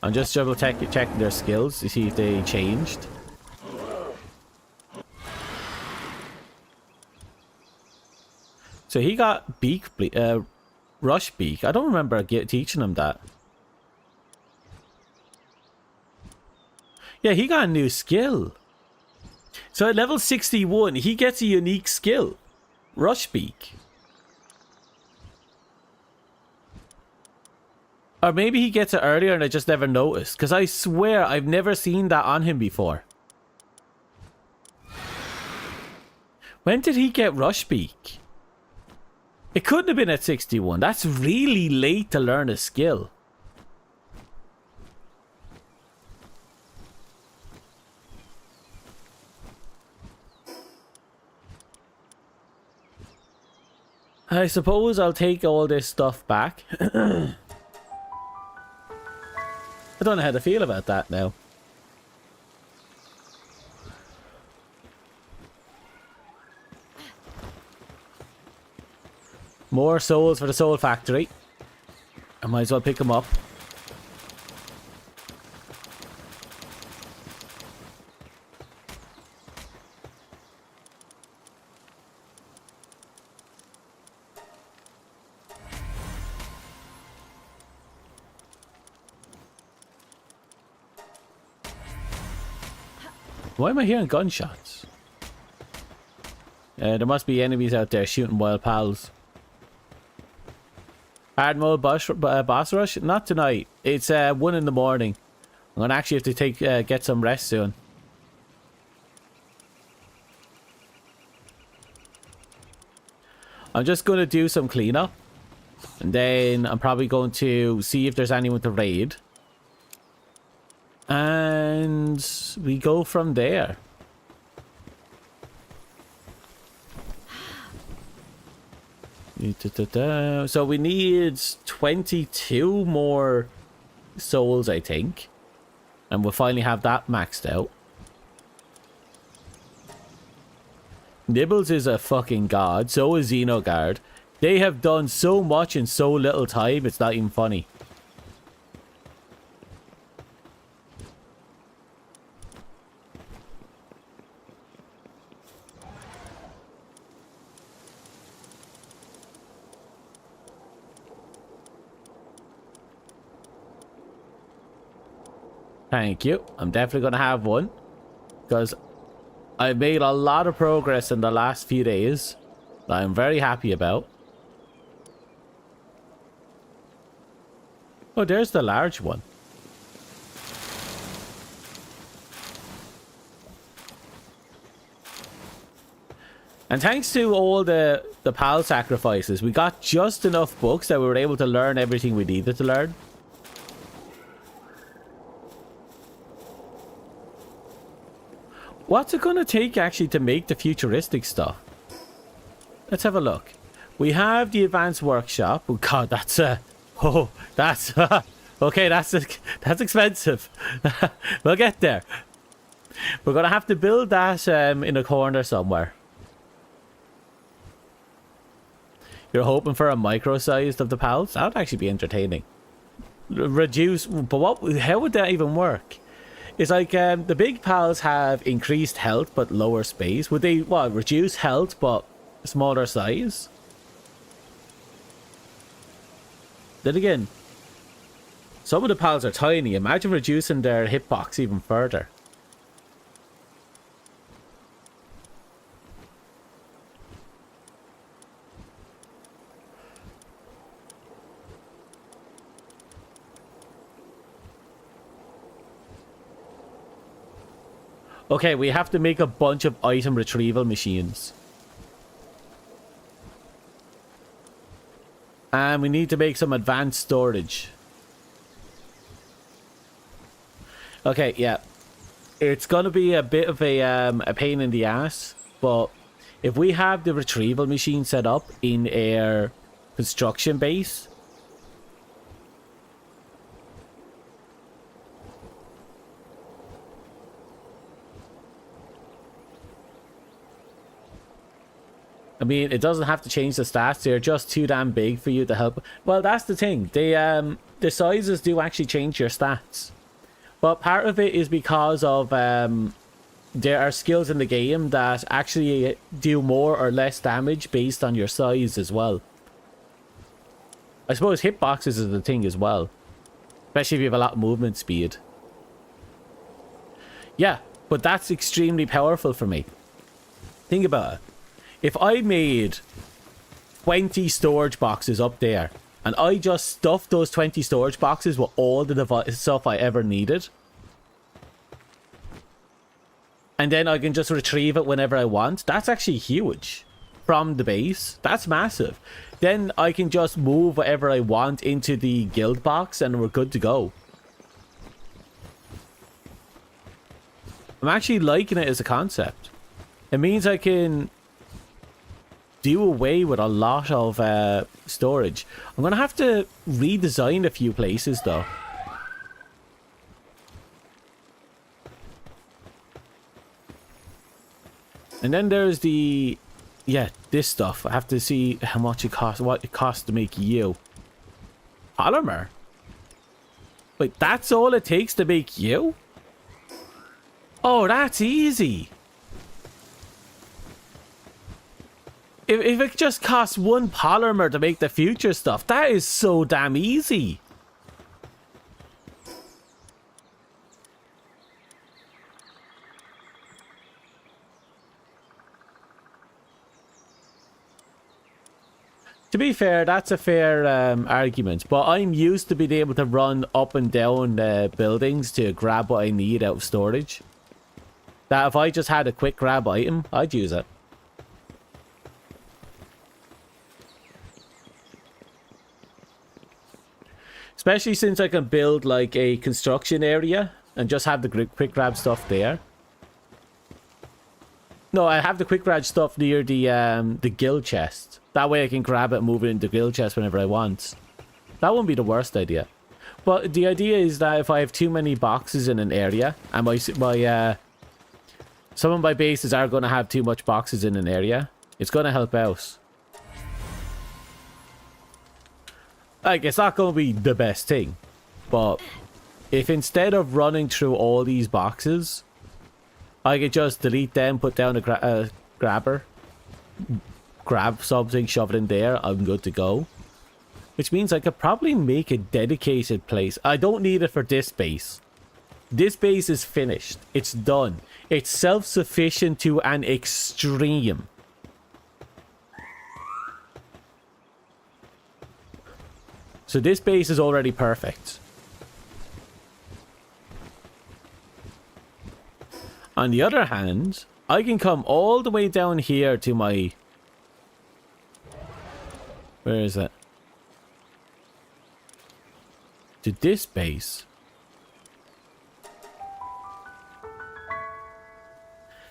Speaker 1: I'm just double checking their skills to see if they changed. So he got rush beak. I don't remember teaching him that. Yeah, he got a new skill. So at level 61, he gets a unique skill. Rush beak. Or maybe he gets it earlier and I just never noticed. Because I swear I've never seen that on him before. When did he get Rush Beak? It couldn't have been at 61. That's really late to learn a skill. I suppose I'll take all this stuff back. I don't know how to feel about that now. More souls for the soul factory. I might as well pick them up. Why am I hearing gunshots? There must be enemies out there shooting wild pals. Hard mode boss rush? Not tonight. It's 1 in the morning. I'm gonna actually have to get some rest soon. I'm just gonna do some cleanup, and then I'm probably going to see if there's anyone to raid. And we go from there. So we need 22 more souls, I think. And we'll finally have that maxed out. Nibbles is a fucking god. So is Xenogard. They have done so much in so little time, it's not even funny. Thank you. I'm definitely going to have one. Because I've made a lot of progress in the last few days. That I'm very happy about. Oh, there's the large one. And thanks to all the PAL sacrifices, we got just enough books that we were able to learn everything we needed to learn. What's it going to take actually to make the futuristic stuff? Let's have a look. We have the advanced workshop. Oh god, that's that's okay, that's expensive. We'll get there. We're going to have to build that in a corner somewhere. You're hoping for a micro-sized of the pals? That would actually be entertaining. Reduce, but what? How would that even work? It's like the big pals have increased health but lower space. Would they, what, reduce health but smaller size? Then again, some of the pals are tiny. Imagine reducing their hitbox even further. Okay, we have to make a bunch of item retrieval machines. And we need to make some advanced storage. Okay, yeah. It's going to be a bit of a pain in the ass. But if we have the retrieval machine set up in our construction base... I mean, it doesn't have to change the stats. They're just too damn big for you to help. Well, that's the thing. They, the sizes do actually change your stats. But part of it is because of there are skills in the game that actually do more or less damage based on your size as well. I suppose hitboxes is the thing as well. Especially if you have a lot of movement speed. Yeah, but that's extremely powerful for me. Think about it. If I made 20 storage boxes up there, and I just stuffed those 20 storage boxes with all the stuff I ever needed, and then I can just retrieve it whenever I want, that's actually huge from the base. That's massive. Then I can just move whatever I want into the guild box, and we're good to go. I'm actually liking it as a concept. It means I can do away with a lot of storage. I'm going to have to redesign a few places though. And then there's the... yeah, this stuff. I have to see how much it costs, what it costs to make you. Polymer? Wait, that's all it takes to make you? Oh, that's easy. If it just costs one polymer to make the future stuff, that is so damn easy. To be fair, that's a fair argument, but I'm used to being able to run up and down buildings to grab what I need out of storage. That if I just had a quick grab item, I'd use it. Especially since I can build like a construction area and just have the quick grab stuff there. No, I have the quick grab stuff near the guild chest. That way I can grab it and move it into the guild chest whenever I want. That wouldn't be the worst idea. But the idea is that if I have too many boxes in an area, and some of my bases are going to have too much boxes in an area, it's going to help out. Like, it's not going to be the best thing, but if instead of running through all these boxes, I could just delete them, put down a grabber, grab something, shove it in there, I'm good to go. Which means I could probably make a dedicated place. I don't need it for this base. This base is finished. It's done. It's self-sufficient to an extreme. So this base is already perfect. On the other hand, I can come all the way down here to my... where is it? To this base.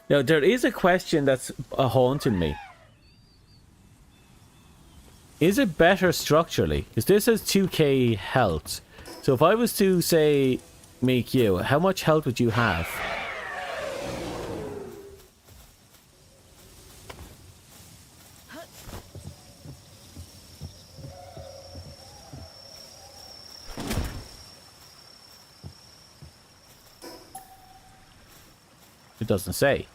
Speaker 1: Now, there is a question that's haunting me. Is it better structurally? Because this has 2k health. So if I was to, say, make you, how much health would you have? It doesn't say.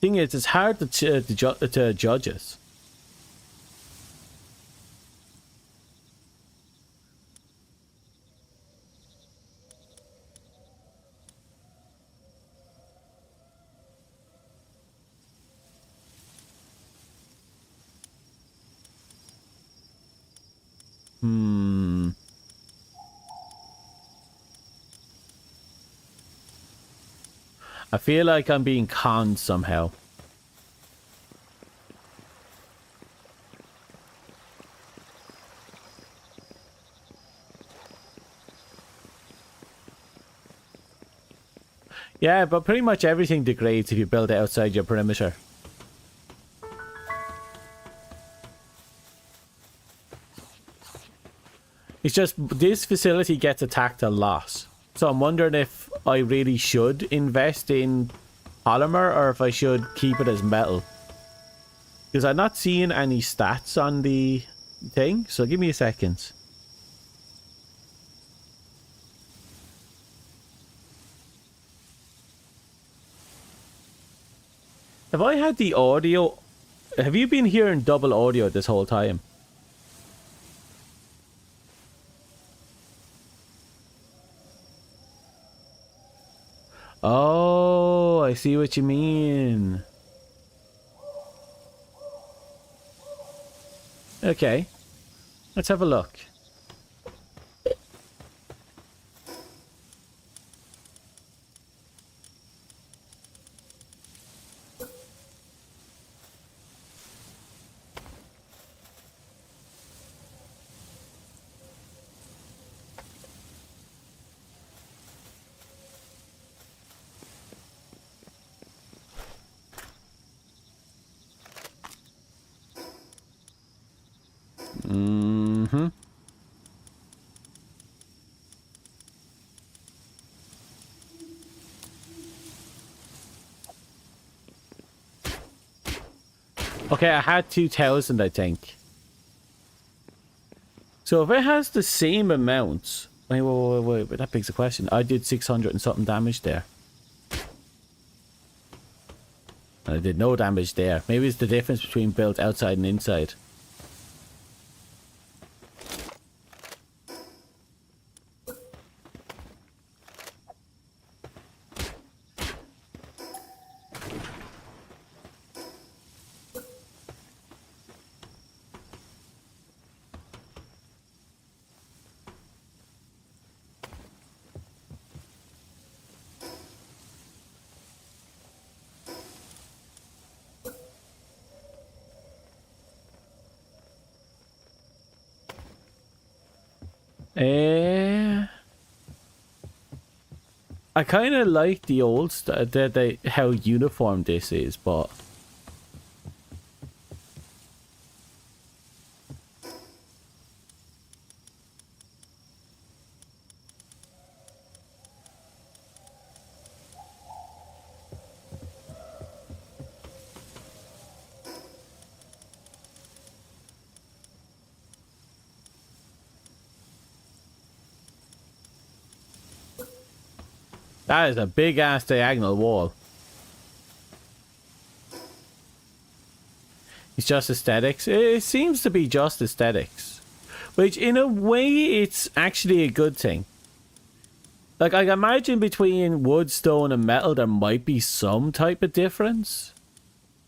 Speaker 1: Thing is, it's hard to judge it. I feel like I'm being conned somehow. Yeah, but pretty much everything degrades if you build it outside your perimeter. It's just this facility gets attacked a lot. So I'm wondering if I really should invest in polymer or if I should keep it as metal. Because I'm not seeing any stats on the thing, so give me a second. Have I had the audio? Have you been hearing double audio this whole time? Oh, I see what you mean. Okay, let's have a look. Okay, I had 2,000, I think. So if it has the same amount... Wait, that begs the question. I did 600 and something damage there. And I did no damage there. Maybe it's the difference between built outside and inside. I kind of like the old how uniform this is, but that is a big ass diagonal wall. It's just aesthetics. It seems to be just aesthetics, which in a way it's actually a good thing. Like, I imagine between wood, stone and metal there might be some type of difference,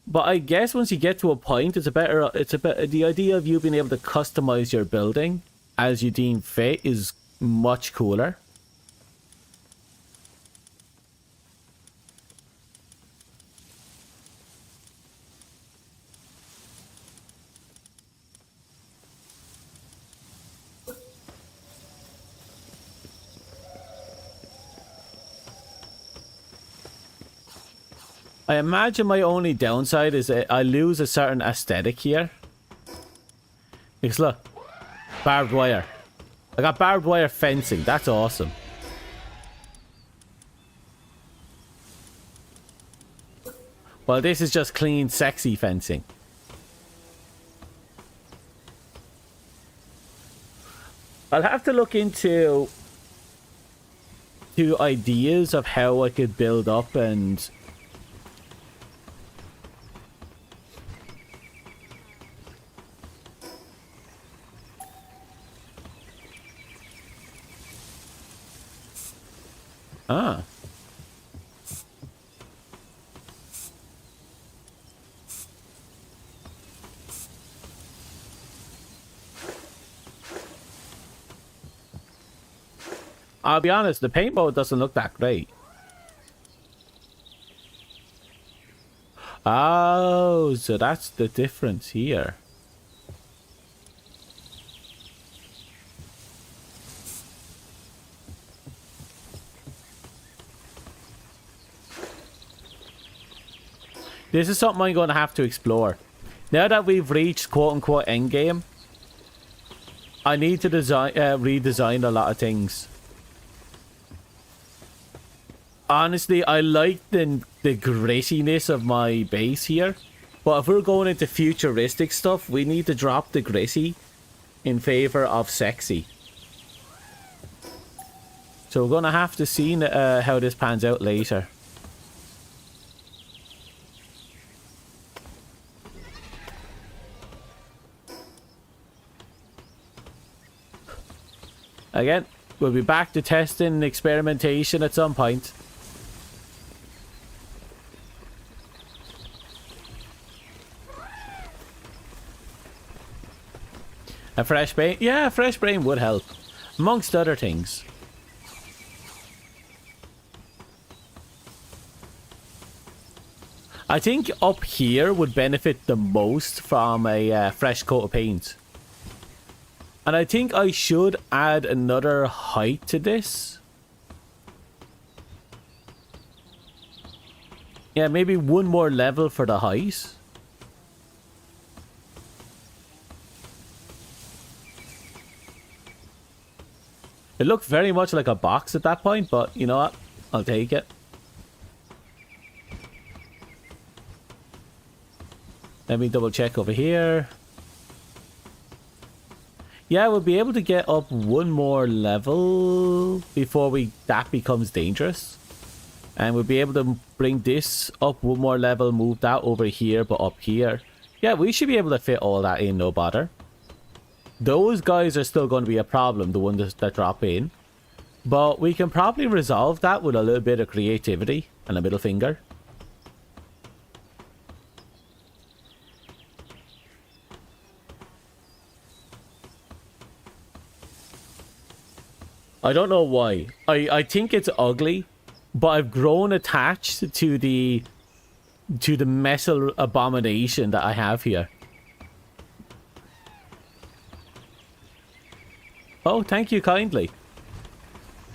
Speaker 1: but I guess once you get to a point, the idea of you being able to customize your building as you deem fit is much cooler. I imagine my only downside is that I lose a certain aesthetic here. Because look, barbed wire. I got barbed wire fencing. That's awesome. Well, this is just clean, sexy fencing. I'll have to look into ideas of how I could build up and... Ah. I'll be honest, the paint mode doesn't look that great. Oh, so that's the difference here. This is something I'm going to have to explore. Now that we've reached quote-unquote endgame, I need to redesign a lot of things. Honestly, I like the grittiness of my base here. But if we're going into futuristic stuff, we need to drop the gritty in favor of sexy. So we're going to have to see how this pans out later. Again, we'll be back to testing and experimentation at some point. A fresh brain? Yeah, a fresh brain would help. Amongst other things. I think up here would benefit the most from a fresh coat of paint. And I think I should add another height to this. Yeah, maybe one more level for the height. It looked very much like a box at that point, but you know what? I'll take it. Let me double check over here. Yeah, we'll be able to get up one more level before that becomes dangerous. And we'll be able to bring this up one more level, move that over here, but up here. Yeah, we should be able to fit all that in, no bother. Those guys are still going to be a problem, the ones that drop in. But we can probably resolve that with a little bit of creativity and a middle finger. I don't know why. I think it's ugly, but I've grown attached to the metal abomination that I have here. Oh, thank you kindly.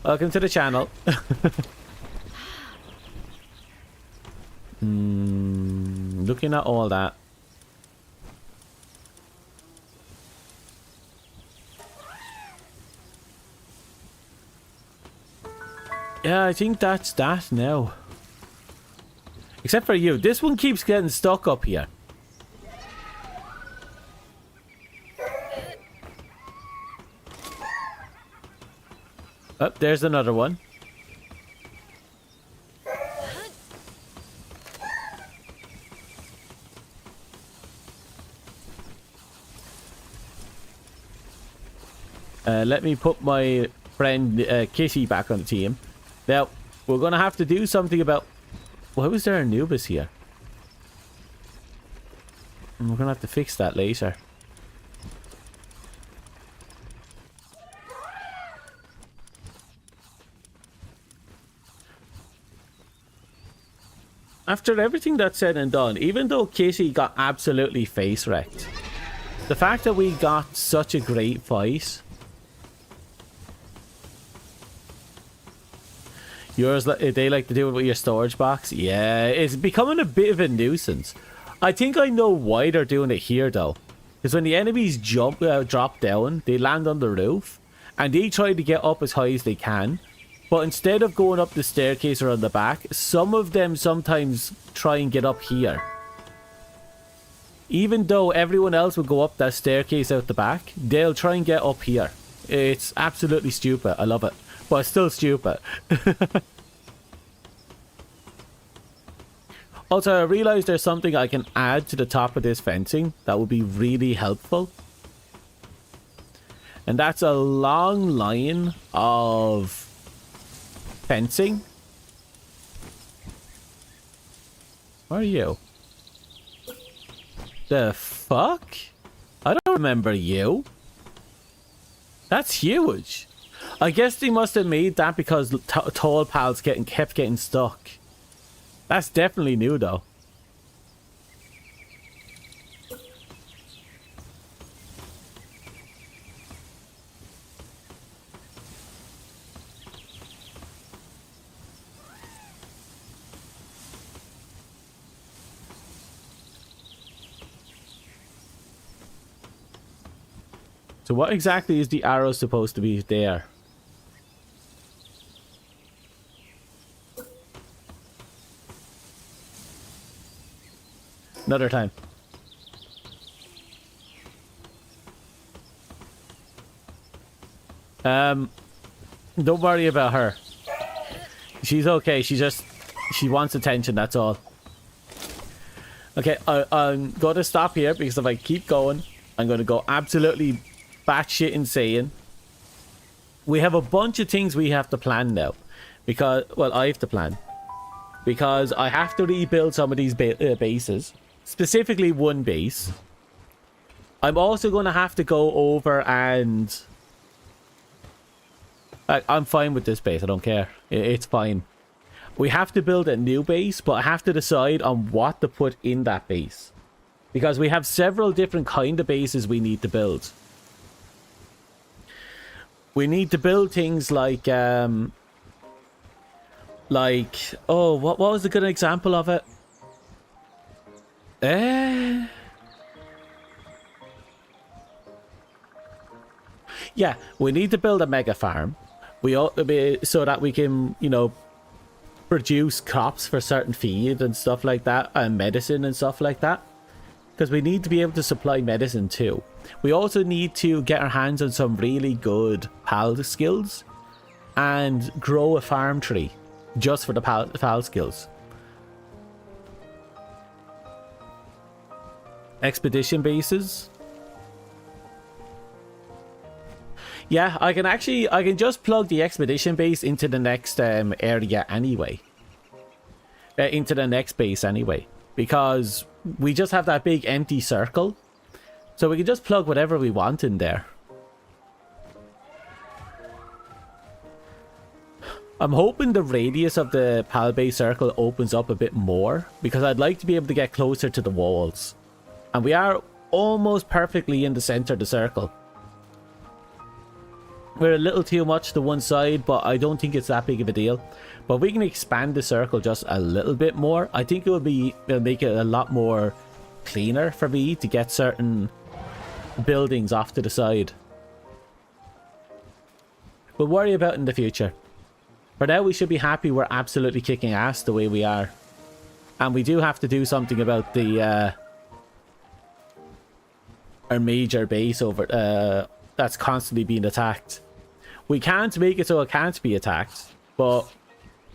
Speaker 1: Welcome to the channel. Looking at all that. Yeah, I think that's that now. Except for you. This one keeps getting stuck up here. Oh, there's another one. Let me put my friend Kitty back on the team. Now, we're going to have to do something about... Why was there Anubis here? And we're going to have to fix that later. After everything that's said and done, even though Kitty got absolutely face wrecked, the fact that we got such a great fight... Yours, they like to do it with your storage box? Yeah, it's becoming a bit of a nuisance. I think I know why they're doing it here, though. Because when the enemies drop down, they land on the roof, and they try to get up as high as they can. But instead of going up the staircase or on the back, some of them sometimes try and get up here. Even though everyone else will go up that staircase out the back, they'll try and get up here. It's absolutely stupid. I love it. But it's still stupid. Also, I realized there's something I can add to the top of this fencing that would be really helpful. And that's a long line of fencing. Where are you? The fuck? I don't remember you. That's huge. I guess they must have made that because tall pals kept getting stuck. That's definitely new, though. So what exactly is the arrow supposed to be there? Another time. Don't worry about her. She's okay. She wants attention, that's all. Okay, I'm going to stop here because if I keep going, I'm going to go absolutely batshit insane. We have a bunch of things we have to plan now. Because, well, I have to plan. Because I have to rebuild some of these bases. Specifically one base. I'm also going to have to go over and... I'm fine with this base, I don't care. It's fine. We have to build a new base, but I have to decide on what to put in that base. Because we have several different kind of bases we need to build. We need to build things like, oh, what was a good example of it? Yeah, we need to build a mega farm. So that we can, you know, produce crops for certain feed and stuff like that, and medicine and stuff like that. Because we need to be able to supply medicine too. We also need to get our hands on some really good PAL skills and grow a farm tree just for the PAL skills. Expedition bases. Yeah, I can just plug the expedition base into the next area anyway. Into the next base anyway. Because we just have that big empty circle. So we can just plug whatever we want in there. I'm hoping the radius of the PAL base circle opens up a bit more. Because I'd like to be able to get closer to the walls. And we are almost perfectly in the center of the circle. We're a little too much to one side, but I don't think it's that big of a deal. But we can expand the circle just a little bit more. I think it'll make it a lot more cleaner for me to get certain buildings off to the side. We'll worry about it in the future. For now, we should be happy we're absolutely kicking ass the way we are. And we do have to do something about the our major base over that's constantly being attacked. We can't make it so it can't be attacked, but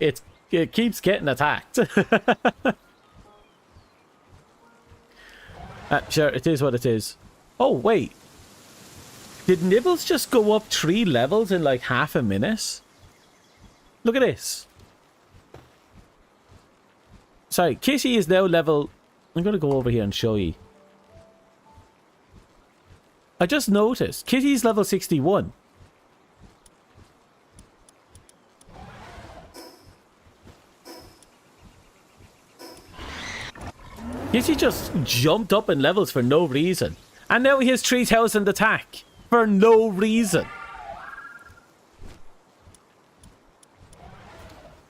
Speaker 1: it keeps getting attacked. Sure, it is what it is. Oh, wait. Did Nibbles just go up 3 levels in like half a minute? Look at this. Sorry, Kitty is now level... I'm going to go over here and show you. I just noticed. Kitty's level 61. Kitty just jumped up in levels for no reason. And now he has 3,000 attack. For no reason.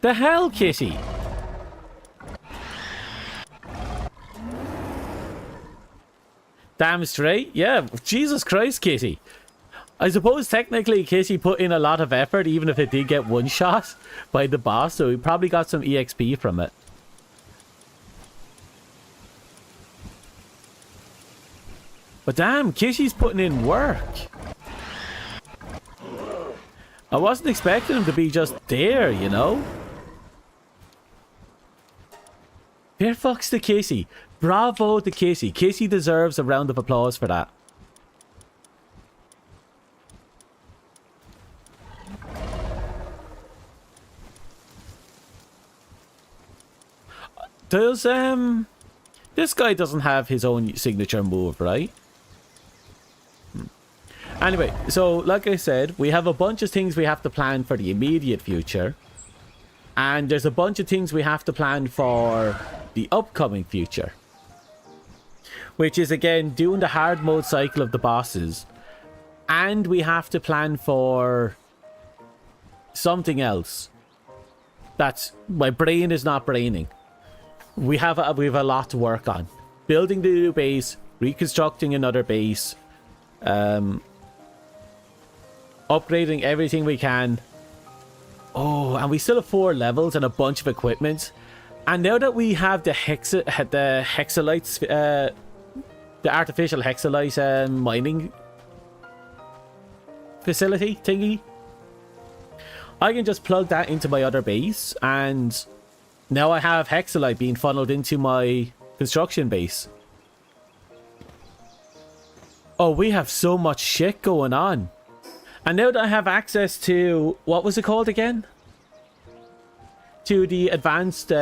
Speaker 1: The hell, Kitty? Damn straight. Yeah, Jesus Christ, Kitty. I suppose technically Kitty put in a lot of effort, even if it did get one shot by the boss, so he probably got some EXP from it. But damn, Kitty's putting in work. I wasn't expecting him to be just there, you know? Fair fucks to Kitty. Bravo to Kitty. Kitty deserves a round of applause for that. Does, this guy doesn't have his own signature move, right? Anyway, so like I said, we have a bunch of things we have to plan for the immediate future. And there's a bunch of things we have to plan for the upcoming future. Which is, again, doing the hard mode cycle of the bosses. And we have to plan for something else. That's, my brain is not braining. We have a lot to work on. Building the new base, reconstructing another base, upgrading everything we can. Oh, and we still have 4 levels and a bunch of equipment. And now that we have the hexalites, the artificial hexalite mining facility thingy, I can just plug that into my other base, and now I have hexalite being funneled into my construction base. Oh, we have so much shit going on. And now that I have access to, what was it called again? To the advanced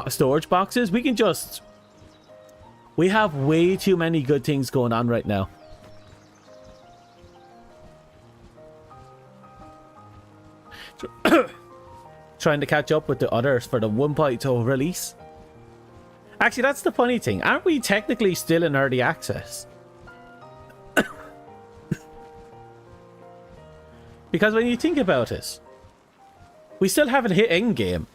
Speaker 1: storage boxes, we can just... We have way too many good things going on right now. Trying to catch up with the others for the 1.0 release. Actually, that's the funny thing. Aren't we technically still in early access? Because when you think about it, we still haven't hit endgame.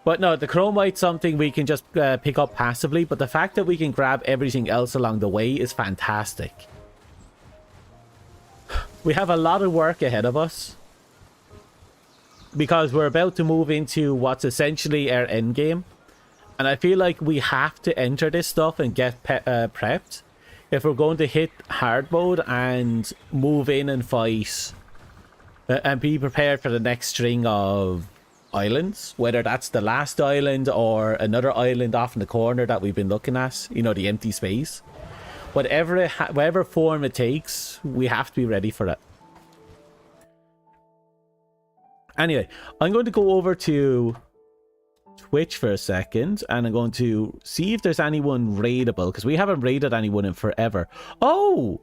Speaker 1: But no, the chromite's something we can just pick up passively, but the fact that we can grab everything else along the way is fantastic. We have a lot of work ahead of us, because we're about to move into what's essentially our endgame. And I feel like we have to enter this stuff and get prepped if we're going to hit hard mode and move in and fight and be prepared for the next string of islands, whether that's the last island or another island off in the corner that we've been looking at, you know, the empty space. Whatever form it takes, we have to be ready for it. Anyway, I'm going to go over to Twitch for a second, and I'm going to see if there's anyone raidable, because we haven't raided anyone in forever. Oh,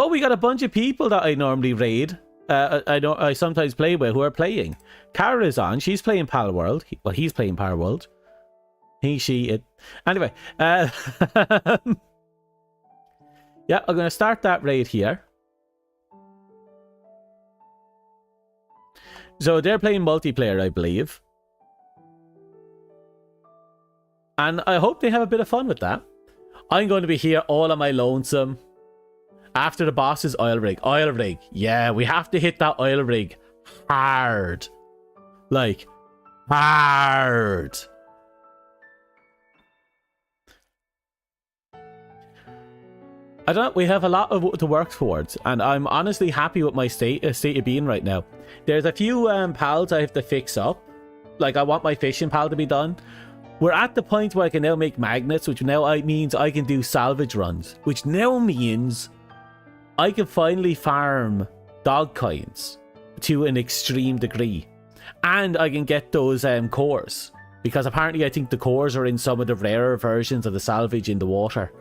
Speaker 1: we got a bunch of people that I normally raid. I sometimes play with who are playing. Kara is on. She's playing Palworld. Well, he's playing Palworld. He, she, it. Anyway, yeah, I'm going to start that raid here. So they're playing multiplayer, I believe. And I hope they have a bit of fun with that. I'm going to be here all on my lonesome. After the boss is oil rig. Oil rig. Yeah, we have to hit that oil rig hard. Like, hard. I don't know, we have a lot to work towards, and I'm honestly happy with my state of being right now. There's a few pals I have to fix up. Like, I want my fishing pal to be done. We're at the point where I can now make magnets, which now means I can do salvage runs, which now means I can finally farm dog coins to an extreme degree. And I can get those cores, because apparently I think the cores are in some of the rarer versions of the salvage in the water.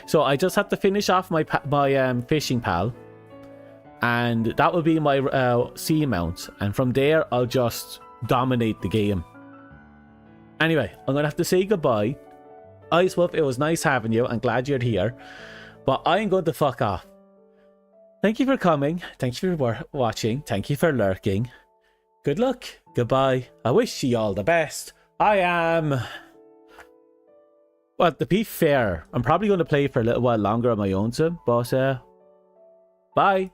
Speaker 1: So I just have to finish off my fishing pal, and that will be my sea mount, and from there I'll just dominate the game. Anyway, I'm gonna have to say goodbye. Icewolf, it was nice having you. I'm glad you're here, but I'm going to fuck off. Thank you for coming. Thank you for watching. Thank you for lurking. Good luck. Goodbye. I wish you all the best. I am... Well, to be fair, I'm probably going to play for a little while longer on my own sim, but bye.